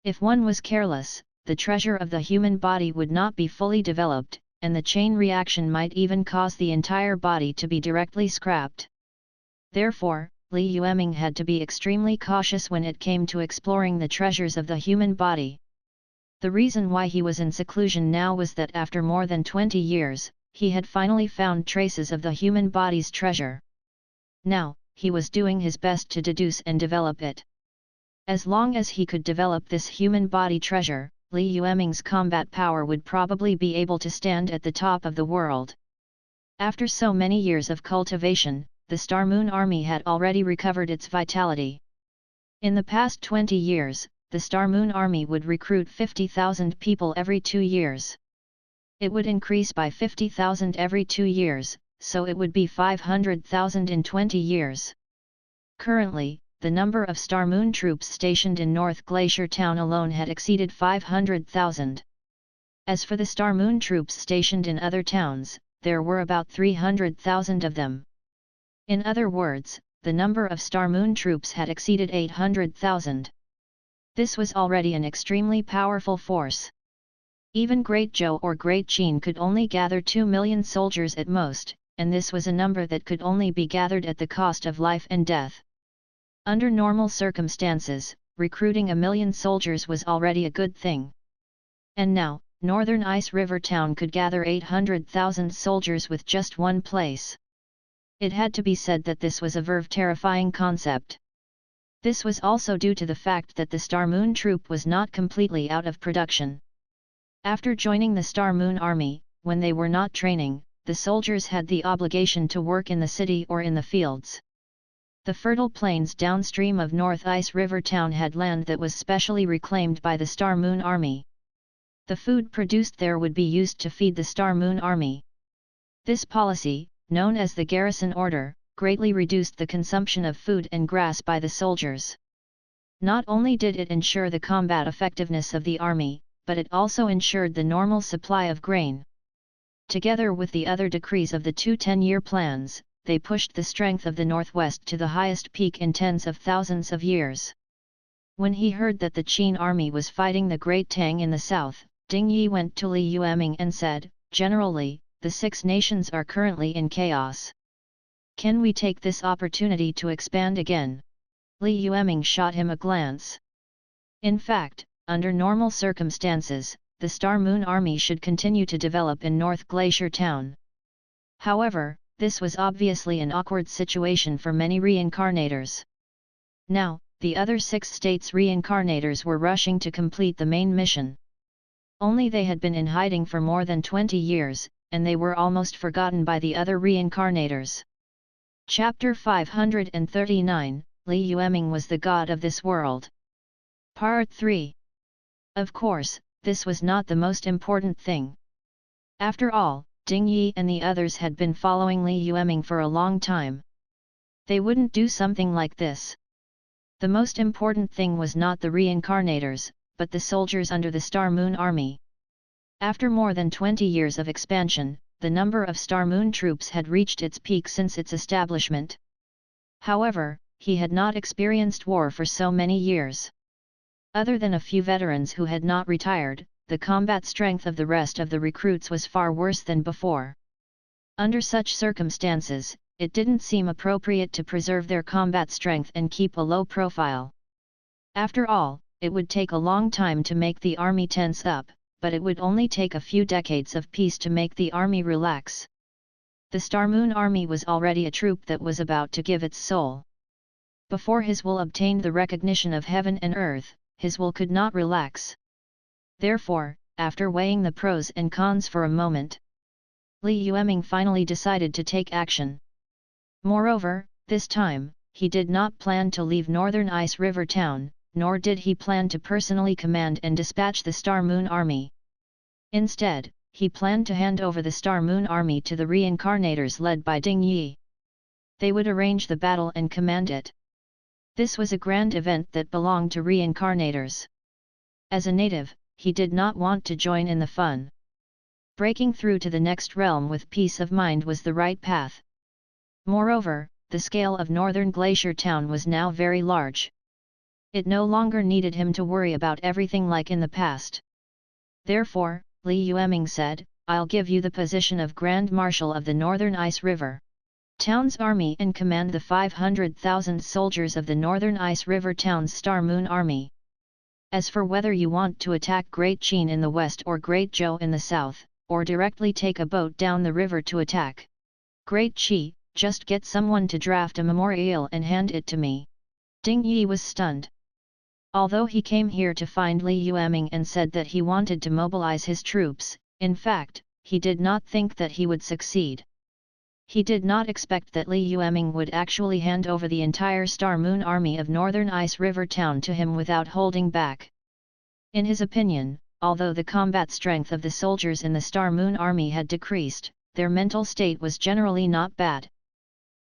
If one was careless, the treasure of the human body would not be fully developed, and the chain reaction might even cause the entire body to be directly scrapped. Therefore, Li Yueming had to be extremely cautious when it came to exploring the treasures of the human body. The reason why he was in seclusion now was that after more than 20 years, he had finally found traces of the human body's treasure. Now, he was doing his best to deduce and develop it. As long as he could develop this human body treasure, Li Yueming's combat power would probably be able to stand at the top of the world. After so many years of cultivation, the Star Moon Army had already recovered its vitality. In the past 20 years, the Star Moon Army would recruit 50,000 people every 2 years. It would increase by 50,000 every 2 years, so it would be 500,000 in 20 years. Currently, the number of Star Moon troops stationed in North Glacier Town alone had exceeded 500,000. As for the Star Moon troops stationed in other towns, there were about 300,000 of them. In other words, the number of Star Moon troops had exceeded 800,000. This was already an extremely powerful force. Even Great Zhou or Great Qin could only gather 2 million soldiers at most, and this was a number that could only be gathered at the cost of life and death. Under normal circumstances, recruiting 1 million soldiers was already a good thing. And now, Northern Ice River Town could gather 800,000 soldiers with just one place. It had to be said that this was a very terrifying concept. This was also due to the fact that the Star Moon Troop was not completely out of production. After joining the Star Moon Army, when they were not training, the soldiers had the obligation to work in the city or in the fields. The fertile plains downstream of North Ice River Town had land that was specially reclaimed by the Star Moon Army. The food produced there would be used to feed the Star Moon Army. This policy, known as the Garrison Order, greatly reduced the consumption of food and grass by the soldiers. Not only did it ensure the combat effectiveness of the army, but it also ensured the normal supply of grain. Together with the other decrees of the two 10-year plans, they pushed the strength of the Northwest to the highest peak in tens of thousands of years. When he heard that the Qin army was fighting the Great Tang in the south, Ding Yi went to Li Yueming and said, "General Li, the 6 nations are currently in chaos. Can we take this opportunity to expand again?" Li Yueming shot him a glance. In fact, under normal circumstances, the Star Moon Army should continue to develop in North Glacier Town. However, this was obviously an awkward situation for many reincarnators. Now, the other 6 states' reincarnators were rushing to complete the main mission. Only they had been in hiding for more than 20 years, and they were almost forgotten by the other reincarnators. Chapter 539, Li Yueming was the god of this world. Part 3. Of course, this was not the most important thing. After all, Ding Yi and the others had been following Li Yueming for a long time. They wouldn't do something like this. The most important thing was not the reincarnators, but the soldiers under the Star Moon Army. After more than 20 years of expansion, the number of Star Moon troops had reached its peak since its establishment. However, he had not experienced war for so many years. Other than a few veterans who had not retired, the combat strength of the rest of the recruits was far worse than before. Under such circumstances, it didn't seem appropriate to preserve their combat strength and keep a low profile. After all, it would take a long time to make the army tense up, but it would only take a few decades of peace to make the army relax. The Star Moon Army was already a troop that was about to give its soul. Before his will obtained the recognition of heaven and earth, his will could not relax. Therefore, after weighing the pros and cons for a moment, Li Yueming finally decided to take action. Moreover, this time, he did not plan to leave Northern Ice River Town, nor did he plan to personally command and dispatch the Star Moon Army. Instead, he planned to hand over the Star Moon Army to the reincarnators led by Ding Yi. They would arrange the battle and command it. This was a grand event that belonged to reincarnators. As a native, he did not want to join in the fun. Breaking through to the next realm with peace of mind was the right path. Moreover, the scale of Northern Glacier Town was now very large. It no longer needed him to worry about everything like in the past. Therefore, Li Yueming said, "I'll give you the position of Grand Marshal of the Northern Ice River Town's army and command the 500,000 soldiers of the Northern Ice River Town's Star Moon Army. As for whether you want to attack Great Qin in the west or Great Zhou in the south, or directly take a boat down the river to attack Great Qi, just get someone to draft a memorial and hand it to me." Ding Yi was stunned. Although he came here to find Li Yueming and said that he wanted to mobilize his troops, in fact, he did not think that he would succeed. He did not expect that Li Yueming would actually hand over the entire Star Moon Army of Northern Ice River Town to him without holding back. In his opinion, although the combat strength of the soldiers in the Star Moon Army had decreased, their mental state was generally not bad.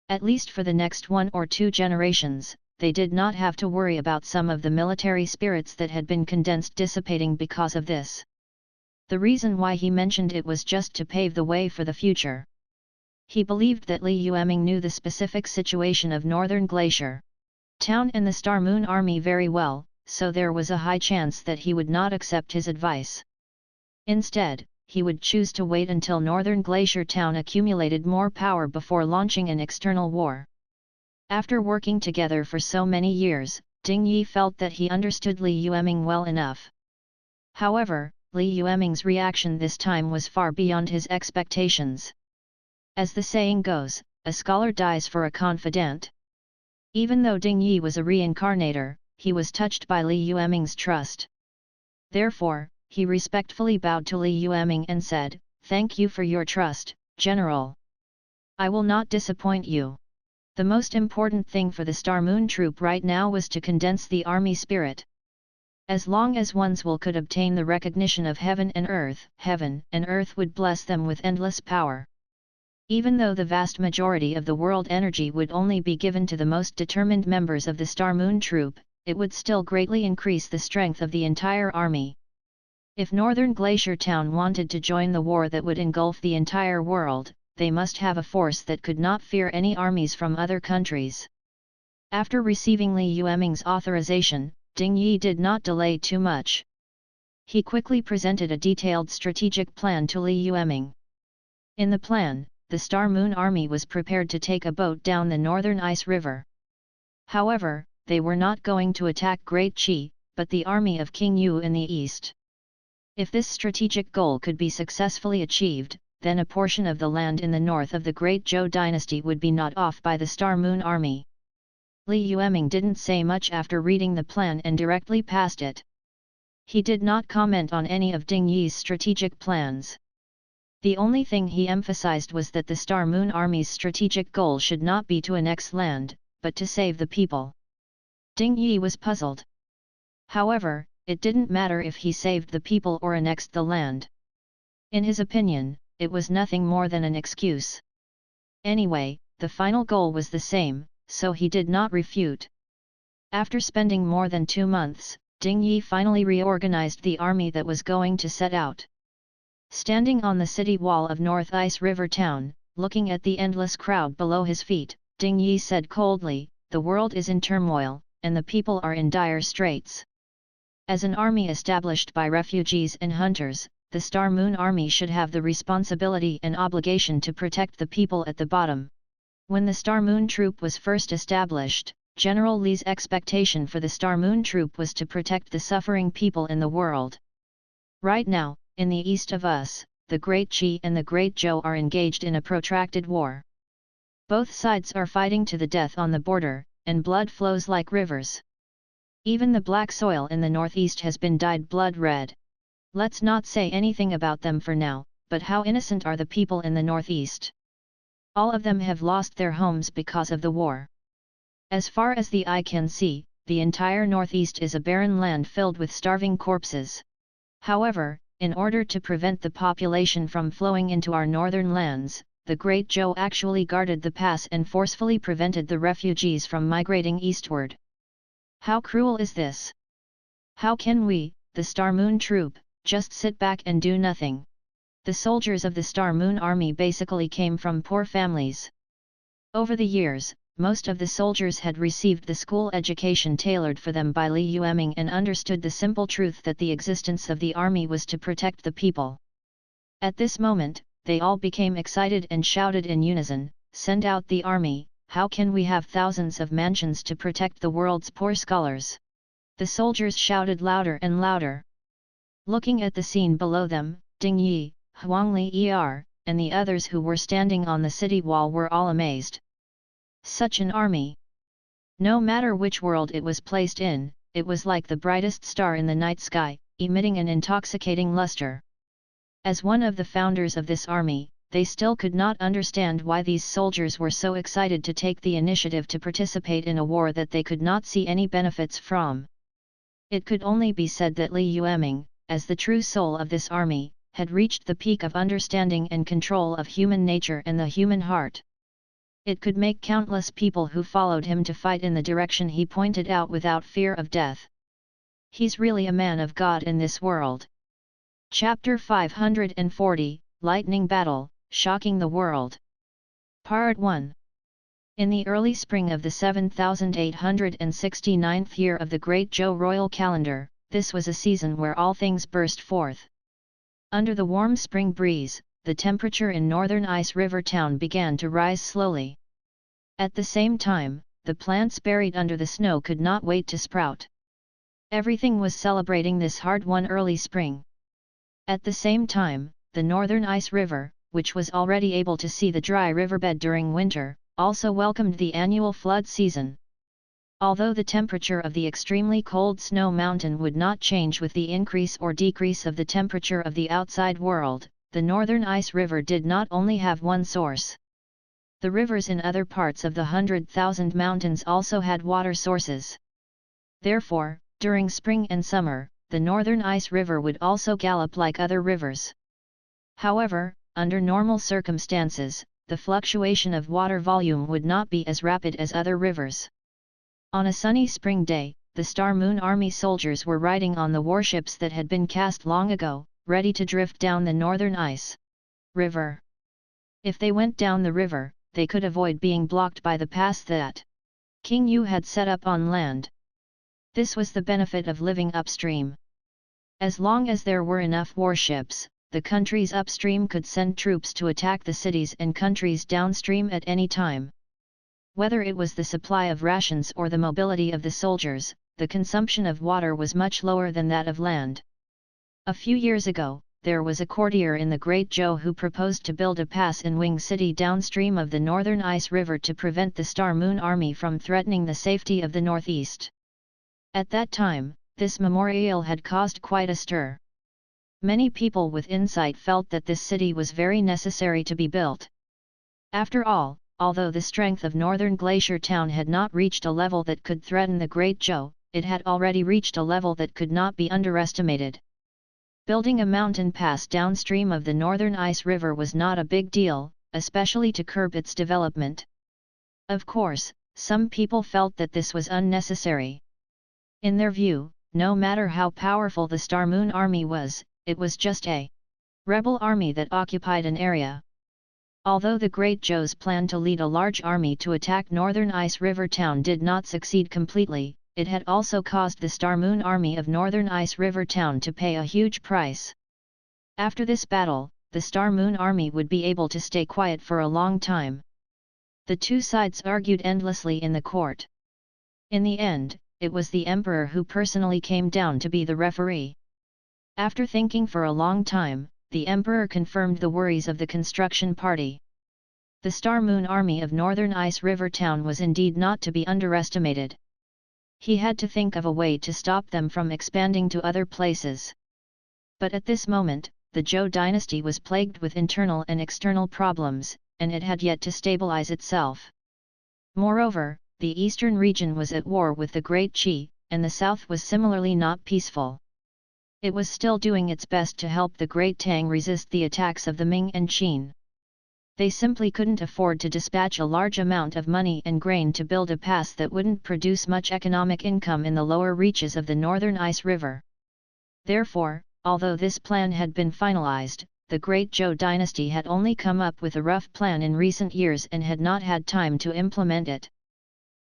At least for the next 1 or 2 generations, they did not have to worry about some of the military spirits that had been condensed dissipating because of this. The reason why he mentioned it was just to pave the way for the future. He believed that Li Yueming knew the specific situation of Northern Glacier Town and the Star Moon Army very well, so there was a high chance that he would not accept his advice. Instead, he would choose to wait until Northern Glacier Town accumulated more power before launching an external war. After working together for so many years, Ding Yi felt that he understood Li Yueming well enough. However, Li Yueming's reaction this time was far beyond his expectations. As the saying goes, a scholar dies for a confidant. Even though Ding Yi was a reincarnator, he was touched by Li Yueming's trust. Therefore, he respectfully bowed to Li Yueming and said, "Thank you for your trust, General. I will not disappoint you." The most important thing for the Star Moon Troop right now was to condense the army spirit. As long as one's will could obtain the recognition of heaven and earth would bless them with endless power. Even though the vast majority of the world energy would only be given to the most determined members of the Star Moon Troop, it would still greatly increase the strength of the entire army. If Northern Glacier Town wanted to join the war that would engulf the entire world, they must have a force that could not fear any armies from other countries. After receiving Li Yueming's authorization, Ding Yi did not delay too much. He quickly presented a detailed strategic plan to Li Yueming. In the plan, the Star Moon Army was prepared to take a boat down the northern ice river. However, they were not going to attack Great Qi, but the army of King Yu in the east. If this strategic goal could be successfully achieved, then a portion of the land in the north of the Great Zhou dynasty would be gnawed off by the Star Moon Army. Li Yueming didn't say much after reading the plan and directly passed it. He did not comment on any of Ding Yi's strategic plans. The only thing he emphasized was that the Star Moon Army's strategic goal should not be to annex land, but to save the people. Ding Yi was puzzled. However, it didn't matter if he saved the people or annexed the land. In his opinion, it was nothing more than an excuse. Anyway, the final goal was the same, so he did not refute. After spending more than 2 months, Ding Yi finally reorganized the army that was going to set out. Standing on the city wall of North Ice River Town, looking at the endless crowd below his feet, Ding Yi said coldly, "The world is in turmoil, and the people are in dire straits. As an army established by refugees and hunters, the Star Moon Army should have the responsibility and obligation to protect the people at the bottom." When the Star Moon Troop was first established, General Li's expectation for the Star Moon Troop was to protect the suffering people in the world. Right now, in the east of us, the Great Qi and the Great Zhou are engaged in a protracted war. Both sides are fighting to the death on the border, and blood flows like rivers. Even the black soil in the northeast has been dyed blood red. Let's not say anything about them for now, but how innocent are the people in the northeast? All of them have lost their homes because of the war. As far as the eye can see, the entire northeast is a barren land filled with starving corpses. However, in order to prevent the population from flowing into our northern lands, the Great Zhou actually guarded the pass and forcefully prevented the refugees from migrating eastward. How cruel is this? How can we, the Star Moon Troop, just sit back and do nothing? The soldiers of the Star Moon Army basically came from poor families. Over the years, most of the soldiers had received the school education tailored for them by Li Yueming and understood the simple truth that the existence of the army was to protect the people. At this moment, they all became excited and shouted in unison, "Send out the army, how can we have thousands of mansions to protect the world's poor scholars?" The soldiers shouted louder and louder. Looking at the scene below them, Ding Yi, Huang Li and the others who were standing on the city wall were all amazed. Such an army! No matter which world it was placed in, it was like the brightest star in the night sky, emitting an intoxicating luster. As one of the founders of this army, they still could not understand why these soldiers were so excited to take the initiative to participate in a war that they could not see any benefits from. It could only be said that Li Yueming, as the true soul of this army, had reached the peak of understanding and control of human nature and the human heart. It could make countless people who followed him to fight in the direction he pointed out without fear of death. He's really a man of God in this world. Chapter 540, Lightning Battle, Shocking the World. Part 1. In the early spring of the 7869th year of the Great Zhou royal calendar, this was a season where all things burst forth. Under the warm spring breeze, the temperature in northern Ice River Town began to rise slowly. At the same time, the plants buried under the snow could not wait to sprout. Everything was celebrating this hard-won early spring. At the same time, the northern Ice River, which was already able to see the dry riverbed during winter, also welcomed the annual flood season. Although the temperature of the extremely cold snow mountain would not change with the increase or decrease of the temperature of the outside world, the Northern Ice River did not only have one source. The rivers in other parts of the 100,000 mountains also had water sources. Therefore, during spring and summer, the Northern Ice River would also gallop like other rivers. However, under normal circumstances, the fluctuation of water volume would not be as rapid as other rivers. On a sunny spring day, the Star Moon Army soldiers were riding on the warships that had been cast long ago, ready to drift down the Northern Ice River. If they went down the river, they could avoid being blocked by the pass that King Yu had set up on land. This was the benefit of living upstream. As long as there were enough warships, the countries upstream could send troops to attack the cities and countries downstream at any time. Whether it was the supply of rations or the mobility of the soldiers, the consumption of water was much lower than that of land. A few years ago, there was a courtier in the Great Zhou who proposed to build a pass in Wing City downstream of the Northern Ice River to prevent the Star Moon Army from threatening the safety of the Northeast. At that time, this memorial had caused quite a stir. Many people with insight felt that this city was very necessary to be built. After all, although the strength of Northern Glacier Town had not reached a level that could threaten the Great Zhou, it had already reached a level that could not be underestimated. Building a mountain pass downstream of the Northern Ice River was not a big deal, especially to curb its development. Of course, some people felt that this was unnecessary. In their view, no matter how powerful the Star Moon Army was, it was just a rebel army that occupied an area. Although the Great Zhou's plan to lead a large army to attack Northern Ice River Town did not succeed completely, it had also caused the Star Moon Army of Northern Ice River Town to pay a huge price. After this battle, the Star Moon Army would be able to stay quiet for a long time. The two sides argued endlessly in the court. In the end, it was the emperor who personally came down to be the referee. After thinking for a long time, the emperor confirmed the worries of the construction party. The Star Moon Army of Northern Ice River Town was indeed not to be underestimated. He had to think of a way to stop them from expanding to other places. But at this moment, the Zhou dynasty was plagued with internal and external problems, and it had yet to stabilize itself. Moreover, the eastern region was at war with the Great Qi, and the south was similarly not peaceful. It was still doing its best to help the Great Tang resist the attacks of the Ming and Qin. They simply couldn't afford to dispatch a large amount of money and grain to build a pass that wouldn't produce much economic income in the lower reaches of the Northern Ice River. Therefore, although this plan had been finalized, the Great Zhou dynasty had only come up with a rough plan in recent years and had not had time to implement it.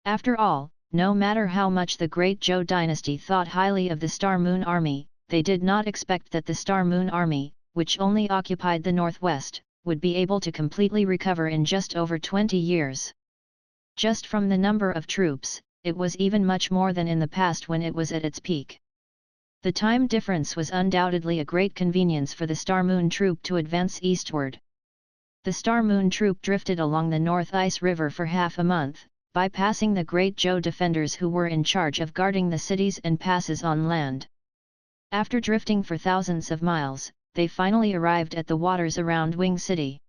After all, no matter how much the Great Zhou dynasty thought highly of the Star Moon Army, they did not expect that the Star Moon Army, which only occupied the northwest, would be able to completely recover in just over 20 years. Just from the number of troops, it was even much more than in the past when it was at its peak. The time difference was undoubtedly a great convenience for the Star Moon troop to advance eastward. The Star Moon troop drifted along the North Ice River for half a month, bypassing the Great Zhou defenders who were in charge of guarding the cities and passes on land. After drifting for thousands of miles, they finally arrived at the waters around Wing City.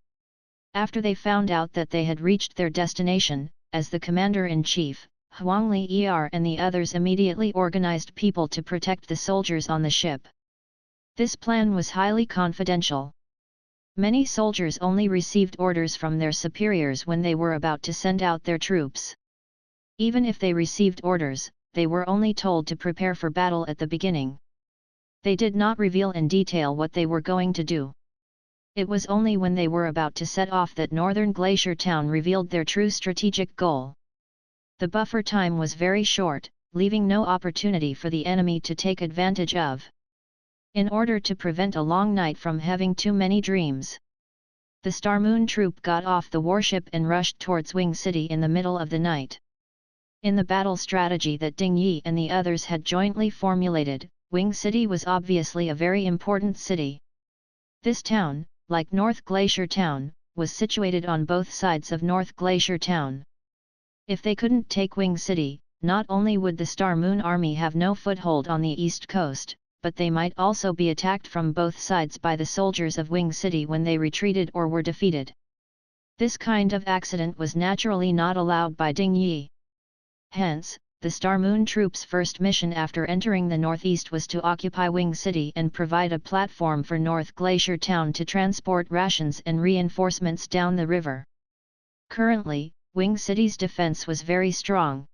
After they found out that they had reached their destination, as the commander-in-chief, Huang Li and the others immediately organized people to protect the soldiers on the ship. This plan was highly confidential. Many soldiers only received orders from their superiors when they were about to send out their troops. Even if they received orders, they were only told to prepare for battle at the beginning. They did not reveal in detail what they were going to do. It was only when they were about to set off that Northern Glacier Town revealed their true strategic goal. The buffer time was very short, leaving no opportunity for the enemy to take advantage of. In order to prevent a long night from having too many dreams, the Star Moon troop got off the warship and rushed towards Wing City in the middle of the night. In the battle strategy that Ding Yi and the others had jointly formulated, Wing City was obviously a very important city. This town, like North Glacier Town, was situated on both sides of North Glacier Town. If they couldn't take Wing City, not only would the Star Moon Army have no foothold on the east coast, but they might also be attacked from both sides by the soldiers of Wing City when they retreated or were defeated. This kind of accident was naturally not allowed by Ding Yi. Hence, the Star Moon troops' first mission after entering the northeast was to occupy Wing City and provide a platform for North Glacier Town to transport rations and reinforcements down the river. Currently, Wing City's defense was very strong.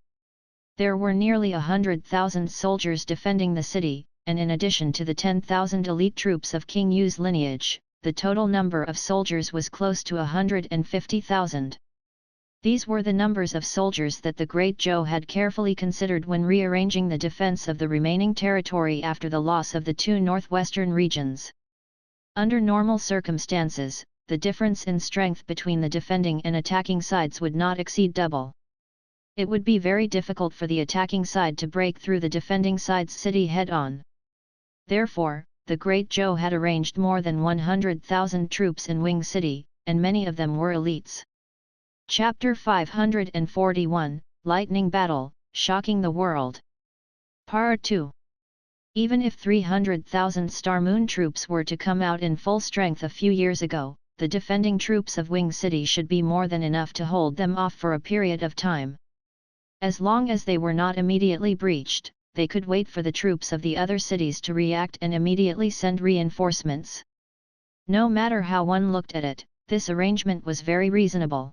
There were nearly 100,000 soldiers defending the city, and in addition to the 10,000 elite troops of King Yu's lineage, the total number of soldiers was close to 150,000. These were the numbers of soldiers that the Great Zhou had carefully considered when rearranging the defense of the remaining territory after the loss of the two northwestern regions. Under normal circumstances, the difference in strength between the defending and attacking sides would not exceed double. It would be very difficult for the attacking side to break through the defending side's city head-on. Therefore, the Great Zhou had arranged more than 100,000 troops in Wing City, and many of them were elites. Chapter 541, Lightning Battle, Shocking the World. Part 2. Even if 300,000 Star Moon troops were to come out in full strength a few years ago, the defending troops of Wing City should be more than enough to hold them off for a period of time. As long as they were not immediately breached, they could wait for the troops of the other cities to react and immediately send reinforcements. No matter how one looked at it, this arrangement was very reasonable.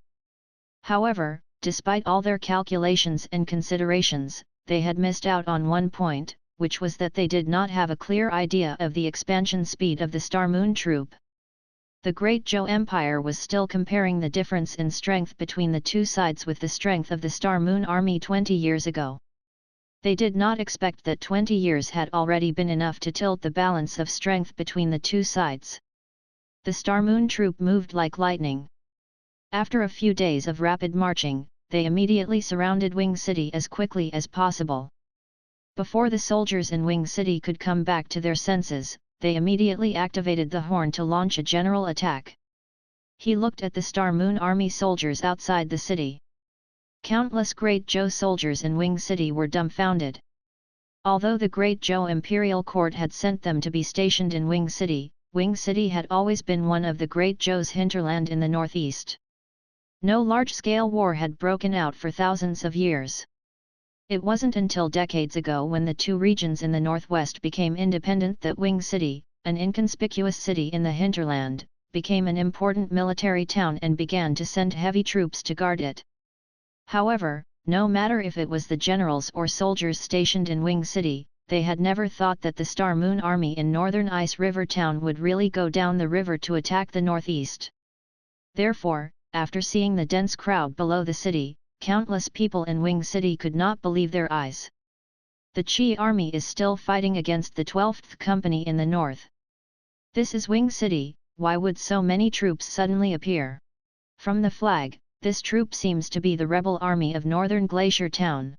However, despite all their calculations and considerations, they had missed out on one point, which was that they did not have a clear idea of the expansion speed of the Star Moon troop. The Great Zhou Empire was still comparing the difference in strength between the two sides with the strength of the Star Moon Army 20 years ago. They did not expect that 20 years had already been enough to tilt the balance of strength between the two sides. The Star Moon troop moved like lightning. After a few days of rapid marching, they immediately surrounded Wing City as quickly as possible. Before the soldiers in Wing City could come back to their senses, they immediately activated the horn to launch a general attack. He looked at the Star Moon Army soldiers outside the city. Countless Great Zhou soldiers in Wing City were dumbfounded. Although the Great Zhou Imperial Court had sent them to be stationed in Wing City had always been one of the Great Zhou's hinterland in the northeast. No large-scale war had broken out for thousands of years. It wasn't until decades ago when the two regions in the northwest became independent that Wing City, an inconspicuous city in the hinterland, became an important military town and began to send heavy troops to guard it. However, no matter if it was the generals or soldiers stationed in Wing City, they had never thought that the Star Moon Army in northern Ice River Town would really go down the river to attack the northeast. Therefore, after seeing the dense crowd below the city, countless people in Wing City could not believe their eyes. The Qi army is still fighting against the 12th Company in the north. This is Wing City, why would so many troops suddenly appear? From the flag, this troop seems to be the rebel army of Northern Glacier Town.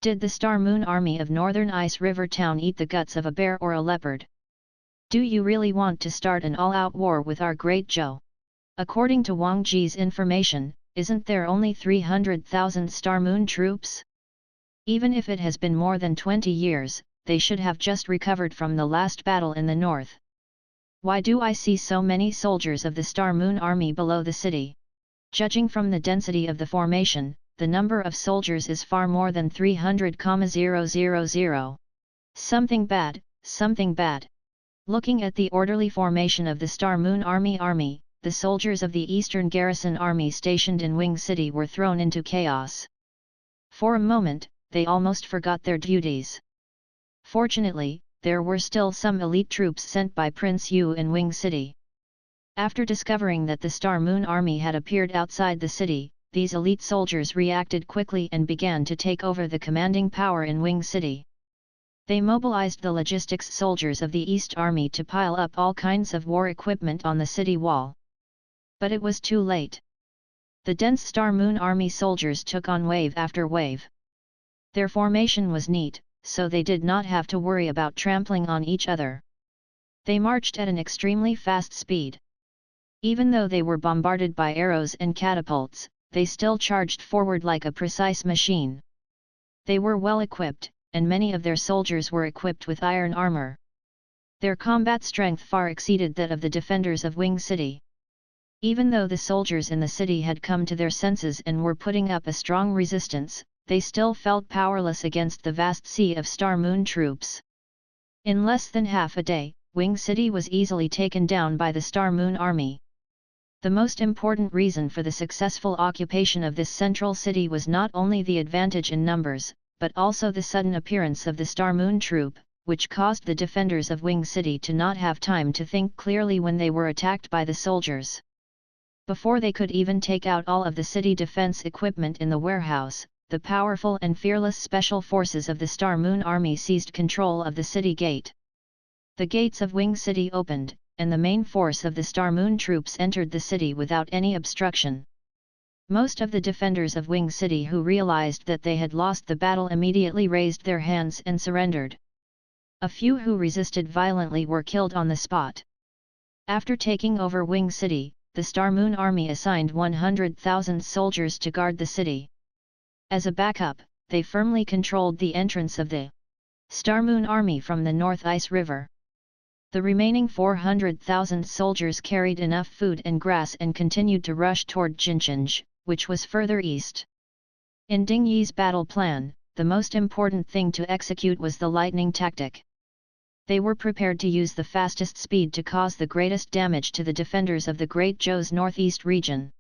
Did the Star Moon Army of Northern Ice River Town eat the guts of a bear or a leopard? Do you really want to start an all-out war with our Great Zhou? According to Wang Ji's information, isn't there only 300,000 Star Moon troops? Even if it has been more than 20 years, they should have just recovered from the last battle in the north. Why do I see so many soldiers of the Star Moon Army below the city? Judging from the density of the formation, the number of soldiers is far more than 300,000. Something bad, something bad. Looking at the orderly formation of the Star Moon Army, the soldiers of the Eastern Garrison Army stationed in Wing City were thrown into chaos. For a moment, they almost forgot their duties. Fortunately, there were still some elite troops sent by Prince Yu in Wing City. After discovering that the Star Moon Army had appeared outside the city, these elite soldiers reacted quickly and began to take over the commanding power in Wing City. They mobilized the logistics soldiers of the East Army to pile up all kinds of war equipment on the city wall. But it was too late. The dense Star Moon Army soldiers took on wave after wave. Their formation was neat, so they did not have to worry about trampling on each other. They marched at an extremely fast speed. Even though they were bombarded by arrows and catapults, they still charged forward like a precise machine. They were well equipped, and many of their soldiers were equipped with iron armor. Their combat strength far exceeded that of the defenders of Wing City. Even though the soldiers in the city had come to their senses and were putting up a strong resistance, they still felt powerless against the vast sea of Star Moon troops. In less than half a day, Wing City was easily taken down by the Star Moon army. The most important reason for the successful occupation of this central city was not only the advantage in numbers, but also the sudden appearance of the Star Moon troop, which caused the defenders of Wing City to not have time to think clearly when they were attacked by the soldiers. Before they could even take out all of the city defense equipment in the warehouse, the powerful and fearless special forces of the Star Moon army seized control of the city gate. The gates of Wing City opened, and the main force of the Star Moon troops entered the city without any obstruction. Most of the defenders of Wing City who realized that they had lost the battle immediately raised their hands and surrendered. A few who resisted violently were killed on the spot. After taking over Wing City, the Star Moon army assigned 100,000 soldiers to guard the city. As a backup, they firmly controlled the entrance of the Star Moon army from the North Ice River. The remaining 400,000 soldiers carried enough food and grass and continued to rush toward Jincheng, which was further east. In Ding Yi's battle plan, the most important thing to execute was the lightning tactic. They were prepared to use the fastest speed to cause the greatest damage to the defenders of the Great Zhou's northeast region.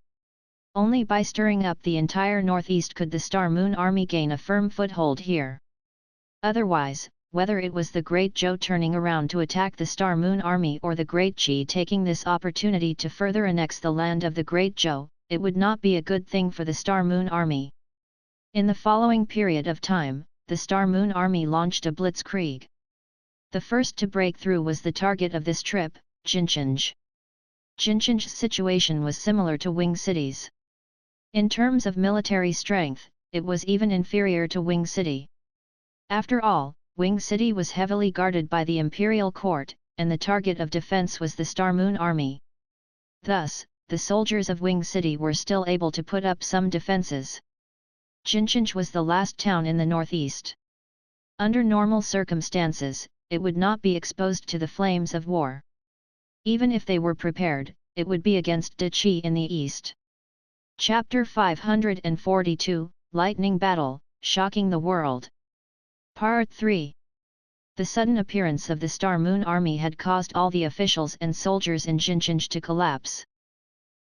Only by stirring up the entire northeast could the Star Moon army gain a firm foothold here. Otherwise, whether it was the Great Zhou turning around to attack the Star Moon army or the Great Qi taking this opportunity to further annex the land of the Great Zhou, it would not be a good thing for the Star Moon army. In the following period of time, the Star Moon army launched a blitzkrieg. The first to break through was the target of this trip, Jincheng. Jincheng's situation was similar to Wing City's. In terms of military strength, it was even inferior to Wing City. After all, Wing City was heavily guarded by the imperial court, and the target of defense was the Star Moon army. Thus, the soldiers of Wing City were still able to put up some defenses. Jincheng was the last town in the northeast. Under normal circumstances, it would not be exposed to the flames of war. Even if they were prepared, it would be against De Qi in the east. Chapter 542, Lightning Battle, Shocking the World. Part 3. The sudden appearance of the Star Moon army had caused all the officials and soldiers in Jincheng to collapse.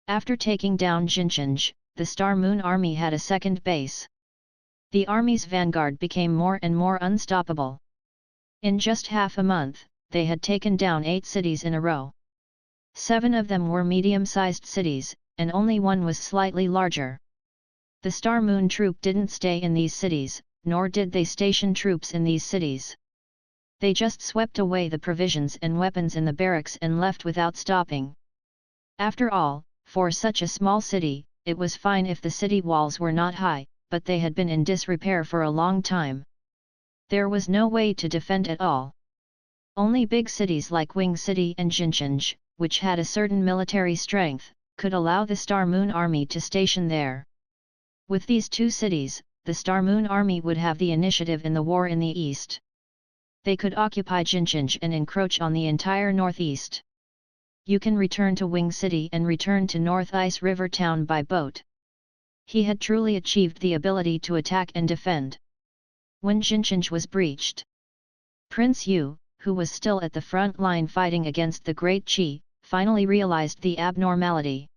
After taking down Jincheng, the Star Moon army had a second base. The army's vanguard became more and more unstoppable. In just half a month, they had taken down 8 cities in a row. 7 of them were medium-sized cities, and only one was slightly larger. The Star Moon troop didn't stay in these cities, nor did they station troops in these cities. They just swept away the provisions and weapons in the barracks and left without stopping. After all, for such a small city, it was fine if the city walls were not high, but they had been in disrepair for a long time. There was no way to defend at all. Only big cities like Wing City and Jincheng, which had a certain military strength, could allow the Star Moon army to station there. With these 2 cities, the Star Moon army would have the initiative in the war in the east. They could occupy Jincheng and encroach on the entire northeast. You can return to Wing City and return to North Ice River Town by boat. He had truly achieved the ability to attack and defend. When Jincheng was breached, Prince Yu, who was still at the front line fighting against the Great Qi, finally realized the abnormality.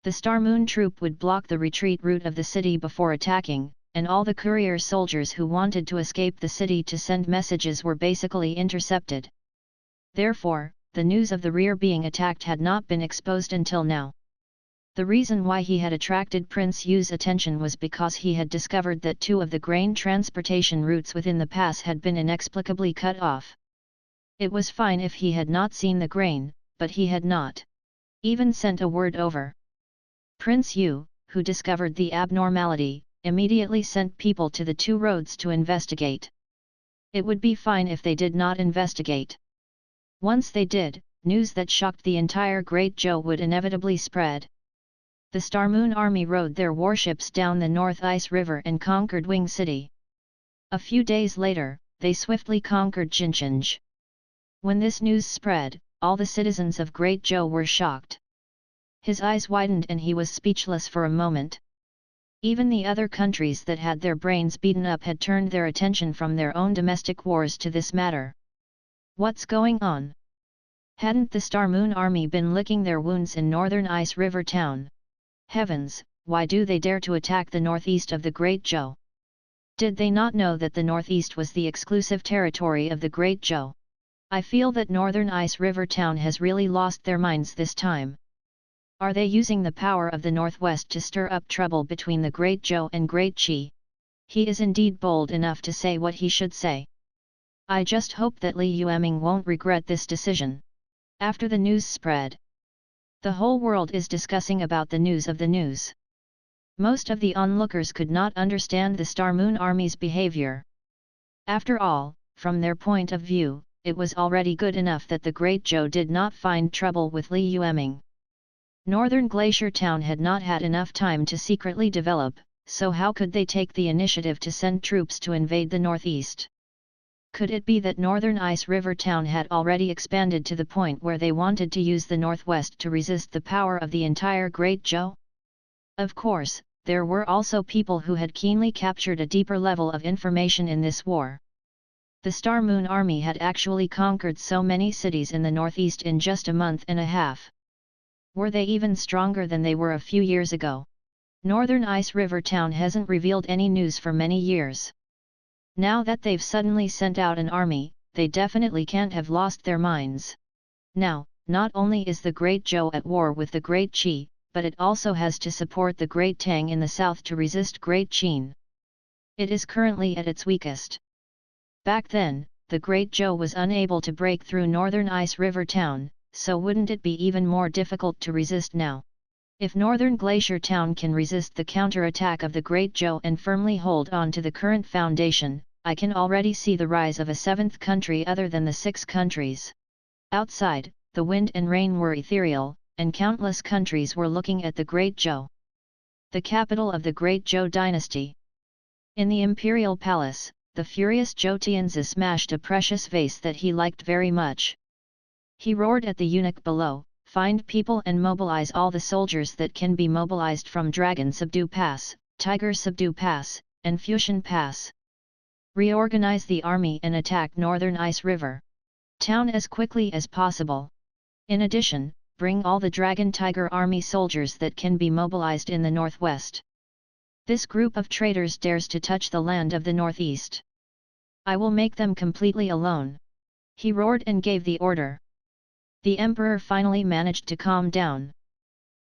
The Star Moon troop would block the retreat route of the city before attacking, and all the courier soldiers who wanted to escape the city to send messages were basically intercepted. Therefore, the news of the rear being attacked had not been exposed until now. The reason why he had attracted Prince Yu's attention was because he had discovered that 2 of the grain transportation routes within the pass had been inexplicably cut off. It was fine if he had not seen the grain, but he had not even sent a word over. Prince Yu, who discovered the abnormality, immediately sent people to the 2 roads to investigate. It would be fine if they did not investigate. Once they did, news that shocked the entire Great Zhou would inevitably spread. The Star Moon army rode their warships down the North Ice River and conquered Wing City. A few days later, they swiftly conquered Jincheng. When this news spread, all the citizens of Great Zhou were shocked. His eyes widened and he was speechless for a moment. Even the other countries that had their brains beaten up had turned their attention from their own domestic wars to this matter. What's going on? Hadn't the Star Moon Army been licking their wounds in northern Ice River Town? Heavens, why do they dare to attack the northeast of the Great Zhou? Did they not know that the northeast was the exclusive territory of the Great Zhou? I feel that northern Ice River Town has really lost their minds this time. Are they using the power of the northwest to stir up trouble between the Great Zhou and Great Qi? He is indeed bold enough to say what he should say. I just hope that Li Yueming won't regret this decision. After the news spread, the whole world is discussing about the news of the news. Most of the onlookers could not understand the Star Moon Army's behavior. After all, from their point of view, it was already good enough that the Great Zhou did not find trouble with Li Yueming. Northern Glacier Town had not had enough time to secretly develop, so how could they take the initiative to send troops to invade the northeast? Could it be that Northern Ice River Town had already expanded to the point where they wanted to use the northwest to resist the power of the entire Great Zhou? Of course, there were also people who had keenly captured a deeper level of information in this war. The Star Moon Army had actually conquered so many cities in the northeast in just a month and a half. Were they even stronger than they were a few years ago? Northern Ice River Town hasn't revealed any news for many years. Now that they've suddenly sent out an army, they definitely can't have lost their minds. Now, not only is the Great Zhou at war with the Great Qi, but it also has to support the Great Tang in the south to resist Great Qin. It is currently at its weakest. Back then, the Great Zhou was unable to break through Northern Ice River Town, so wouldn't it be even more difficult to resist now? If Northern Glacier Town can resist the counter-attack of the Great Zhou and firmly hold on to the current foundation, I can already see the rise of a seventh country other than the 6 countries. Outside, the wind and rain were ethereal, and countless countries were looking at the Great Zhou, the capital of the Great Zhou dynasty. In the imperial palace, the furious Zhou Tianzi smashed a precious vase that he liked very much. He roared at the eunuch below, "Find people and mobilize all the soldiers that can be mobilized from Dragon Subdue Pass, Tiger Subdue Pass, and Fusion Pass. Reorganize the army and attack Northern Ice River Town as quickly as possible. In addition, bring all the Dragon Tiger Army soldiers that can be mobilized in the northwest. This group of traitors dares to touch the land of the northeast. I will make them completely alone." He roared and gave the order. The emperor finally managed to calm down.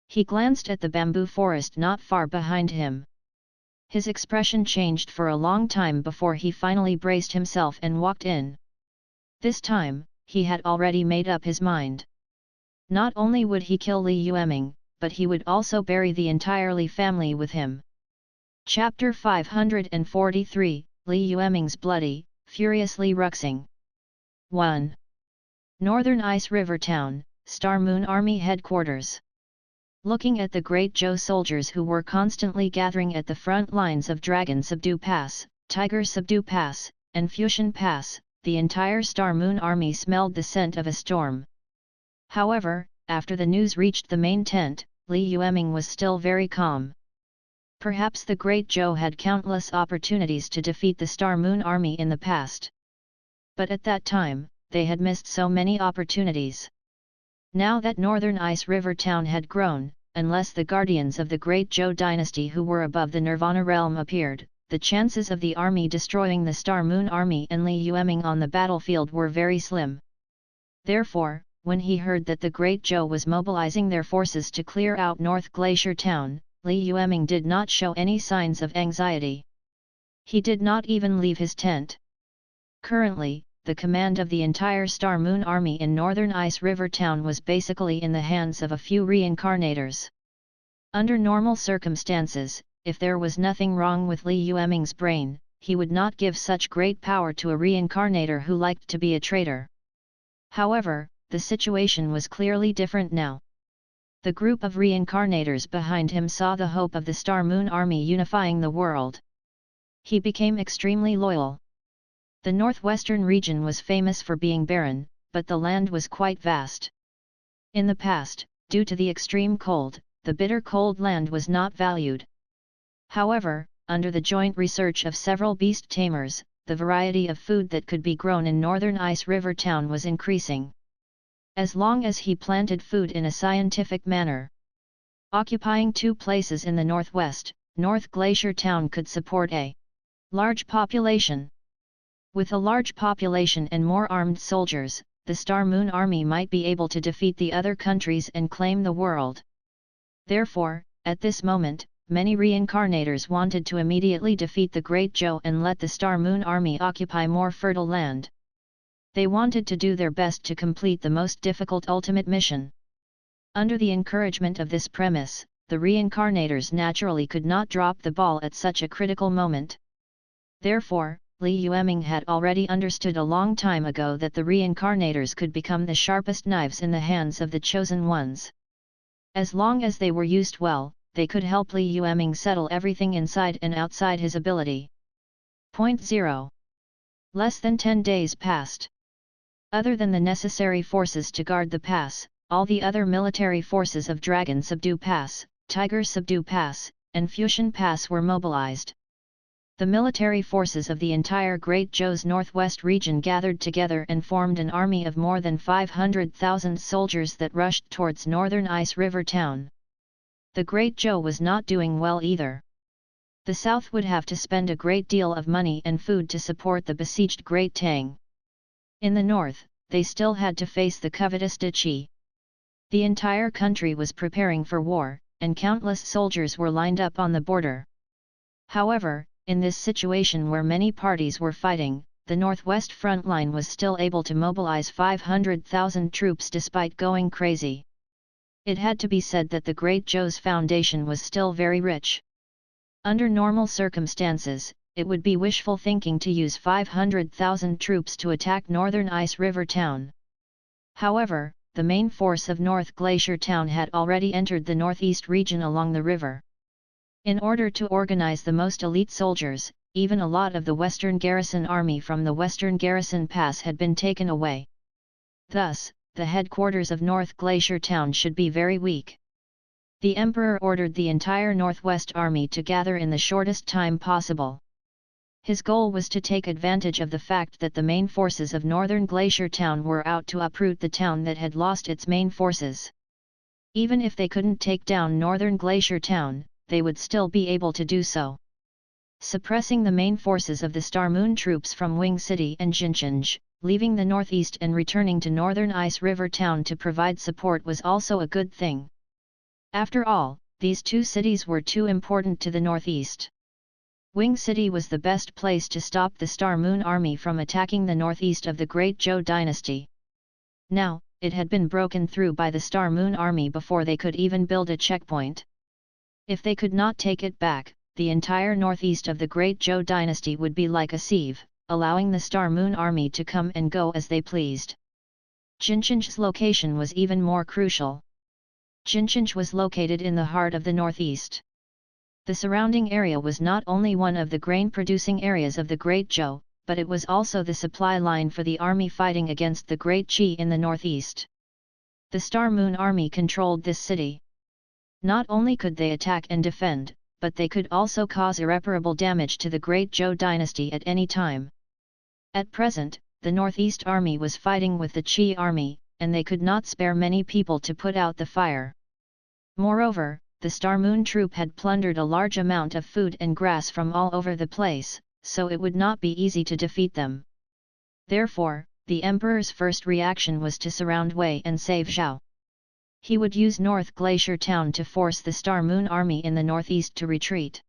He glanced at the bamboo forest not far behind him. His expression changed for a long time before he finally braced himself and walked in. This time, he had already made up his mind. Not only would he kill Li Yueming, but he would also bury the entire Li family with him. Chapter 543, Li Yueming's Bloody, Furiously Ruxing. 1. Northern Ice River Town, Star Moon Army Headquarters. Looking at the Great Zhou soldiers who were constantly gathering at the front lines of Dragon Subdue Pass, Tiger Subdue Pass, and Fusion Pass, the entire Star Moon Army smelled the scent of a storm. However, after the news reached the main tent, Li Yueming was still very calm. Perhaps the Great Zhou had countless opportunities to defeat the Star Moon Army in the past. But at that time, they had missed so many opportunities. Now that Northern Ice River Town had grown, unless the guardians of the Great Zhou dynasty who were above the Nirvana realm appeared, the chances of the army destroying the Star Moon Army and Li Yueming on the battlefield were very slim. Therefore, when he heard that the Great Zhou was mobilizing their forces to clear out North Glacier Town, Li Yueming did not show any signs of anxiety. He did not even leave his tent. Currently, the command of the entire Star Moon Army in Northern Ice River Town was basically in the hands of a few reincarnators. Under normal circumstances, if there was nothing wrong with Li Yueming's brain, he would not give such great power to a reincarnator who liked to be a traitor. However, the situation was clearly different now. The group of reincarnators behind him saw the hope of the Star Moon Army unifying the world. He became extremely loyal. The northwestern region was famous for being barren, but the land was quite vast. In the past, due to the extreme cold, the bitter cold land was not valued. However, under the joint research of several beast tamers, the variety of food that could be grown in northern Ice River Town was increasing. As long as he planted food in a scientific manner. Occupying 2 places in the northwest, North Glacier Town could support a large population. With a large population and more armed soldiers, the Star Moon Army might be able to defeat the other countries and claim the world. Therefore, at this moment, many reincarnators wanted to immediately defeat the Great Zhou and let the Star Moon Army occupy more fertile land. They wanted to do their best to complete the most difficult ultimate mission. Under the encouragement of this premise, the reincarnators naturally could not drop the ball at such a critical moment. Therefore, Li Yueming had already understood a long time ago that the reincarnators could become the sharpest knives in the hands of the chosen ones. As long as they were used well, they could help Li Yueming settle everything inside and outside his ability. 0. Less than 10 days passed. Other than the necessary forces to guard the pass, all the other military forces of Dragon Subdue Pass, Tiger Subdue Pass, and Fusion Pass were mobilized. The military forces of the entire Great Zhou's northwest region gathered together and formed an army of more than 500,000 soldiers that rushed towards northern Ice River Town. The Great Zhou was not doing well either. The south would have to spend a great deal of money and food to support the besieged Great Tang. In the north, they still had to face the covetous Diqi. The entire country was preparing for war, and countless soldiers were lined up on the border. However, in this situation where many parties were fighting, the northwest front line was still able to mobilize 500,000 troops despite going crazy. It had to be said that the Great Zhou's foundation was still very rich. Under normal circumstances, it would be wishful thinking to use 500,000 troops to attack northern Ice River Town. However, the main force of North Glacier Town had already entered the northeast region along the river. In order to organize the most elite soldiers, even a lot of the Western Garrison Army from the Western Garrison Pass had been taken away. Thus, the headquarters of North Glacier Town should be very weak. The Emperor ordered the entire Northwest Army to gather in the shortest time possible. His goal was to take advantage of the fact that the main forces of Northern Glacier Town were out to uproot the town that had lost its main forces. Even if they couldn't take down Northern Glacier Town, they would still be able to do so. Suppressing the main forces of the Star Moon troops from Wing City and Jincheng, leaving the northeast and returning to Northern Ice River Town to provide support was also a good thing. After all, these 2 cities were too important to the northeast. Wing City was the best place to stop the Star Moon Army from attacking the northeast of the Great Zhou dynasty. Now, it had been broken through by the Star Moon Army before they could even build a checkpoint. If they could not take it back, the entire northeast of the Great Zhou dynasty would be like a sieve, allowing the Star Moon Army to come and go as they pleased. Jincheng's location was even more crucial. Jincheng was located in the heart of the northeast. The surrounding area was not only one of the grain-producing areas of the Great Zhou, but it was also the supply line for the army fighting against the Great Qi in the northeast. The Star Moon Army controlled this city. Not only could they attack and defend, but they could also cause irreparable damage to the Great Zhou dynasty at any time. At present, the Northeast Army was fighting with the Qi army, and they could not spare many people to put out the fire. Moreover, the Star Moon troop had plundered a large amount of food and grass from all over the place, so it would not be easy to defeat them. Therefore, the Emperor's first reaction was to surround Wei and save Zhao. He would use North Glacier Town to force the Star Moon Army in the northeast to retreat.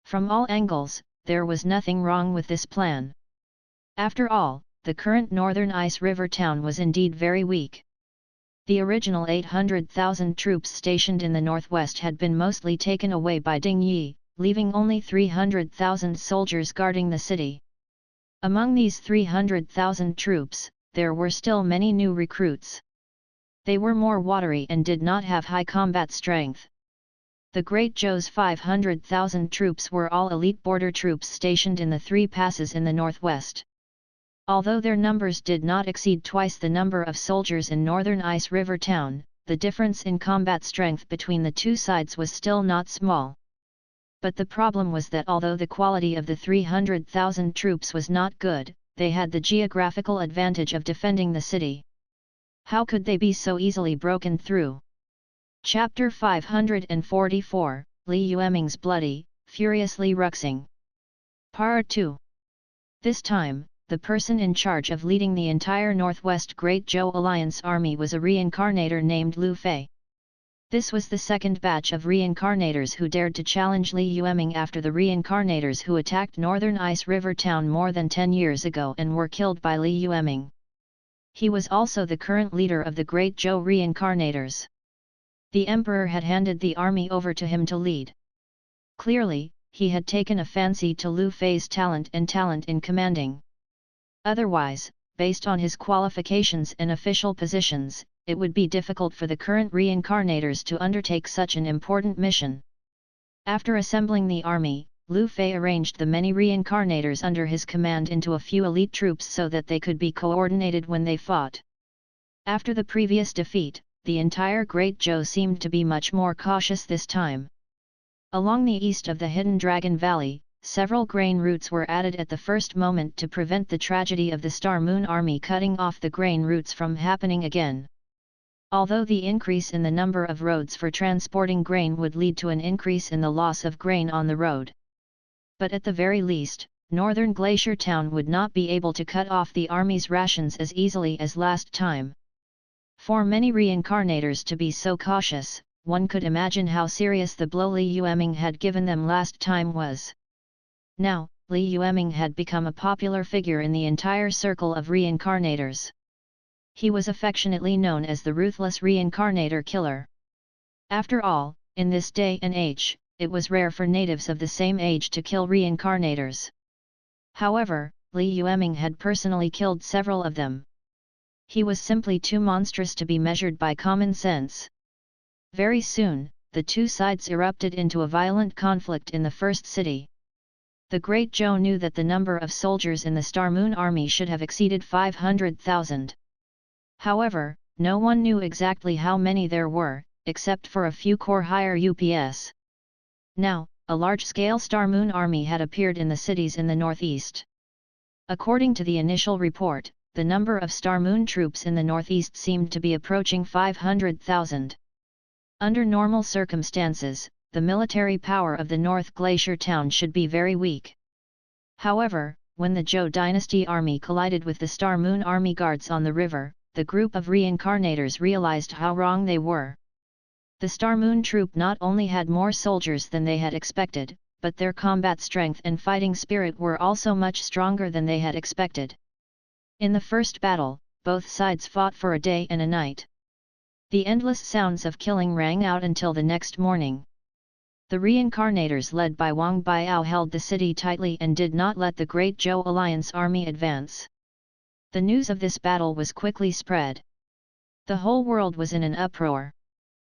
From all angles, there was nothing wrong with this plan. After all, the current northern Ice River Town was indeed very weak. The original 800,000 troops stationed in the northwest had been mostly taken away by Ding Yi, leaving only 300,000 soldiers guarding the city. Among these 300,000 troops, there were still many new recruits. They were more watery and did not have high combat strength. The Great Zhou's 500,000 troops were all elite border troops stationed in the three passes in the northwest. Although their numbers did not exceed twice the number of soldiers in northern Ice River Town, the difference in combat strength between the two sides was still not small. But the problem was that although the quality of the 300,000 troops was not good, they had the geographical advantage of defending the city. How could they be so easily broken through? Chapter 544, Li Yueming's Bloody, Furiously Ruxing. Part 2. This time, the person in charge of leading the entire Northwest Great Zhou Alliance army was a reincarnator named Lu Fei. This was the second batch of reincarnators who dared to challenge Li Yueming after the reincarnators who attacked northern Ice River Town more than 10 years ago and were killed by Li Yueming. He was also the current leader of the Great Zhou reincarnators. The emperor had handed the army over to him to lead. Clearly, he had taken a fancy to Lu Fei's talent in commanding. Otherwise, based on his qualifications and official positions, it would be difficult for the current reincarnators to undertake such an important mission. After assembling the army, Lu Fei arranged the many reincarnators under his command into a few elite troops so that they could be coordinated when they fought. After the previous defeat, the entire Great Zhou seemed to be much more cautious this time. Along the east of the Hidden Dragon Valley, several grain routes were added at the first moment to prevent the tragedy of the Star Moon Army cutting off the grain routes from happening again. Although the increase in the number of roads for transporting grain would lead to an increase in the loss of grain on the road. But at the very least, northern Glacier Town would not be able to cut off the army's rations as easily as last time. For many reincarnators to be so cautious, one could imagine how serious the blow Li Yueming had given them last time was. Now, Li Yueming had become a popular figure in the entire circle of reincarnators. He was affectionately known as the ruthless reincarnator killer. After all, in this day and age, it was rare for natives of the same age to kill reincarnators. However, Li Yueming had personally killed several of them. He was simply too monstrous to be measured by common sense. Very soon, the two sides erupted into a violent conflict in the first city. The Great Zhou knew that the number of soldiers in the Star Moon Army should have exceeded 500,000. However, no one knew exactly how many there were, except for a few corps higher UPS. Now, a large-scale Star Moon Army had appeared in the cities in the northeast. According to the initial report, the number of Star Moon troops in the northeast seemed to be approaching 500,000. Under normal circumstances, the military power of the North Glacier Town should be very weak. However, when the Zhou Dynasty army collided with the Star Moon Army guards on the river, the group of reincarnators realized how wrong they were. The Star Moon troop not only had more soldiers than they had expected, but their combat strength and fighting spirit were also much stronger than they had expected. In the first battle, both sides fought for a day and a night. The endless sounds of killing rang out until the next morning. The reincarnators led by Wang Biao held the city tightly and did not let the Great Zhou Alliance army advance. The news of this battle was quickly spread. The whole world was in an uproar.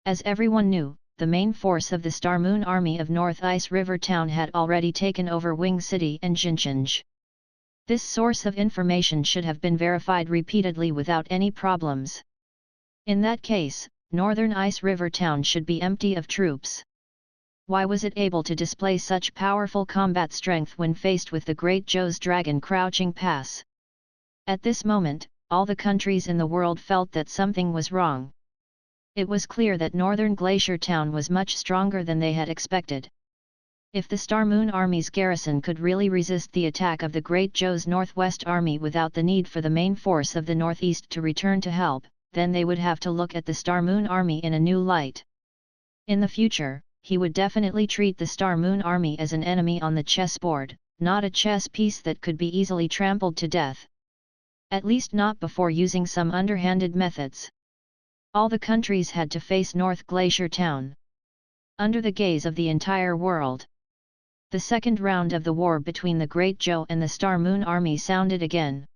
As everyone knew, the main force of the Star Moon Army of North Ice River Town had already taken over Wing City and Jincheng. This source of information should have been verified repeatedly without any problems. In that case, Northern Ice River Town should be empty of troops. Why was it able to display such powerful combat strength when faced with the Great Zhou's dragon crouching pass? At this moment, all the countries in the world felt that something was wrong. It was clear that Northern Glacier Town was much stronger than they had expected. If the Star Moon Army's garrison could really resist the attack of the Great Zhou's Northwest Army without the need for the main force of the Northeast to return to help, then they would have to look at the Star Moon Army in a new light. In the future, he would definitely treat the Star Moon Army as an enemy on the chessboard, not a chess piece that could be easily trampled to death. At least not before using some underhanded methods. All the countries had to face North Glacier Town. Under the gaze of the entire world. The second round of the war between the Great Zhou and the Star Moon Army sounded again.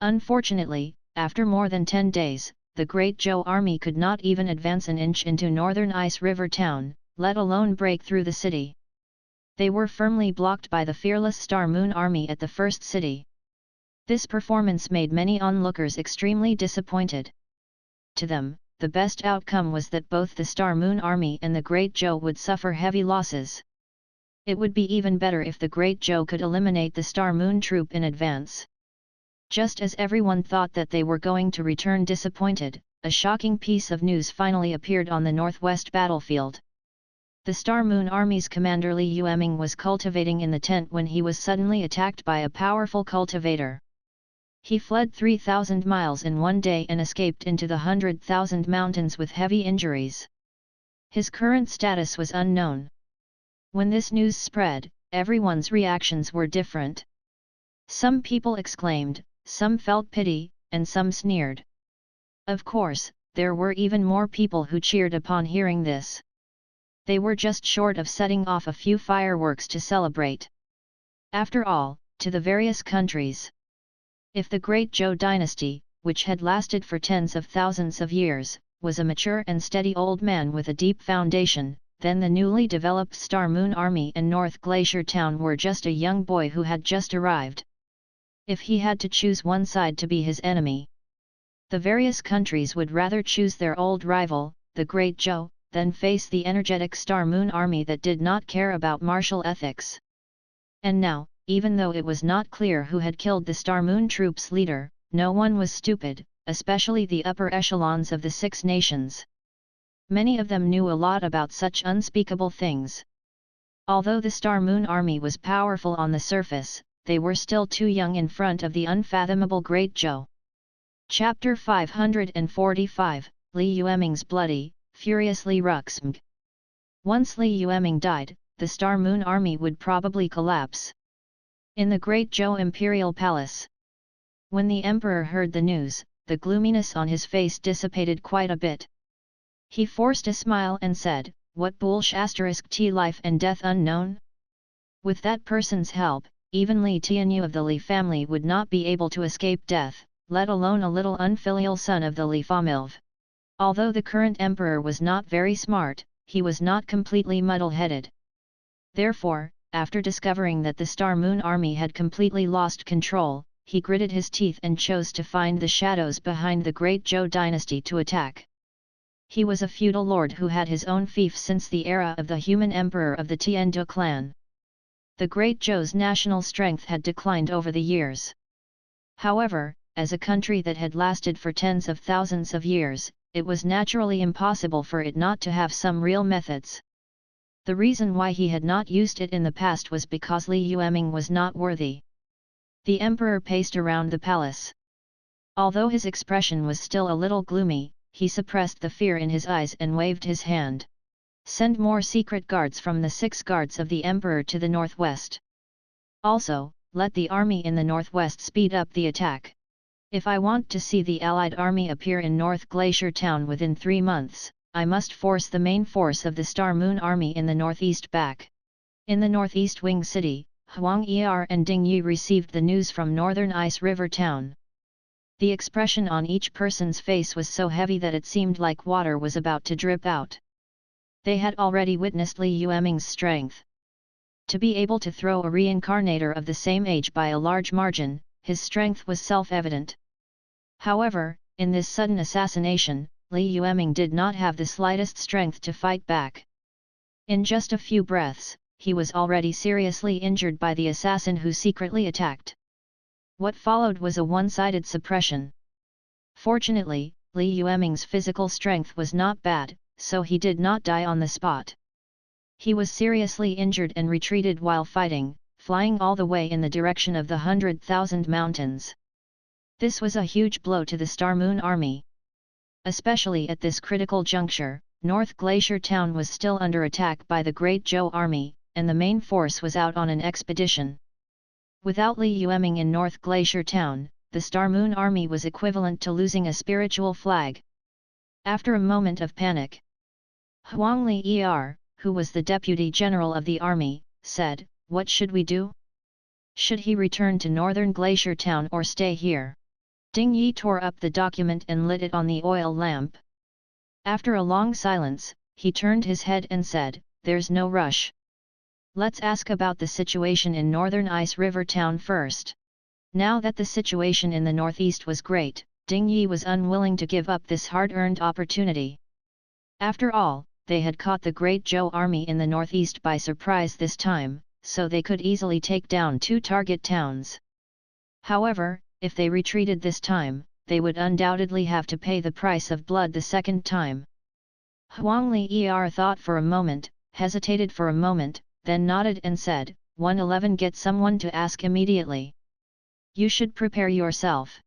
Unfortunately, after more than 10 days, the Great Zhou Army could not even advance an inch into Northern Ice River Town, let alone break through the city. They were firmly blocked by the fearless Star Moon Army at the first city. This performance made many onlookers extremely disappointed. To them, the best outcome was that both the Star Moon Army and the Great Zhou would suffer heavy losses. It would be even better if the Great Zhou could eliminate the Star Moon troop in advance. Just as everyone thought that they were going to return disappointed, a shocking piece of news finally appeared on the northwest battlefield. The Star Moon Army's commander Li Yueming was cultivating in the tent when he was suddenly attacked by a powerful cultivator. He fled 3,000 miles in one day and escaped into the 100,000 mountains with heavy injuries. His current status was unknown. When this news spread, everyone's reactions were different. Some people exclaimed, some felt pity, and some sneered. Of course, there were even more people who cheered upon hearing this. They were just short of setting off a few fireworks to celebrate. After all, to the various countries. If the Great Zhou dynasty, which had lasted for tens of thousands of years, was a mature and steady old man with a deep foundation, then the newly developed Star Moon Army and North Glacier Town were just a young boy who had just arrived. If he had to choose one side to be his enemy, the various countries would rather choose their old rival, the Great Zhou, than face the energetic Star Moon Army that did not care about martial ethics. And now, even though it was not clear who had killed the Star Moon troops' leader, no one was stupid, especially the upper echelons of the Six Nations. Many of them knew a lot about such unspeakable things. Although the Star Moon Army was powerful on the surface, they were still too young in front of the unfathomable Great Zhou. Chapter 545, Li Yueming's bloody, furiously regressed. Once Li Yueming died, the Star Moon Army would probably collapse. In the Great Zhou Imperial Palace. When the Emperor heard the news, the gloominess on his face dissipated quite a bit. He forced a smile and said, "What bullsh*t life and death unknown? With that person's help, even Li Tianyu of the Li family would not be able to escape death, let alone a little unfilial son of the Li family." Although the current emperor was not very smart, he was not completely muddle-headed. Therefore, after discovering that the Star Moon Army had completely lost control, he gritted his teeth and chose to find the shadows behind the Great Zhou dynasty to attack. He was a feudal lord who had his own fief since the era of the human emperor of the Tiandu clan. The Great Zhou's national strength had declined over the years. However, as a country that had lasted for tens of thousands of years, it was naturally impossible for it not to have some real methods. The reason why he had not used it in the past was because Li Yueming was not worthy. The emperor paced around the palace. Although his expression was still a little gloomy, he suppressed the fear in his eyes and waved his hand. "Send more secret guards from the 6 guards of the emperor to the northwest. Also, let the army in the northwest speed up the attack. If I want to see the allied army appear in North Glacier Town within 3 months, I must force the main force of the Star Moon Army in the northeast back." In the northeast Wing City, Huang Er and Ding Yi received the news from northern Ice River Town. The expression on each person's face was so heavy that it seemed like water was about to drip out. They had already witnessed Li Yueming's strength. To be able to throw a reincarnator of the same age by a large margin, his strength was self-evident. However, in this sudden assassination, Li Yueming did not have the slightest strength to fight back. In just a few breaths, he was already seriously injured by the assassin who secretly attacked. What followed was a one-sided suppression. Fortunately, Li Yueming's physical strength was not bad, so he did not die on the spot. He was seriously injured and retreated while fighting, flying all the way in the direction of the 100,000 mountains. This was a huge blow to the Star Moon Army. Especially at this critical juncture, North Glacier Town was still under attack by the Great Zhou Army, and the main force was out on an expedition. Without Li Yueming in North Glacier Town, the Star Moon Army was equivalent to losing a spiritual flag. After a moment of panic, Huang Li Er, who was the deputy general of the army, said, "What should we do? Should he return to Northern Glacier Town or stay here?" Ding Yi tore up the document and lit it on the oil lamp. After a long silence, he turned his head and said, there's no rush. Let's ask about the situation in northern Ice River Town first. Now that the situation in the northeast was great, Ding Yi was unwilling to give up this hard-earned opportunity. After all, they had caught the Great Zhou army in the northeast by surprise this time, so they could easily take down 2 target towns. However, if they retreated this time, they would undoubtedly have to pay the price of blood the second time. Huang Li thought for a moment, hesitated for a moment, then nodded and said, 111 Get someone to ask immediately. You should prepare yourself.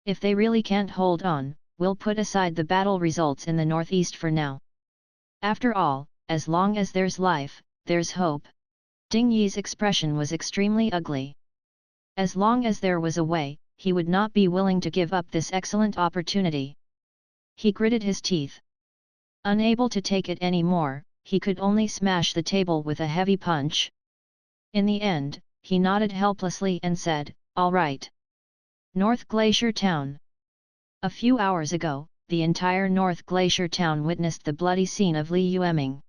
If they really can't hold on, we'll put aside the battle results in the northeast for now. After all, as long as there's life, there's hope. Ding Yi's expression was extremely ugly. As long as there was a way, he would not be willing to give up this excellent opportunity. He gritted his teeth. Unable to take it any more, he could only smash the table with a heavy punch. In the end, he nodded helplessly and said, all right. North Glacier Town. A few hours ago, the entire North Glacier Town witnessed the bloody scene of Li Yueming.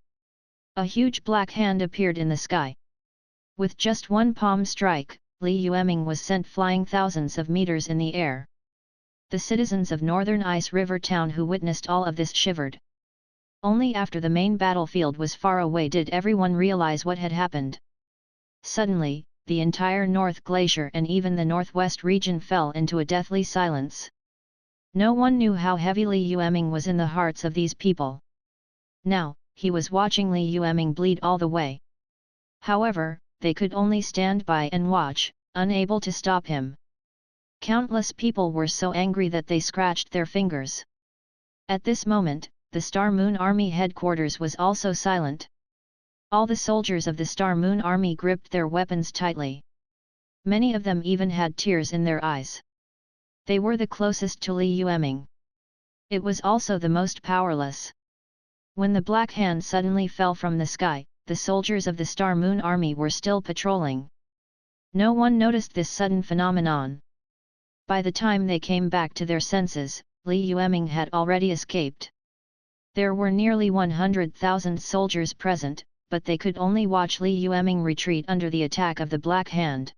A huge black hand appeared in the sky. With just one palm strike, Li Yueming was sent flying thousands of meters in the air. The citizens of Northern Ice River Town who witnessed all of this shivered. Only after the main battlefield was far away did everyone realize what had happened. Suddenly, the entire North Glacier and even the northwest region fell into a deathly silence. No one knew how heavy Li Yueming was in the hearts of these people. Now, he was watching Li Yueming bleed all the way. However, they could only stand by and watch, unable to stop him. Countless people were so angry that they scratched their fingers. At this moment, the Star Moon Army headquarters was also silent. All the soldiers of the Star Moon Army gripped their weapons tightly. Many of them even had tears in their eyes. They were the closest to Li Yueming. It was also the most powerless. When the black hand suddenly fell from the sky, the soldiers of the Star Moon Army were still patrolling. No one noticed this sudden phenomenon. By the time they came back to their senses, Li Yueming had already escaped. There were nearly 100,000 soldiers present, but they could only watch Li Yueming retreat under the attack of the Black Hand.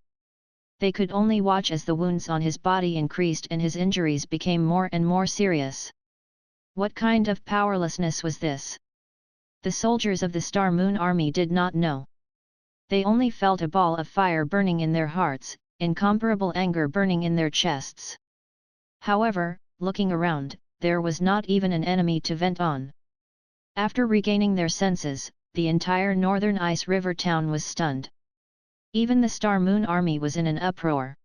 They could only watch as the wounds on his body increased and his injuries became more and more serious. What kind of powerlessness was this? The soldiers of the Star Moon Army did not know. They only felt a ball of fire burning in their hearts, incomparable anger burning in their chests. However, looking around, there was not even an enemy to vent on. After regaining their senses, the entire northern Ice River Town was stunned. Even the Star Moon Army was in an uproar.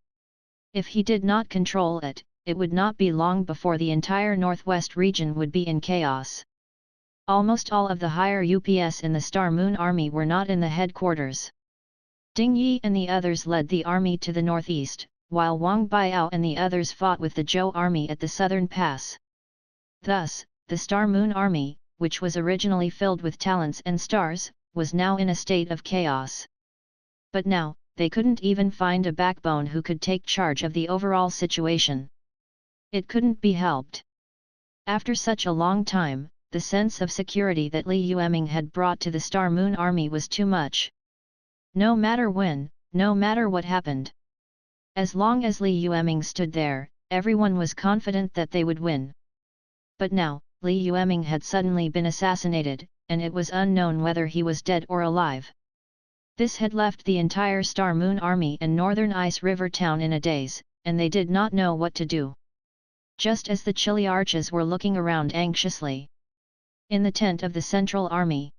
If he did not control it, it would not be long before the entire northwest region would be in chaos. Almost all of the higher UPS in the Star Moon Army were not in the headquarters. Ding Yi and the others led the army to the northeast, while Wang Biao and the others fought with the Zhou army at the southern pass. Thus, the Star Moon Army, which was originally filled with talents and stars, was now in a state of chaos. But now, they couldn't even find a backbone who could take charge of the overall situation. It couldn't be helped. After such a long time, the sense of security that Li Yueming had brought to the Star Moon Army was too much. No matter when, no matter what happened. As long as Li Yueming stood there, everyone was confident that they would win. But now, Li Yueming had suddenly been assassinated, and it was unknown whether he was dead or alive. This had left the entire Star Moon Army and Northern Ice River Town in a daze, and they did not know what to do. Just as the Chili Arches were looking around anxiously. In the tent of the Central Army,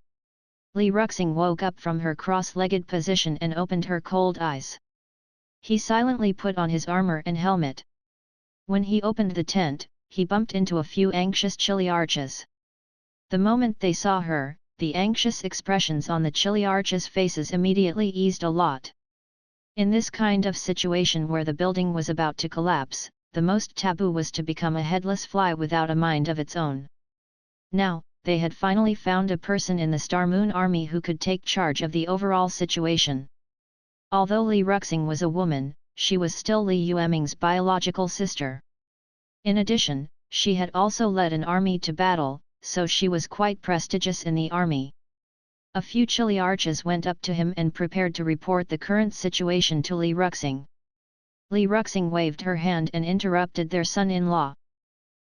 Li Yueming woke up from her cross-legged position and opened her cold eyes. He silently put on his armor and helmet. When he opened the tent, he bumped into a few anxious Chili Arches. The moment they saw her, the anxious expressions on the Chili Arches' faces immediately eased a lot. In this kind of situation where the building was about to collapse, the most taboo was to become a headless fly without a mind of its own. Now, they had finally found a person in the Star Moon Army who could take charge of the overall situation. Although Li Yueming was a woman, she was still Li Yueming's biological sister. In addition, she had also led an army to battle, so she was quite prestigious in the army. A few chilly arches went up to him and prepared to report the current situation to Li Yueming. Li Yueming waved her hand and interrupted their son-in-law.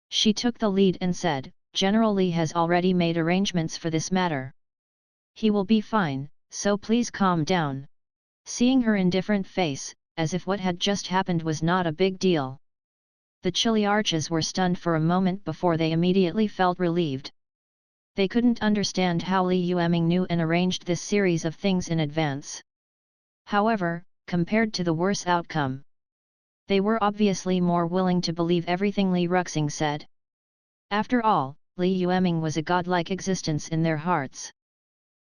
She took the lead and said, "General Li has already made arrangements for this matter. He will be fine, so please calm down." Seeing her indifferent face, as if what had just happened was not a big deal. The chilly arches were stunned for a moment before they immediately felt relieved. They couldn't understand how Li Yueming knew and arranged this series of things in advance. However, compared to the worse outcome, they were obviously more willing to believe everything Li Yueming said. After all, Li Yueming was a godlike existence in their hearts.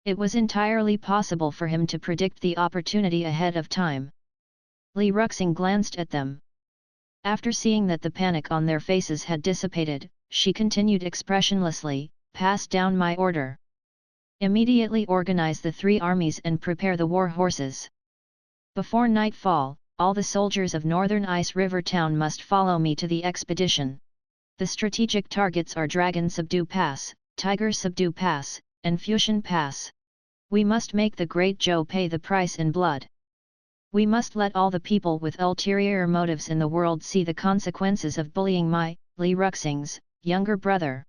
It was entirely possible for him to predict the opportunity ahead of time. Li Yueming glanced at them. After seeing that the panic on their faces had dissipated, she continued expressionlessly, "Pass down my order. Immediately organize the 3 armies and prepare the war horses. Before nightfall, all the soldiers of Northern Ice River Town must follow me to the expedition. The strategic targets are Dragon Subdue Pass, Tiger Subdue Pass, and Fusion Pass. We must make the Great Joe pay the price in blood. We must let all the people with ulterior motives in the world see the consequences of bullying my, Li Yueming's, younger brother."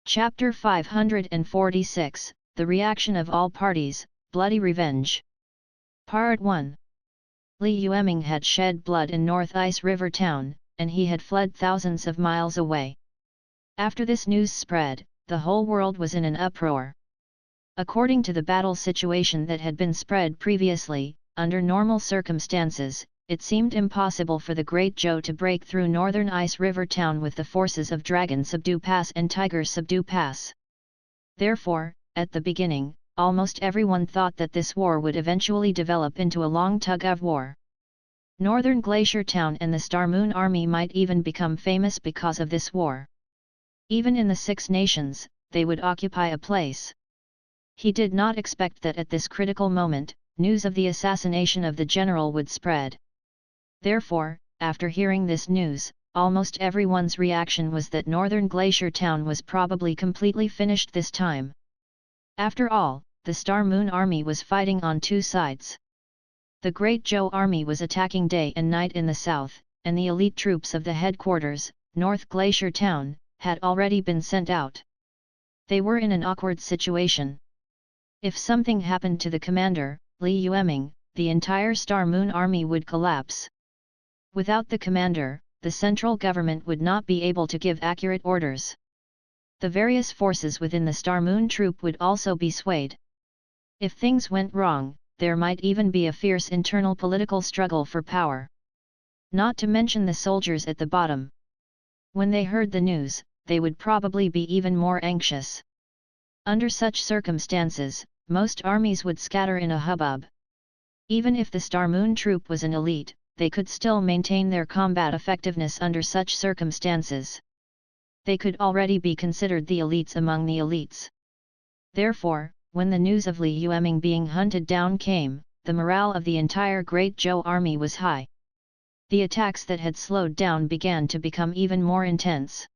Chapter 546, The Reaction of All Parties, Bloody Revenge. Part 1. Li Yueming had shed blood in North Ice River Town, and he had fled thousands of miles away. After this news spread, the whole world was in an uproar. According to the battle situation that had been spread previously, under normal circumstances, it seemed impossible for the Great Joe to break through Northern Ice River Town with the forces of Dragon Subdue Pass and Tiger Subdue Pass. Therefore, at the beginning, almost everyone thought that this war would eventually develop into a long tug-of-war. Northern Glacier Town and the Star Moon Army might even become famous because of this war. Even in the 6 nations, they would occupy a place. He did not expect that at this critical moment, news of the assassination of the general would spread. Therefore, after hearing this news, almost everyone's reaction was that Northern Glacier Town was probably completely finished this time. After all, the Star Moon Army was fighting on 2 sides. The Great Joe Army was attacking day and night in the south, and the elite troops of the headquarters, North Glacier Town, had already been sent out. They were in an awkward situation. If something happened to the commander, Li Yueming, the entire Star Moon Army would collapse. Without the commander, the central government would not be able to give accurate orders. The various forces within the Star Moon troop would also be swayed. If things went wrong, there might even be a fierce internal political struggle for power. Not to mention the soldiers at the bottom. When they heard the news, they would probably be even more anxious. Under such circumstances, most armies would scatter in a hubbub. Even if the Star Moon troop was an elite, they could still maintain their combat effectiveness under such circumstances. They could already be considered the elites among the elites. Therefore, when the news of Li Yueming being hunted down came, the morale of the entire Great Joe Army was high. The attacks that had slowed down began to become even more intense.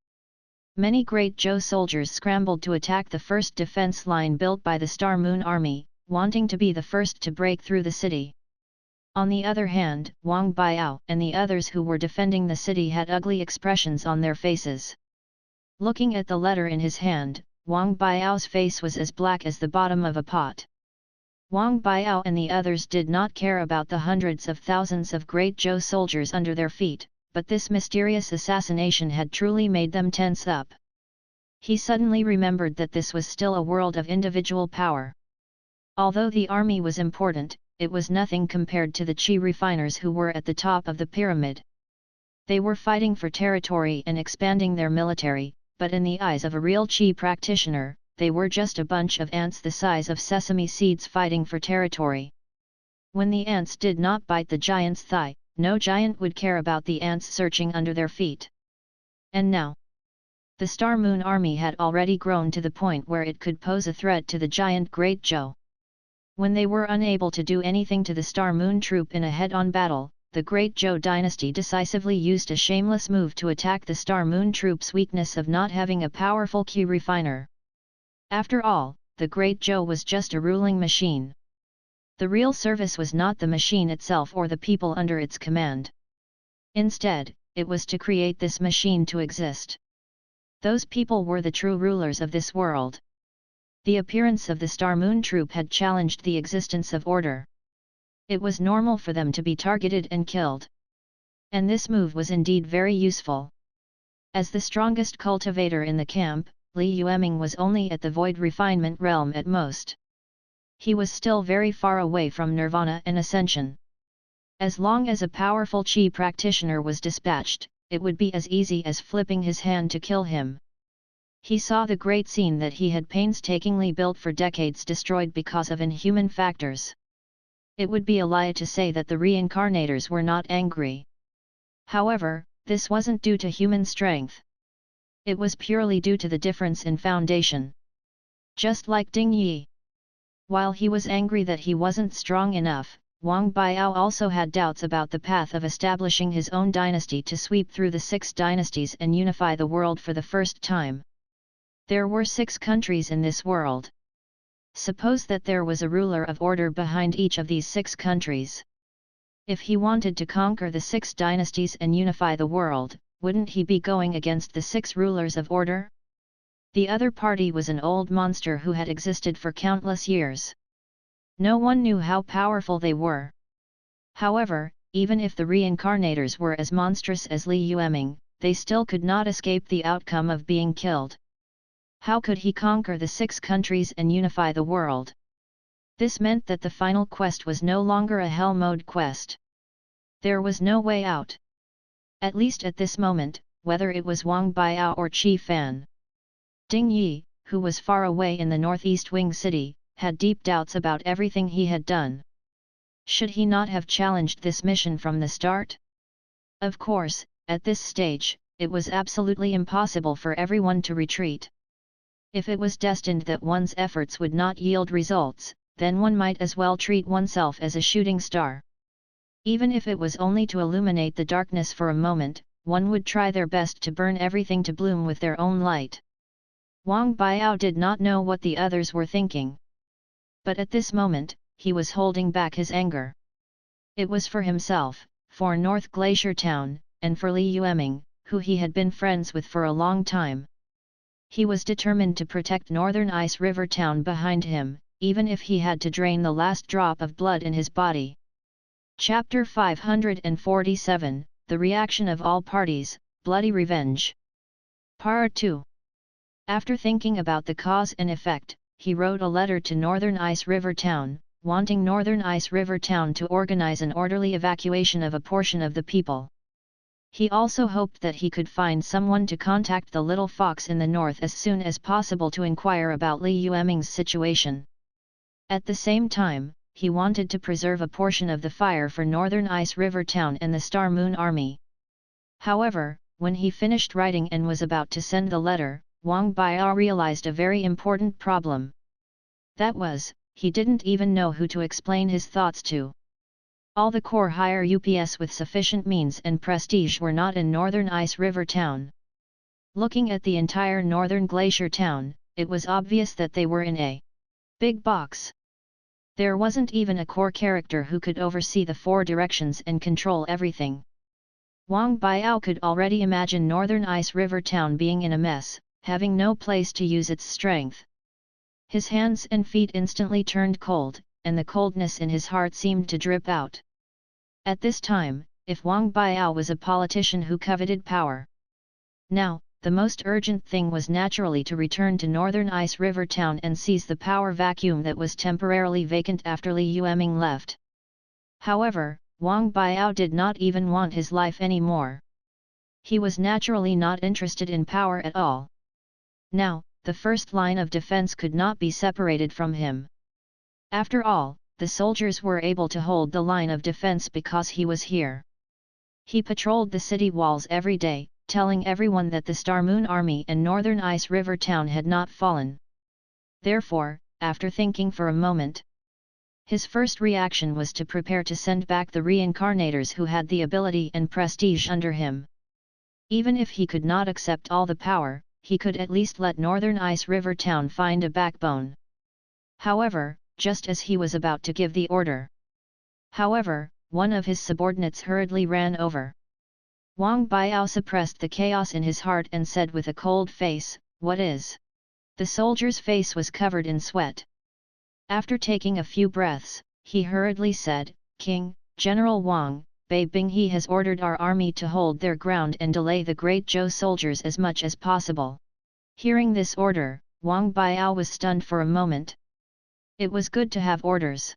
Many Great Joe soldiers scrambled to attack the first defense line built by the Star Moon Army, wanting to be the first to break through the city. On the other hand, Wang Biao and the others who were defending the city had ugly expressions on their faces. Looking at the letter in his hand, Wang Biao's face was as black as the bottom of a pot. Wang Biao and the others did not care about the hundreds of thousands of Great Joe soldiers under their feet, but this mysterious assassination had truly made them tense up. He suddenly remembered that this was still a world of individual power. Although the army was important, it was nothing compared to the Qi refiners who were at the top of the pyramid. They were fighting for territory and expanding their military, but in the eyes of a real Qi practitioner, they were just a bunch of ants the size of sesame seeds fighting for territory. When the ants did not bite the giant's thigh, no giant would care about the ants searching under their feet. And now, the Star Moon Army had already grown to the point where it could pose a threat to the giant Great Joe. When they were unable to do anything to the Star Moon troop in a head-on battle, the Great Joe dynasty decisively used a shameless move to attack the Star Moon troop's weakness of not having a powerful Qi refiner. After all, the Great Zhou was just a ruling machine. The real service was not the machine itself or the people under its command. Instead, it was to create this machine to exist. Those people were the true rulers of this world. The appearance of the Star Moon Troop had challenged the existence of order. It was normal for them to be targeted and killed. And this move was indeed very useful. As the strongest cultivator in the camp, Li Yueming was only at the void refinement realm at most. He was still very far away from nirvana and ascension. As long as a powerful Qi practitioner was dispatched, it would be as easy as flipping his hand to kill him. He saw the great scene that he had painstakingly built for decades destroyed because of inhuman factors. It would be a lie to say that the reincarnators were not angry. However, this wasn't due to human strength. It was purely due to the difference in foundation. Just like Ding Yi. While he was angry that he wasn't strong enough, Wang Biao also had doubts about the path of establishing his own dynasty to sweep through the 6 dynasties and unify the world for the first time. There were 6 countries in this world. Suppose that there was a ruler of order behind each of these 6 countries. If he wanted to conquer the 6 dynasties and unify the world, wouldn't he be going against the 6 rulers of order? The other party was an old monster who had existed for countless years. No one knew how powerful they were. However, even if the reincarnators were as monstrous as Li Yueming, they still could not escape the outcome of being killed. How could he conquer the 6 countries and unify the world? This meant that the final quest was no longer a hell mode quest. There was no way out. At least at this moment, whether it was Wang Biao or Qi Fan. Ding Yi, who was far away in the northeast wing city, had deep doubts about everything he had done. Should he not have challenged this mission from the start? Of course, at this stage, it was absolutely impossible for everyone to retreat. If it was destined that one's efforts would not yield results, then one might as well treat oneself as a shooting star. Even if it was only to illuminate the darkness for a moment, one would try their best to burn everything to bloom with their own light. Wang Biao did not know what the others were thinking. But at this moment, he was holding back his anger. It was for himself, for North Glacier Town, and for Li Yueming, who he had been friends with for a long time. He was determined to protect Northern Ice River Town behind him, even if he had to drain the last drop of blood in his body. Chapter 547, The Reaction of All Parties, Bloody Revenge. Part 2. After thinking about the cause and effect, he wrote a letter to Northern Ice River Town, wanting Northern Ice River Town to organize an orderly evacuation of a portion of the people. He also hoped that he could find someone to contact the little fox in the north as soon as possible to inquire about Li Yueming's situation. At the same time, he wanted to preserve a portion of the fire for Northern Ice River Town and the Star Moon Army. However, when he finished writing and was about to send the letter, Wang Biao realized a very important problem. That was, he didn't even know who to explain his thoughts to. All the core higher UPS with sufficient means and prestige were not in Northern Ice River Town. Looking at the entire Northern Glacier Town, it was obvious that they were in a big box. There wasn't even a core character who could oversee the 4 directions and control everything. Wang Biao could already imagine Northern Ice River Town being in a mess, having no place to use its strength. His hands and feet instantly turned cold, and the coldness in his heart seemed to drip out. At this time, if Wang Biao was a politician who coveted power. Now, the most urgent thing was naturally to return to Northern Ice River Town and seize the power vacuum that was temporarily vacant after Li Yueming left. However, Wang Biao did not even want his life anymore. He was naturally not interested in power at all. Now, the first line of defense could not be separated from him. After all, the soldiers were able to hold the line of defense because he was here. He patrolled the city walls every day, telling everyone that the Star Moon Army and Northern Ice River Town had not fallen. Therefore, after thinking for a moment, his first reaction was to prepare to send back the reincarnators who had the ability and prestige under him. Even if he could not accept all the power, he could at least let Northern Ice River Town find a backbone. However, just as he was about to give the order, one of his subordinates hurriedly ran over. Wang Biao suppressed the chaos in his heart and said with a cold face, "What is?" The soldier's face was covered in sweat. After taking a few breaths, he hurriedly said, "King, General Wang, Bei Binghe has ordered our army to hold their ground and delay the great Zhou soldiers as much as possible." Hearing this order, Wang Biao was stunned for a moment. It was good to have orders.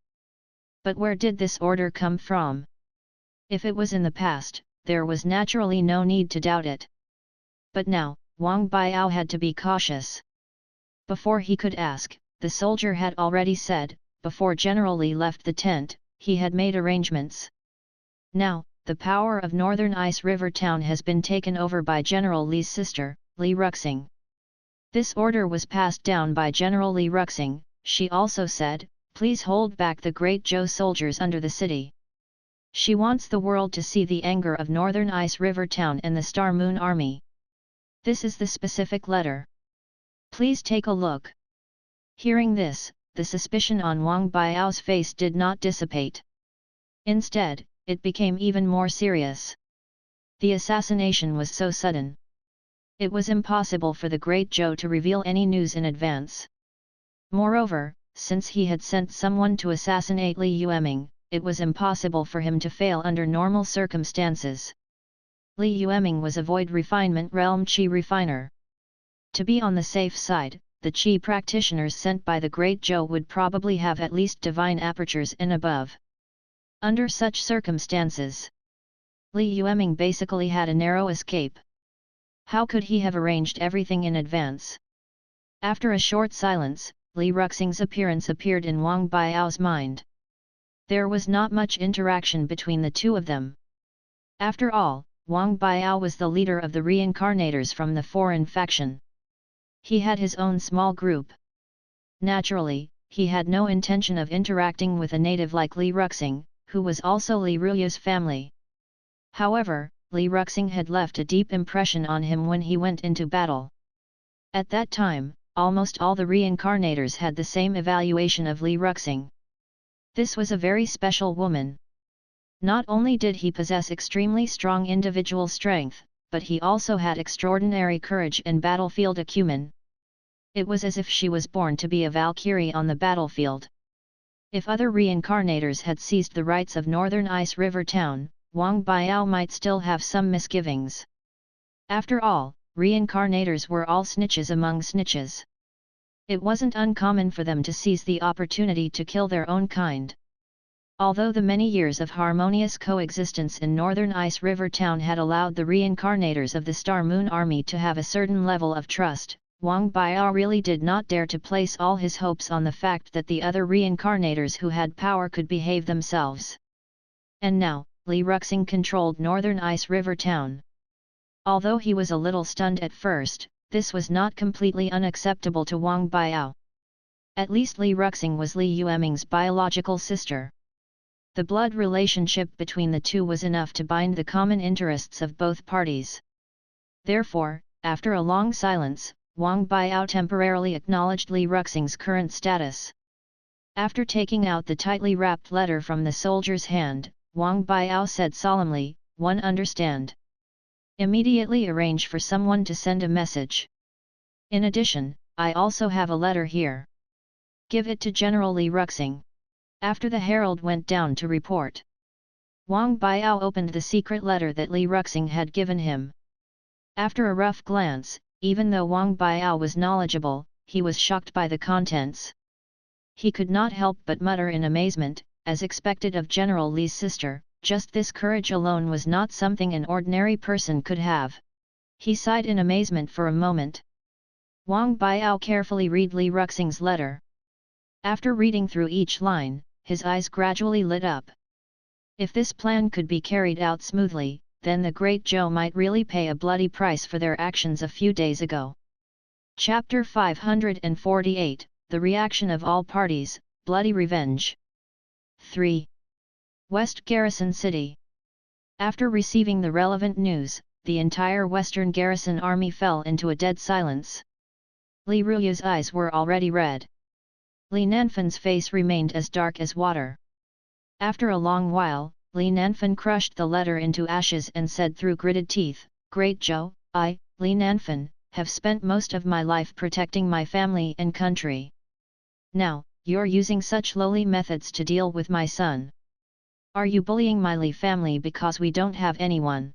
But where did this order come from? If it was in the past, there was naturally no need to doubt it. But now, Wang Biao had to be cautious. Before he could ask, the soldier had already said, before General Li left the tent, he had made arrangements. Now, the power of Northern Ice River Town has been taken over by General Li's sister, Li Yueming. This order was passed down by General Li Yueming. She also said, "Please hold back the great Zhou soldiers under the city." She wants the world to see the anger of Northern Ice River Town and the Star Moon Army. This is the specific letter. Please take a look. Hearing this, the suspicion on Wang Biao's face did not dissipate. Instead, it became even more serious. The assassination was so sudden. It was impossible for the Great Zhou to reveal any news in advance. Moreover, since he had sent someone to assassinate Li Yueming, it was impossible for him to fail under normal circumstances. Li Yueming was a void refinement realm qi refiner. To be on the safe side, the qi practitioners sent by the Great Zhou would probably have at least divine apertures and above. Under such circumstances, Li Yueming basically had a narrow escape. How could he have arranged everything in advance? After a short silence, Li Yueming's appearance appeared in Wang Biao's mind. There was not much interaction between the two of them. After all, Wang Biao was the leader of the reincarnators from the foreign faction. He had his own small group. Naturally, he had no intention of interacting with a native like Li Yueming, who was also Li Ruya's family. However, Li Yueming had left a deep impression on him when he went into battle. At that time, almost all the reincarnators had the same evaluation of Li Yueming. This was a very special woman. Not only did he possess extremely strong individual strength, but he also had extraordinary courage and battlefield acumen. It was as if she was born to be a Valkyrie on the battlefield. If other reincarnators had seized the rights of Northern Ice River Town, Wang Biao might still have some misgivings. After all, reincarnators were all snitches among snitches. It wasn't uncommon for them to seize the opportunity to kill their own kind. Although the many years of harmonious coexistence in Northern Ice River Town had allowed the reincarnators of the Star Moon Army to have a certain level of trust, Wang Biao really did not dare to place all his hopes on the fact that the other reincarnators who had power could behave themselves. And now, Li Yueming controlled Northern Ice River Town. Although he was a little stunned at first, this was not completely unacceptable to Wang Biao. At least Li Yueming was Li Yueming's biological sister. The blood relationship between the two was enough to bind the common interests of both parties. Therefore, after a long silence, Wang Biao temporarily acknowledged Li Yueming's current status. After taking out the tightly wrapped letter from the soldier's hand, Wang Biao said solemnly, "One understand. Immediately arrange for someone to send a message. In addition, I also have a letter here. Give it to General Li Yueming." After the herald went down to report, Wang Biao opened the secret letter that Li Yueming had given him. After a rough glance, even though Wang Biao was knowledgeable, he was shocked by the contents. He could not help but mutter in amazement, as expected of General Li's sister, just this courage alone was not something an ordinary person could have. He sighed in amazement for a moment. Wang Biao carefully read Li Yueming's letter. After reading through each line, his eyes gradually lit up. If this plan could be carried out smoothly, then the Great Zhou might really pay a bloody price for their actions a few days ago. Chapter 548, The Reaction of All Parties, Bloody Revenge. 3. West Garrison City. After receiving the relevant news, the entire Western Garrison Army fell into a dead silence. Li Ruya's eyes were already red. Li Nanfan's face remained as dark as water. After a long while, Li Nanfan crushed the letter into ashes and said through gritted teeth, "Great Zhou, I, Li Nanfan, have spent most of my life protecting my family and country. Now, you're using such lowly methods to deal with my son. Are you bullying my Li family because we don't have anyone?"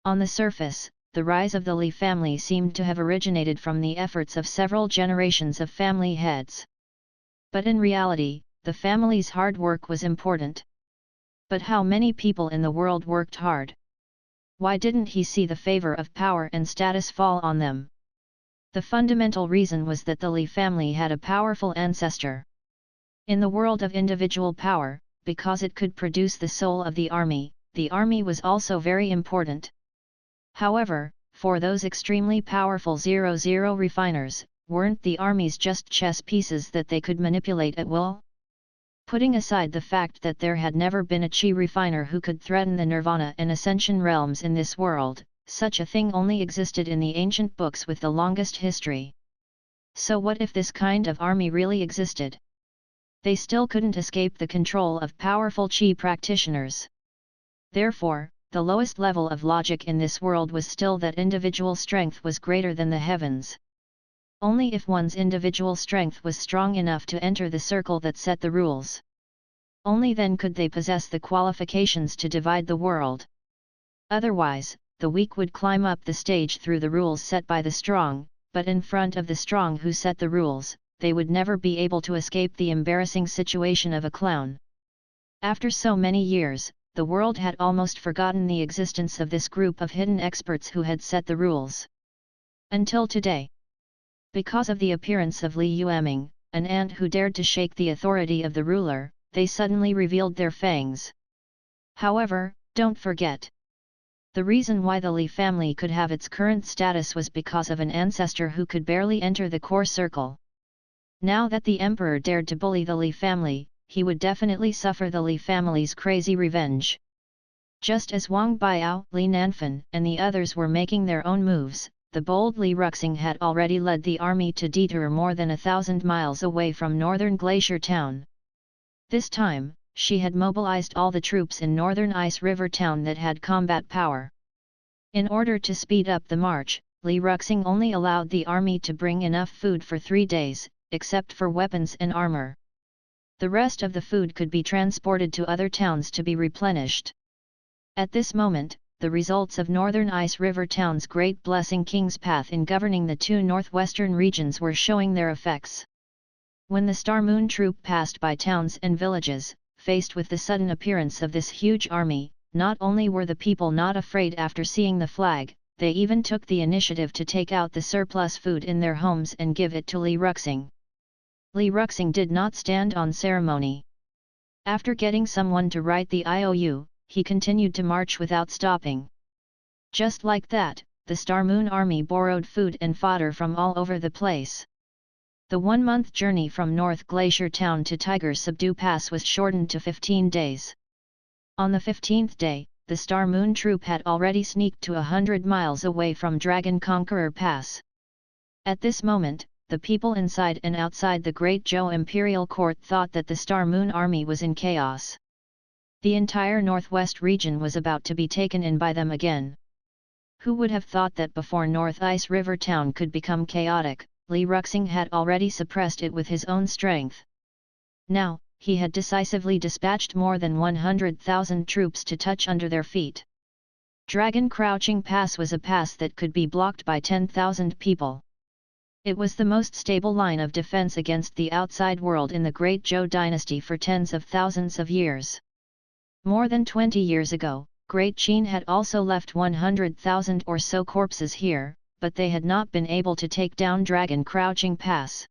On the surface, the rise of the Li family seemed to have originated from the efforts of several generations of family heads. But in reality, the family's hard work was important. But how many people in the world worked hard? Why didn't he see the favor of power and status fall on them? The fundamental reason was that the Li family had a powerful ancestor. In the world of individual power, because it could produce the soul of the army was also very important. However, for those extremely powerful 00 refiners, weren't the armies just chess pieces that they could manipulate at will? Putting aside the fact that there had never been a chi refiner who could threaten the nirvana and ascension realms in this world, such a thing only existed in the ancient books with the longest history. So what if this kind of army really existed? They still couldn't escape the control of powerful chi practitioners. Therefore, the lowest level of logic in this world was still that individual strength was greater than the heavens. Only if one's individual strength was strong enough to enter the circle that set the rules. Only then could they possess the qualifications to divide the world. Otherwise, the weak would climb up the stage through the rules set by the strong, but in front of the strong who set the rules, they would never be able to escape the embarrassing situation of a clown. After so many years, the world had almost forgotten the existence of this group of hidden experts who had set the rules. Until today. Because of the appearance of Li Yueming, an ant who dared to shake the authority of the ruler, they suddenly revealed their fangs. However, don't forget. The reason why the Li family could have its current status was because of an ancestor who could barely enter the core circle. Now that the emperor dared to bully the Li family, he would definitely suffer the Li family's crazy revenge. Just as Wang Biao, Li Nanfan, and the others were making their own moves, the bold Li Ruxing had already led the army to detour more than 1,000 miles away from northern Glacier Town. This time, she had mobilized all the troops in northern Ice River Town that had combat power. In order to speed up the march, Li Ruxing only allowed the army to bring enough food for 3 days, except for weapons and armor. The rest of the food could be transported to other towns to be replenished. At this moment, the results of northern Ice River Town's Great Blessing King's path in governing the 2 northwestern regions were showing their effects. When the Star Moon troop passed by towns and villages, faced with the sudden appearance of this huge army, not only were the people not afraid after seeing the flag, they even took the initiative to take out the surplus food in their homes and give it to Li Ruxing. Li Ruxing did not stand on ceremony. After getting someone to write the IOU, he continued to march without stopping. Just like that, the Star Moon army borrowed food and fodder from all over the place. The 1-month journey from North Glacier Town to Tiger Subdue Pass was shortened to 15 days. On the 15th day, the Star Moon troop had already sneaked to 100 miles away from Dragon Conqueror Pass. At this moment, the people inside and outside the Great Zhou Imperial Court thought that the Star Moon army was in chaos. The entire northwest region was about to be taken in by them again. Who would have thought that before North Ice River Town could become chaotic, Li Ruxing had already suppressed it with his own strength. Now, he had decisively dispatched more than 100,000 troops to touch under their feet. Dragon Crouching Pass was a pass that could be blocked by 10,000 people. It was the most stable line of defense against the outside world in the Great Zhou dynasty for tens of thousands of years. More than 20 years ago, Great Qin had also left 100,000 or so corpses here, but they had not been able to take down Dragon Crouching Pass.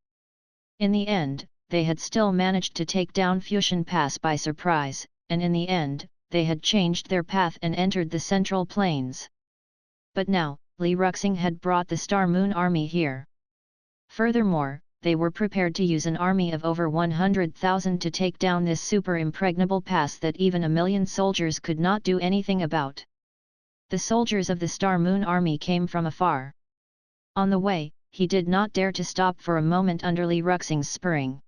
In the end, they had still managed to take down Fusion Pass by surprise, and in the end, they had changed their path and entered the Central Plains. But now, Li Ruxing had brought the Star Moon army here. Furthermore, they were prepared to use an army of over 100,000 to take down this super impregnable pass that even 1,000,000 soldiers could not do anything about. The soldiers of the Star Moon army came from afar. On the way, he did not dare to stop for a moment under Li Ruxing's spurring.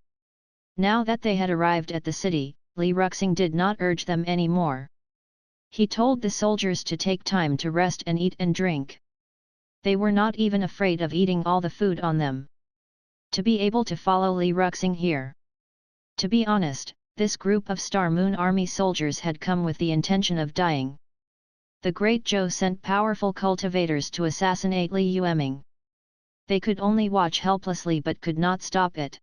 Now that they had arrived at the city, Li Yueming did not urge them any more. He told the soldiers to take time to rest and eat and drink. They were not even afraid of eating all the food on them. To be able to follow Li Yueming here. To be honest, this group of Star Moon Army soldiers had come with the intention of dying. The Great Zhou sent powerful cultivators to assassinate Li Yueming. They could only watch helplessly but could not stop it.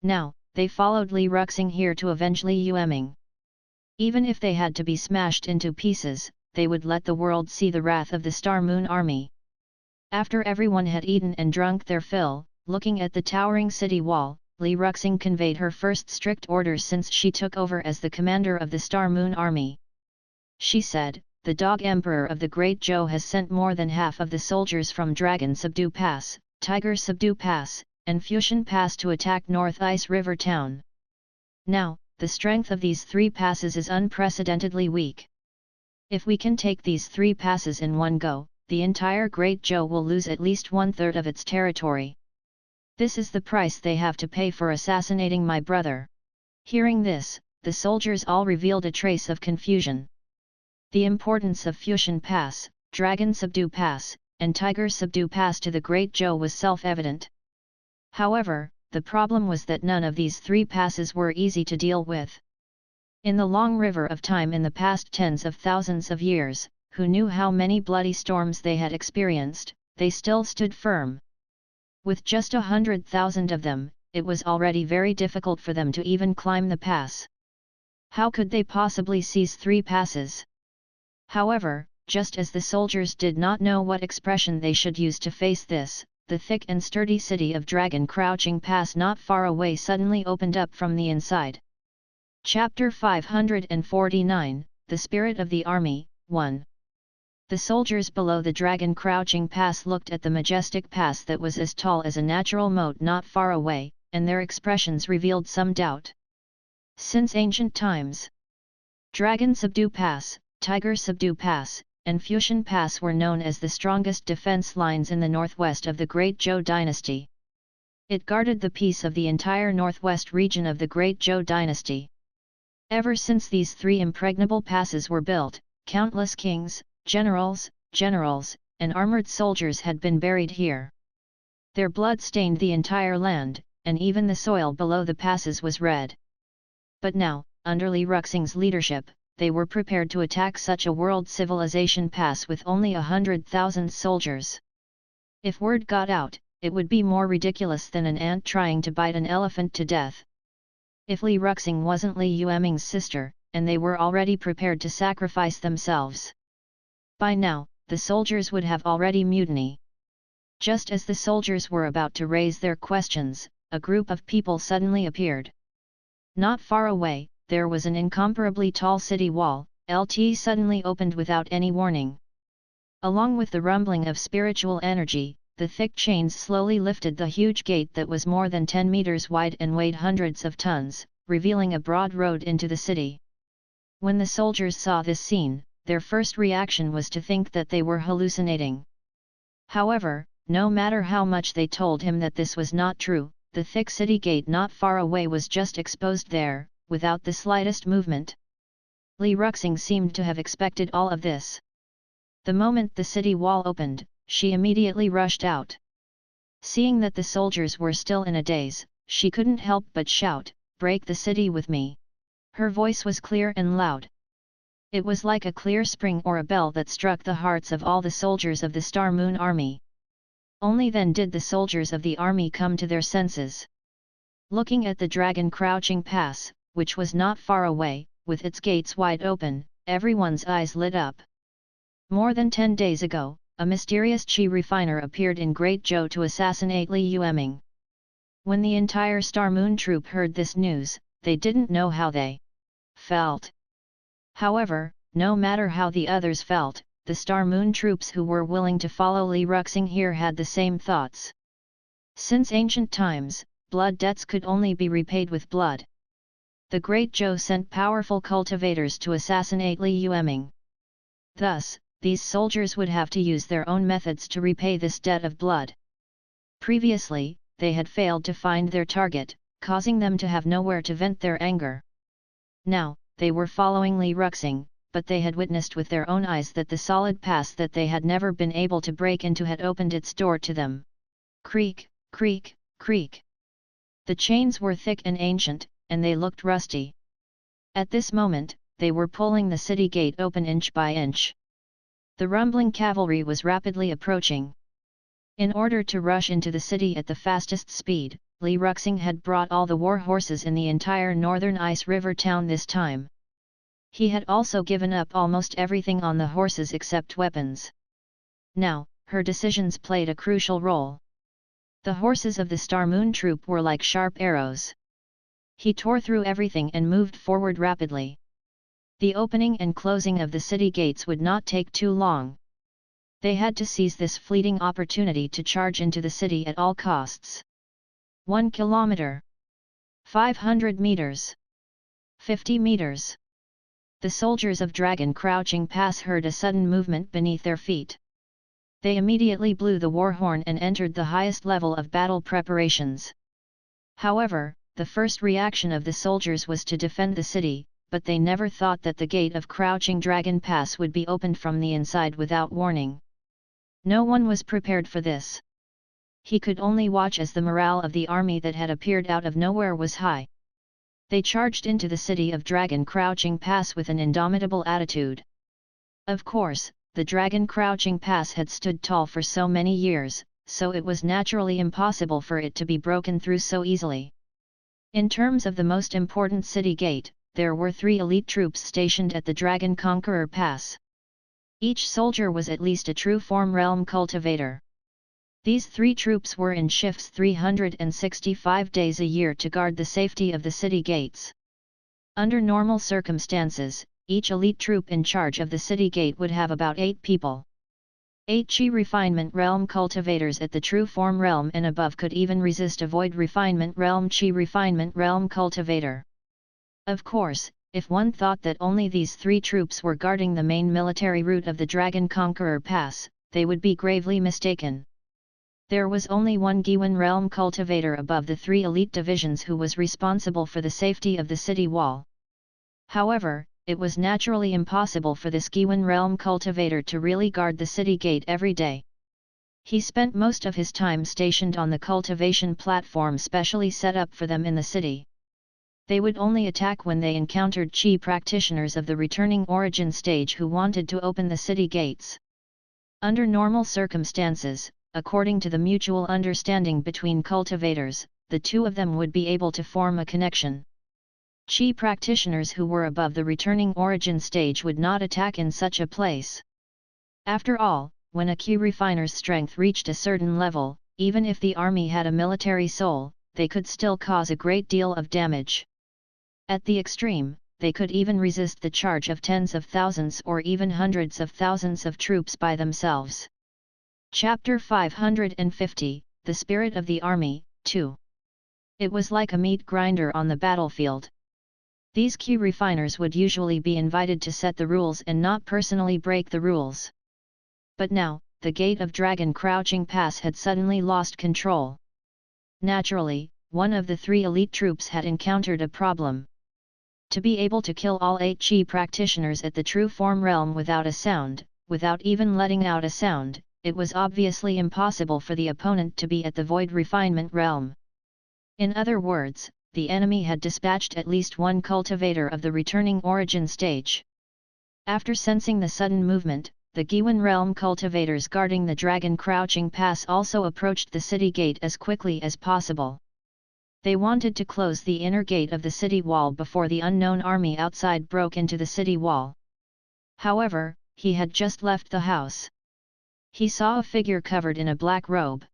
Now, they followed Li Yueming here to avenge Li Yueming. Even if they had to be smashed into pieces, they would let the world see the wrath of the Star Moon Army. After everyone had eaten and drunk their fill, looking at the towering city wall, Li Yueming conveyed her first strict orders since she took over as the commander of the Star Moon Army. She said, "The Dog Emperor of the Great Zhou has sent more than half of the soldiers from Dragon Subdue Pass, Tiger Subdue Pass, and Fusion Pass to attack North Ice River Town. Now, the strength of these 3 passes is unprecedentedly weak. If we can take these 3 passes in one go, the entire Great Zhou will lose at least 1/3 of its territory. This is the price they have to pay for assassinating my brother." Hearing this, the soldiers all revealed a trace of confusion. The importance of Fusion Pass, Dragon Subdue Pass, and Tiger Subdue Pass to the Great Zhou was self-evident. However, the problem was that none of these 3 passes were easy to deal with. In the long river of time in the past tens of thousands of years, who knew how many bloody storms they had experienced, they still stood firm. With just 100,000 of them, it was already very difficult for them to even climb the pass. How could they possibly seize 3 passes? However, just as the soldiers did not know what expression they should use to face this, the thick and sturdy city of Dragon Crouching Pass not far away suddenly opened up from the inside. Chapter 549, The Spirit of the Army, 1. The soldiers below the Dragon Crouching Pass looked at the majestic pass that was as tall as a natural moat not far away, and their expressions revealed some doubt. Since ancient times, Dragon Subdue Pass, Tiger Subdue Pass, and Fusion Pass were known as the strongest defense lines in the northwest of the Great Zhou dynasty. It guarded the peace of the entire northwest region of the Great Zhou dynasty. Ever since these 3 impregnable passes were built, countless kings, generals, and armored soldiers had been buried here. Their blood stained the entire land, and even the soil below the passes was red. But now, under Li Yueming's leadership, they were prepared to attack such a world civilization pass with only 100,000 soldiers. If word got out, it would be more ridiculous than an ant trying to bite an elephant to death. If Li Yueming wasn't Li Yueming's sister, and they were already prepared to sacrifice themselves. By now, the soldiers would have already mutiny. Just as the soldiers were about to raise their questions, a group of people suddenly appeared. Not far away, there was an incomparably tall city wall. LT suddenly opened without any warning. Along with the rumbling of spiritual energy, the thick chains slowly lifted the huge gate that was more than 10 meters wide and weighed hundreds of tons, revealing a broad road into the city. When the soldiers saw this scene, their first reaction was to think that they were hallucinating. However, no matter how much they told him that this was not true, the thick city gate not far away was just exposed there, without the slightest movement. Li Yueming seemed to have expected all of this. The moment the city wall opened, she immediately rushed out. Seeing that the soldiers were still in a daze, she couldn't help but shout, "Break the city with me!" Her voice was clear and loud. It was like a clear spring or a bell that struck the hearts of all the soldiers of the Star Moon Army. Only then did the soldiers of the army come to their senses. Looking at the Dragon Crouching Pass, which was not far away, with its gates wide open, everyone's eyes lit up. More than 10 days ago, a mysterious Qi refiner appeared in Great Zhou to assassinate Li Yueming. When the entire Star Moon troop heard this news, they didn't know how they felt. However, no matter how the others felt, the Star Moon troops who were willing to follow Li Yueming here had the same thoughts. Since ancient times, blood debts could only be repaid with blood. The Great Zhou sent powerful cultivators to assassinate Li Yueming. Thus, these soldiers would have to use their own methods to repay this debt of blood. Previously, they had failed to find their target, causing them to have nowhere to vent their anger. Now, they were following Li Yueming, but they had witnessed with their own eyes that the solid pass that they had never been able to break into had opened its door to them. Creak, creak, creak. The chains were thick and ancient, and they looked rusty. At this moment, they were pulling the city gate open inch by inch. The rumbling cavalry was rapidly approaching. In order to rush into the city at the fastest speed, Li Yueming had brought all the war horses in the entire northern ice river town this time. He had also given up almost everything on the horses except weapons. Now, her decisions played a crucial role. The horses of the Star Moon troop were like sharp arrows. He tore through everything and moved forward rapidly. The opening and closing of the city gates would not take too long. They had to seize this fleeting opportunity to charge into the city at all costs. 1 kilometer. 500 meters. 50 meters. The soldiers of Dragon Crouching Pass heard a sudden movement beneath their feet. They immediately blew the war horn and entered the highest level of battle preparations. However, the first reaction of the soldiers was to defend the city, but they never thought that the gate of Crouching Dragon Pass would be opened from the inside without warning. No one was prepared for this. He could only watch as the morale of the army that had appeared out of nowhere was high. They charged into the city of Dragon Crouching Pass with an indomitable attitude. Of course, the Dragon Crouching Pass had stood tall for so many years, so it was naturally impossible for it to be broken through so easily. In terms of the most important city gate, there were 3 elite troops stationed at the Dragon Conqueror Pass. Each soldier was at least a true form realm cultivator. These 3 troops were in shifts 365 days a year to guard the safety of the city gates. Under normal circumstances, each elite troop in charge of the city gate would have about 8 people. 8 Chi Refinement Realm cultivators at the True Form Realm and above could even resist a Void Refinement Realm Chi Refinement Realm cultivator. Of course, if one thought that only these 3 troops were guarding the main military route of the Dragon Conqueror Pass, they would be gravely mistaken. There was only one Giwen Realm cultivator above the 3 elite divisions who was responsible for the safety of the city wall. However, it was naturally impossible for this Giwen Realm cultivator to really guard the city gate every day. He spent most of his time stationed on the cultivation platform specially set up for them in the city. They would only attack when they encountered Chi practitioners of the returning origin stage who wanted to open the city gates. Under normal circumstances, according to the mutual understanding between cultivators, the 2 of them would be able to form a connection. Chi practitioners who were above the returning origin stage would not attack in such a place. After all, when a Chi refiner's strength reached a certain level, even if the army had a military soul, they could still cause a great deal of damage. At the extreme, they could even resist the charge of tens of thousands or even hundreds of thousands of troops by themselves. Chapter 550, The Spirit of the Army, 2. It was like a meat grinder on the battlefield. These Chi refiners would usually be invited to set the rules and not personally break the rules. But now, the gate of Dragon Crouching Pass had suddenly lost control. Naturally, one of the 3 elite troops had encountered a problem. To be able to kill all 8 Chi practitioners at the True Form Realm without a sound, without even letting out a sound, it was obviously impossible for the opponent to be at the Void Refinement Realm. In other words, the enemy had dispatched at least 1 cultivator of the returning origin stage. After sensing the sudden movement, the Giwen Realm cultivators guarding the Dragon Crouching Pass also approached the city gate as quickly as possible. They wanted to close the inner gate of the city wall before the unknown army outside broke into the city wall. However, he had just left the house. He saw a figure covered in a black robe.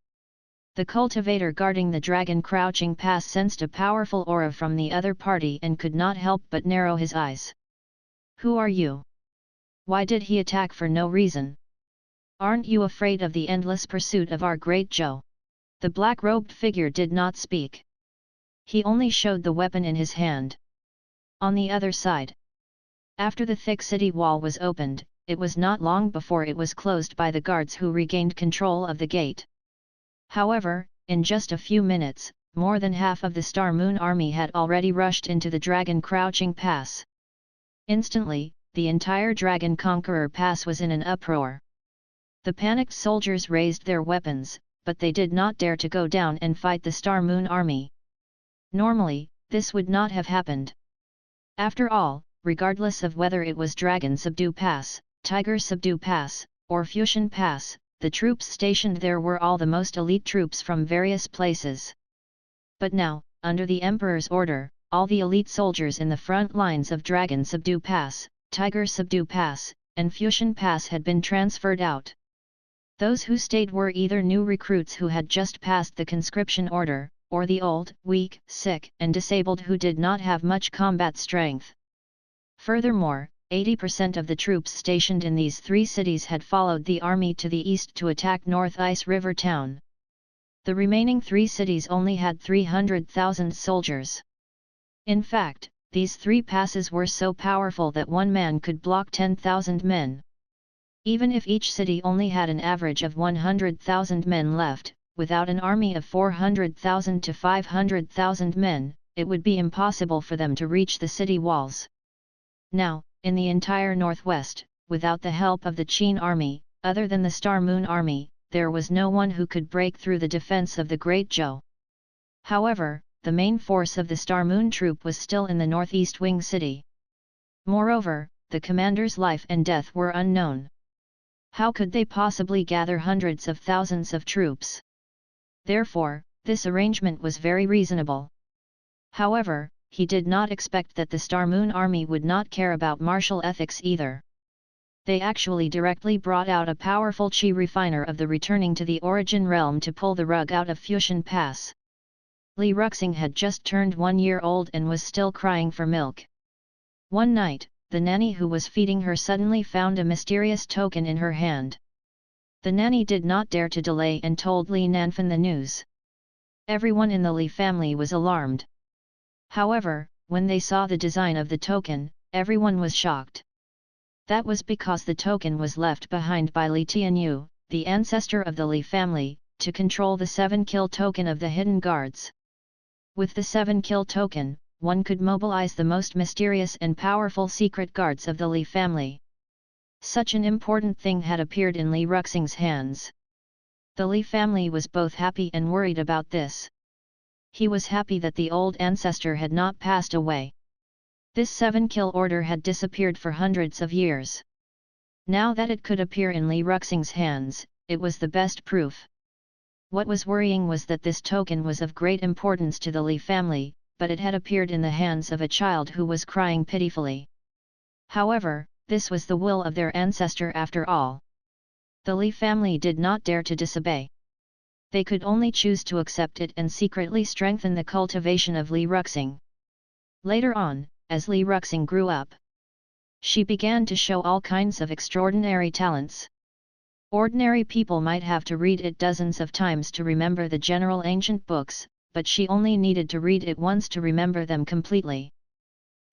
The cultivator guarding the Dragon Crouching Pass sensed a powerful aura from the other party and could not help but narrow his eyes. "Who are you? Why did he attack for no reason? Aren't you afraid of the endless pursuit of our great Zhou?" The black-robed figure did not speak. He only showed the weapon in his hand. On the other side, after the thick city wall was opened, it was not long before it was closed by the guards who regained control of the gate. However, in just a few minutes, more than half of the Star Moon army had already rushed into the Dragon Crouching Pass. Instantly, the entire Dragon Conqueror Pass was in an uproar. The panicked soldiers raised their weapons, but they did not dare to go down and fight the Star Moon army. Normally, this would not have happened. After all, regardless of whether it was Dragon Subdue Pass, Tiger Subdue Pass, or Fusion Pass, the troops stationed there were all the most elite troops from various places. But now, under the Emperor's order, all the elite soldiers in the front lines of Dragon Subdue Pass, Tiger Subdue Pass, and Fusion Pass had been transferred out. Those who stayed were either new recruits who had just passed the conscription order, or the old, weak, sick, and disabled who did not have much combat strength. Furthermore, 80% of the troops stationed in these three cities had followed the army to the east to attack North Ice River Town. The remaining three cities only had 300,000 soldiers. In fact, these three passes were so powerful that one man could block 10,000 men. Even if each city only had an average of 100,000 men left, without an army of 400,000 to 500,000 men, it would be impossible for them to reach the city walls. Now, in the entire northwest, without the help of the Qin army, other than the Star Moon army, there was no one who could break through the defense of the Great Zhou. However, the main force of the Star Moon troop was still in the northeast wing city. Moreover, the commander's life and death were unknown. How could they possibly gather hundreds of thousands of troops? Therefore, this arrangement was very reasonable. However, he did not expect that the Star Moon army would not care about martial ethics either. They actually directly brought out a powerful chi refiner of the returning to the origin realm to pull the rug out of Fusion Pass. Li Yueming had just turned 1 year old and was still crying for milk. One night, the nanny who was feeding her suddenly found a mysterious token in her hand. The nanny did not dare to delay and told Li Nanfan the news. Everyone in the Li family was alarmed. However, when they saw the design of the token, everyone was shocked. That was because the token was left behind by Li Tianyu, the ancestor of the Li family, to control the 7-kill token of the hidden guards. With the 7-kill token, one could mobilize the most mysterious and powerful secret guards of the Li family. Such an important thing had appeared in Li Yueming's hands. The Li family was both happy and worried about this. He was happy that the old ancestor had not passed away. This 7-kill order had disappeared for hundreds of years. Now that it could appear in Li Yueming's hands, it was the best proof. What was worrying was that this token was of great importance to the Li family, but it had appeared in the hands of a child who was crying pitifully. However, this was the will of their ancestor after all. The Li family did not dare to disobey. They could only choose to accept it and secretly strengthen the cultivation of Li Yueming. Later on, as Li Yueming grew up, she began to show all kinds of extraordinary talents. Ordinary people might have to read it dozens of times to remember the general ancient books, but she only needed to read it once to remember them completely.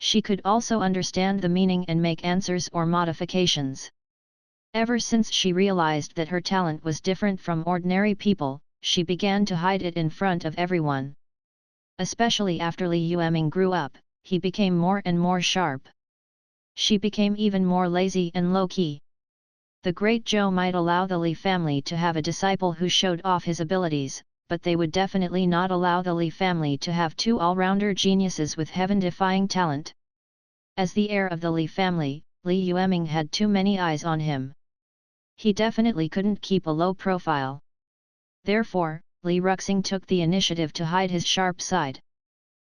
She could also understand the meaning and make answers or modifications. Ever since she realized that her talent was different from ordinary people, she began to hide it in front of everyone. Especially after Li Yueming grew up, he became more and more sharp. She became even more lazy and low-key. The Great Zhou might allow the Li family to have a disciple who showed off his abilities, but they would definitely not allow the Li family to have two all-rounder geniuses with heaven-defying talent. As the heir of the Li family, Li Yueming had too many eyes on him. He definitely couldn't keep a low profile. Therefore, Li Yueming took the initiative to hide his sharp side.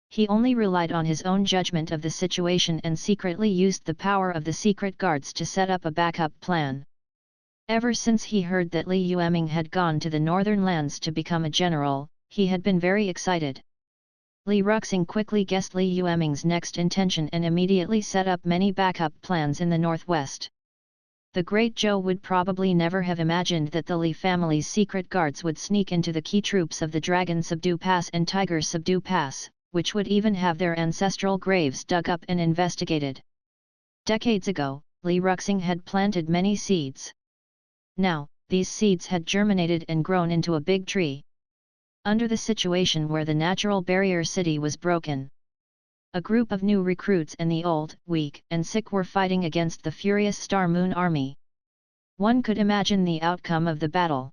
He only relied on his own judgment of the situation and secretly used the power of the secret guards to set up a backup plan. Ever since he heard that Li Yueming had gone to the northern lands to become a general, he had been very excited. Li Yueming quickly guessed Li Yueming's next intention and immediately set up many backup plans in the northwest. The Great Zhou would probably never have imagined that the Li family's secret guards would sneak into the key troops of the Dragon Subdue Pass and Tiger Subdue Pass, which would even have their ancestral graves dug up and investigated. Decades ago, Li Yueming had planted many seeds. Now, these seeds had germinated and grown into a big tree. Under the situation where the natural barrier city was broken, a group of new recruits and the old, weak and sick were fighting against the furious Star Moon army. One could imagine the outcome of the battle.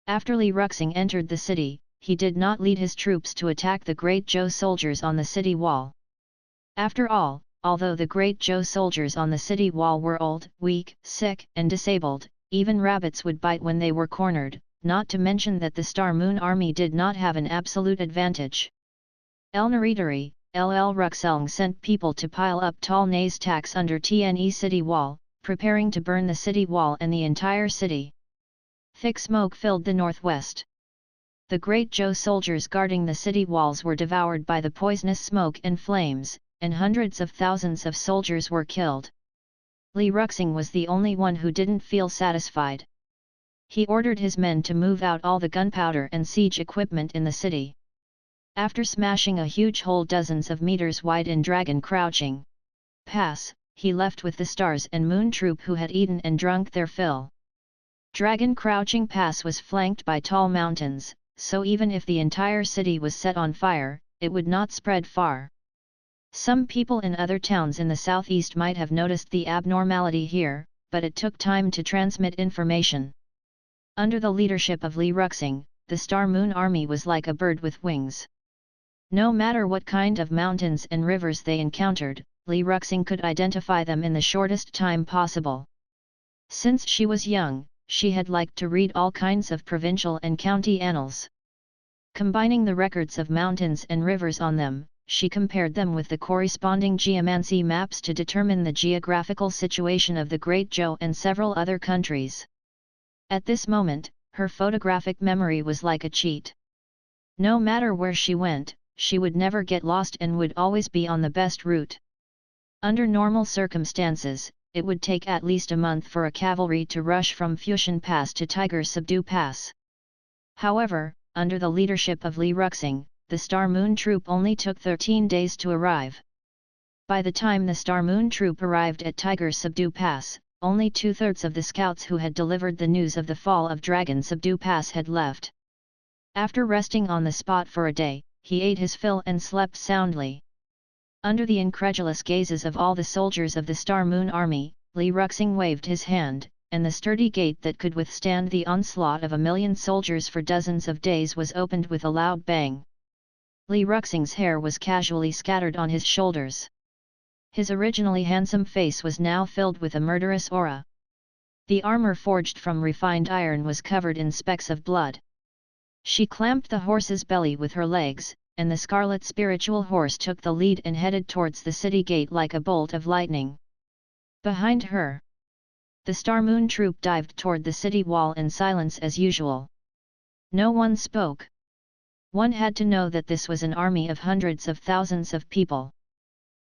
After Li Yueming entered the city, he did not lead his troops to attack the Great Zhou soldiers on the city wall. After all, although the Great Zhou soldiers on the city wall were old, weak, sick, and disabled, even rabbits would bite when they were cornered, not to mention that the Star Moon army did not have an absolute advantage. El Naritari, Li Yueming sent people to pile up tall naze tacks under Tne city wall, preparing to burn the city wall and the entire city. Thick smoke filled the northwest. The Great Zhou soldiers guarding the city walls were devoured by the poisonous smoke and flames, and hundreds of thousands of soldiers were killed. Li Yueming was the only one who didn't feel satisfied. He ordered his men to move out all the gunpowder and siege equipment in the city. After smashing a huge hole dozens of meters wide in Dragon Crouching Pass, he left with the Stars and Moon troop who had eaten and drunk their fill. Dragon Crouching Pass was flanked by tall mountains, so even if the entire city was set on fire, it would not spread far. Some people in other towns in the southeast might have noticed the abnormality here, but it took time to transmit information. Under the leadership of Li Yueming, the Star Moon army was like a bird with wings. No matter what kind of mountains and rivers they encountered, Li Yueming could identify them in the shortest time possible. Since she was young, she had liked to read all kinds of provincial and county annals. Combining the records of mountains and rivers on them, she compared them with the corresponding geomancy maps to determine the geographical situation of the Great Zhou and several other countries. At this moment, her photographic memory was like a cheat. No matter where she went, she would never get lost and would always be on the best route. Under normal circumstances, it would take at least a month for a cavalry to rush from Fushan Pass to Tiger Subdu Pass. However, under the leadership of Li Yueming, the Star Moon troop only took 13 days to arrive. By the time the Star Moon troop arrived at Tiger Subdu Pass, only 2/3 of the scouts who had delivered the news of the fall of Dragon Subdu Pass had left. After resting on the spot for a day, he ate his fill and slept soundly. Under the incredulous gazes of all the soldiers of the Star Moon army, Li Yueming waved his hand, and the sturdy gate that could withstand the onslaught of 1,000,000 soldiers for dozens of days was opened with a loud bang. Li Yueming's hair was casually scattered on his shoulders. His originally handsome face was now filled with a murderous aura. The armor forged from refined iron was covered in specks of blood. She clamped the horse's belly with her legs, and the scarlet spiritual horse took the lead and headed towards the city gate like a bolt of lightning. Behind her, the Star Moon troop dived toward the city wall in silence as usual. No one spoke. One had to know that this was an army of hundreds of thousands of people.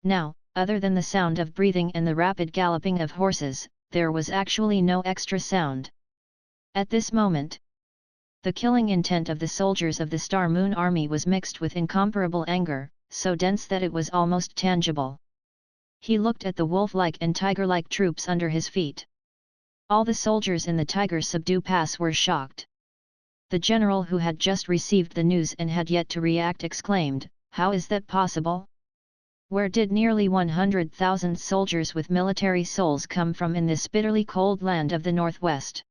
Now, other than the sound of breathing and the rapid galloping of horses, there was actually no extra sound. At this moment, the killing intent of the soldiers of the Star Moon army was mixed with incomparable anger, so dense that it was almost tangible. He looked at the wolf-like and tiger-like troops under his feet. All the soldiers in the Tiger Subdu Pass were shocked. The general who had just received the news and had yet to react exclaimed, "How is that possible? Where did nearly 100,000 soldiers with military souls come from in this bitterly cold land of the northwest?"